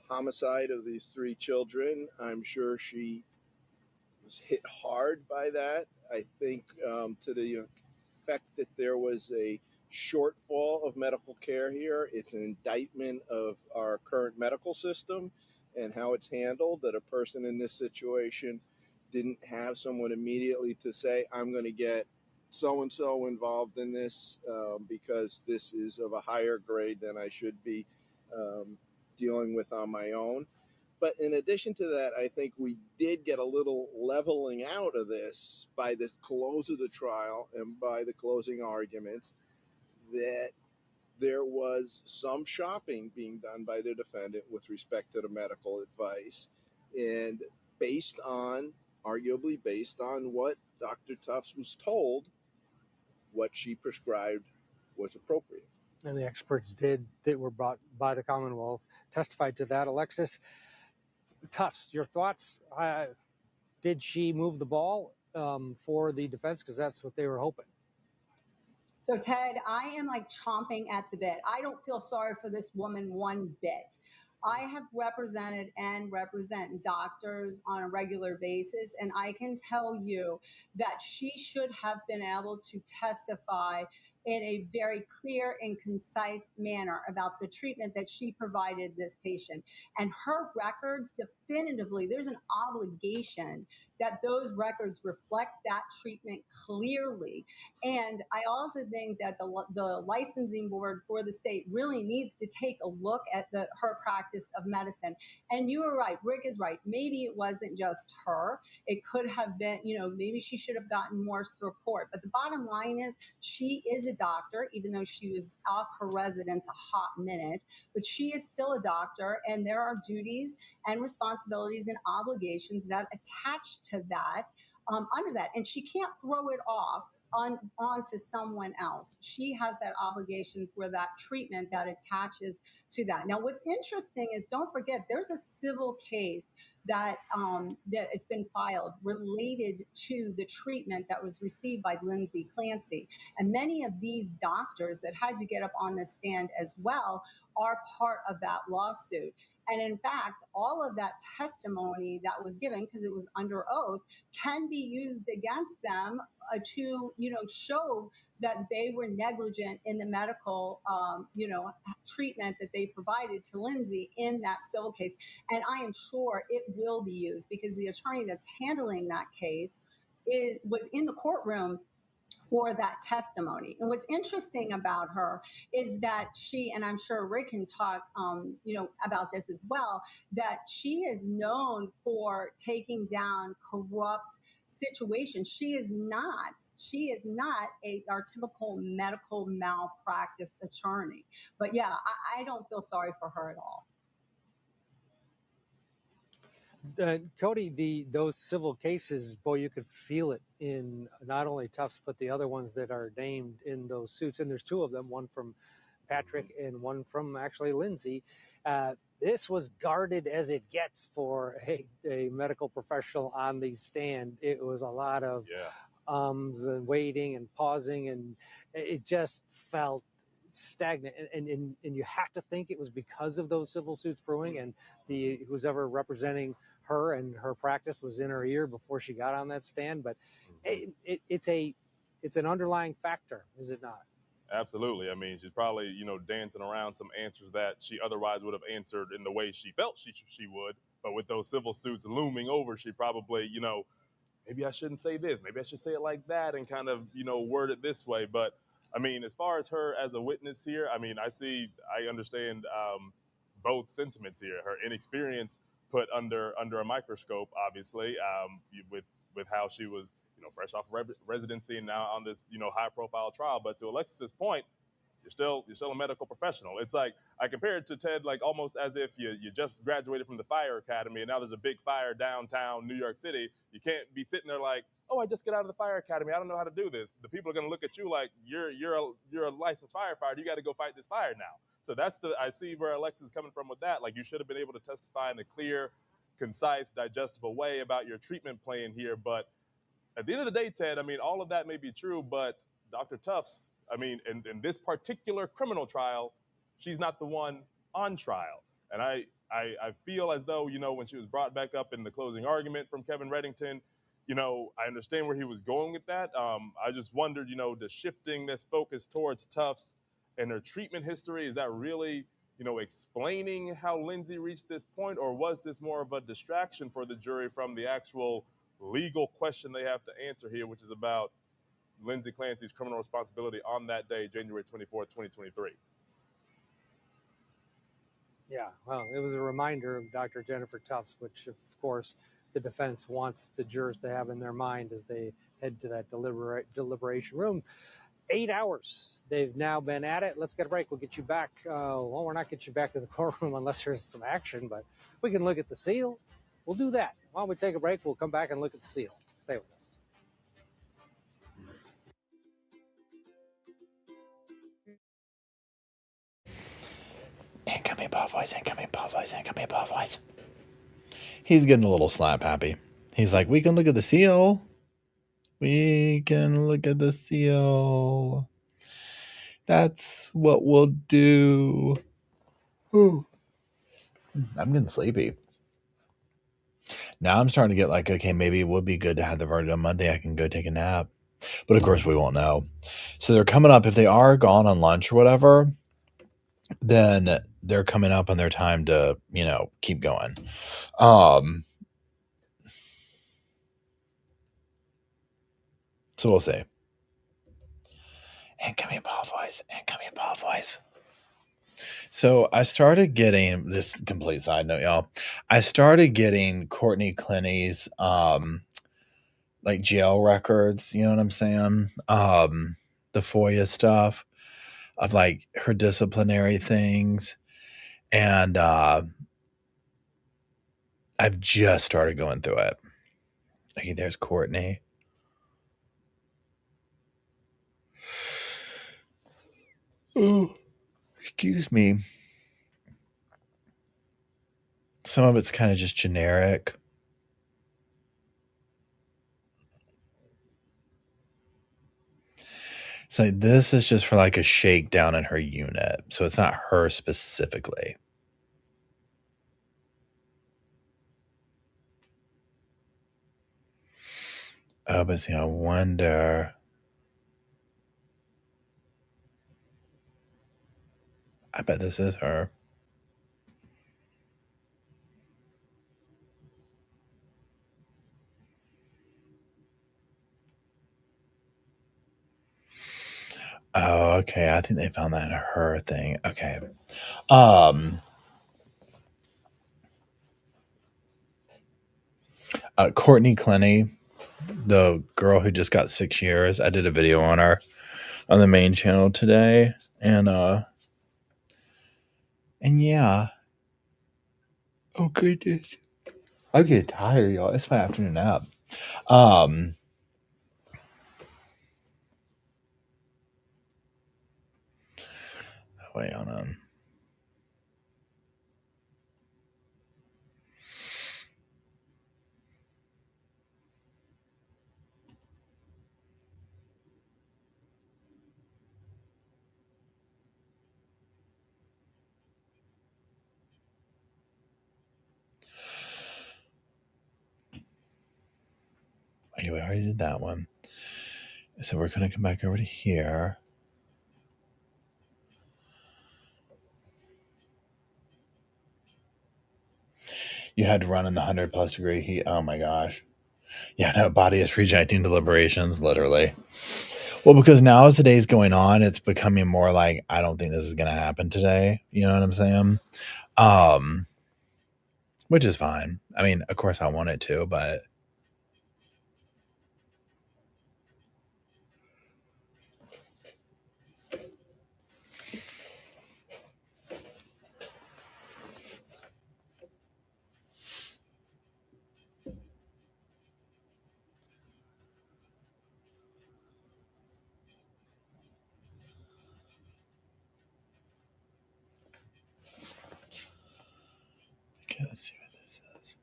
homicide of these three children. I'm sure she was hit hard by that. I think to the effect that there was a shortfall of medical care here. It's an indictment of our current medical system and how it's handled, that a person in this situation didn't have someone immediately to say, I'm going to get so-and-so involved in this because this is of a higher grade than I should be dealing with on my own. But in addition to that, I think we did get a little leveling out of this by the close of the trial and by the closing arguments, that there was some shopping being done by the defendant with respect to the medical advice, and arguably based on what Dr. Tufts was told, what she prescribed was appropriate. And the experts that were brought by the Commonwealth testified to that. Alexis, Tufts, your thoughts? Did she move the ball for the defense? Because that's what they were hoping. So, Ted, I am like chomping at the bit. I don't feel sorry for this woman one bit. I have represented and represent doctors on a regular basis, and I can tell you that she should have been able to testify in a very clear and concise manner about the treatment that she provided this patient. And her records definitively, there's an obligation that those records reflect that treatment clearly. And I also think that the licensing board for the state really needs to take a look at her practice of medicine. And you were right, Rick is right. Maybe it wasn't just her. It could have been, maybe she should have gotten more support. But the bottom line is she is a doctor, even though she was off her residence a hot minute, but she is still a doctor, and there are duties and responsibilities and obligations that attach to that, under that. And she can't throw it off onto someone else. She has that obligation for that treatment that attaches to that. Now, what's interesting is, don't forget, there's a civil case that it's been filed related to the treatment that was received by Lindsay Clancy. And many of these doctors that had to get up on the stand as well are part of that lawsuit. And in fact, all of that testimony that was given, because it was under oath, can be used against them to, show that they were negligent in the medical, treatment that they provided to Lindsay in that civil case. And I am sure it will be used, because the attorney that's handling that case was in the courtroom for that testimony. And what's interesting about her is that she, and I'm sure Rick can talk, about this as well, that she is known for taking down corrupt situations. She is not our typical medical malpractice attorney. But yeah, I don't feel sorry for her at all. Cody, those civil cases, boy, you could feel it in not only Tufts, but the other ones that are named in those suits. And there's two of them, one from Patrick and one from actually Lindsay. This was guarded as it gets for a medical professional on the stand. It was a lot of and waiting and pausing, and it just felt stagnant, and you have to think it was because of those civil suits brewing, and who's ever representing her and her practice was in her ear before she got on that stand. But it's an underlying factor, is it not? Absolutely. I mean, she's probably, dancing around some answers that she otherwise would have answered in the way she felt she would. But with those civil suits looming over, she probably, maybe I shouldn't say this, maybe I should say it like that, and kind of, word it this way. But I mean, as far as her as a witness here, I mean, I understand both sentiments here. Her inexperience put under a microscope, obviously, with how she was, fresh off residency and now on this, high profile trial. But to Alexis's point, you're still a medical professional. It's like I compare it to Ted, like almost as if you just graduated from the fire academy and now there's a big fire downtown New York City. You can't be sitting there like, oh, I just got out of the fire academy, I don't know how to do this. The people are going to look at you like you're a licensed firefighter. You got to go fight this fire now. So I see where Alexis is coming from with that. Like, you should have been able to testify in a clear, concise, digestible way about your treatment plan here. But at the end of the day, Ted, I mean, all of that may be true, but Dr. Tufts, I mean, in this particular criminal trial, she's not the one on trial. And I feel as though, when she was brought back up in the closing argument from Kevin Reddington, I understand where he was going with that. I just wondered, the shifting this focus towards Tufts and her treatment history, is that really, explaining how Lindsay reached this point, or was this more of a distraction for the jury from the actual legal question they have to answer here, which is about Lindsay Clancy's criminal responsibility on that day, January 24th, 2023. Yeah, well, it was a reminder of Dr. Jennifer Tufts, which, of course, the defense wants the jurors to have in their mind as they head to that deliberation room. 8 hours they've now been at it. Let's get a break. We'll get you back. Well, we're not getting you back to the courtroom unless there's some action, but we can look at the seal. We'll do that. While we take a break, we'll come back and look at the seal. Stay with us. Incoming Paul voice, incoming Paul voice, incoming Paul voice. He's getting a little slap happy. He's like, we can look at the seal. We can look at the seal. That's what we'll do. Ooh. I'm getting sleepy. Now I'm starting to get like, okay, maybe it would be good to have the verdict on Monday. I can go take a nap. But of course we won't know. So they're coming up. If they are gone on lunch or whatever, then they're coming up on their time to, keep going. So we'll see. Incoming Paul voice. Incoming Paul voice. So I started getting this complete side note, y'all. I started getting Courtney Clenny's like jail records, you know what I'm saying? The FOIA stuff of like her disciplinary things. And I've just started going through it. Okay, there's Courtney. Oh, excuse me. Some of it's kind of just generic. So this is just for like a shakedown in her unit. So it's not her specifically. Oh, but see, I wonder. I bet this is her. Oh, okay. I think they found that in her thing. Okay. Courtney Clenny, the girl who just got 6 years. I did a video on her on the main channel today. And yeah. Oh goodness. I get tired, y'all. It's my afternoon nap. Wait, hold on. Anyway, I already did that one. So we're going to come back over to here. You had to run in the 100+ degree heat. Oh my gosh. Yeah, no, body is rejecting deliberations, literally. Well, because now as the day's going on, it's becoming more like, I don't think this is going to happen today. You know what I'm saying? Which is fine. I mean, of course I want it to, but okay, let's see what this is.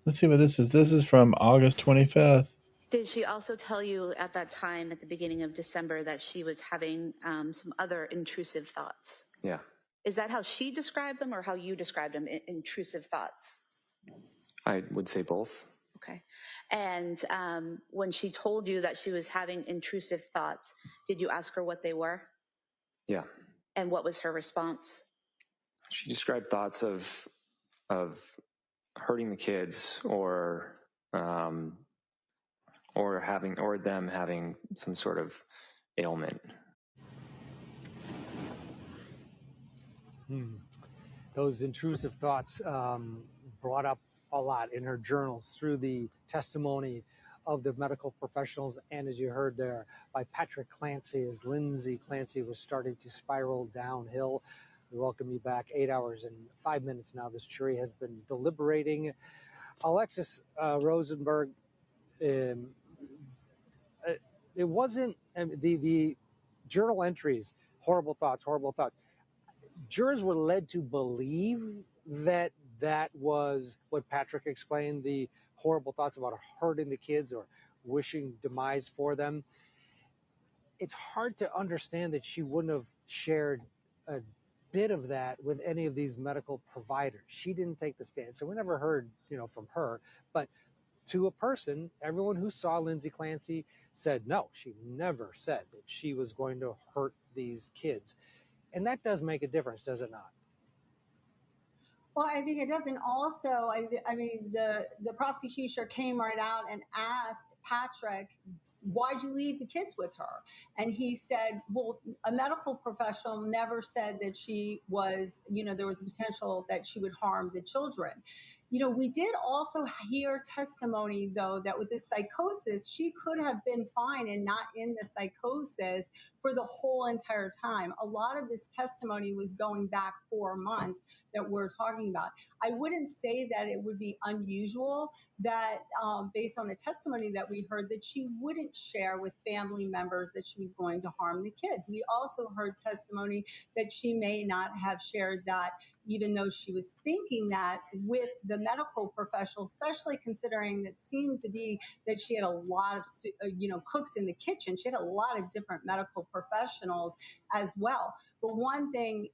Let's see what this is. This is from August 25th. Did she also tell you at that time, at the beginning of December, that she was having some other intrusive thoughts? Yeah. Is that how she described them or how you described them, intrusive thoughts? I would say both. Okay. And when she told you that she was having intrusive thoughts, did you ask her what they were? Yeah. And what was her response? She described thoughts of hurting the kids or them having some sort of ailment. Those intrusive thoughts brought up a lot in her journals through the testimony of the medical professionals, and as you heard there by Patrick Clancy, as Lindsay Clancy was starting to spiral downhill. We welcome you back. 8 hours and 5 minutes now. This jury has been deliberating. Alexis Rosenberg, it wasn't the journal entries, horrible thoughts. Jurors were led to believe that that was what Patrick explained, the horrible thoughts about hurting the kids or wishing demise for them. It's hard to understand that she wouldn't have shared a bit of that with any of these medical providers. She didn't take the stand, so we never heard, from her. But to a person, everyone who saw Lindsay Clancy said no. She never said that she was going to hurt these kids. And that does make a difference, does it not? Well, I think it does. And also, I mean, the prosecutor came right out and asked Patrick, why'd you leave the kids with her? And he said, well, a medical professional never said that she was, there was a potential that she would harm the children. We did also hear testimony, though, that with this psychosis, she could have been fine and not in the psychosis for the whole entire time. A lot of this testimony was going back 4 months that we're talking about. I wouldn't say that it would be unusual that based on the testimony that we heard, that she wouldn't share with family members that she was going to harm the kids. We also heard testimony that she may not have shared that, even though she was thinking that with the medical professional, especially considering that seemed to be that she had a lot of, cooks in the kitchen. She had a lot of different medical professionals as well. But one thing,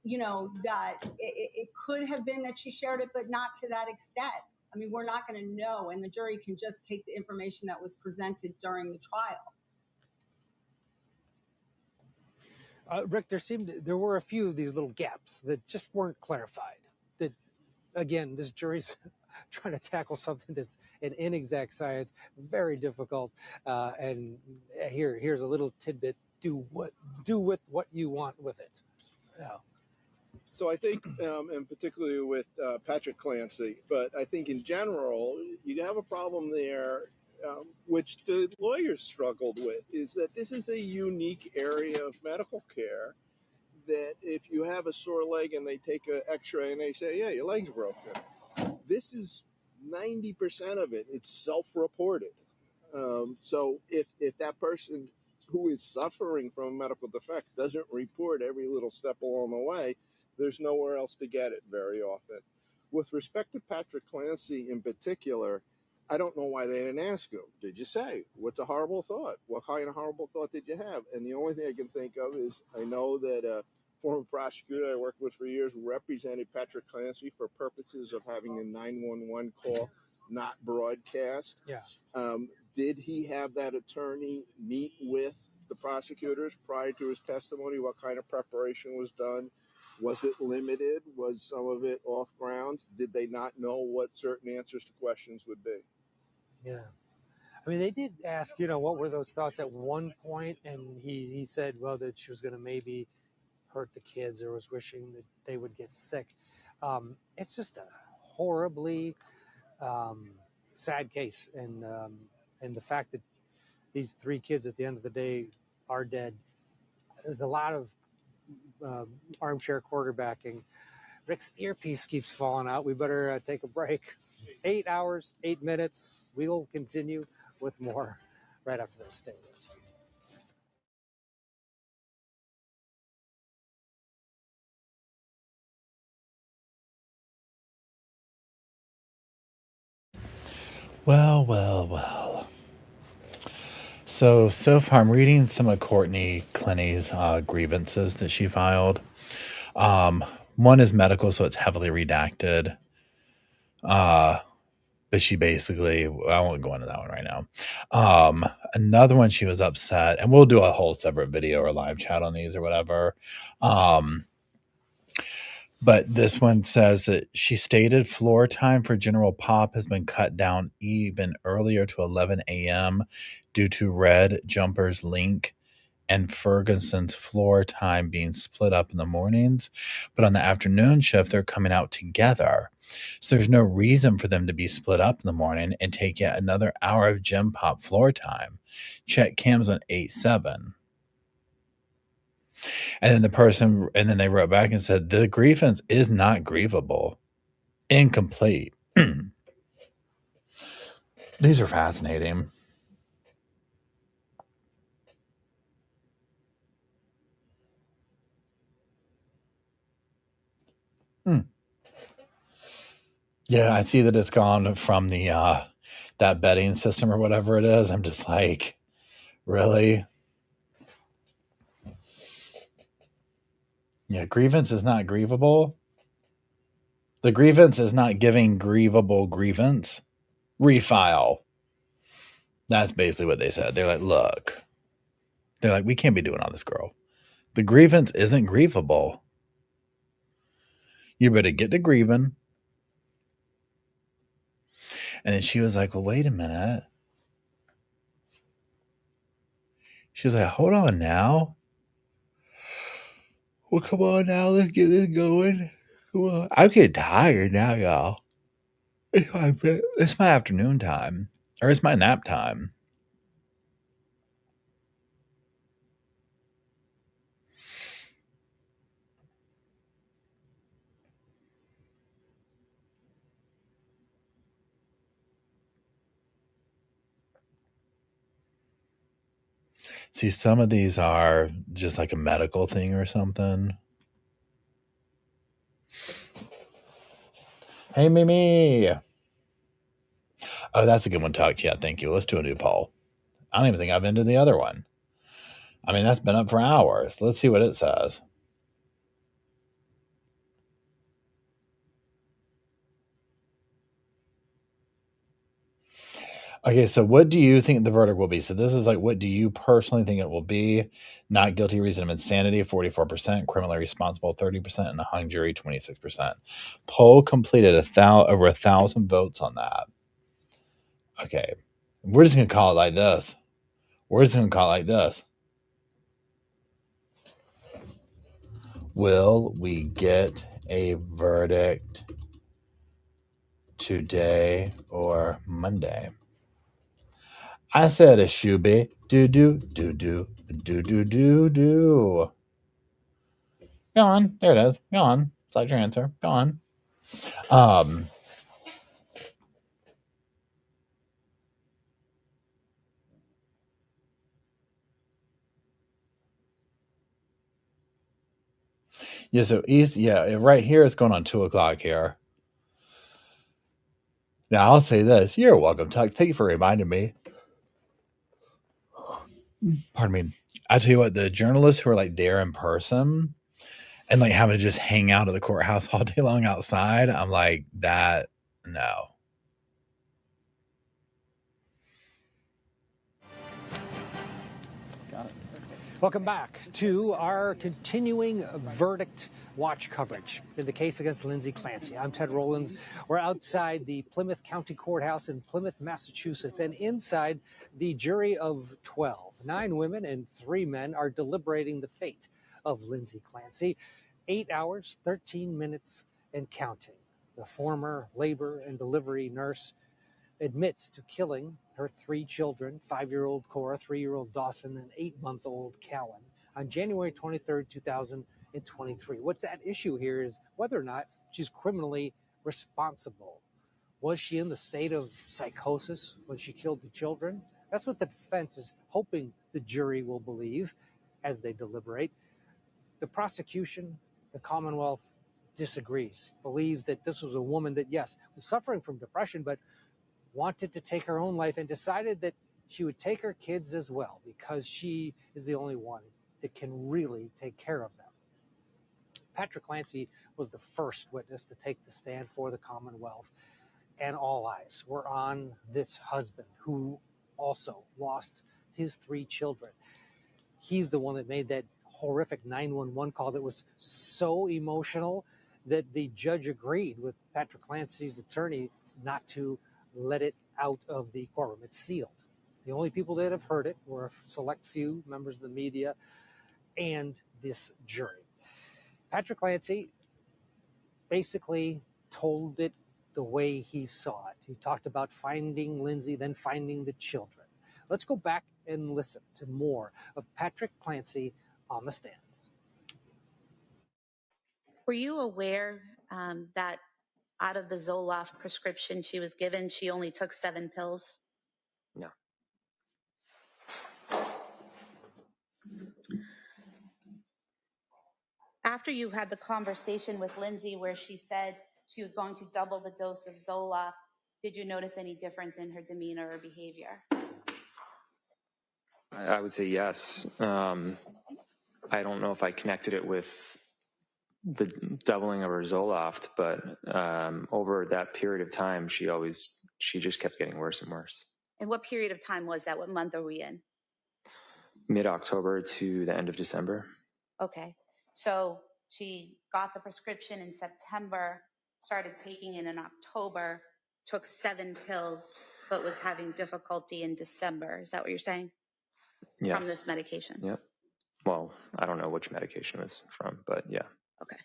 that it could have been that she shared it, but not to that extent. I mean, we're not going to know, and the jury can just take the information that was presented during the trial. Rick, there were a few of these little gaps that just weren't clarified. That, again, this jury's trying to tackle something that's an inexact science, very difficult. And here's a little tidbit: do with what you want with it. Yeah. So I think, and particularly with Patrick Clancy, but I think in general, you have a problem there, which the lawyers struggled with, is that this is a unique area of medical care that if you have a sore leg and they take an x-ray and they say, yeah, your leg's broken, this is 90% of it. It's self-reported. So if that person who is suffering from a medical defect doesn't report every little step along the way, there's nowhere else to get it very often. With respect to Patrick Clancy in particular, I don't know why they didn't ask him. Did you say, what's a horrible thought? What kind of horrible thought did you have? And the only thing I can think of is, I know that former prosecutor I worked with for years, represented Patrick Clancy for purposes of having a 911 call not broadcast. Yeah. Did he have that attorney meet with the prosecutors prior to his testimony? What kind of preparation was done? Was it limited? Was some of it off grounds? Did they not know what certain answers to questions would be? Yeah. I mean, they did ask, what were those thoughts at one point, and he said, well, that she was going to maybe hurt the kids or was wishing that they would get sick. It's just a horribly sad case, and the fact that these 3 kids at the end of the day are dead. There's a lot of armchair quarterbacking. Rick's earpiece keeps falling out. We better take a break. 8 hours, 8 minutes. We will continue with more right after this. Stay with us. Well. So far, I'm reading some of Courtney Clenny's grievances that she filed. One is medical, so it's heavily redacted. But she basically, I won't go into that one right now. Another one, she was upset, and we'll do a whole separate video or live chat on these or whatever. But this one says that she stated floor time for General Pop has been cut down even earlier to 11 a.m. due to Red Jumper's link and Ferguson's floor time being split up in the mornings. But on the afternoon shift, they're coming out together. So there's no reason for them to be split up in the morning and take yet another hour of Gym Pop floor time. Check cams on 8/7. And then they wrote back and said, the grievance is not grievable. Incomplete. These are fascinating. Yeah, I see that it's gone from the that betting system or whatever it is. I'm just like, really? Yeah, grievance is not grievable. The grievance is not giving grievable grievance. Refile. That's basically what they said. They're like, look. They're like, we can't be doing all this, girl. The grievance isn't grievable. You better get to grieving. And then she was like, well, wait a minute. She was like, hold on now. Well, come on now. Let's get this going. Come on. I'm getting tired now, y'all. It's my afternoon time. Or it's my nap time. See, some of these are just like a medical thing or something. Hey, Mimi. Oh, that's a good one, Tuck. Yeah, thank you. Let's do a new poll. I don't even think I've been to the other one. I mean, that's been up for hours. Let's see what it says. Okay, so what do you think the verdict will be? So this is like, what do you personally think it will be? Not guilty, reason of insanity, 44%, criminally responsible, 30%, and a hung jury, 26%. Poll completed over 1,000 votes on that. Okay, we're just going to call it like this. Will we get a verdict today or Monday? I said a shoe-be. Do. Go on. There it is. Go on. Select your answer. Go on. Yeah, so easy. Yeah, right here it's going on 2:00 here. Now I'll say this. You're welcome, Tuck. Thank you for reminding me. Pardon me. I tell you what, the journalists who are like there in person, And like having to just hang out at the courthouse all day long outside, I'm like, that, no. Got it. Welcome back to our continuing verdict watch coverage in the case against Lindsay Clancy. I'm Ted Rollins. We're outside the Plymouth County Courthouse in Plymouth, Massachusetts, and inside the jury of 12. 9 women and 3 men are deliberating the fate of Lindsay Clancy. 8 hours, 13 minutes, and counting. The former labor and delivery nurse admits to killing her 3 children, 5-year-old Cora, 3-year-old Dawson, and 8-month-old Callan, on January 23rd, 2023. What's at issue here is whether or not she's criminally responsible. Was she in the state of psychosis when she killed the children? That's what the defense is hoping the jury will believe as they deliberate. The prosecution, the Commonwealth, disagrees, believes that this was a woman that, yes, was suffering from depression, but wanted to take her own life and decided that she would take her kids as well because she is the only one that can really take care of them. Patrick Clancy was the first witness to take the stand for the Commonwealth, and all eyes were on this husband who also lost his 3 children. He's the one that made that horrific 911 call that was so emotional that the judge agreed with Patrick Clancy's attorney not to let it out of the courtroom. It's sealed. The only people that have heard it were a select few members of the media and this jury. Patrick Clancy basically told it the way he saw it. He talked about finding Lindsay, then finding the children. Let's go back and listen to more of Patrick Clancy on the stand. Were you aware that out of the Zoloft prescription she was given, she only took 7 pills? No. After you had the conversation with Lindsay where she said she was going to double the dose of Zoloft, did you notice any difference in her demeanor or behavior? I would say yes. I don't know if I connected it with the doubling of her Zoloft, but over that period of time, she just kept getting worse and worse. And what period of time was that? What month are we in? Mid-October to the end of December. Okay. So she got the prescription in September, started taking it in October, took 7 pills, but was having difficulty in December. Is that what you're saying? Yes. From this medication? Yep. Well, I don't know which medication it was from, but yeah. Okay.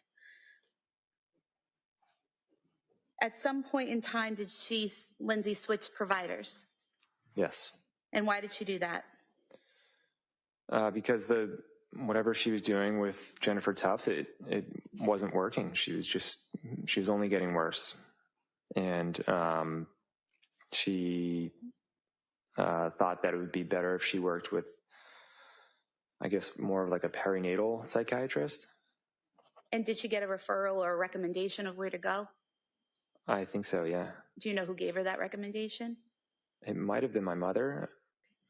At some point in time, did Lindsay switch providers? Yes. And why did she do that? Because whatever she was doing with Jennifer Tufts, it wasn't working. She was only getting worse. And she thought that it would be better if she worked with, I guess, more of like a perinatal psychiatrist. And did she get a referral or a recommendation of where to go? I think so, yeah. Do you know who gave her that recommendation? It might have been my mother.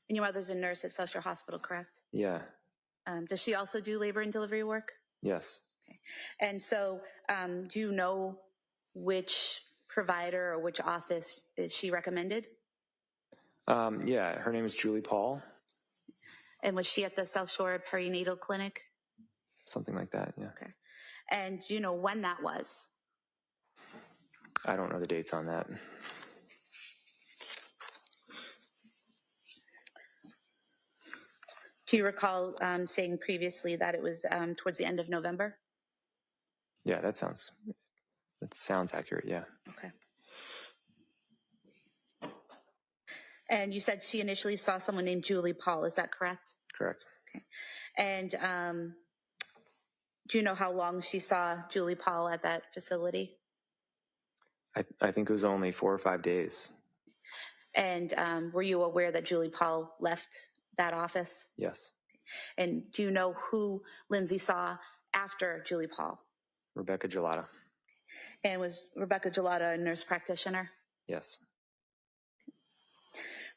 And your mother's a nurse at South Shore Hospital, correct? Yeah. Does she also do labor and delivery work? Yes. Okay. And so do you know which provider or which office she recommended? Yeah, her name is Julie Paul. And was she at the South Shore Perinatal Clinic? Something like that, yeah. Okay. And do you know when that was? I don't know the dates on that. Do you recall saying previously that it was towards the end of November? Yeah, that sounds accurate, yeah. Okay. And you said she initially saw someone named Julie Paul, is that correct? Correct. Okay. And do you know how long she saw Julie Paul at that facility? I think it was only 4 or 5 days. And were you aware that Julie Paul left that office? Yes. And do you know who Lindsay saw after Julie Paul? Rebecca Gelata. And was Rebecca Gelata a nurse practitioner? Yes.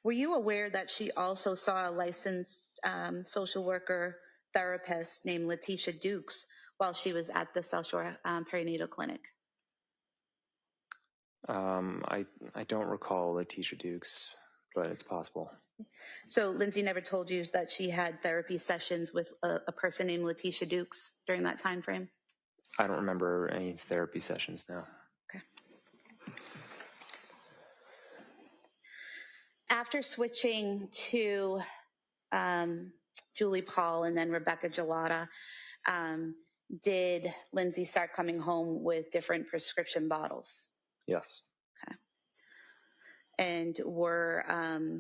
Were you aware that she also saw a licensed social worker therapist named Letitia Dukes while she was at the South Shore Perinatal Clinic? I don't recall Letitia Dukes, but it's possible. So Lindsay never told you that she had therapy sessions with a person named Letitia Dukes during that time frame? I don't remember any therapy sessions now. Okay. After switching to Julie Paul and then Rebecca Gelada, did Lindsay start coming home with different prescription bottles? Yes. Okay. And were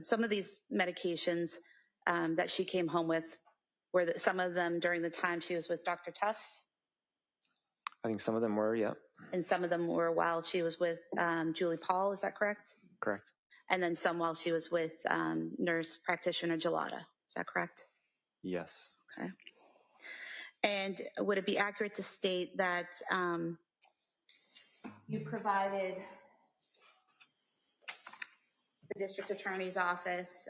some of these medications that she came home with, were some of them during the time she was with Dr. Tufts? I think some of them were, yeah. And some of them were while she was with Julie Paul, is that correct? Correct. And then some while she was with nurse practitioner Gelada, is that correct? Yes. Okay. And would it be accurate to state that you provided the district attorney's office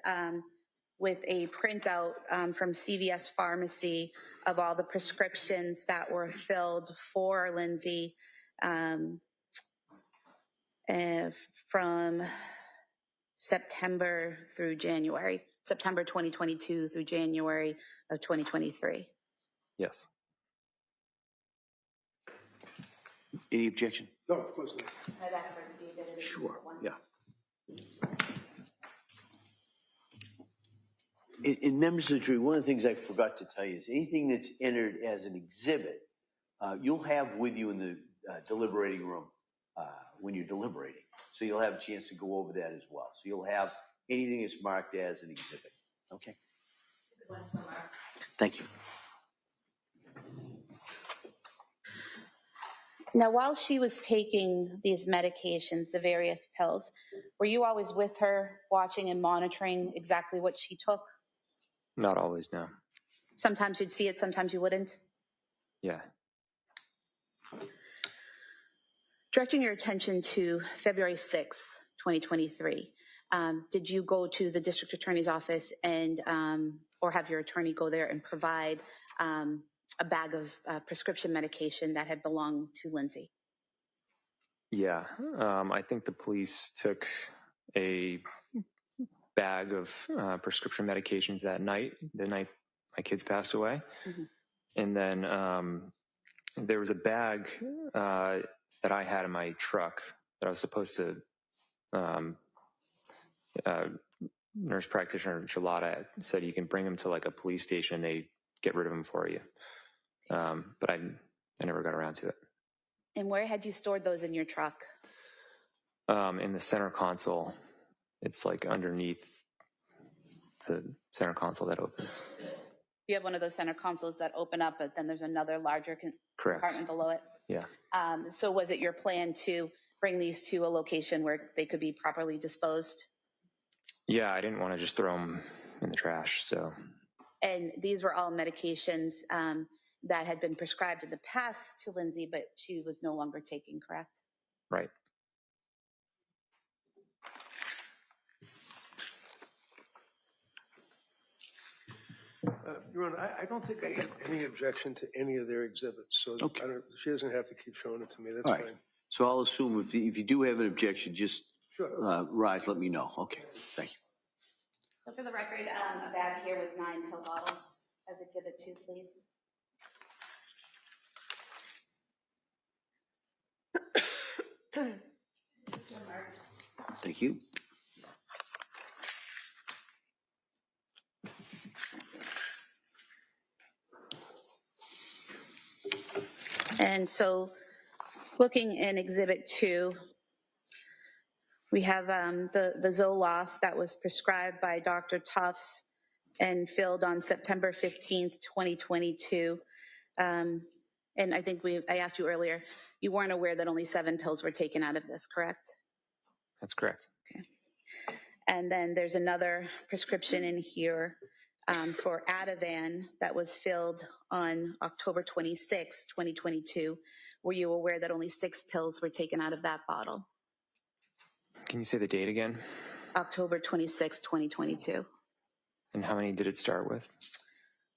with a printout from CVS Pharmacy of all the prescriptions that were filled for Lindsay from September through January, September 2022 through January of 2023? Yes. Any objection? No, of course not. I'd ask for it to be admitted as Sure, one. yeah. In members of the jury, one of the things I forgot to tell you is anything that's entered as an exhibit, you'll have with you in the deliberating room when you're deliberating. So you'll have a chance to go over that as well. So you'll have anything that's marked as an exhibit. Okay? Thank you. Now, while she was taking these medications, the various pills, were you always with her watching and monitoring exactly what she took? Not always, no. Sometimes you'd see it, sometimes you wouldn't? Yeah. Directing your attention to February 6th, 2023, did you go to the district attorney's office and or have your attorney go there and provide a bag of prescription medication that had belonged to Lindsay? Yeah. I think the police took a bag of prescription medications that night, the night my kids passed away. Mm-hmm. And then there was a bag that I had in my truck that I was supposed to, nurse practitioner Gelada said you can bring them to like a police station. They get rid of them for you. But I never got around to it. And where had you stored those in your truck? In the center console. It's like underneath the center console that opens. You have one of those center consoles that open up, but then there's another larger compartment below it? Yeah. So was it your plan to bring these to a location where they could be properly disposed? Yeah, I didn't want to just throw them in the trash, so. And these were all medications that had been prescribed in the past to Lindsay, but she was no longer taking, correct? Right. Your Honor, I don't think I have any objection to any of their exhibits, so okay. She doesn't have to keep showing it to me. That's all fine. Right. So I'll assume if you do have an objection, just sure. Rise, let me know. Okay, thank you. So for the record, a bag here with 9 pill bottles as Exhibit 2, please. Thank you. And so looking in Exhibit 2, we have the Zoloft that was prescribed by Dr. Tufts and filled on September 15th, 2022. And I think I asked you earlier, you weren't aware that only 7 pills were taken out of this, correct? That's correct. Okay. And then there's another prescription in here for Ativan that was filled on October 26, 2022. Were you aware that only 6 pills were taken out of that bottle? Can you say the date again? October 26, 2022. And how many did it start with?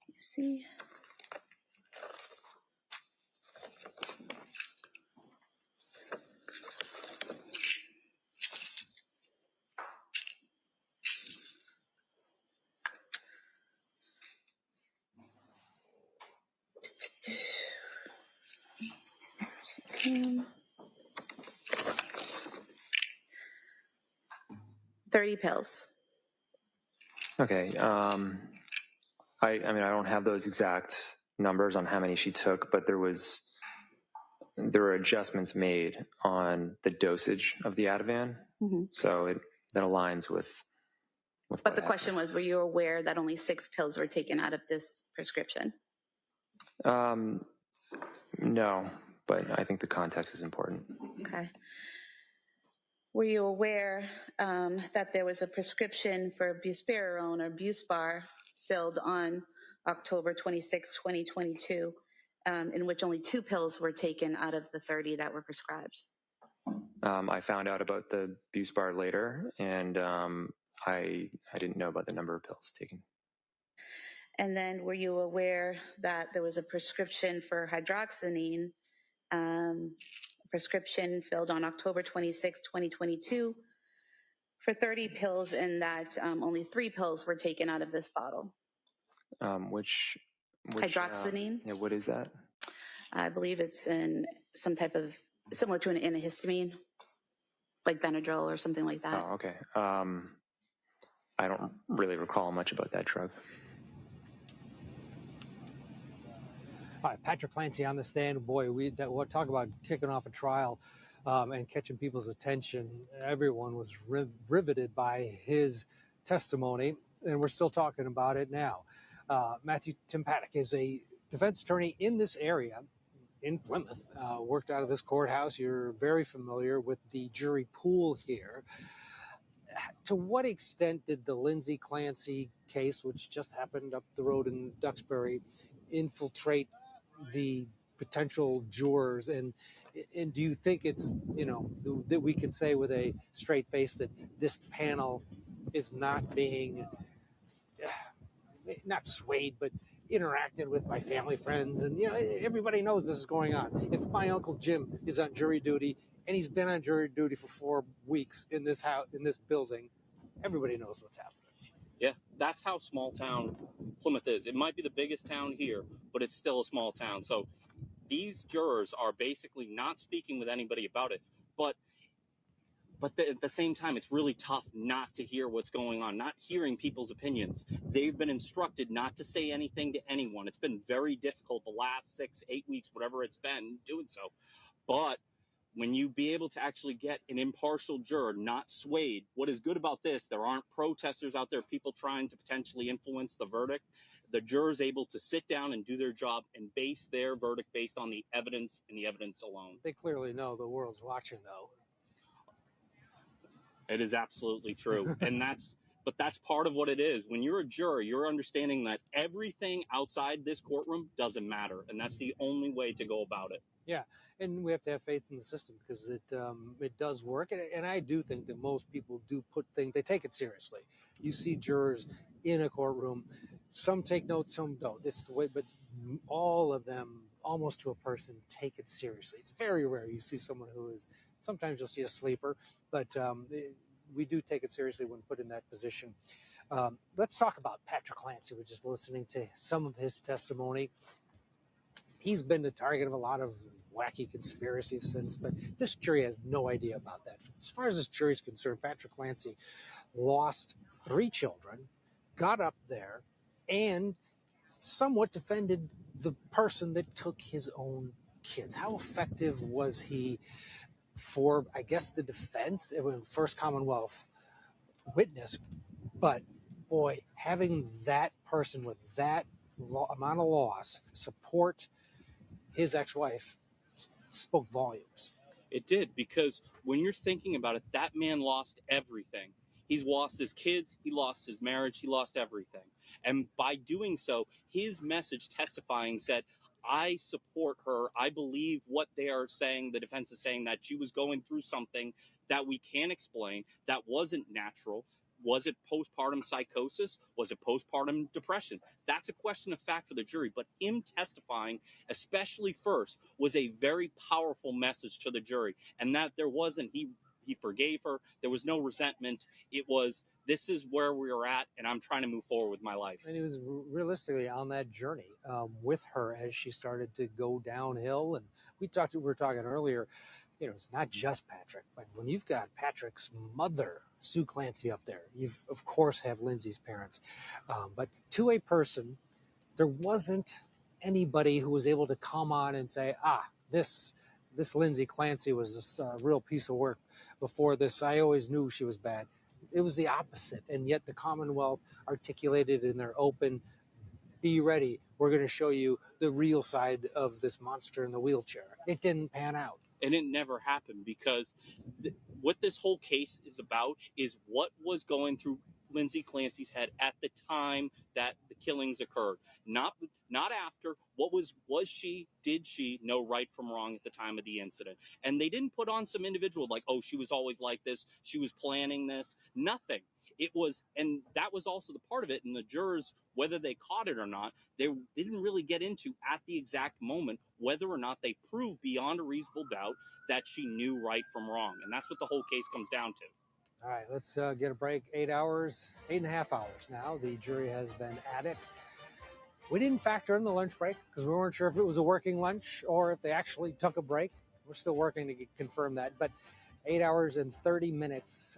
Let's see. 30 pills. Okay. I mean, I don't have those exact numbers on how many she took, but there were adjustments made on the dosage of the Ativan. Mm-hmm. So that aligns with But the question was, were you aware that only 6 pills were taken out of this prescription? No, but I think the context is important. Okay. Were you aware that there was a prescription for buspirone or Buspar filled on October 26, 2022, in which only 2 pills were taken out of the 30 that were prescribed? I found out about the Buspar later, and I didn't know about the number of pills taken. And then were you aware that there was a prescription for hydroxyzine, prescription filled on October 26, 2022 for 30 pills, and that only 3 pills were taken out of this bottle? Which hydroxyzine? Yeah, what is that? I believe it's in some type of, similar to an antihistamine, like Benadryl or something like that. Oh, okay. I don't really recall much about that drug. All right, Patrick Clancy on the stand. Boy, we'll talk about kicking off a trial and catching people's attention. Everyone was riveted by his testimony, and we're still talking about it now. Matthew Timpatic is a defense attorney in this area, in Plymouth, worked out of this courthouse. You're very familiar with the jury pool here. To what extent did the Lindsay Clancy case, which just happened up the road in Duxbury, infiltrate the potential jurors? And do you think it's, that we can say with a straight face that this panel is not being, not swayed, but interacted with by family, friends, and everybody knows this is going on. If my Uncle Jim is on jury duty, and he's been on jury duty for 4 weeks in this house, in this building, everybody knows what's happening. Yeah, that's how small town Plymouth is. It might be the biggest town here, but it's still a small town. So these jurors are basically not speaking with anybody about it. But at the same time, it's really tough not to hear what's going on, not hearing people's opinions. They've been instructed not to say anything to anyone. It's been very difficult the last 6-8 weeks, whatever it's been, doing so. But when you be able to actually get an impartial juror, not swayed, what is good about this, there aren't protesters out there, people trying to potentially influence the verdict. The juror's able to sit down and do their job and base their verdict based on the evidence and the evidence alone. They clearly know the world's watching, though. It is absolutely true. But that's part of what it is. When you're a juror, you're understanding that everything outside this courtroom doesn't matter. And that's the only way to go about it. Yeah, and we have to have faith in the system because it does work. And I do think that most people do they take it seriously. You see jurors in a courtroom, some take notes, some don't. It's the way, but all of them, almost to a person, take it seriously. It's very rare you see someone who is, sometimes you'll see a sleeper, but we do take it seriously when put in that position. Let's talk about Patrick Clancy. We're just listening to some of his testimony. He's been the target of a lot of wacky conspiracies since, but this jury has no idea about that. As far as this jury is concerned, Patrick Clancy lost 3 children, got up there, and somewhat defended the person that took his own kids. How effective was he for, I guess, the defense? It was first Commonwealth witness, but boy, having that person with that amount of loss support his ex-wife spoke volumes. It did, because when you're thinking about it, that man lost everything. He's lost his kids, he lost his marriage, he lost everything. And by doing so, his message testifying said, I support her. I believe what they are saying, the defense is saying, that she was going through something that we can't explain, that wasn't natural. Was it postpartum psychosis? Was it postpartum depression? That's a question of fact for the jury. But him testifying, especially first, was a very powerful message to the jury. And that there wasn't, he forgave her. There was no resentment. It was, this is where we are at, and I'm trying to move forward with my life. And he was realistically on that journey with her as she started to go downhill. And we were talking earlier, It's not just Patrick, but when you've got Patrick's mother, Sue Clancy, up there, you've of course have Lindsay's parents. But to a person, there wasn't anybody who was able to come on and say, this Lindsay Clancy was a real piece of work. Before this, I always knew she was bad. It was the opposite. And yet the Commonwealth articulated in their open, be ready. We're going to show you the real side of this monster in the wheelchair. It didn't pan out. And it never happened because what this whole case is about is what was going through Lindsay Clancy's head at the time that the killings occurred. Not after. Did she know right from wrong at the time of the incident? And they didn't put on some individual like, oh, she was always like this, she was planning this. Nothing. It was, and that was also the part of it. And the jurors, whether they caught it or not, they didn't really get into at the exact moment whether or not they proved beyond a reasonable doubt that she knew right from wrong. And that's what the whole case comes down to. All right, let's get a break. 8 hours, 8.5 hours now. The jury has been at it. We didn't factor in the lunch break because we weren't sure if it was a working lunch or if they actually took a break. We're still working to confirm that. But 8 hours and 30 minutes,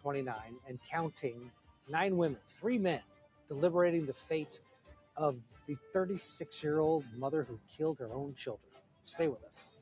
29, and counting, 9 women, 3 men, deliberating the fate of the 36-year-old mother who killed her own children. Stay with us.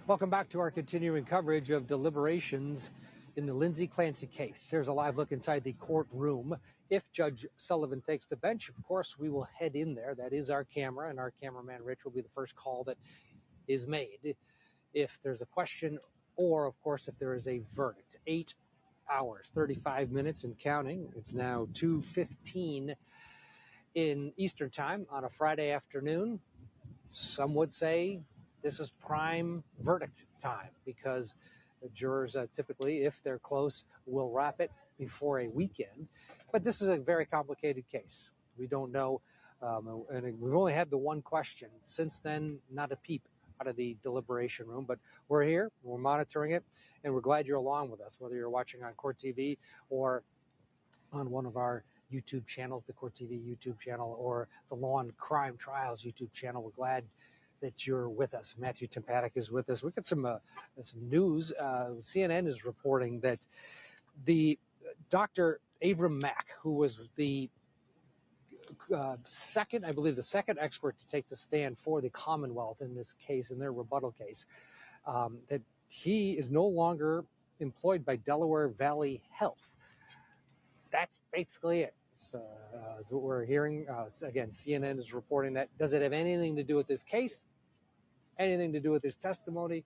Welcome back to our continuing coverage of deliberations in the Lindsay Clancy case. Here's a live look inside the courtroom. If Judge Sullivan takes the bench, of course, we will head in there. That is our camera, and our cameraman, Rich, will be the first call that is made if there's a question or, of course, if there is a verdict. 8 hours, 35 minutes and counting. It's now 2:15 in Eastern Time on a Friday afternoon. Some would say this is prime verdict time because the jurors typically, if they're close, will wrap it before a weekend. But this is a very complicated case. We don't know, and we've only had the one question. Since then, not a peep out of the deliberation room, but we're here, we're monitoring it, and we're glad you're along with us, whether you're watching on Court TV or on one of our YouTube channels, the Court TV YouTube channel, or the Law and Crime Trials YouTube channel. We're glad that you're with us. Matthew Tempatic is with us. We got some news. CNN is reporting that the Dr. Avram Mack, who was the second expert to take the stand for the Commonwealth in this case, in their rebuttal case, that he is no longer employed by Delaware Valley Health. That's basically it. That's what we're hearing. Again, CNN is reporting that. Does it have anything to do with this case? Anything to do with his testimony?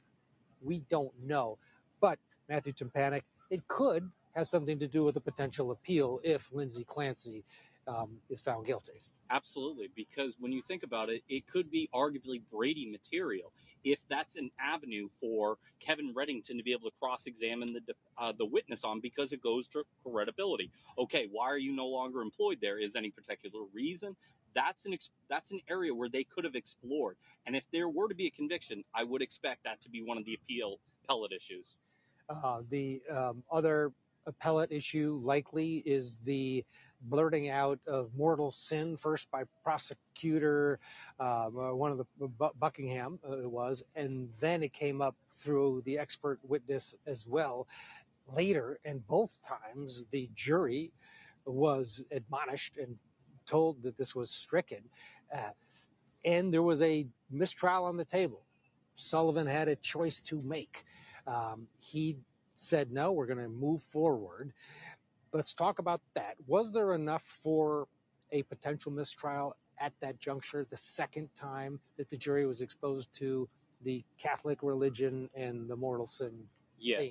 We don't know. But, Matthew Tempatic, it could have something to do with a potential appeal if Lindsay Clancy is found guilty. Absolutely, because when you think about it, it could be arguably Brady material if that's an avenue for Kevin Reddington to be able to cross-examine the witness on, because it goes to credibility. Okay, why are you no longer employed there? Is any particular reason? That's an area where they could have explored. And if there were to be a conviction, I would expect that to be one of the appellate issues. The other appellate issue likely is the blurting out of mortal sin, first by prosecutor, one of the Buckingham it was, and then it came up through the expert witness as well later, and both times the jury was admonished and told that this was stricken, and there was a mistrial on the table. Sullivan had a choice to make. He said, no, we're going to move forward. Let's talk about that. Was there enough for a potential mistrial at that juncture, the second time that the jury was exposed to the Catholic religion and the mortal sin? Yes, theme?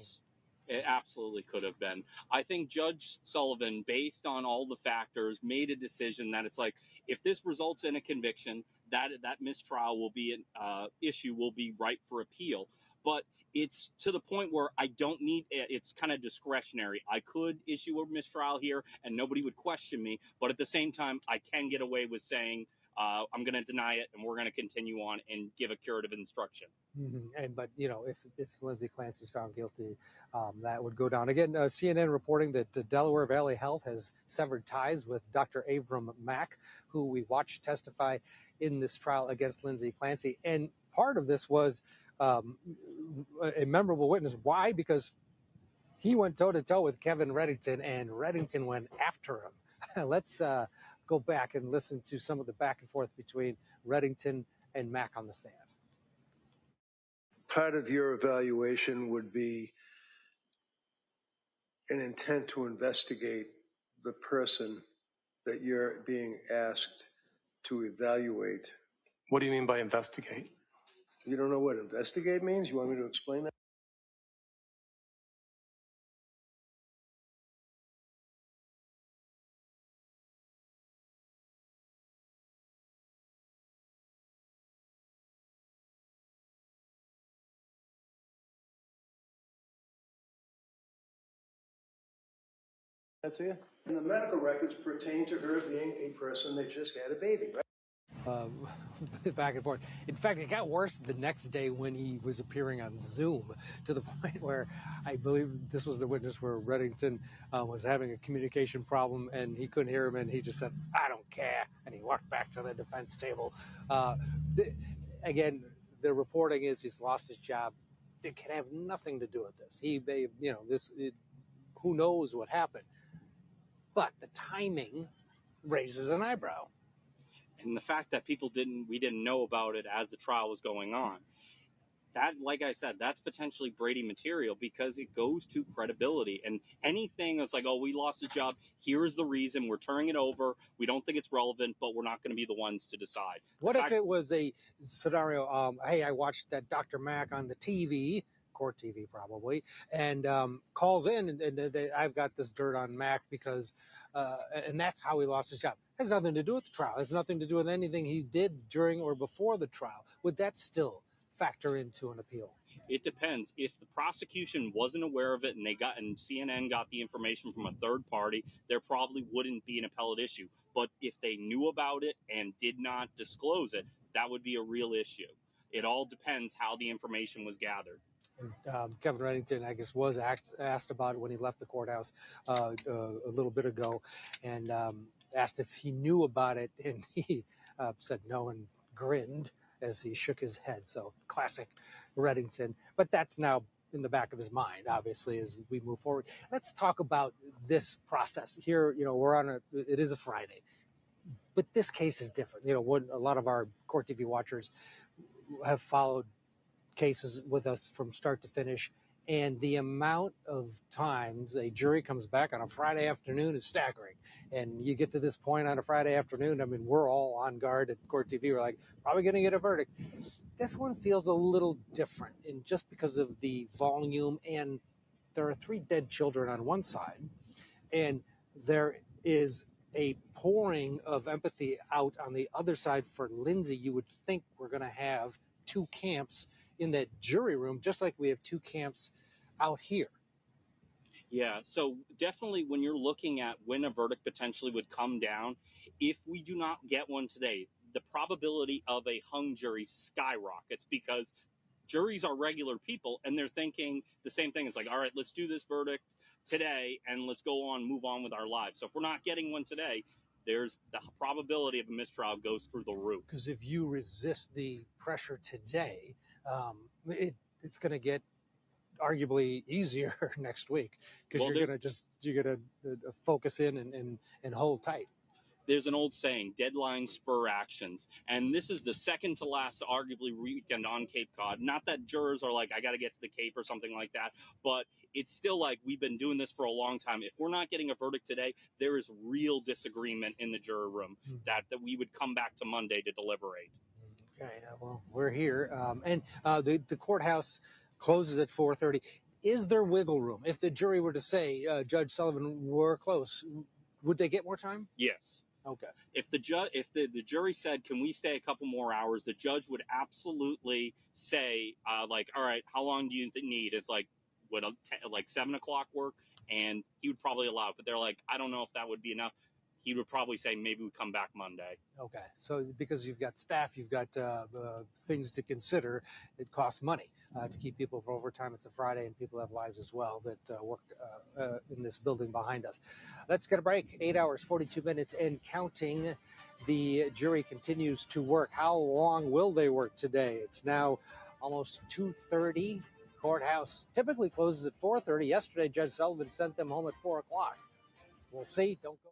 it absolutely could have been. I think Judge Sullivan, based on all the factors, made a decision that it's like, if this results in a conviction, that mistrial will be an issue, will be ripe for appeal. But it's to the point where I don't need it. It's kind of discretionary. I could issue a mistrial here and nobody would question me. But at the same time, I can get away with saying, I'm going to deny it and we're going to continue on and give a curative instruction. Mm-hmm. But if Lindsay Clancy is found guilty, that would go down. Again, CNN reporting that Delaware Valley Health has severed ties with Dr. Avram Mack, who we watched testify in this trial against Lindsay Clancy. And part of this was a memorable witness. Why? Because he went toe-to-toe with Kevin Reddington, and Reddington went after him. Let's go back and listen to some of the back and forth between Reddington and Mack on the stand. Part of your evaluation would be an intent to investigate the person that you're being asked to evaluate. What do you mean by investigate? You don't know what investigate means? You want me to explain that? To you? And the medical records pertain to her being a person that just had a baby, right? Back and forth. In fact, it got worse the next day when he was appearing on Zoom, to the point where I believe this was the witness where Reddington was having a communication problem and he couldn't hear him, and he just said, "I don't care," and he walked back to the defense table. Again, the reporting is he's lost his job. It can have nothing to do with this. Who knows what happened? But the timing raises an eyebrow. And the fact that we didn't know about it as the trial was going on. that, like I said, that's potentially Brady material because it goes to credibility. And anything that's like, oh, we lost a job, here's the reason, we're turning it over, we don't think it's relevant, but we're not going to be the ones to decide. What if it was a scenario, hey, I watched that Dr. Mack on the TV, court TV probably, and calls in, and I've got this dirt on Mack because, and that's how he lost his job. Has nothing to do with the trial. Has nothing to do with anything he did during or before the trial. Would that still factor into an appeal? It depends. If the prosecution wasn't aware of it and CNN got the information from a third party, there probably wouldn't be an appellate issue. But if they knew about it and did not disclose it, that would be a real issue. It all depends how the information was gathered. Kevin Reddington, I guess, was asked about it when he left the courthouse a little bit ago, and asked if he knew about it, and he said no and grinned as he shook his head. So classic Reddington. But that's now in the back of his mind, obviously, as we move forward. Let's talk about this process here. It is a Friday, but this case is different. A lot of our Court TV watchers have followed cases with us from start to finish, and the amount of times a jury comes back on a Friday afternoon is staggering. And you get to this point on a Friday afternoon, I mean, we're all on guard at Court TV. We're like, probably going to get a verdict. This one feels a little different, and just because of the volume, and there are 3 dead children on one side, and there is a pouring of empathy out on the other side for Lindsay. You would think we're going to have 2 camps in that jury room, just like we have 2 camps out here. Yeah, so definitely when you're looking at when a verdict potentially would come down, if we do not get one today, the probability of a hung jury skyrockets because juries are regular people and they're thinking the same thing. It's like, all right, let's do this verdict today and let's move on with our lives. So if we're not getting one today, there's the probability of a mistrial goes through the roof. Because if you resist the pressure today, it's going to get arguably easier next week because you're going to focus in and hold tight. There's an old saying, deadlines spur actions. And this is the second to last, arguably, weekend on Cape Cod. Not that jurors are like, I got to get to the Cape or something like that, but it's still like we've been doing this for a long time. If we're not getting a verdict today, there is real disagreement in the juror room that we would come back to Monday to deliberate. Okay, well, we're here. And the courthouse closes at 4:30. Is there wiggle room? If the jury were to say, Judge Sullivan, we're close, would they get more time? Yes. Okay. If the jury said, can we stay a couple more hours, the judge would absolutely say, all right, how long do you need? It's like, would 7 o'clock work? And he would probably allow it. But they're like, I don't know if that would be enough. He would probably say, maybe we come back Monday. Okay. So because you've got staff, you've got things to consider, it costs money to keep people for overtime. It's a Friday and people have lives as well that work in this building behind us. Let's get a break. 8 hours, 42 minutes and counting. The jury continues to work. How long will they work today? It's now almost 2:30. Courthouse typically closes at 4:30. Yesterday, Judge Sullivan sent them home at 4 o'clock. We'll see. Don't go.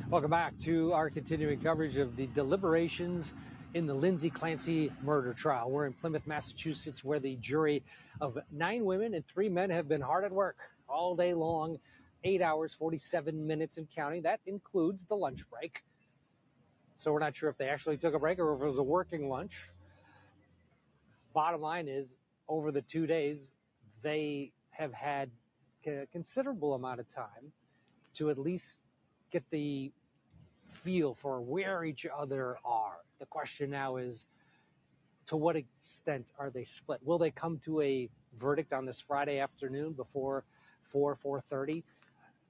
Welcome back to our continuing coverage of the deliberations in the Lindsay Clancy murder trial. We're in Plymouth, Massachusetts, where the jury of 9 women and 3 men have been hard at work all day long, 8 hours, 47 minutes and counting. That includes the lunch break. So we're not sure if they actually took a break or if it was a working lunch. Bottom line is, over the 2 days, they have had a considerable amount of time to at least get the feel for where each other are. The question now is, to what extent are they split? Will they come to a verdict on this Friday afternoon before 4:30,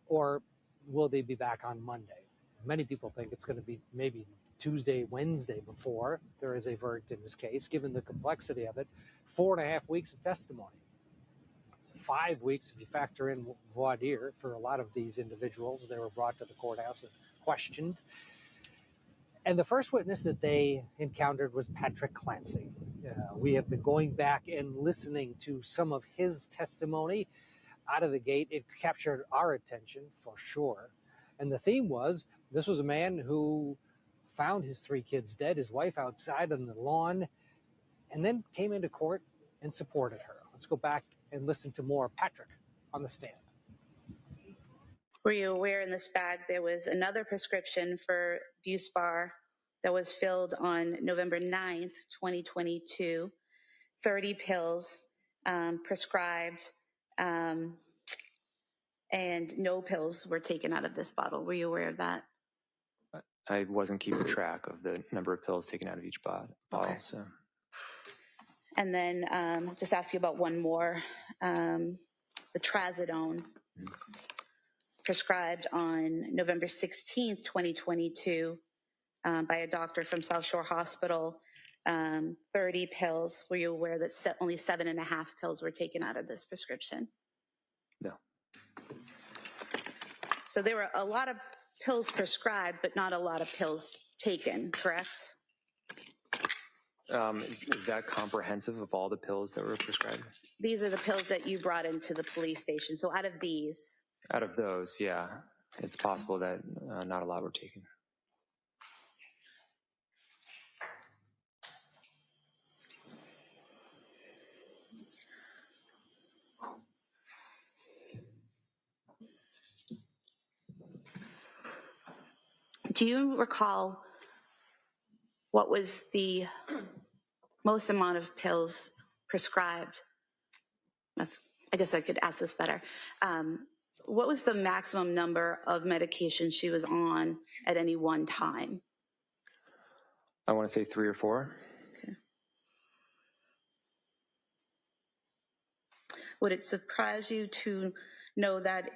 or will they be back on Monday? Many people think it's going to be maybe Tuesday, Wednesday before there is a verdict in this case, given the complexity of it. 4.5 weeks of testimony. 5 weeks if you factor in voir dire for a lot of these individuals. They were brought to the courthouse and questioned. And the first witness that they encountered was Patrick Clancy. We have been going back and listening to some of his testimony out of the gate. It captured our attention for sure. And the theme was, this was a man who found his 3 kids dead, his wife outside on the lawn, and then came into court and supported her. Let's go back and listen to more Patrick on the stand. Were you aware in this bag there was another prescription for Buspar that was filled on November 9th, 2022, 30 pills prescribed, and no pills were taken out of this bottle. Were you aware of that? I wasn't keeping track of the number of pills taken out of each bottle. Okay. So. And then just ask you about one more, the trazodone. Prescribed on November 16th, 2022, by a doctor from South Shore Hospital, 30 pills. Were you aware that only 7.5 pills were taken out of this prescription? No. So there were a lot of pills prescribed, but not a lot of pills taken, correct? Is that comprehensive of all the pills that were prescribed? These are the pills that you brought into the police station. So out of these, out of those, yeah, it's possible that not a lot were taken. do you recall what was the most amount of pills prescribed? I guess I could ask this better. What was the maximum number of medications she was on at any one time? I want to say 3 or 4. Okay. Would it surprise you to know that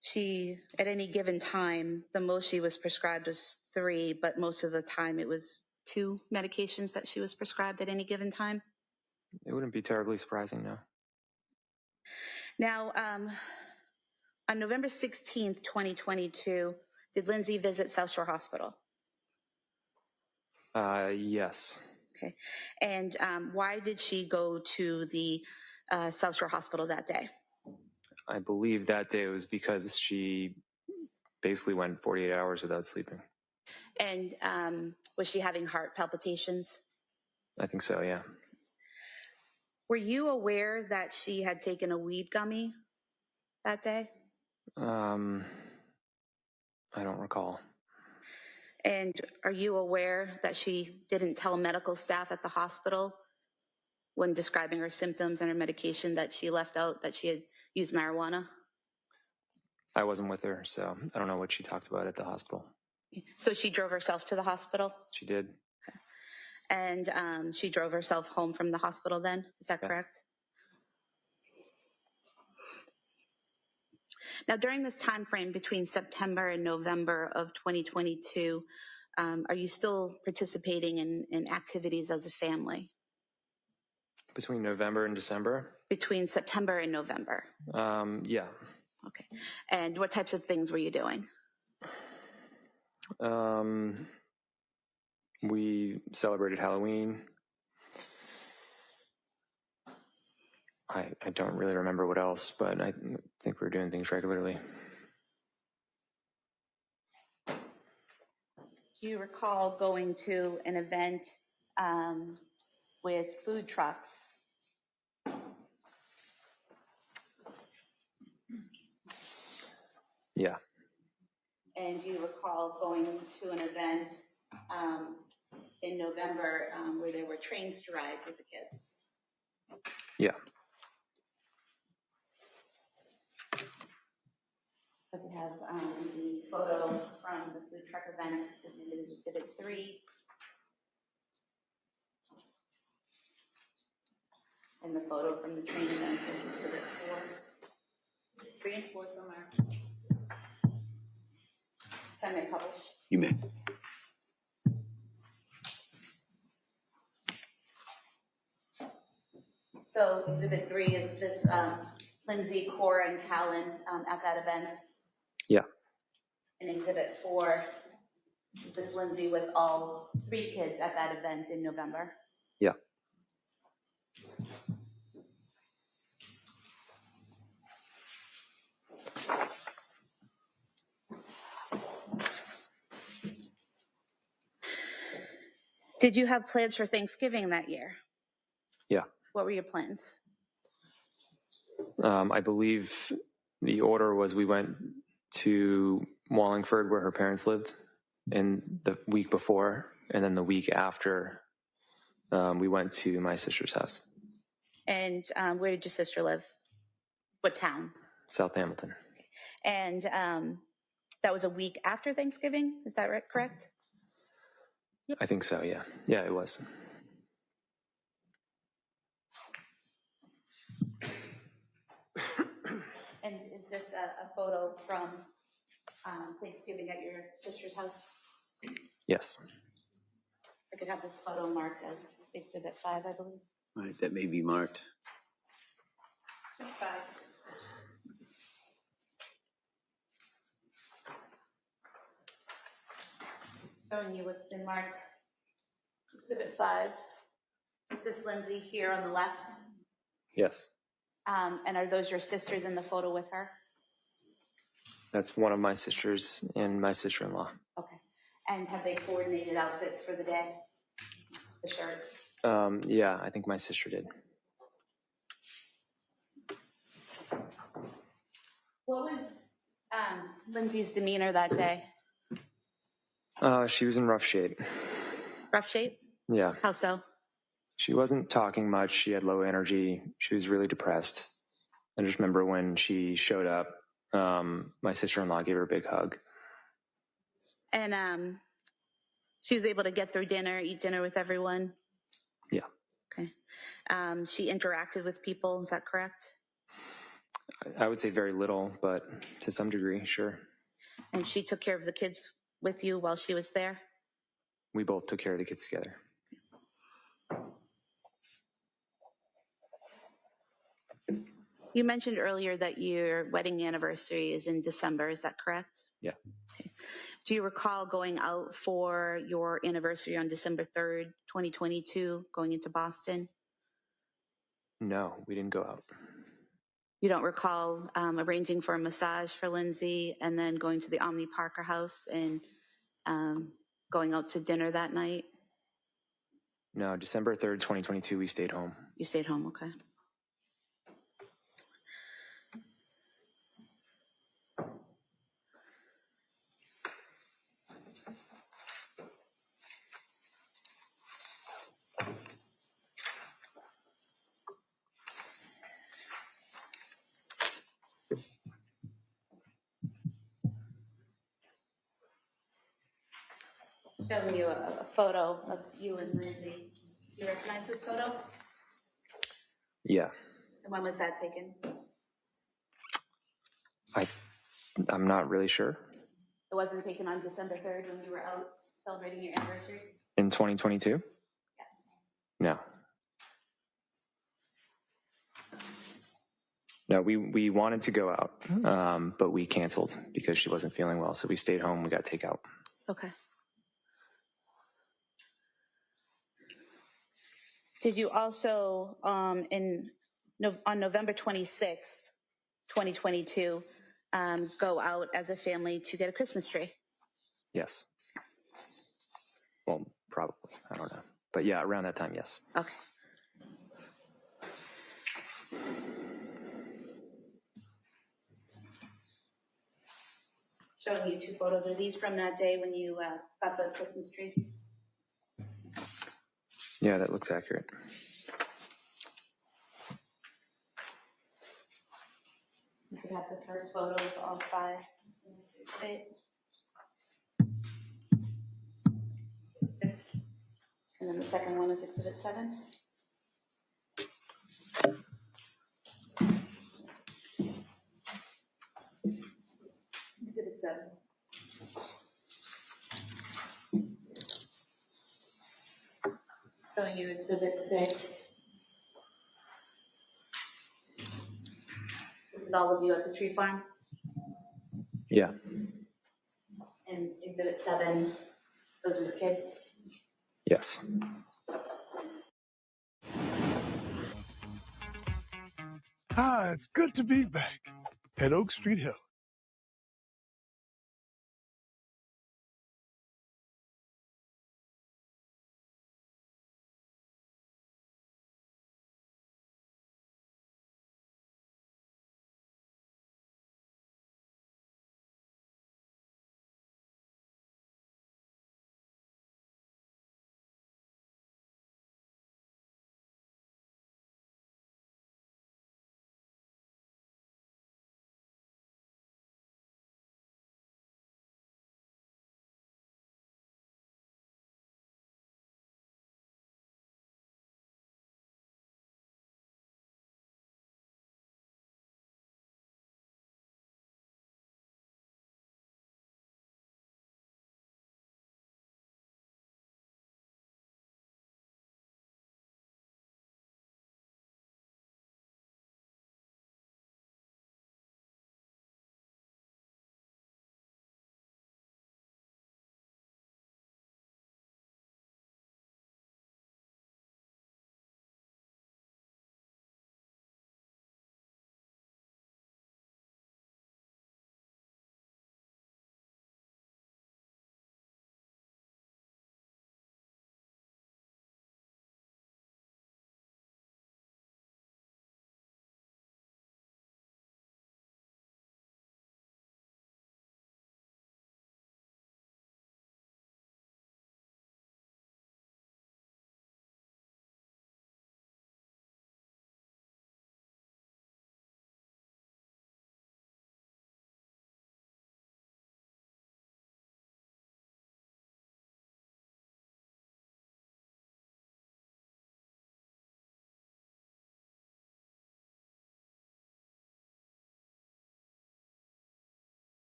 she, at any given time, the most she was prescribed was 3, but most of the time it was 2 medications that she was prescribed at any given time? It wouldn't be terribly surprising, no. Now, on November 16th, 2022, did Lindsay visit South Shore Hospital? Yes. Okay. And why did she go to the South Shore Hospital that day? I believe that day it was because she basically went 48 hours without sleeping. And was she having heart palpitations? I think so, yeah. Were you aware that she had taken a weed gummy that day? I don't recall. And are you aware that she didn't tell medical staff at the hospital when describing her symptoms and her medication that she left out that she had used marijuana? I wasn't with her, so I don't know what she talked about at the hospital. So she drove herself to the hospital? She did. Okay. And she drove herself home from the hospital then? Is that correct? Now, during this time frame between September and November of 2022, are you still participating in activities as a family? Between November and December? Between September and November? Yeah. Okay. And what types of things were you doing? We celebrated Halloween. I don't really remember what else, but I think we were doing things regularly. Do you recall going to an event with food trucks? Yeah. And do you recall going to an event in November where there were trains to ride with the kids? Yeah. So we have the photo from the food truck event, this is Exhibit 3. And the photo from the train event is Exhibit 4. 3 and 4 somewhere. Can they publish? You may. So Exhibit 3 is this Lindsay, Cora, and Callan at that event. Yeah. And Exhibit 4, this Lindsay with all 3 kids at that event in November. Yeah. Did you have plans for Thanksgiving that year? Yeah. What were your plans? I believe the order was we went to Wallingford where her parents lived in the week before, and then the week after we went to my sister's house. And where did your sister live? What town? South Hamilton. And that was a week after Thanksgiving, is that right, correct? I think so, yeah. Yeah, it was. And is this a photo from Thanksgiving at your sister's house? Yes. I could have this photo marked as Exhibit 5, I believe. All right, that may be marked. 5. Showing you what's been marked. Exhibit 5. Is this Lindsay here on the left? Yes. And are those your sisters in the photo with her? That's one of my sisters and my sister-in-law. Okay. And have they coordinated outfits for the day? The shirts? Yeah, I think my sister did. What was Lindsay's demeanor that day? She was in rough shape. Rough shape? Yeah. How so? She wasn't talking much. She had low energy. She was really depressed. I just remember when she showed up, my sister-in-law gave her a big hug. And she was able to get through dinner, eat dinner with everyone? Yeah. Okay. She interacted with people, is that correct? I would say very little, but to some degree, sure. And she took care of the kids with you while she was there? We both took care of the kids together. You mentioned earlier that your wedding anniversary is in December, is that correct? Yeah. Okay. Do you recall going out for your anniversary on December 3rd, 2022, going into Boston? No, we didn't go out. You don't recall arranging for a massage for Lindsay and then going to the Omni Parker house and going out to dinner that night? No, December 3rd, 2022, we stayed home. You stayed home, okay. Showing you a photo of you and Lindsay. Do you recognize this photo? Yeah. And when was that taken? I'm not really sure. It wasn't taken on December 3rd when you were out celebrating your anniversary? In 2022? Yes. No. No, we wanted to go out, but we canceled because she wasn't feeling well. So we stayed home. We got takeout. Okay. Did you also, on November 26th, 2022, go out as a family to get a Christmas tree? Yes. Well, probably. I don't know. But yeah, around that time, yes. Okay. Showing you 2 photos. Are these from that day when you got the Christmas tree? Yeah, that looks accurate. You could have the first photo of all 5. Six. And then the second one is exhibit 7. Exhibit 7. Showing you exhibit 6. This is all of you at the tree farm. Yeah. And exhibit 7, those are the kids. Yes. It's good to be back at Oak Street Hill.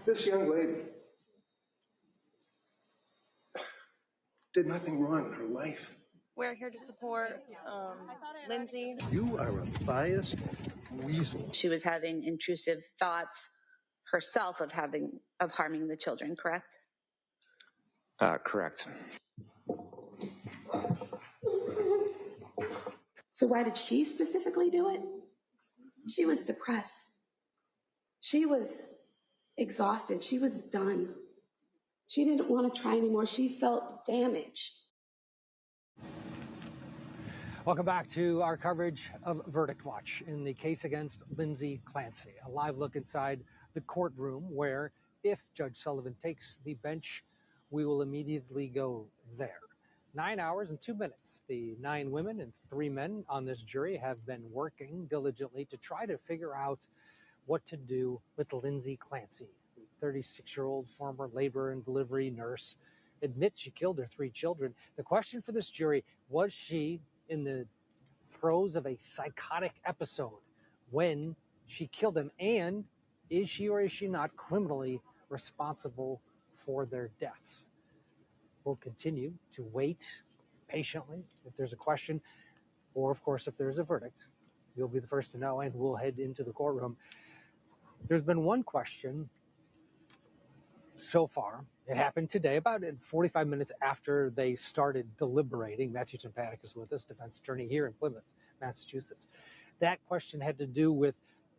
This young lady did nothing wrong in her life. We're here to support Lindsay. You are a biased weasel. She was having intrusive thoughts herself of harming the children, correct? Correct. So why did she specifically do it? She was depressed. She was exhausted. She was done. She didn't want to try anymore. She felt damaged. Welcome back to our coverage of Verdict Watch in the case against Lindsay Clancy. A live look inside the courtroom where, if Judge Sullivan takes the bench, we will immediately go there. 9 hours and 2 minutes. The 9 women and 3 men on this jury have been working diligently to try to figure out what to do with Lindsay Clancy. The 36-year-old former labor and delivery nurse admits she killed her 3 children. The question for this jury, was she in the throes of a psychotic episode when she killed them, and is she or is she not criminally responsible for their deaths? We'll continue to wait patiently if there's a question, or of course if there's a verdict, you'll be the first to know, and we'll head into the courtroom. There's been one question so far. It happened today, about 45 minutes after they started deliberating. Matthew Timpatic is with us, defense attorney here in Plymouth, Massachusetts. That question had to do with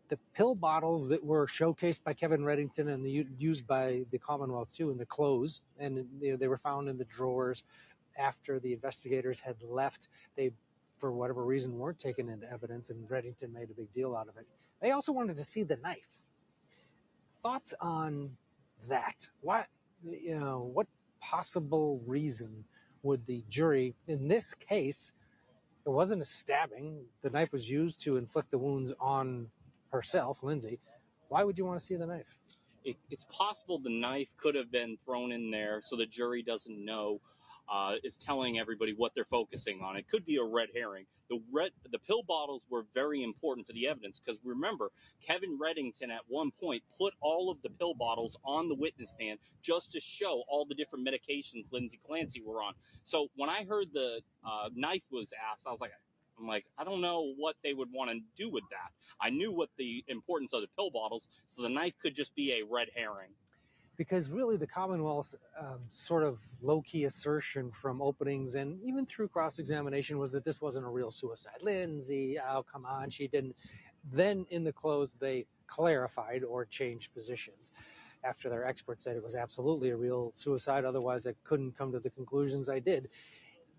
the pill bottles that were showcased by Kevin Reddington and used by the Commonwealth too in the clothes, and they were found in the drawers after the investigators had left. They, for whatever reason, weren't taken into evidence, and Reddington made a big deal out of it. They also wanted to see the knife. Thoughts on that? What possible reason would the jury, in this case, it wasn't a stabbing, the knife was used to inflict the wounds on herself, Lindsay. Why would you want to see the knife? It's possible the knife could have been thrown in there so the jury doesn't know, is telling everybody what they're focusing on. It could be a red herring. The pill bottles were very important for the evidence because remember, Kevin Reddington at one point put all of the pill bottles on the witness stand just to show all the different medications Lindsay Clancy were on. So when I heard the knife was asked, I'm like, I don't know what they would want to do with that. I knew what the importance of the pill bottles, so the knife could just be a red herring. Because really the Commonwealth's sort of low-key assertion from openings and even through cross-examination was that this wasn't a real suicide. Lindsay, oh, come on, she didn't. Then in the close, they clarified or changed positions after their experts said it was absolutely a real suicide. Otherwise, I couldn't come to the conclusions I did.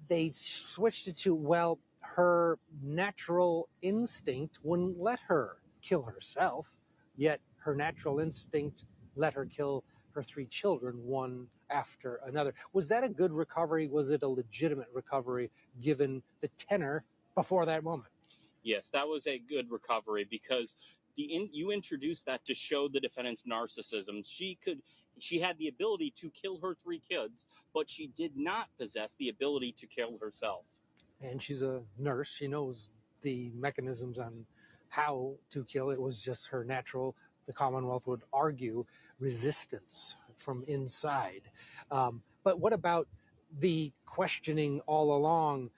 They switched it to, well, her natural instinct wouldn't let her kill herself, yet her natural instinct let her kill her 3 children, one after another. Was that a good recovery? Was it a legitimate recovery given the tenor before that moment? Yes, that was a good recovery because you introduced that to show the defendant's narcissism. She had the ability to kill her 3 kids, but she did not possess the ability to kill herself. And she's a nurse. She knows the mechanisms on how to kill. It was just her natural, the Commonwealth would argue, resistance from inside. But what about the questioning all along,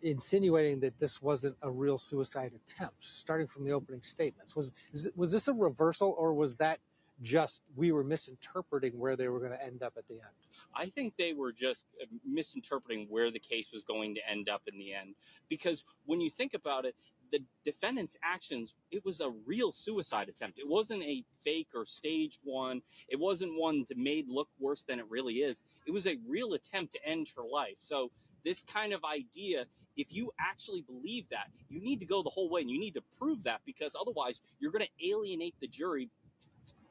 insinuating that this wasn't a real suicide attempt, starting from the opening statements? Was this a reversal, or was that just we were misinterpreting where they were going to end up at the end? I think they were just misinterpreting where the case was going to end up in the end. Because when you think about it, the defendant's actions, it was a real suicide attempt. It wasn't a fake or staged one. It wasn't one that made look worse than it really is. It was a real attempt to end her life. So this kind of idea, if you actually believe that, you need to go the whole way, and you need to prove that, because otherwise you're going to alienate the jury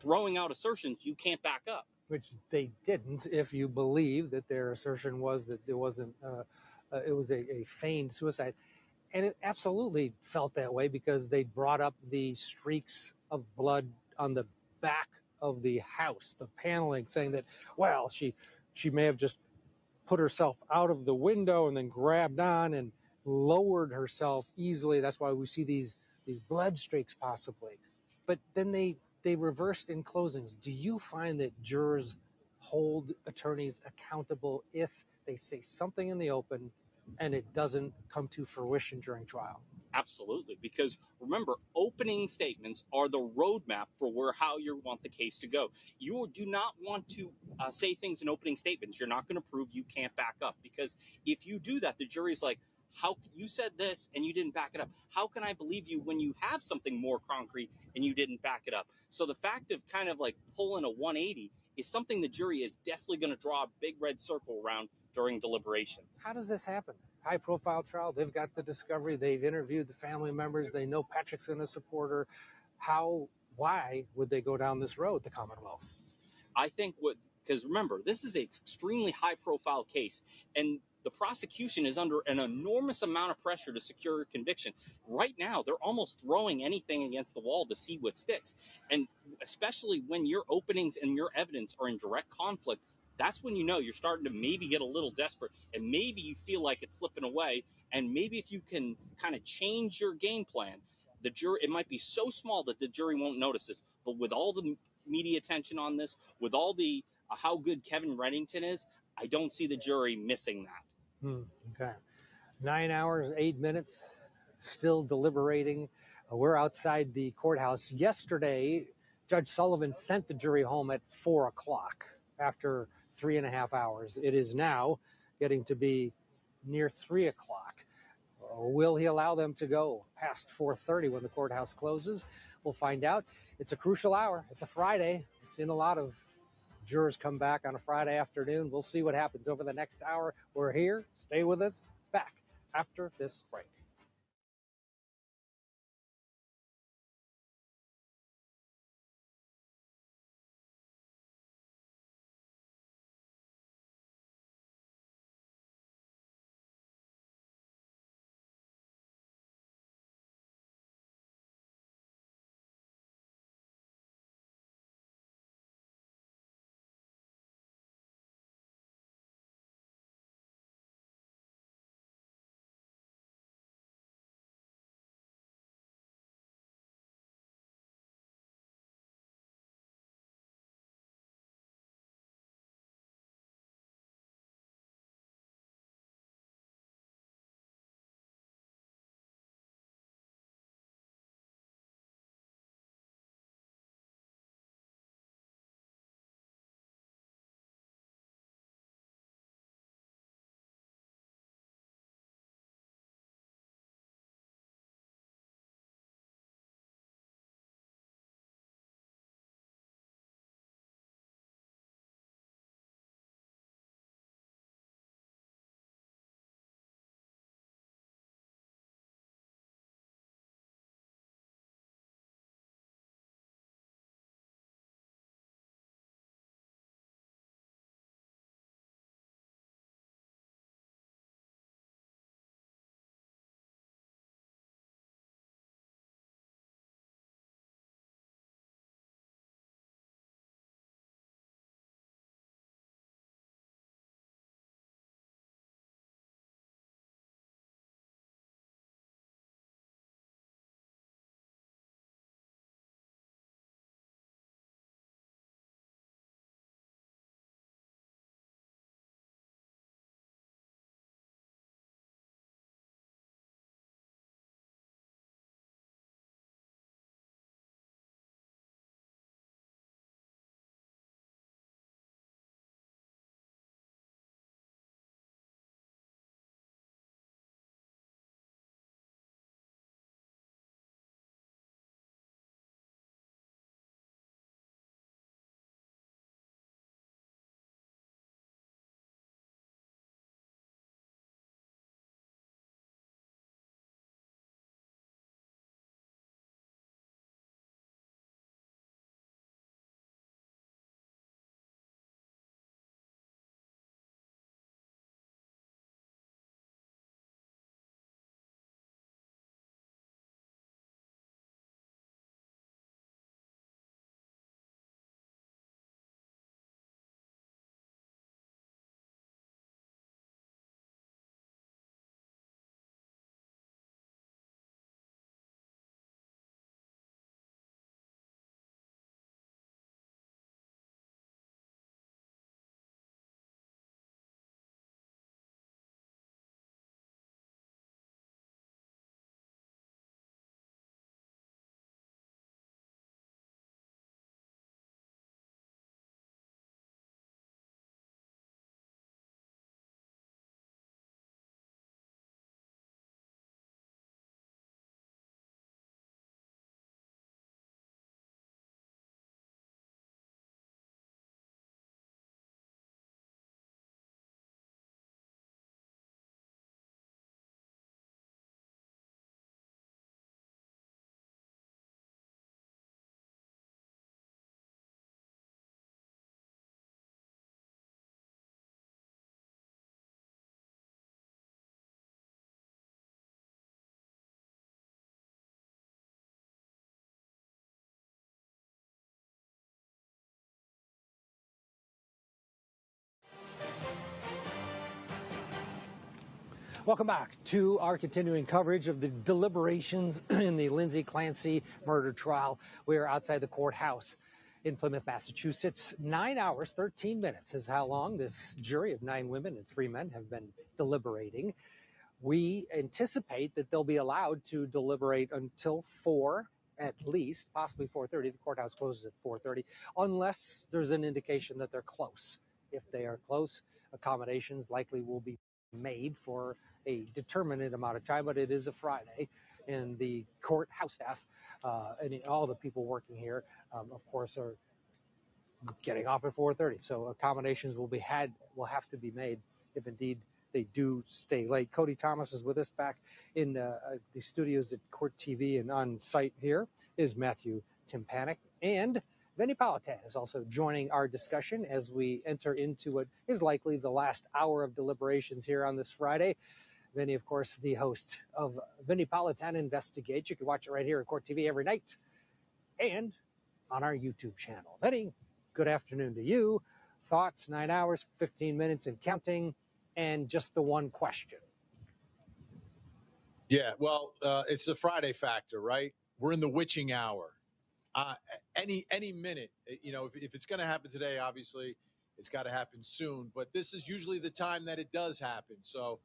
throwing out assertions you can't back up. Which they didn't, if you believe that their assertion was that it wasn't, it was a feigned suicide. And it absolutely felt that way because they brought up the streaks of blood on the back of the house, the paneling, saying that, well, she may have just put herself out of the window and then grabbed on and lowered herself easily. That's why we see these blood streaks possibly. But then they they reversed in closings. Do you find that jurors hold attorneys accountable if they say something in the open and it doesn't come to fruition during trial? Absolutely, because remember, opening statements are the roadmap for how you want the case to go. You do not want to say things in opening statements you're not going to prove you can't back up, because if you do that, the jury's like, how you said this and you didn't back it up. How can I believe you when you have something more concrete and you didn't back it up? So the fact of kind of like pulling a 180 is something the jury is definitely going to draw a big red circle around during deliberations. How does this happen? High profile trial, they've got the discovery, they've interviewed the family members, they know Patrick's in a supporter. Why would they go down this road, the Commonwealth? I think because remember, this is an extremely high profile case, and the prosecution is under an enormous amount of pressure to secure conviction. Right now, they're almost throwing anything against the wall to see what sticks. And especially when your openings and your evidence are in direct conflict, that's when you know you're starting to maybe get a little desperate, and maybe you feel like it's slipping away. And maybe if you can kind of change your game plan, the jury, it might be so small that the jury won't notice this. But with all the media attention on this, with all the how good Kevin Reddington is, I don't see the jury missing that. Okay. 9 hours, 8 minutes, still deliberating. We're outside the courthouse. Yesterday, Judge Sullivan sent the jury home at 4 o'clock after 3.5 hours. It is now getting to be near 3 o'clock. Will he allow them to go past 4:30 when the courthouse closes? We'll find out. It's a crucial hour. It's a Friday. It's in a lot of jurors come back on a Friday afternoon. We'll see what happens over the next hour. We're here. Stay with us. Back after this break. Welcome back to our continuing coverage of the deliberations in the Lindsay Clancy murder trial. We are outside the courthouse in Plymouth, Massachusetts. 9 hours, 13 minutes is how long this jury of 9 women and 3 men have been deliberating. We anticipate that they'll be allowed to deliberate until 4 at least, possibly 4:30. The courthouse closes at 4:30, unless there's an indication that they're close. If they are close, accommodations likely will be made for a determinate amount of time, but it is a Friday, and the courthouse staff and all the people working here, of course, are getting off at 4:30. So accommodations will have to be made if indeed they do stay late. Cody Thomas is with us back in the studios at Court TV, and on site here is Matthew Timpanic, and Vinny Politan is also joining our discussion as we enter into what is likely the last hour of deliberations here on this Friday. Vinny, of course, the host of Vinny Politan Investigates. You can watch it right here at Court TV every night and on our YouTube channel. Vinny, good afternoon to you. Thoughts, 9 hours, 15 minutes and counting, and just the one question. Yeah, well, it's the Friday factor, right? We're in the witching hour. Any minute, if it's going to happen today, obviously it's got to happen soon. But this is usually the time that it does happen. So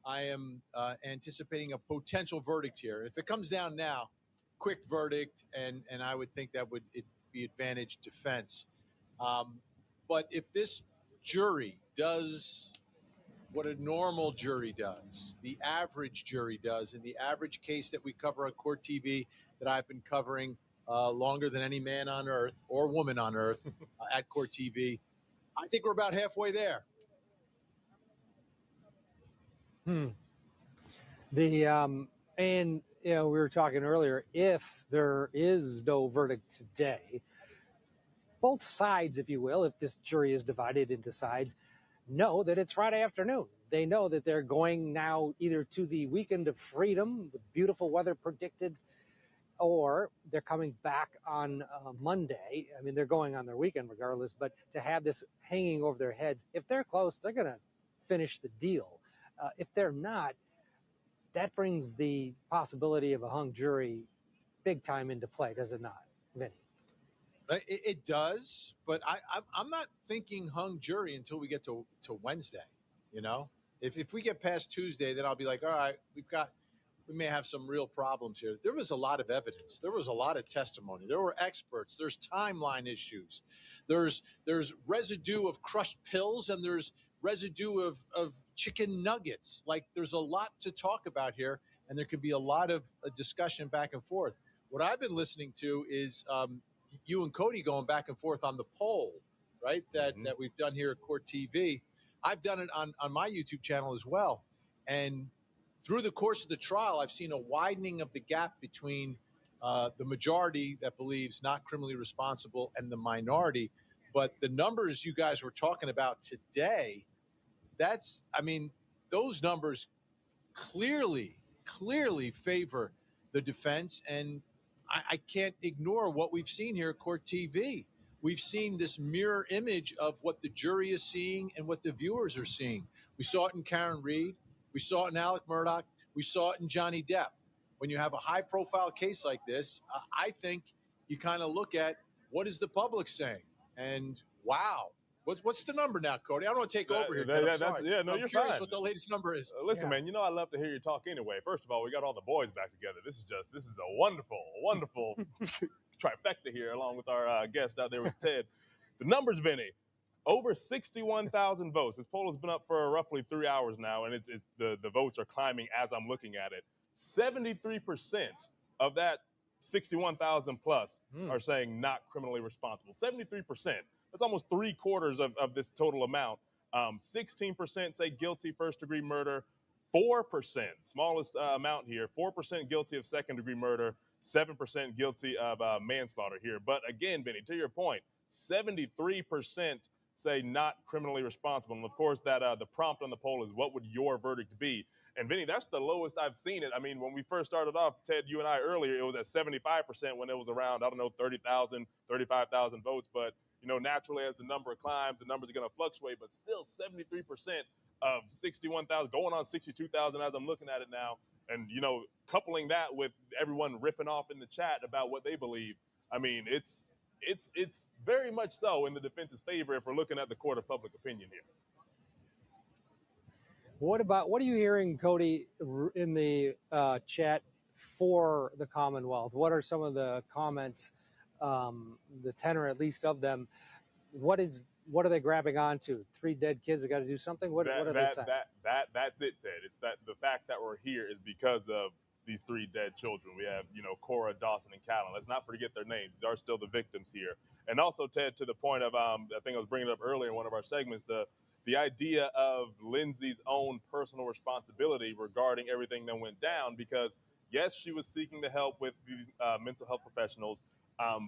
I am anticipating a potential verdict here. If it comes down now, quick verdict, and I would think that would be advantage defense. But if this jury does what a normal jury does, the average jury does, in the average case that we cover on Court TV that I've been covering longer than any man on earth or woman on earth at Court TV, I think we're about halfway there. And we were talking earlier, if there is no verdict today, both sides, if you will, if this jury is divided into sides, know that it's Friday afternoon. They know that they're going now either to the weekend of freedom with beautiful weather predicted, or they're coming back on Monday. I mean, they're going on their weekend regardless, but to have this hanging over their heads, if they're close, they're going to finish the deal. If they're not, that brings the possibility of a hung jury big time into play, does it not, Vinny? It does, but I'm not thinking hung jury until we get to Wednesday. If we get past Tuesday, then I'll be like, all right, we may have some real problems here. There was a lot of evidence. There was a lot of testimony. There were experts. There's timeline issues. There's residue of crushed pills, and there's residue of chicken nuggets. Like, there's a lot to talk about here, and there could be a lot of discussion back and forth. What I've been listening to is you and Cody going back and forth on the poll, right, that we've done here at Court TV. I've done it on my YouTube channel as well. And through the course of the trial, I've seen a widening of the gap between the majority that believes not criminally responsible and the minority. But the numbers you guys were talking about today, those numbers clearly favor the defense. And I can't ignore what we've seen here at Court TV. We've seen this mirror image of what the jury is seeing and what the viewers are seeing. We saw it in Karen Reed. We saw it in Alec Murdaugh. We saw it in Johnny Depp. When you have a high-profile case like this, I think you kind of look at what is the public saying. And, wow. What's the number now, Cody? I don't want to take over here, Ted. I'm you're curious fine. what the latest number is. Listen, man, I love to hear you talk anyway. First of all, we got all the boys back together. This is a wonderful trifecta here, along with our guest out there with Ted. The numbers, Vinny, over 61,000 votes. This poll has been up for roughly 3 hours now, and the votes are climbing as I'm looking at it. 73% of that 61,000 plus are saying not criminally responsible. 73%. That's almost 3/4 of this total amount. 16% say guilty first-degree murder. 4%, smallest amount here, 4% guilty of second-degree murder. 7% guilty of manslaughter here. But again, Benny, to your point, 73% say not criminally responsible. And of course, that the prompt on the poll is, what would your verdict be? And Vinny, that's the lowest I've seen it. I mean, when we first started off, Ted, you and I earlier, it was at 75% when it was around, 30,000, 35,000 votes. But, naturally, as the number climbs, the numbers are going to fluctuate. But still, 73% of 61,000, going on 62,000 as I'm looking at it now. And, you know, coupling that with everyone riffing off in the chat about what they believe, I mean, it's very much so in the defense's favor if we're looking at the court of public opinion here. What are you hearing, Cody, in the chat for the Commonwealth? What are some of the comments, the tenor at least of them? What are they grabbing onto? 3 dead kids have got to do something? What are they saying? That's it, Ted. It's that the fact that we're here is because of these 3 dead children. We have, you know, Cora, Dawson, and Callan. Let's not forget their names. These are still the victims here. And also, Ted, to the point of, I think I was bringing it up earlier in one of our segments, the idea of Lindsay's own personal responsibility regarding everything that went down, because yes, she was seeking the help with the mental health professionals,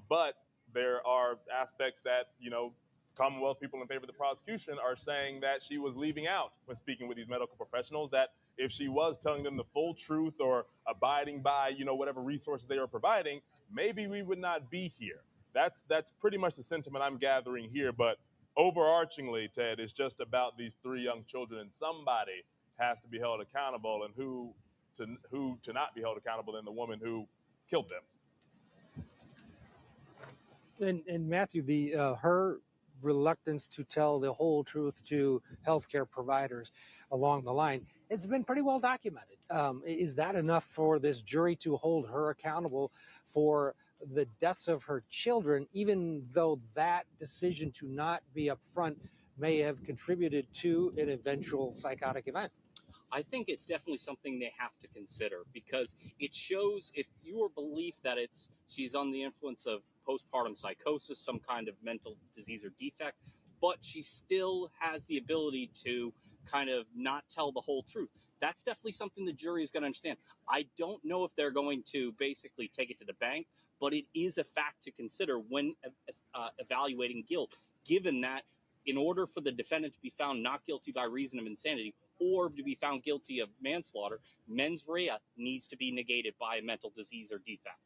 but there are aspects that, you know, Commonwealth people in favor of the prosecution are saying that she was leaving out when speaking with these medical professionals, that if she was telling them the full truth or abiding by, you know, whatever resources they are providing, maybe we would not be here. That's pretty much the sentiment I'm gathering here. But overarchingly, Ted, it's just about these 3 young children, and somebody has to be held accountable, and who to not be held accountable than the woman who killed them. And Matthew, her reluctance to tell the whole truth to healthcare providers along the line, it's been pretty well documented. Is that enough for this jury to hold her accountable for the deaths of her children, even though that decision to not be upfront may have contributed to an eventual psychotic event? I think it's definitely something they have to consider, because it shows, if your belief that she's on the influence of postpartum psychosis, some kind of mental disease or defect, but she still has the ability to kind of not tell the whole truth. That's definitely something the jury is going to understand. I don't know if they're going to basically take it to the bank, but it is a fact to consider when evaluating guilt, given that in order for the defendant to be found not guilty by reason of insanity or to be found guilty of manslaughter, mens rea needs to be negated by a mental disease or defect.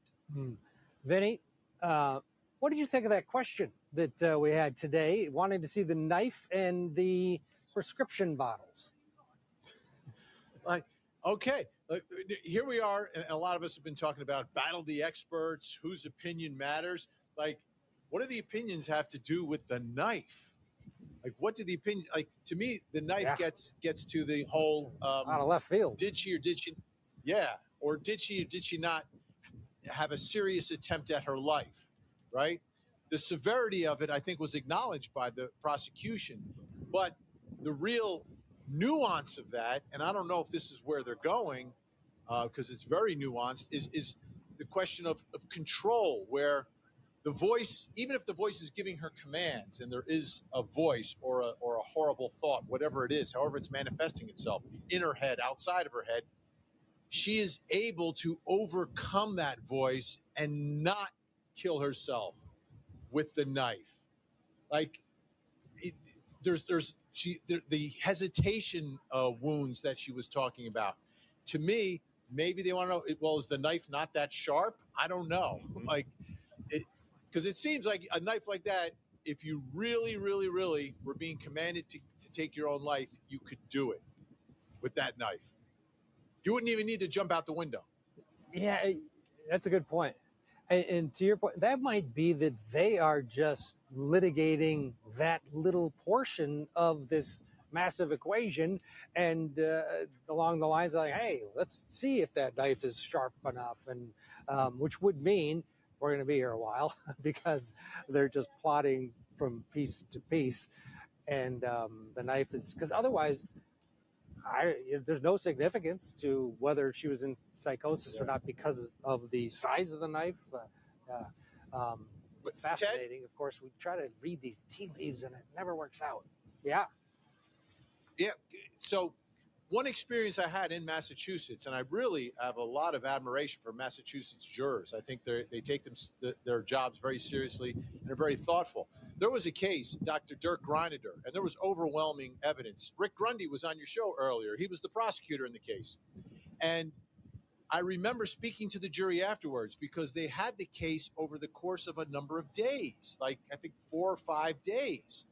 Vinny, what did you think of that question that we had today, wanting to see the knife and the prescription bottles? Okay, here we are, and a lot of us have been talking about battle the experts, whose opinion matters. Like, what do the opinions have to do with the knife? Like, what do the opinions, like, to me, the knife gets to the whole out of left field. Did she or did she, or did she not have a serious attempt at her life, right? The severity of it, I think, was acknowledged by the prosecution, but the real nuance of that, and I don't know if this is where they're going, because it's very nuanced, is the question of control, where the voice, even if the voice is giving her commands, and there is a voice or a horrible thought, whatever it is, however it's manifesting itself, in her head, outside of her head, she is able to overcome that voice and not kill herself with the knife. Like, the hesitation wounds that she was talking about. To me, maybe they want to know, well, is the knife not that sharp? I don't know. Like, because it seems like a knife like that, if you really, really, really were being commanded to take your own life, you could do it with that knife. You wouldn't even need to jump out the window. Yeah, that's a good point. And to your point, that might be that they are just litigating that little portion of this massive equation, and along the lines of like, hey, let's see if that knife is sharp enough, and which would mean we're going to be here a while because they're just plotting from piece to piece, and the knife is, because otherwise there's no significance to whether she was in psychosis or not because of the size of the knife. It's fascinating. Of course, we try to read these tea leaves and it never works out. Yeah. So one experience I had in Massachusetts, and I really have a lot of admiration for Massachusetts jurors. I think they take their jobs very seriously and are very thoughtful. There was a case, Dr. Dirk Greinader, and there was overwhelming evidence. Rick Grundy was on your show earlier. He was the prosecutor in the case. And I remember speaking to the jury afterwards because they had the case over the course of a number of days, like I think 4 or 5 days.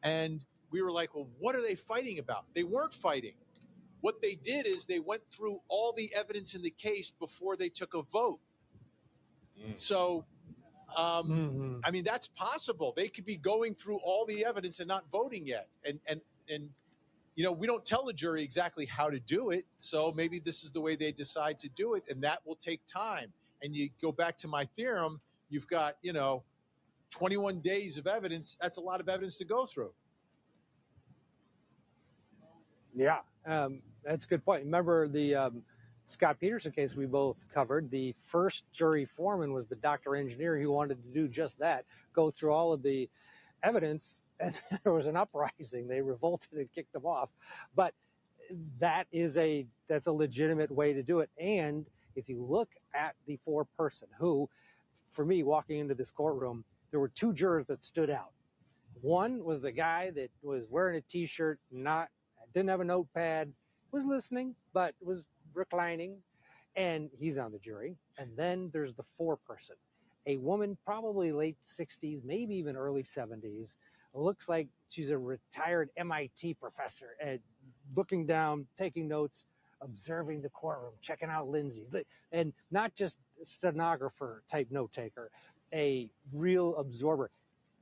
And we were like, well, what are they fighting about? They weren't fighting. What they did is they went through all the evidence in the case before they took a vote. So, I mean, that's possible. They could be going through all the evidence and not voting yet. And you know, we don't tell the jury exactly how to do it. So maybe this is the way they decide to do it, and that will take time. And you go back to my theorem, you've got, you know, 21 days of evidence. That's a lot of evidence to go through. Yeah, that's a good point. Remember the Scott Peterson case we both covered? The first jury foreman was the doctor engineer who wanted to do just that, go through all of the evidence, and there was an uprising. They revolted and kicked them off. But that's a legitimate way to do it. And if you look at the foreperson who, for me, walking into this courtroom, there were two jurors that stood out. One was the guy that was wearing a T-shirt, didn't have a notepad, was listening, but was reclining, and he's on the jury. And then there's the foreperson, a woman probably late 60s, maybe even early 70s, looks like she's a retired MIT professor, and looking down, taking notes, observing the courtroom, checking out Lindsay, and not just stenographer type note taker, a real absorber.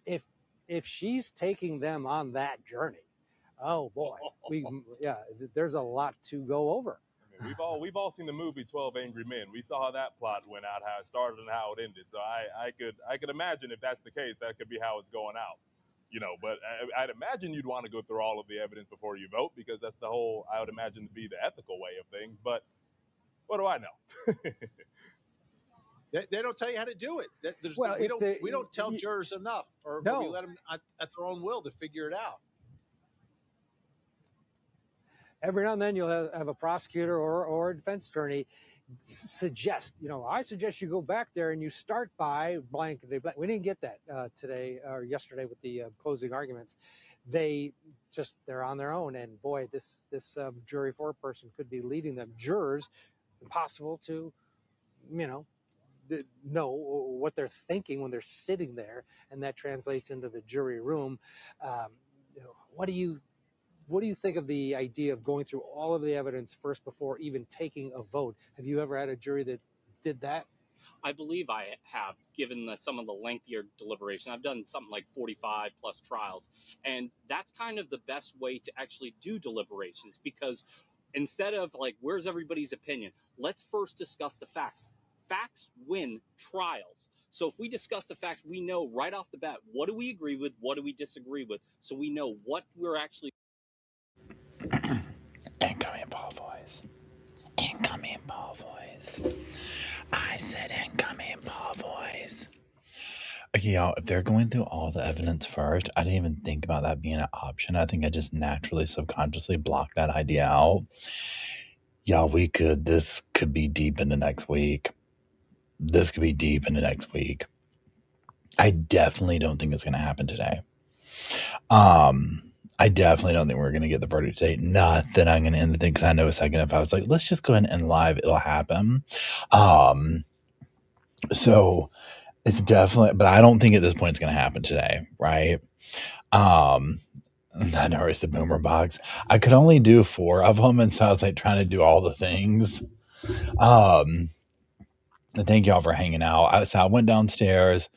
If she's taking them on that journey, oh boy, there's a lot to go over. I mean, we've all seen the movie 12 Angry Men. We saw how that plot went out, how it started and how it ended. So I could imagine if that's the case, that could be how it's going out. You know, but I'd imagine you'd want to go through all of the evidence before you vote, because that's the whole, I would imagine, to be the ethical way of things. But what do I know? They don't tell you how to do it. We don't tell jurors enough, or we let them at their own will to figure it out. Every now and then you'll have a prosecutor or a defense attorney suggest, I suggest you go back there and you start by blank. We didn't get that today or yesterday with the closing arguments. They're on their own, and boy, this jury foreperson could be leading them. Jurors, impossible to, know what they're thinking when they're sitting there, and that translates into the jury room. What do you think of the idea of going through all of the evidence first before even taking a vote? Have you ever had a jury that did that? I believe I have, given some of the lengthier deliberation. I've done something like 45 plus trials, and that's kind of the best way to actually do deliberations, because instead of like, where's everybody's opinion? Let's first discuss the facts. Facts win trials. So if we discuss the facts, we know right off the bat, what do we agree with, what do we disagree with, so we know what we're actually... Incoming Paul voice. Incoming Paul voice. I said incoming Paul voice. Okay, y'all, if they're going through all the evidence first, I didn't even think about that being an option. I think I just naturally, subconsciously blocked that idea out. Y'all, this could be deep into next week. I definitely don't think it's going to happen today. I definitely don't think we're going to get the verdict today. Not that I'm going to end the thing, because I know a second if I was like, let's just go ahead and end live, it'll happen. So it's definitely, but I don't think at this point it's going to happen today, right? I know it's the boomer box. I could only do 4 of them, and so I was like trying to do all the things. Thank y'all for hanging out. So I went downstairs,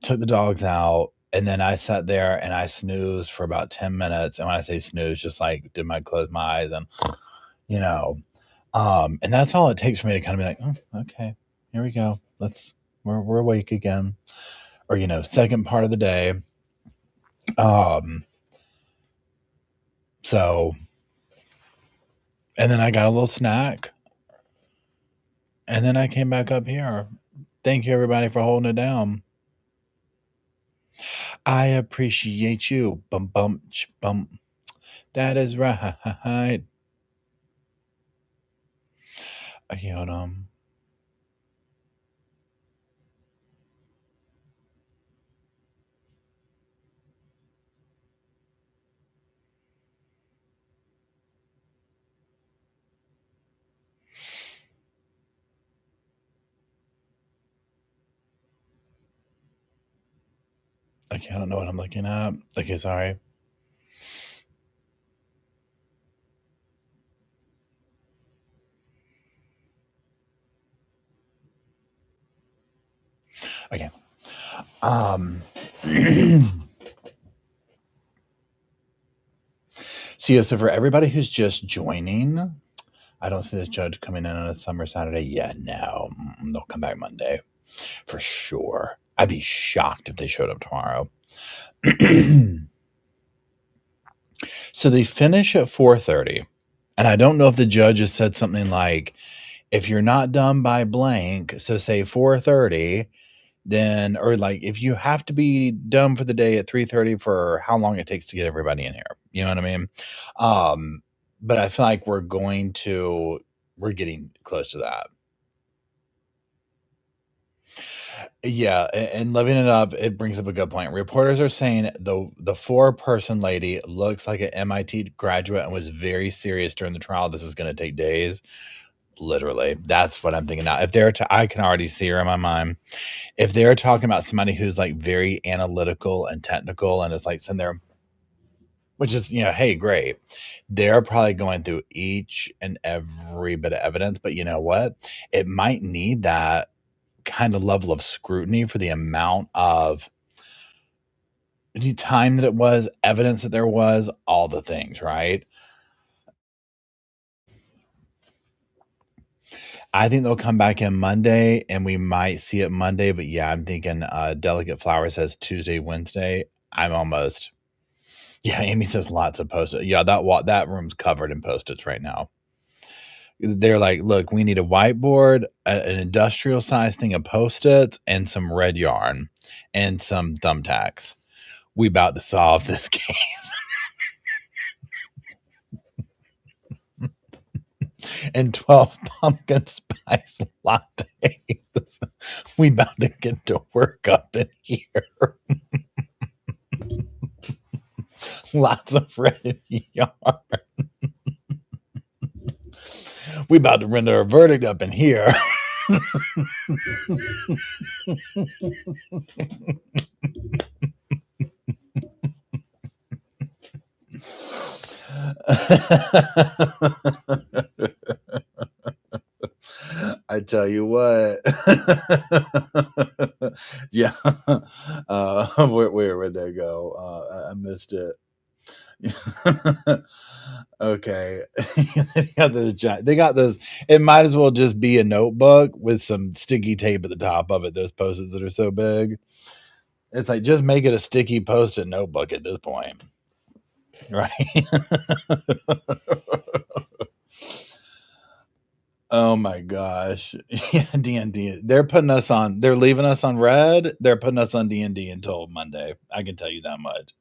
took the dogs out, and then I sat there and I snoozed for about 10 minutes. And when I say snooze, just like close my eyes and, and that's all it takes for me to kind of be like, oh, okay, here we go. We're awake again. Or, second part of the day. So, and then I got a little snack, and then I came back up here. Thank you, everybody, for holding it down. I appreciate you. Bum, bum, bum. That is right. Okay, hold on. Okay, I don't know what I'm looking at. Okay, sorry. Okay. So for everybody who's just joining, I don't see this judge coming in on a summer Saturday. Yeah, no. They'll come back Monday for sure. I'd be shocked if they showed up tomorrow. So they finish at 4:30. And I don't know if the judge has said something like, if you're not done by blank, so say 4:30, then, or like if you have to be done for the day at 3:30 for how long it takes to get everybody in here. You know what I mean? But I feel like we're getting close to that. Yeah, and living it up, it brings up a good point. Reporters are saying the 4-person lady looks like an MIT graduate and was very serious during the trial. This is going to take days. Literally, that's what I'm thinking now. If they're, I can already see her in my mind. If they're talking about somebody who's like very analytical and technical, and it's like sitting there, which is, hey, great. They're probably going through each and every bit of evidence, but you know what? It might need that kind of level of scrutiny for the amount of time that it was, evidence that there was, all the things, right? I think they'll come back in Monday and we might see it Monday, but yeah, I'm thinking Delicate Flower says Tuesday, Wednesday. I'm almost, Amy says lots of post-its. Yeah, that room's covered in post-its right now. They're like, look, we need a whiteboard, an industrial size thing of post-its, and some red yarn and some thumbtacks. We about to solve this case. And 12 pumpkin spice lattes. We about to get to work up in here. Lots of red yarn. We about to render a verdict up in here. I tell you what. Yeah. Where'd that go? I missed it. Okay. They got those. It might as well just be a notebook with some sticky tape at the top of it. Those post-its that are so big. It's like, just make it a sticky post-it notebook at this point. Right. Oh my gosh. Yeah, D&D. They're leaving us on red. They're putting us on D&D until Monday. I can tell you that much.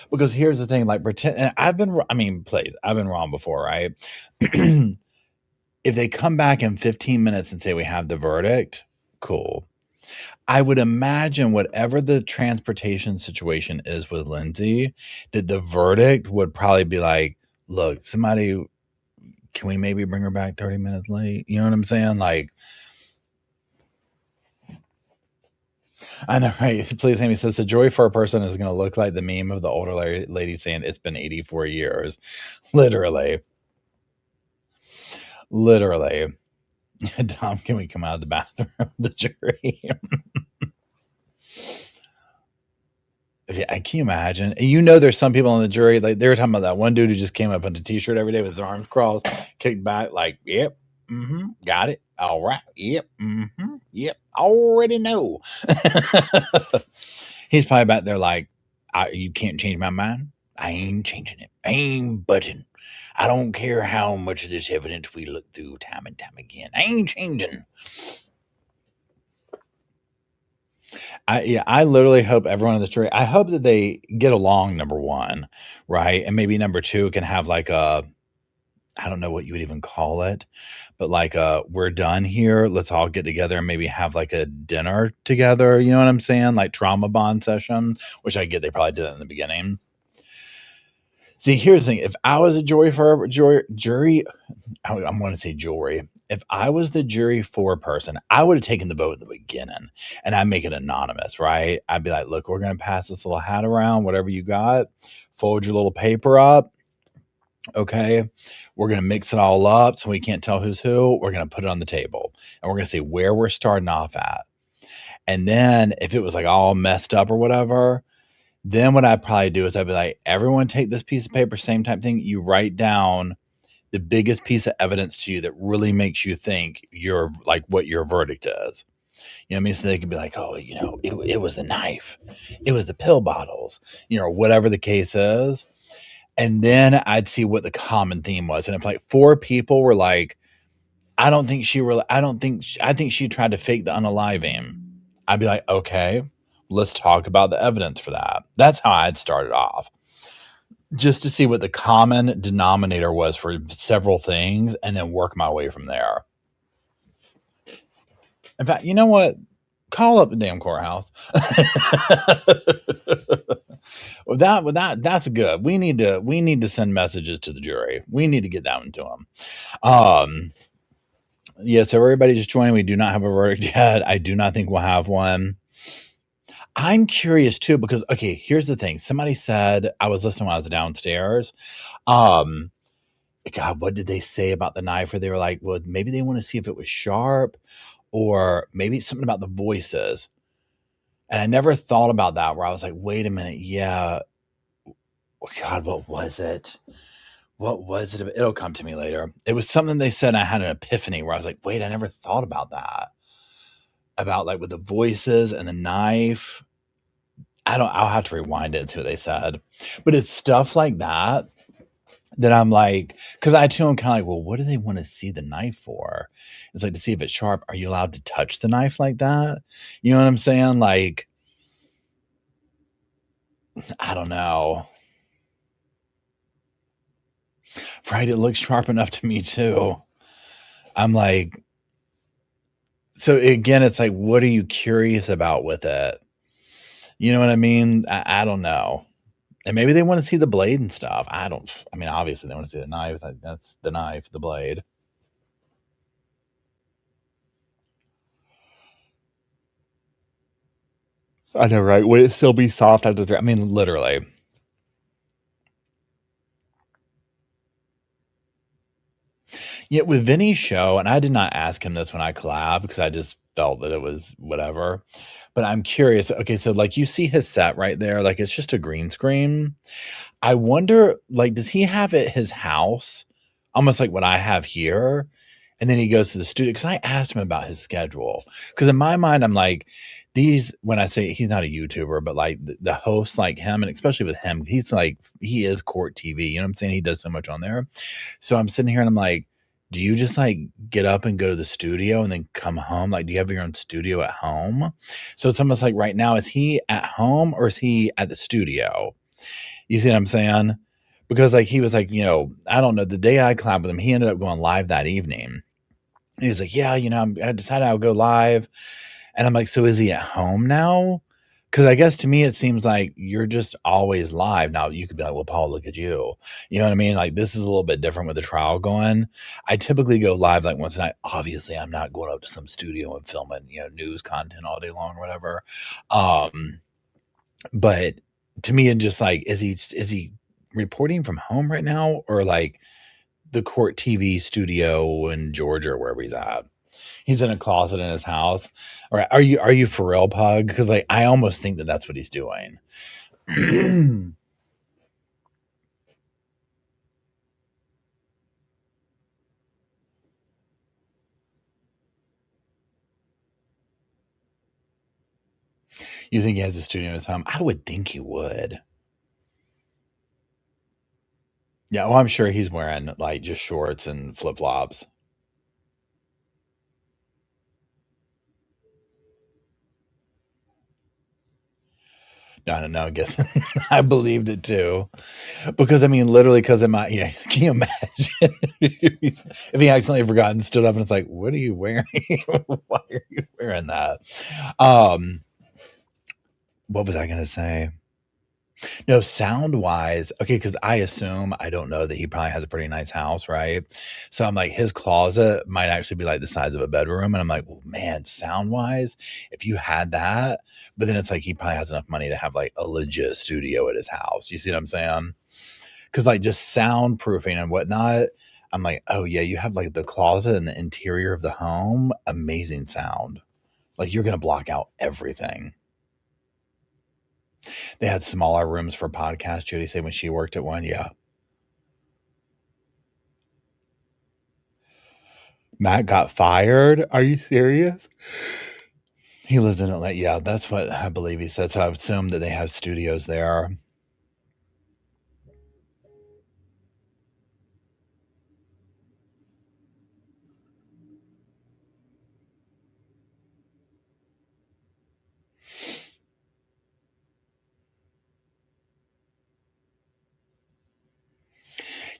Because here's the thing, like pretend I've been wrong before, right? If they come back in 15 minutes and say we have the verdict, cool. I would imagine whatever the transportation situation is with Lindsay, that the verdict would probably be like, look, somebody, can we maybe bring her back 30 minutes late? You know what I'm saying? Like, I know, right? Please, Amy says the joy for a person is going to look like the meme of the older lady saying it's been 84 years. Literally. Tom, can we come out of the bathroom? The jury. Can you imagine? There's some people on the jury, like they were talking about that one dude who just came up in a t-shirt every day with his arms crossed, kicked back, like, yep, got it, all right, yep, yep, already know. He's probably back there like, you can't change my mind. I ain't changing it. I ain't budging. I don't care how much of this evidence we look through time and time again. I ain't changing. I literally hope everyone in the jury, I hope that they get along, number one, right? And maybe number two can have like I don't know what you would even call it, but like we're done here. Let's all get together and maybe have like a dinner together. You know what I'm saying? Like trauma bond session, which I get they probably did it in the beginning. See, here's the thing. If I was a jury, I'm going to say jury. If I was the jury 4-person, I would have taken the vote in the beginning and I'd make it anonymous, right? I'd be like, look, we're going to pass this little hat around, whatever you got, fold your little paper up. Okay. We're going to mix it all up so we can't tell who's who. We're going to put it on the table and we're going to say where we're starting off at. And then if it was like all messed up or whatever, then what I'd probably do is I'd be like, everyone take this piece of paper, same type thing. You write down the biggest piece of evidence to you that really makes you think you're like what your verdict is. You know what I mean? So they can be like, oh, it was the knife. It was the pill bottles, whatever the case is. And then I'd see what the common theme was. And if like 4 people were like, I think she tried to fake the unaliving, I'd be like, okay, let's talk about the evidence for that. That's how I'd start it off. Just to see what the common denominator was for several things and then work my way from there. In fact, you know what? Call up the damn courthouse. That's good. We need to send messages to the jury. We need to get that one to them. Yeah, so everybody just join. We do not have a verdict yet. I do not think we'll have one. I'm curious too, because okay, here's the thing. Somebody said, I was listening when I was downstairs. God, what did they say about the knife? Or they were like, well, maybe they want to see if it was sharp, or maybe something about the voices. And I never thought about that, where I was like, wait a minute, yeah. God, what was it? What was it? It'll come to me later. It was something they said, and I had an epiphany where I was like, wait, I never thought about that. About like with the voices and the knife. I'll have to rewind it and see what they said. But it's stuff like that I'm like, because I too am kind of like, well, what do they want to see the knife for? It's like to see if it's sharp. Are you allowed to touch the knife like that? You know what I'm saying? Like, I don't know. Right, it looks sharp enough to me too. I'm like, so again, it's like, what are you curious about with it? You know what I mean? I don't know. And maybe they want to see the blade and stuff. Obviously they want to see the knife. That's the knife, the blade. I know, right? Would it still be soft after 3? Literally. Yeah, with Vinny's show, and I did not ask him this when I collabed because I just felt that it was whatever. But I'm curious. Okay, so like you see his set right there, like it's just a green screen. I wonder, like, does he have at his house, almost like what I have here? And then he goes to the studio, because I asked him about his schedule. Because in my mind, I'm like, when I say he's not a YouTuber, but like the hosts like him, and especially with him, he's like, he is court TV. You know what I'm saying? He does so much on there. So I'm sitting here and I'm like, do you just like get up and go to the studio and then come home? Like, do you have your own studio at home? So it's almost like right now, is he at home or is he at the studio? You see what I'm saying? Because like he was like, I don't know, the day I collabed with him, he ended up going live that evening. And he was like, yeah, I decided I would go live. And I'm like, so is he at home now? Because I guess to me, it seems like you're just always live. Now, you could be like, well, Paul, look at you. You know what I mean? Like, this is a little bit different with the trial going. I typically go live like once a night. Obviously, I'm not going up to some studio and filming, news content all day long or whatever. But to me, and just like, is he reporting from home right now, or like the court TV studio in Georgia or wherever he's at? He's in a closet in his house. All right, are you for real, Pug? Because like I almost think that that's what he's doing. You think he has a studio in his home? I would think he would. Yeah, well, I'm sure he's wearing like just shorts and flip flops. I don't know. I guess I believed it too, because literally, because of my can you imagine if he accidentally forgot and stood up and it's like, what are you wearing? Why are you wearing that? What was I gonna say? No, sound wise, okay, because I don't know that he probably has a pretty nice house, right? So I'm like, his closet might actually be like the size of a bedroom. And I'm like, well, man, sound wise, if you had that, but then it's like he probably has enough money to have like a legit studio at his house. You see what I'm saying? Because like just soundproofing and whatnot, I'm like, oh yeah, you have like the closet and the interior of the home, amazing sound. Like, you're going to block out everything. They had smaller rooms for podcasts. Judy said when she worked at one, yeah. Matt got fired? Are you serious? He lives in Atlanta. Yeah, that's what I believe he said. So I assume that they have studios there.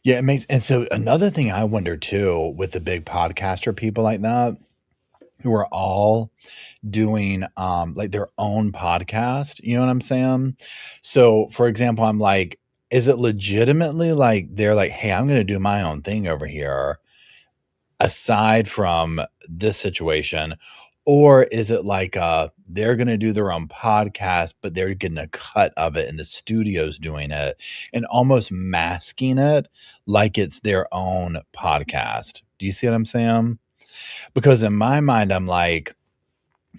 Yeah, it makes, and so another thing I wonder too with the big podcaster people like that who are all doing like their own podcast, you know what I'm saying? So for example, I'm like, is it legitimately like they're like, hey, I'm gonna do my own thing over here aside from this situation? Or is it like they're going to do their own podcast, but they're getting a cut of it and the studio's doing it and almost masking it like it's their own podcast? Do you see what I'm saying? Because in my mind, I'm like,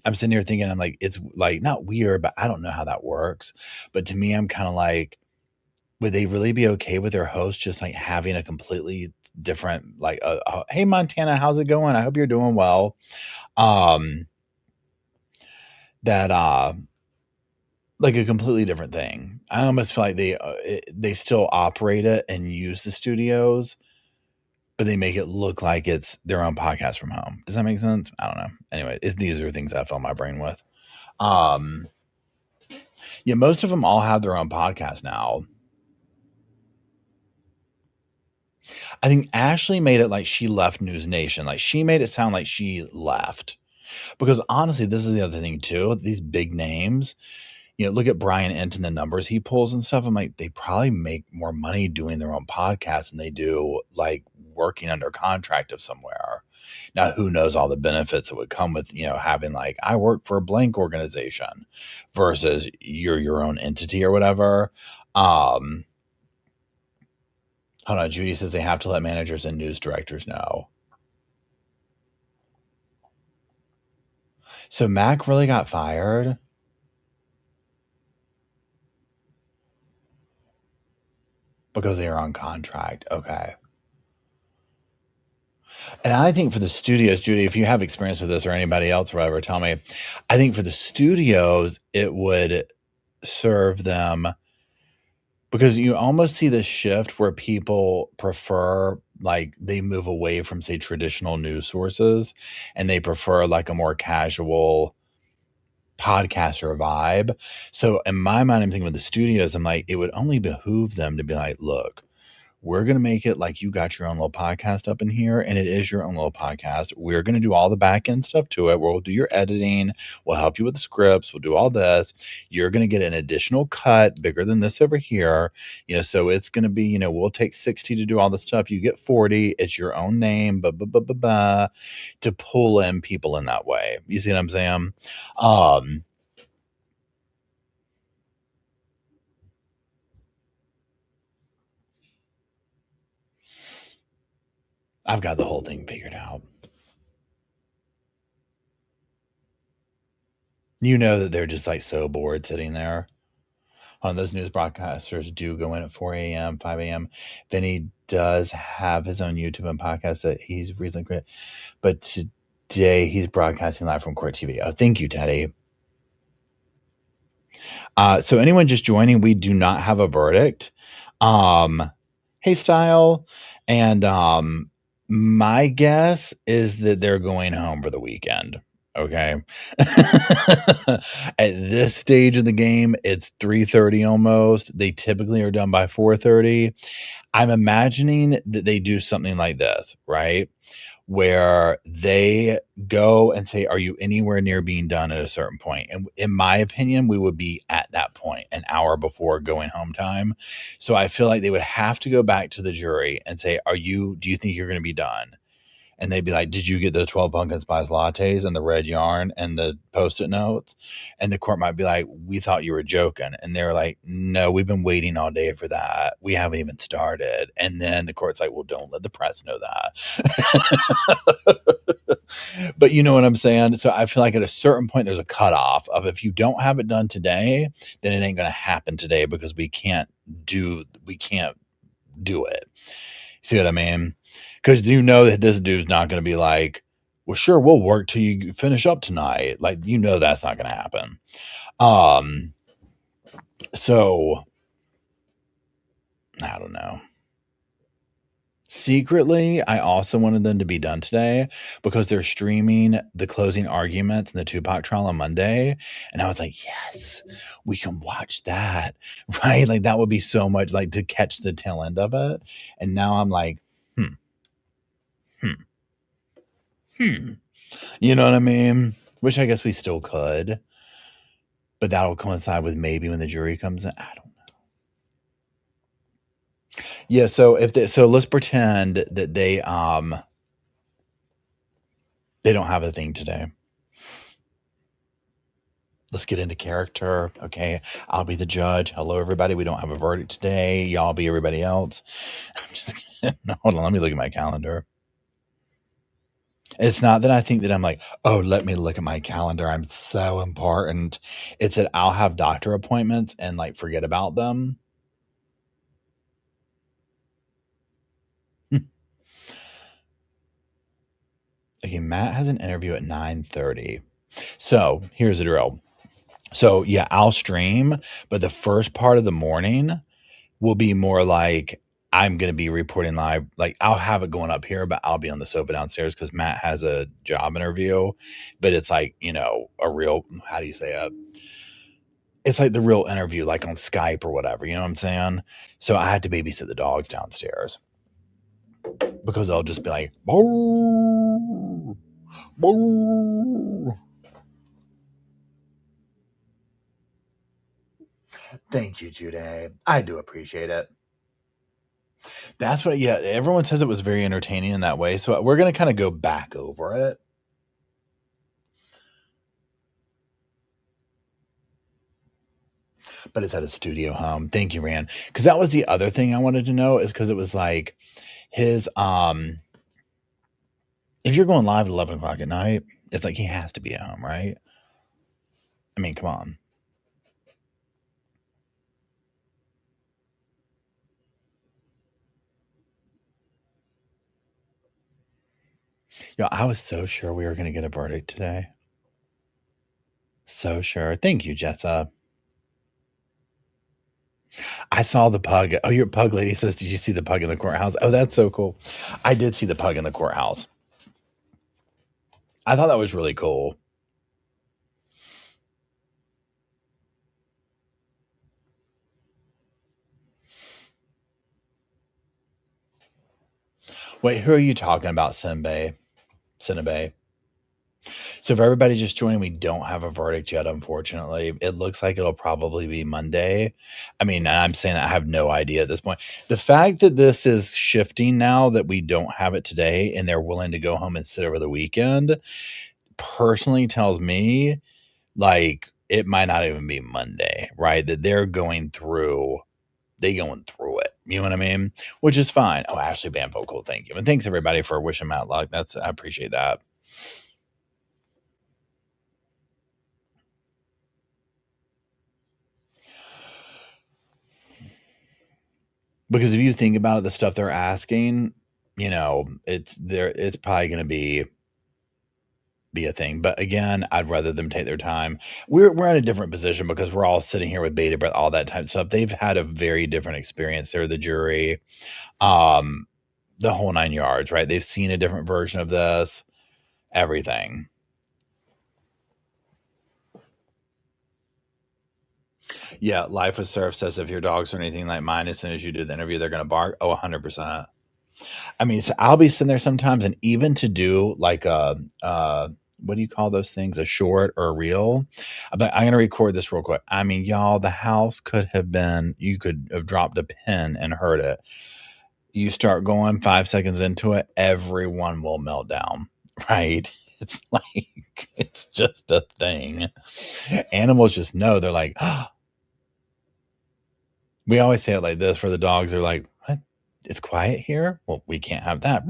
I'm sitting here thinking, I'm like, it's like not weird, but I don't know how that works. But to me, I'm kind of like, would they really be okay with their host just like having a completely different, like, hey, Montana, how's it going? I hope you're doing well. That like a completely different thing. I almost feel like they still operate it and use the studios, but they make it look like it's their own podcast from home. Does that make sense? I don't know. Anyway, these are things I fill my brain with. Yeah, most of them all have their own podcast now. I think Ashley made it like she left News Nation. Like she made it sound like she left. Because honestly, this is the other thing too. These big names, you know, look at Brian Ent and the numbers he pulls and stuff. I'm like, they probably make more money doing their own podcast than they do like working under contract of somewhere. Now, who knows all the benefits that would come with, you know, having like, I work for a blank organization versus you're your own entity or whatever. Hold on. Judy says they have to let managers and news directors know. So Mac really got fired? Because they were on contract. Okay. And I think for the studios, Judy, if you have experience with this or anybody else or whatever, tell me. I think for the studios, it would serve them because you almost see this shift where people prefer, like, they move away from, say, traditional news sources and they prefer like a more casual podcaster vibe. So in my mind, I'm thinking with the studios, I'm like, it would only behoove them to be like, look, we're going to make it like you got your own little podcast up in here, and it is your own little podcast. We're going to do all the back end stuff to it. We'll do your editing. We'll help you with the scripts. We'll do all this. You're going to get an additional cut bigger than this over here. You know, so it's going to be, you know, we'll take 60 to do all the stuff. You get 40. It's your own name, to pull in people in that way. You see what I'm saying? I've got the whole thing figured out. You know that they're just like so bored sitting there. Those news broadcasters do go in at 4 a.m., 5 a.m. Vinny does have his own YouTube and podcast that he's recently created. But today he's broadcasting live from Court TV. Oh, thank you, Teddy. So anyone just joining, we do not have a verdict. Hey, Style. And my guess is that they're going home for the weekend. Okay. At this stage of the game, it's 3:30 almost. They typically are done by 4:30. I'm imagining that they do something like this, right? Where they go and say, are you anywhere near being done at a certain point? And in my opinion, we would be at that point an hour before going home time. So I feel like they would have to go back to the jury and say, do you think you're going to be done? And they'd be like, did you get the 12 pumpkin spice lattes and the red yarn and the Post-it notes? And the court might be like, we thought you were joking. And they're like, no, we've been waiting all day for that. We haven't even started. And then the court's like, well, don't let the press know that. But you know what I'm saying? So I feel like at a certain point, there's a cutoff of if you don't have it done today, then it ain't going to happen today because we can't do it. See what I mean? Because you know that this dude's not going to be like, well, sure, we'll work till you finish up tonight. Like, you know, that's not going to happen. So I don't know. Secretly, I also wanted them to be done today because they're streaming the closing arguments in the Tupac trial on Monday. And I was like, yes, we can watch that. Right? Like, that would be so much like to catch the tail end of it. And now I'm like, you know what I mean? Which I guess we still could. But that'll coincide with maybe when the jury comes in. I don't know. Yeah, so so let's pretend that they don't have a thing today. Let's get into character. Okay, I'll be the judge. Hello, everybody. We don't have a verdict today. Y'all be everybody else. I'm just kidding. Hold on. Let me look at my calendar. It's not that I think that I'm like, oh, let me look at my calendar. I'm so important. It's that I'll have doctor appointments and like forget about them. Okay, Matt has an interview at 9:30. So here's the drill. So yeah, I'll stream, but the first part of the morning will be more like I'm going to be reporting live. Like I'll have it going up here, but I'll be on the sofa downstairs because Matt has a job interview. But it's like, you know, a real, how do you say it? It's like the real interview, like on Skype or whatever. You know what I'm saying? So I had to babysit the dogs downstairs because they'll just be like, boo, boo. Thank you, Judy. I do appreciate it. That's what, yeah, everyone says it was very entertaining in that way. So we're going to kind of go back over it. But it's at a studio home. Thank you, Rand. Because that was the other thing I wanted to know is because it was like his, if you're going live at 11 o'clock at night, it's like he has to be at home, right? I mean, come on. Yo, I was so sure we were going to get a verdict today. So sure. Thank you, Jessa. I saw the pug. Oh, your pug lady says, did you see the pug in the courthouse? Oh, that's so cool. I did see the pug in the courthouse. I thought that was really cool. Wait, who are you talking about, Sinbei? So for everybody just joining, we don't have a verdict yet, unfortunately. It looks like it'll probably be Monday. I mean, I'm saying that I have no idea at this point. The fact that this is shifting now, that we don't have it today, and they're willing to go home and sit over the weekend, personally tells me, like, it might not even be Monday, right? That they're going through it. You know what I mean? Which is fine. Oh, Ashley Banfield, cool. Thank you. And thanks everybody for wishing Matt luck. I appreciate that. Because if you think about it, the stuff they're asking, you know, it's probably going to be a thing. But again, I'd rather them take their time. We're in a different position because we're all sitting here with bated breath, all that type of stuff. They've had a very different experience. They're the jury, the whole 9 yards, right? They've seen a different version of this, everything. Yeah, Life with Surf says if your dogs are anything like mine, as soon as you do the interview, they're going to bark. Oh, 100%. I mean, so I'll be sitting there sometimes, and even to do like what do you call those things? A short or a reel? But I'm going to record this real quick. I mean, y'all, the house could have been, you could have dropped a pin and heard it. You start going 5 seconds into it, everyone will melt down, right? It's like, it's just a thing. Animals just know. They're like, oh. We always say it like this for the dogs. They're like, what? It's quiet here? Well, we can't have that.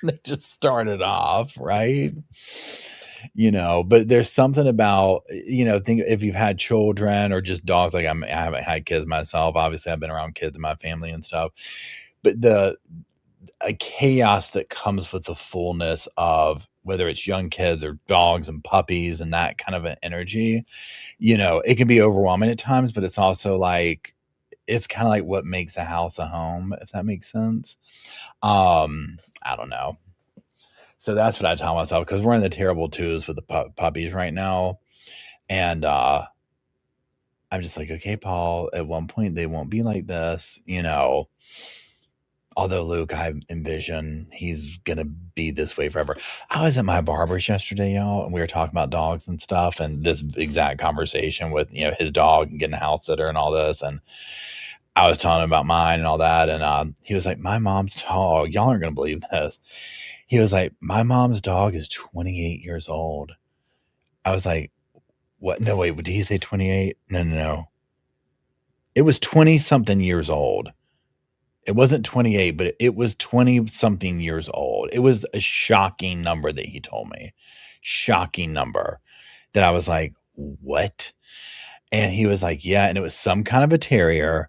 They just started off, right? But there's something about, think if you've had children or just dogs, like I haven't had kids myself. Obviously, I've been around kids in my family and stuff, but a chaos that comes with the fullness of whether it's young kids or dogs and puppies and that kind of an energy, it can be overwhelming at times, but it's also like, it's kind of like what makes a house a home, if that makes sense. I don't know. So that's what I tell myself, because we're in the terrible twos with the puppies right now. And I'm just like, okay, Paul, at one point they won't be like this, Although Luke, I envision he's going to be this way forever. I was at my barber's yesterday, y'all, and we were talking about dogs and stuff, and this exact conversation with, his dog and getting a house sitter and all this. And I was telling him about mine and all that. And he was like, my mom's dog, y'all aren't going to believe this. He was like, my mom's dog is 28 years old. I was like, what? No, wait, did he say 28? No. It was 20 something years old. It wasn't 28, but it was 20 something years old. It was a shocking number that he told me. Shocking number that I was like, what? And he was like, yeah. And it was some kind of a terrier.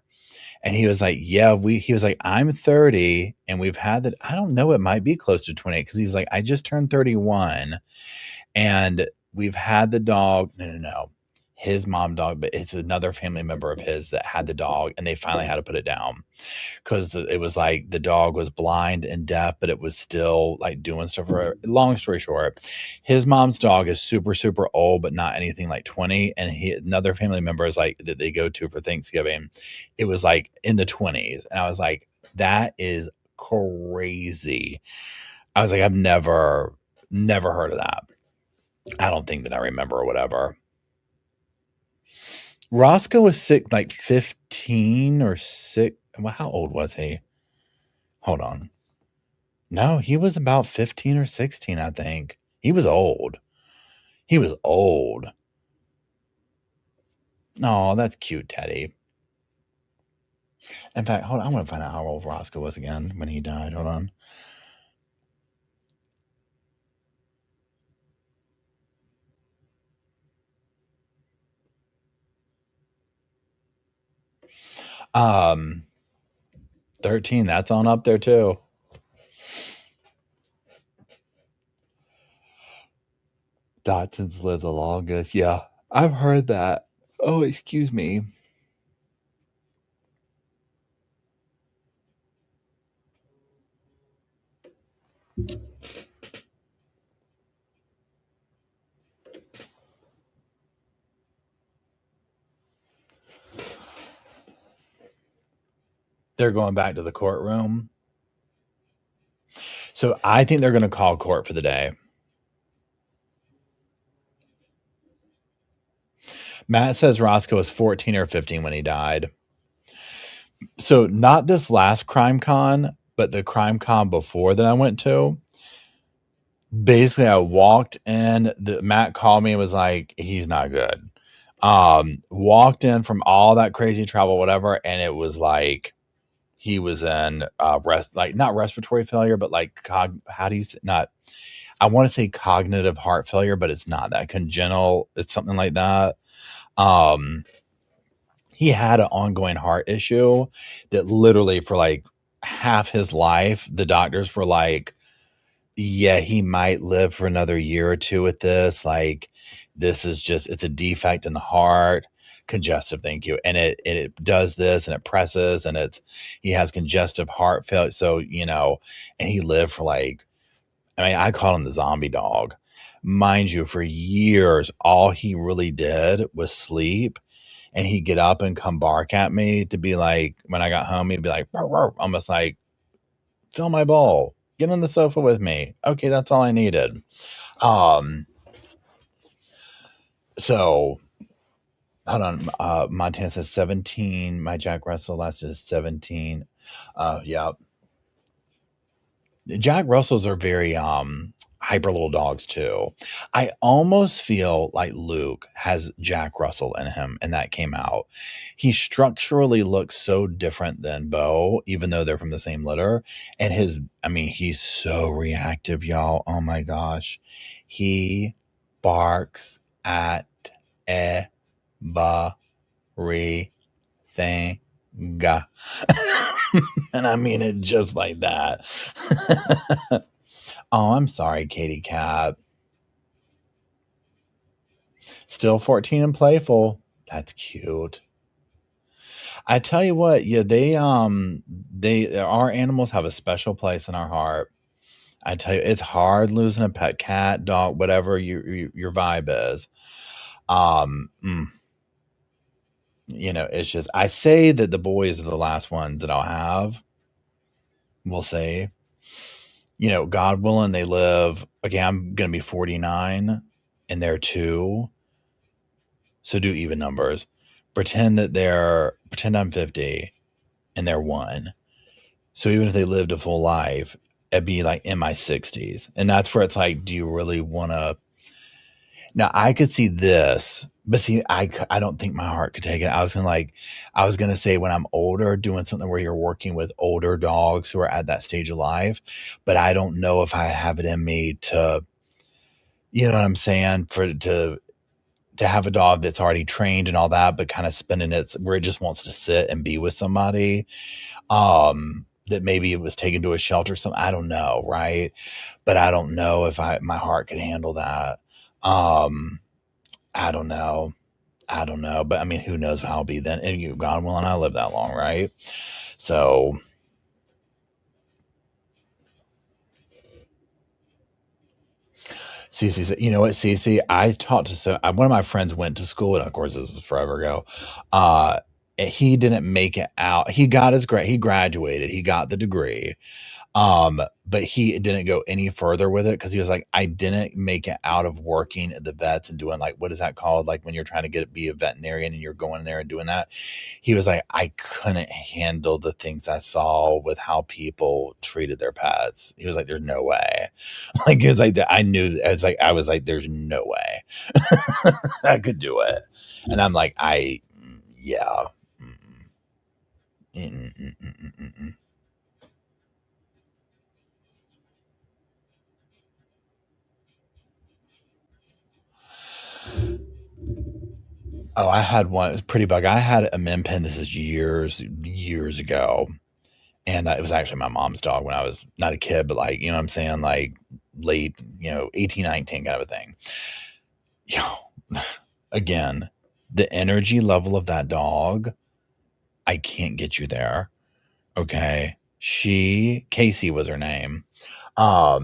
And he was like, yeah, he was like, I'm 30 and we've had that. I don't know. It might be close to 28. Cause he was like, I just turned 31 and we've had the dog. No. His mom dog, but it's another family member of his that had the dog and they finally had to put it down. Because it was like the dog was blind and deaf, but it was still like doing stuff for her. Long story short, his mom's dog is super, super old, but not anything like 20. And another family member is like that they go to for Thanksgiving. It was like in the 20s. And I was like, that is crazy. I was like, I've never heard of that. I don't think that I remember or whatever. Roscoe was sick, like 15 or 6. Well, how old was he? Hold on. No, he was about 15 or 16, I think. He was old. Oh, that's cute, Teddy. In fact, hold on. I want to find out how old Roscoe was again when he died. Hold on. Um, 13. That's on up there too. Dotson's lived the longest. Yeah, I've heard that. Oh, excuse me. They're going back to the courtroom. So I think they're going to call court for the day. Matt says Roscoe was 14 or 15 when he died. So not this last crime con, but the crime con before that I went to. Basically, I walked in. Matt called me and was like, he's not good. Walked in from all that crazy travel, whatever, and it was like he was in not respiratory failure, but like how do you say, not? I want to say cognitive heart failure, but it's not that. Congenital. It's something like that. He had an ongoing heart issue that literally for like half his life, the doctors were like, yeah, he might live for another year or two with this. Like, this is just, it's a defect in the heart. Congestive, thank you. And it does this and it presses and he has congestive heart failure. So, and he lived for like, I call him the zombie dog. Mind you, for years, all he really did was sleep. And he'd get up and come bark at me to be like, when I got home, he'd be like, "Row, row," almost like, fill my bowl, get on the sofa with me. Okay, that's all I needed. So hold on. Montana says 17. My Jack Russell last is 17. Yeah. Jack Russells are very, I hyper little dogs too. I almost feel like Luke has Jack Russell in him, and that came out. He structurally looks so different than Bo, even though they're from the same litter. And he's so reactive, y'all. Oh my gosh. He barks at everything. And I mean it just like that. Oh, I'm sorry, Katie Cat. Still 14 and playful. That's cute. I tell you what, yeah, our animals have a special place in our heart. I tell you, it's hard losing a pet cat, dog, whatever your vibe is. It's just, I say that the boys are the last ones that I'll have. We'll say, God willing, they live. Okay, I'm gonna be 49, and they're 2. So do even numbers. Pretend I'm 50 and they're 1. So even if they lived a full life, it'd be like in my 60s. And that's where it's like, do you really want to? Now I could see this, but see, I don't think my heart could take it. I was going to say when I'm older, doing something where you're working with older dogs who are at that stage of life, but I don't know if I have it in me to, you know what I'm saying? To have a dog that's already trained and all that, but kind of spending it where it just wants to sit and be with somebody, that maybe it was taken to a shelter or something. I don't know. Right. But I don't know if my heart could handle that. I don't know. But I mean, who knows how I'll be then? And God willing, I live that long. Right. So, Cece, you know what, Cece? I talked to one of my friends went to school, and of course, this is forever ago. He didn't make it out. He got his grade. He graduated. He got the degree. But he didn't go any further with it because he was like, I didn't make it out of working at the vets and doing like, what is that called? Like when you're trying to be a veterinarian and you're going there and doing that. He was like, I couldn't handle the things I saw with how people treated their pets. He was like, there's no way. Like, it's like, I was like, there's no way I could do it. And I'm like, yeah. Oh, I had one. It was pretty bug. I had a min pin. This is years ago. And it was actually my mom's dog when I was not a kid, but like, you know what I'm saying? Like late, 18, 19 kind of a thing. Again, the energy level of that dog, I can't get you there. Okay. Casey was her name. I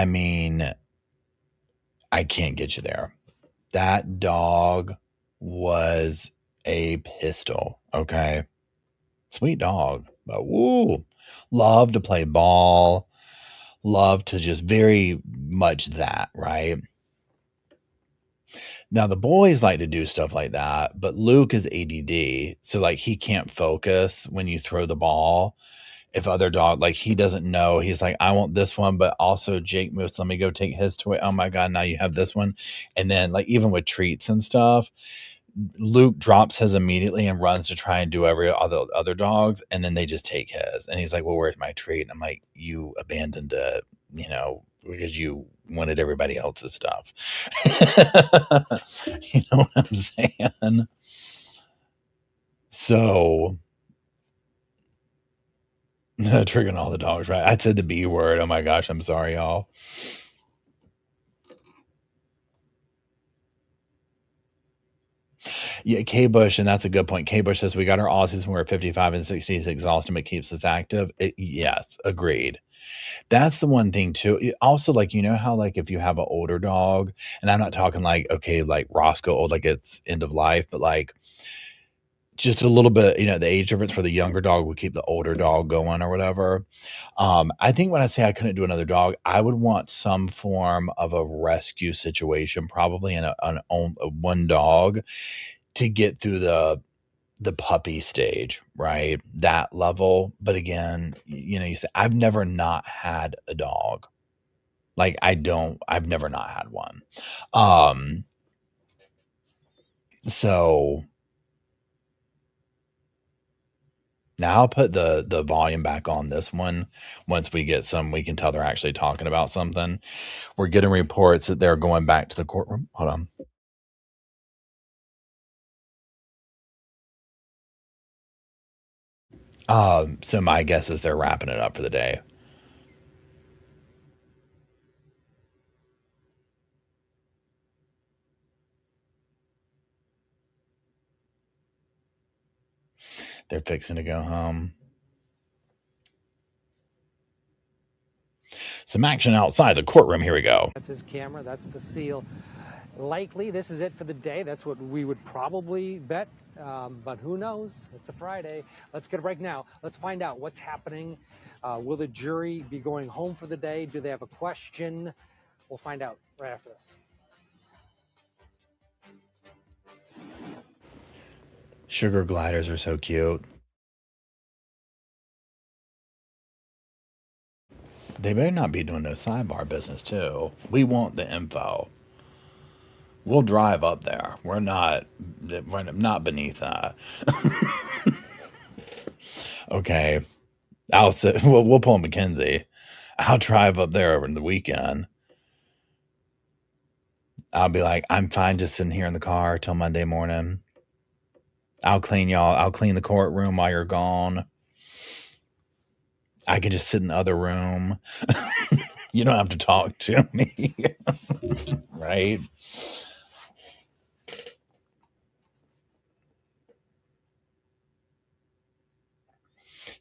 mean, I can't get you there. That dog was a pistol. Okay. Sweet dog. But woo. Love to play ball. Love to just very much that, right? Now the boys like to do stuff like that, but Luke is ADD. So like he can't focus when you throw the ball. If other dog, like he doesn't know, he's like, I want this one, but also Jake moves. Let me go take his toy. Oh my God, now you have this one. And then like even with treats and stuff, Luke drops his immediately and runs to try and do every other dogs, and then they just take his. And he's like, well, where's my treat? And I'm like, you abandoned it, because you wanted everybody else's stuff. You know what I'm saying? So triggering all the dogs, right? I said the B word. Oh my gosh, I'm sorry, y'all. Yeah, K Bush, and that's a good point. K Bush says we got our Aussies when we're 55 and 60. It's exhausting, but keeps us active. Yes, agreed. That's the one thing too. Also, like, how like if you have an older dog, and I'm not talking like, okay, like Roscoe old, like it's end of life, but like just a little bit, the age difference for the younger dog would keep the older dog going or whatever. I think when I say I couldn't do another dog, I would want some form of a rescue situation, probably in a one dog to get through the puppy stage, right? That level. But again, you say, I've never not had a dog. Like I've never not had one. So now I'll put the volume back on this one. Once we get some, we can tell they're actually talking about something. We're getting reports that they're going back to the courtroom. Hold on. So my guess is they're wrapping it up for the day. They're fixing to go home. Some action outside the courtroom. Here we go. That's his camera. That's the seal. Likely, this is it for the day. That's what we would probably bet. But who knows? It's a Friday. Let's get a break now. Let's find out what's happening. Will the jury be going home for the day? Do they have a question? We'll find out right after this. Sugar gliders are so cute. They better not be doing no sidebar business too. We want the info. We'll drive up there. We're not beneath that. Okay. We'll pull McKenzie. I'll drive up there over the weekend. I'll be like, I'm fine just sitting here in the car till Monday morning. I'll clean the courtroom while you're gone. I can just sit in the other room. You don't have to talk to me. Right?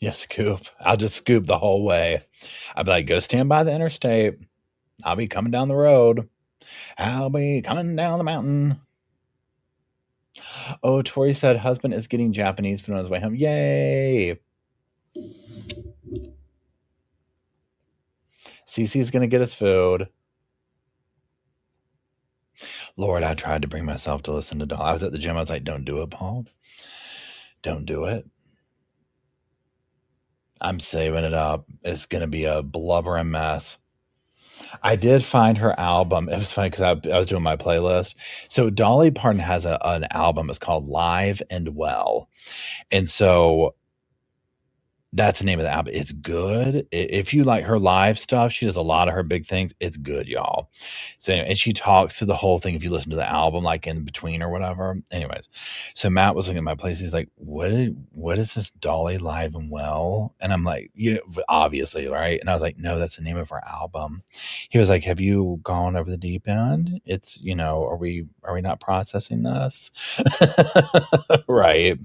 Yeah, scoop. I'll just scoop the whole way. I'll be like, go stand by the interstate. I'll be coming down the road. I'll be coming down the mountain. Oh, Tori said husband is getting Japanese food on his way home. Yay. Cece's going to get his food. Lord, I tried to bring myself to listen to Dawn. I was at the gym. I was like, don't do it, Paul. Don't do it. I'm saving it up. It's going to be a blubbering mess. I did find her album. It was funny because I was doing my playlist. So Dolly Parton has an album. It's called Live and Well. And so that's the name of the album. It's good. If you like her live stuff, she does a lot of her big things. It's good, y'all. So, and she talks through the whole thing if you listen to the album, like in between or whatever. Anyways, so Matt was looking at my place. He's like, what is this Dolly Live and Well? And I'm like, obviously, right? And I was like, no, that's the name of her album. He was like, have you gone over the deep end? It's, are we not processing this? Right.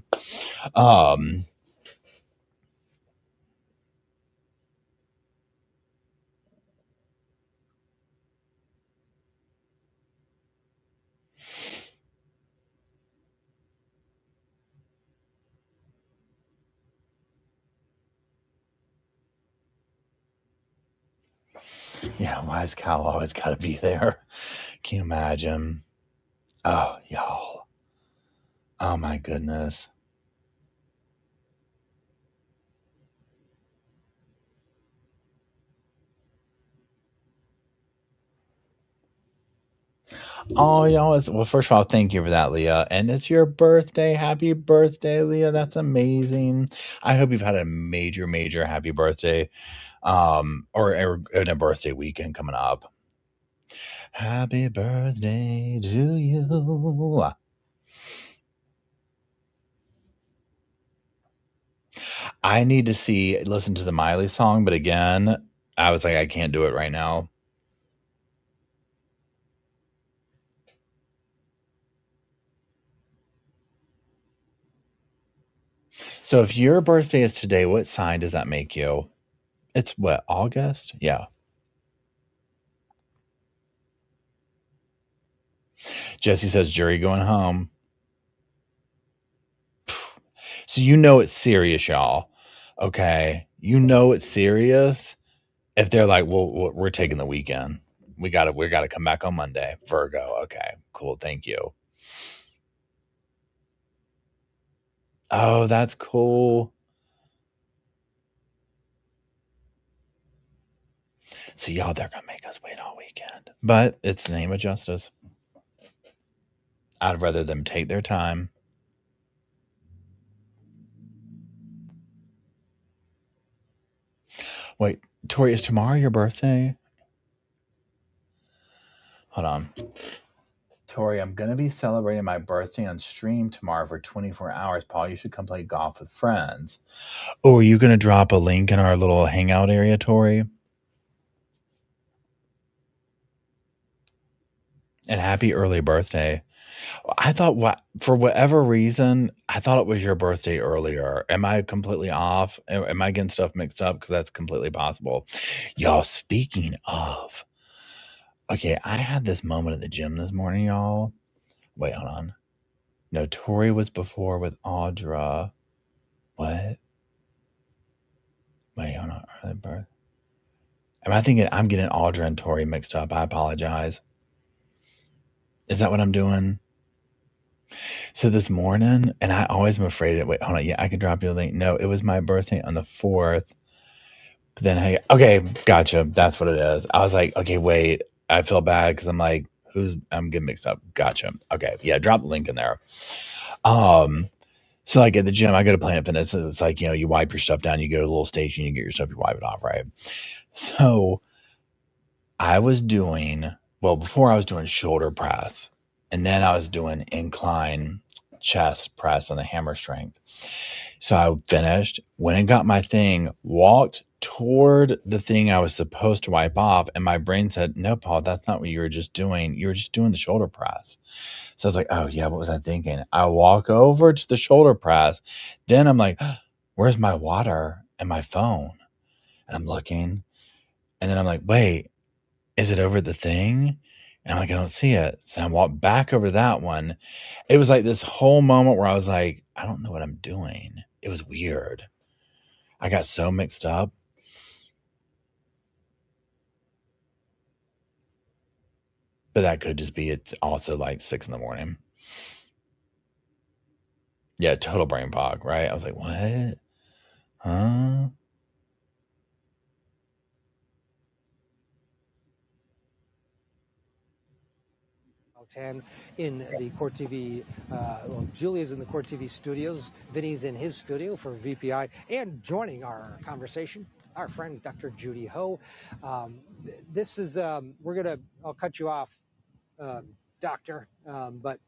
Yeah, why is Cal always got to be there? Can you imagine? Oh, y'all. Oh, my goodness. Oh, y'all. Well, first of all, thank you for that, Leah. And it's your birthday. Happy birthday, Leah. That's amazing. I hope you've had a major, major happy birthday. Or in a birthday weekend coming up. Happy birthday to you. I need to listen to the Miley song, but again, I was like, I can't do it right now. So if your birthday is today, what sign does that make you? It's what, August? Yeah. Jesse says, jury going home. So it's serious, y'all. Okay. It's serious if they're like, well, we're taking the weekend. We gotta come back on Monday. Virgo. Okay, cool. Thank you. Oh, that's cool. So y'all, they're gonna make us wait all weekend. But it's the name of justice. I'd rather them take their time. Wait, Tori, is tomorrow your birthday? Hold on. Tori, I'm going to be celebrating my birthday on stream tomorrow for 24 hours. Paul, you should come play golf with friends. Oh, are you going to drop a link in our little hangout area, Tori? And happy early birthday. I thought, for whatever reason, I thought it was your birthday earlier. Am I completely off? Am I getting stuff mixed up? Because that's completely possible. Y'all, speaking of, okay, I had this moment at the gym this morning, y'all. Wait, hold on. No, Tori was before with Audra. What? Wait, hold on. Early birth. Am I thinking I'm getting Audra and Tori mixed up? I apologize. Is that what I'm doing? So this morning, and I always am afraid of, wait, hold on. Yeah, I can drop you a link. No, it was my birthday on the 4th. But then, hey, okay, gotcha. That's what it is. I was like, okay, wait. I feel bad because I'm like, I'm getting mixed up. Gotcha. Okay. Yeah, drop the link in there. So like at the gym, I go to Planet Fitness. It's like, you wipe your stuff down, you go to a little station, you get your stuff, you wipe it off, right? So I was doing, before I was doing shoulder press, and then I was doing incline chest press on the hammer strength. So I finished, went and got my thing, walked toward the thing I was supposed to wipe off, and my brain said, no, Paul, that's not what you were just doing. You were just doing the shoulder press. So I was like, oh, yeah, what was I thinking? I walk over to the shoulder press. Then I'm like, where's my water and my phone? And I'm looking. And then I'm like, wait, is it over the thing? And I'm like, I don't see it. So I walk back over to that one. It was like this whole moment where I was like, I don't know what I'm doing. It was weird. I got so mixed up. But that could just be, it's also like 6 a.m. Yeah, total brain fog, right? I was like, what? Huh? In the Court TV, Julia's in the Court TV studios. Vinny's in his studio for VPI. And joining our conversation, our friend, Dr. Judy Ho. This is, I'll cut you off, Doctor, but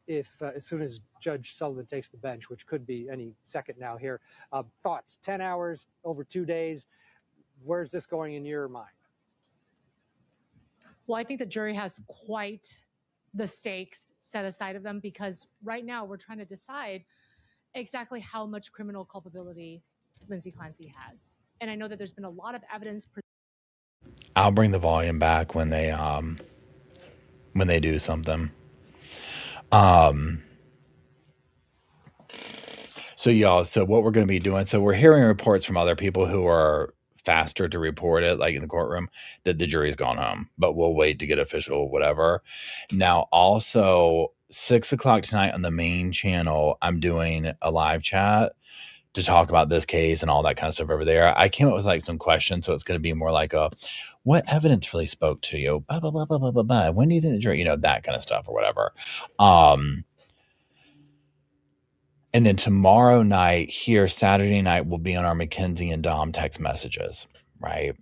if as soon as Judge Sullivan takes the bench, which could be any second now here, thoughts, 10 hours over 2 days, where's this going in your mind? Well, I think the jury has quite the stakes set aside of them because right now we're trying to decide exactly how much criminal culpability Lindsay Clancy has. And I know that there's been a lot of evidence. I'll bring the volume back when they do something. So y'all, so what we're going to be doing, so we're hearing reports from other people who are faster to report it, like in the courtroom, that the jury's gone home, but we'll wait to get official whatever. Now, also 6 o'clock tonight on the main channel, I'm doing a live chat to talk about this case and all that kind of stuff over there. I came up with like some questions, so it's going to be more like what evidence really spoke to you? Blah, blah, blah, blah, blah, blah, blah. When do you think the jury, that kind of stuff or whatever. And then tomorrow night here, Saturday night, we'll be on our Mackenzie and Dom text messages, right?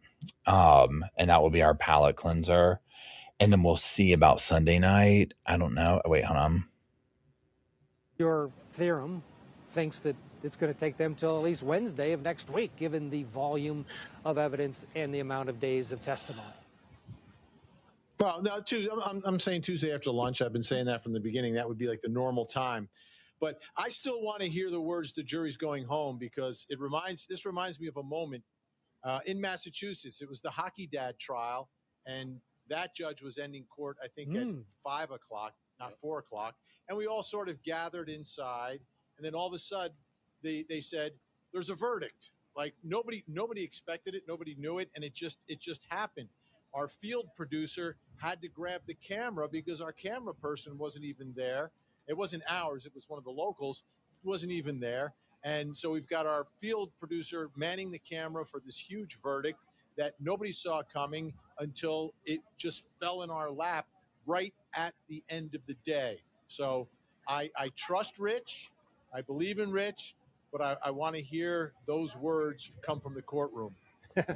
And that will be our palate cleanser. And then we'll see about Sunday night. I don't know. Wait, hold on. Your theorem thinks that it's going to take them till at least Wednesday of next week, given the volume of evidence and the amount of days of testimony. Well, no, I'm saying Tuesday after lunch. I've been saying that from the beginning. That would be like the normal time. But I still want to hear the words "the jury's going home" because this reminds me of a moment in Massachusetts. It was the hockey dad trial, and that judge was ending court, I think, at 5 o'clock, not 4 o'clock. And we all sort of gathered inside, and then all of a sudden, they said, "There's a verdict." Like nobody expected it, nobody knew it, and it just happened. Our field producer had to grab the camera because our camera person wasn't even there. It wasn't ours. It was one of the locals. It wasn't even there. And so we've got our field producer manning the camera for this huge verdict. that nobody saw coming until it just fell in our lap right at the end of the day. So I trust Rich. I believe in Rich, but I want to hear those words come from the courtroom.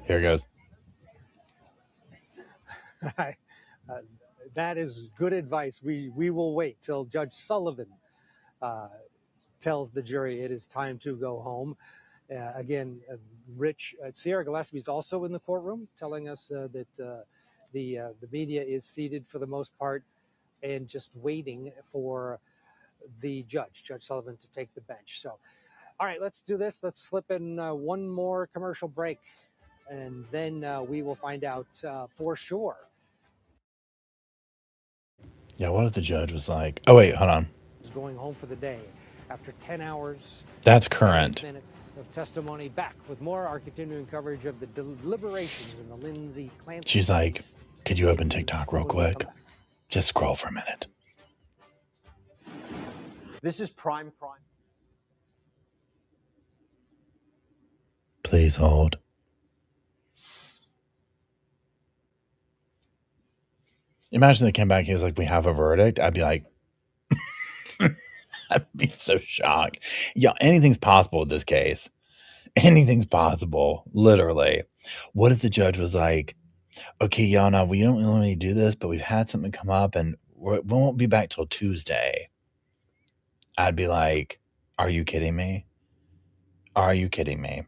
Here goes. That is good advice. We will wait till Judge Sullivan tells the jury it is time to go home. Again, Rich, Sierra Gillespie is also in the courtroom telling us that the media is seated for the most part and just waiting for the Judge Sullivan, to take the bench. So, all right, let's do this. Let's slip in one more commercial break, and then we will find out for sure. Yeah, what if the judge was like, oh, wait, hold on. Going home for the day after 10 hours. That's current. Minutes of testimony. Back with more our continuing coverage of the deliberations in the Lindsay Clancy. She's like, could you open TikTok real quick? Just scroll for a minute. This is prime crime. Please hold. Imagine they came back, he was like, we have a verdict. I'd be like, I'd be so shocked. Yeah, anything's possible with this case. Anything's possible, literally. What if the judge was like, okay, y'all, now we don't really do this, but we've had something come up and we won't be back till Tuesday. I'd be like, are you kidding me? Are you kidding me?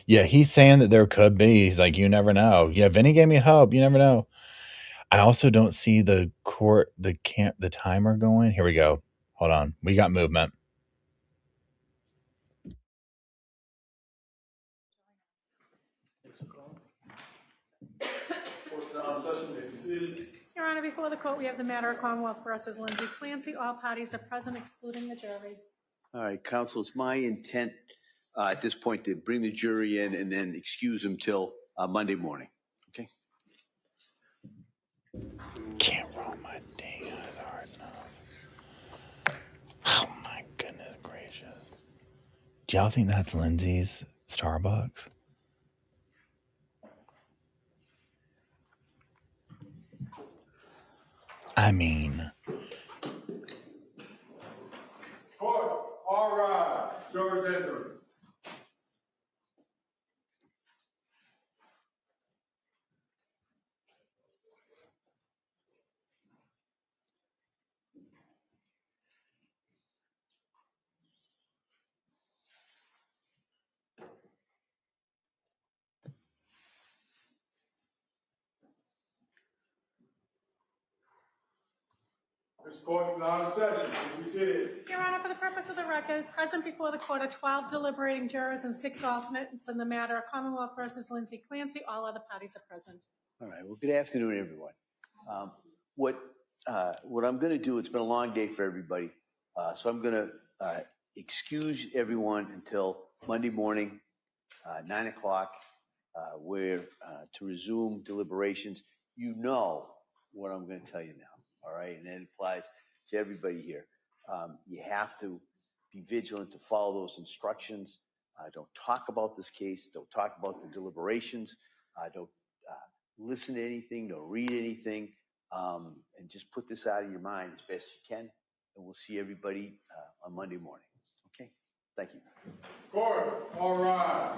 Yeah, he's saying that there could be. He's like, you never know. Yeah, Vinny gave me hope. You never know. I also don't see the timer going. Here we go. Hold on. We got movement. Your Honor, before the court, we have the matter of Commonwealth versus Lindsay Clancy. All parties are present, excluding the jury. All right, counsel, it's my intent at this point to bring the jury in and then excuse them till Monday morning. Okay. Can't roll my dang eyes hard enough. Oh my goodness gracious. Do y'all think that's Lindsay's Starbucks? I mean. Court, all rise. Jurors enter. This court is now in session. Please be seated. Your Honor, for the purpose of the record, present before the court are 12 deliberating jurors and 6 alternates in the matter of Commonwealth versus Lindsay Clancy. All other parties are present. All right. Well, good afternoon, everyone. What I'm going to do, it's been a long day for everybody, so I'm going to excuse everyone until Monday morning, 9 o'clock, where to resume deliberations. You know what I'm going to tell you now. All right, and it applies to everybody here. You have to be vigilant to follow those instructions. Don't talk about this case. Don't talk about the deliberations. Don't listen to anything. Don't read anything. And just put this out of your mind as best you can. And we'll see everybody on Monday morning. Okay? Thank you. Court, all rise.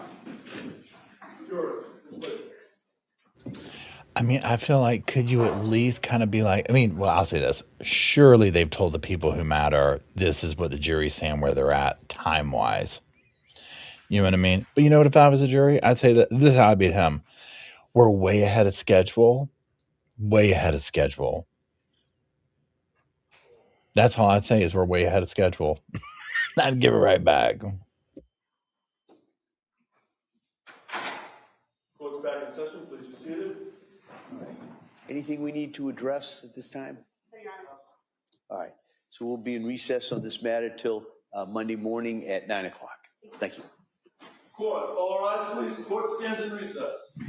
Jurors, please. I mean, I feel like, could you at least kind of be like, I mean, well, I'll say this. Surely they've told the people who matter, this is what the jury's saying where they're at time-wise. You know what I mean? But you know what, if I was a jury, I'd say that this is how I beat him. We're way ahead of schedule. Way ahead of schedule. That's all I'd say is we're way ahead of schedule. I'd give it right back. Court's back in session. Please be seated. Anything we need to address at this time? All right. So we'll be in recess on this matter till Monday morning at 9 o'clock. Thank you. Court, all rise, please. Court stands in recess.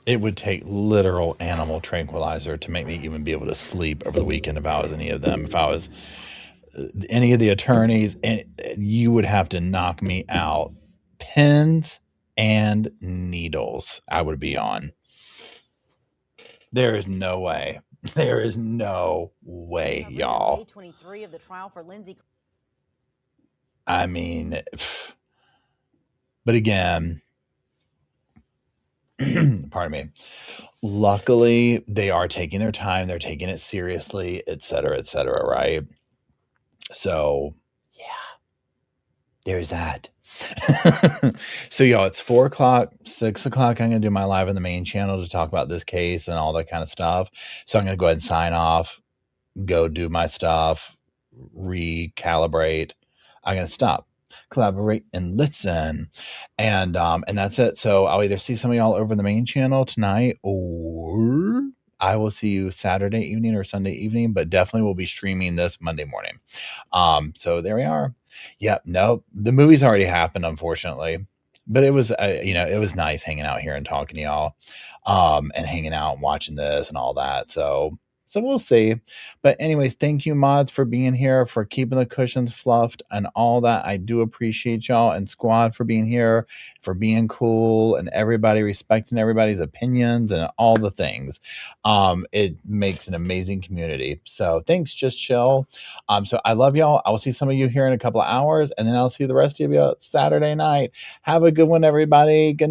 It would take literal animal tranquilizer to make me even be able to sleep over the weekend if I was any of them. If I was any of the attorneys, and you would have to knock me out. Pins and needles I would be on. There is no way. There is no way, y'all. Day 23 of the trial for Lindsay. I mean, but again, pardon me. Luckily, they are taking their time. They're taking it seriously, et cetera, right? So, yeah, there's that. So, y'all, it's 4 o'clock, 6 o'clock. I'm going to do my live on the main channel to talk about this case and all that kind of stuff. So, I'm going to go ahead and sign off, go do my stuff, recalibrate. I'm going to stop, collaborate, and listen. And that's it. So I'll either see some of y'all over the main channel tonight, or I will see you Saturday evening or Sunday evening, but definitely will be streaming this Monday morning. So there we are. Yep. Nope. The movie's already happened, unfortunately, but it was, it was nice hanging out here and talking to y'all, and hanging out and watching this and all that. So we'll see. But anyways, thank you, mods, for being here, for keeping the cushions fluffed and all that. I do appreciate y'all, and squad for being here, for being cool, and everybody respecting everybody's opinions and all the things. It makes an amazing community. So thanks, Just Chill. So I love y'all. I will see some of you here in a couple of hours, and then I'll see the rest of you Saturday night. Have a good one, everybody. Good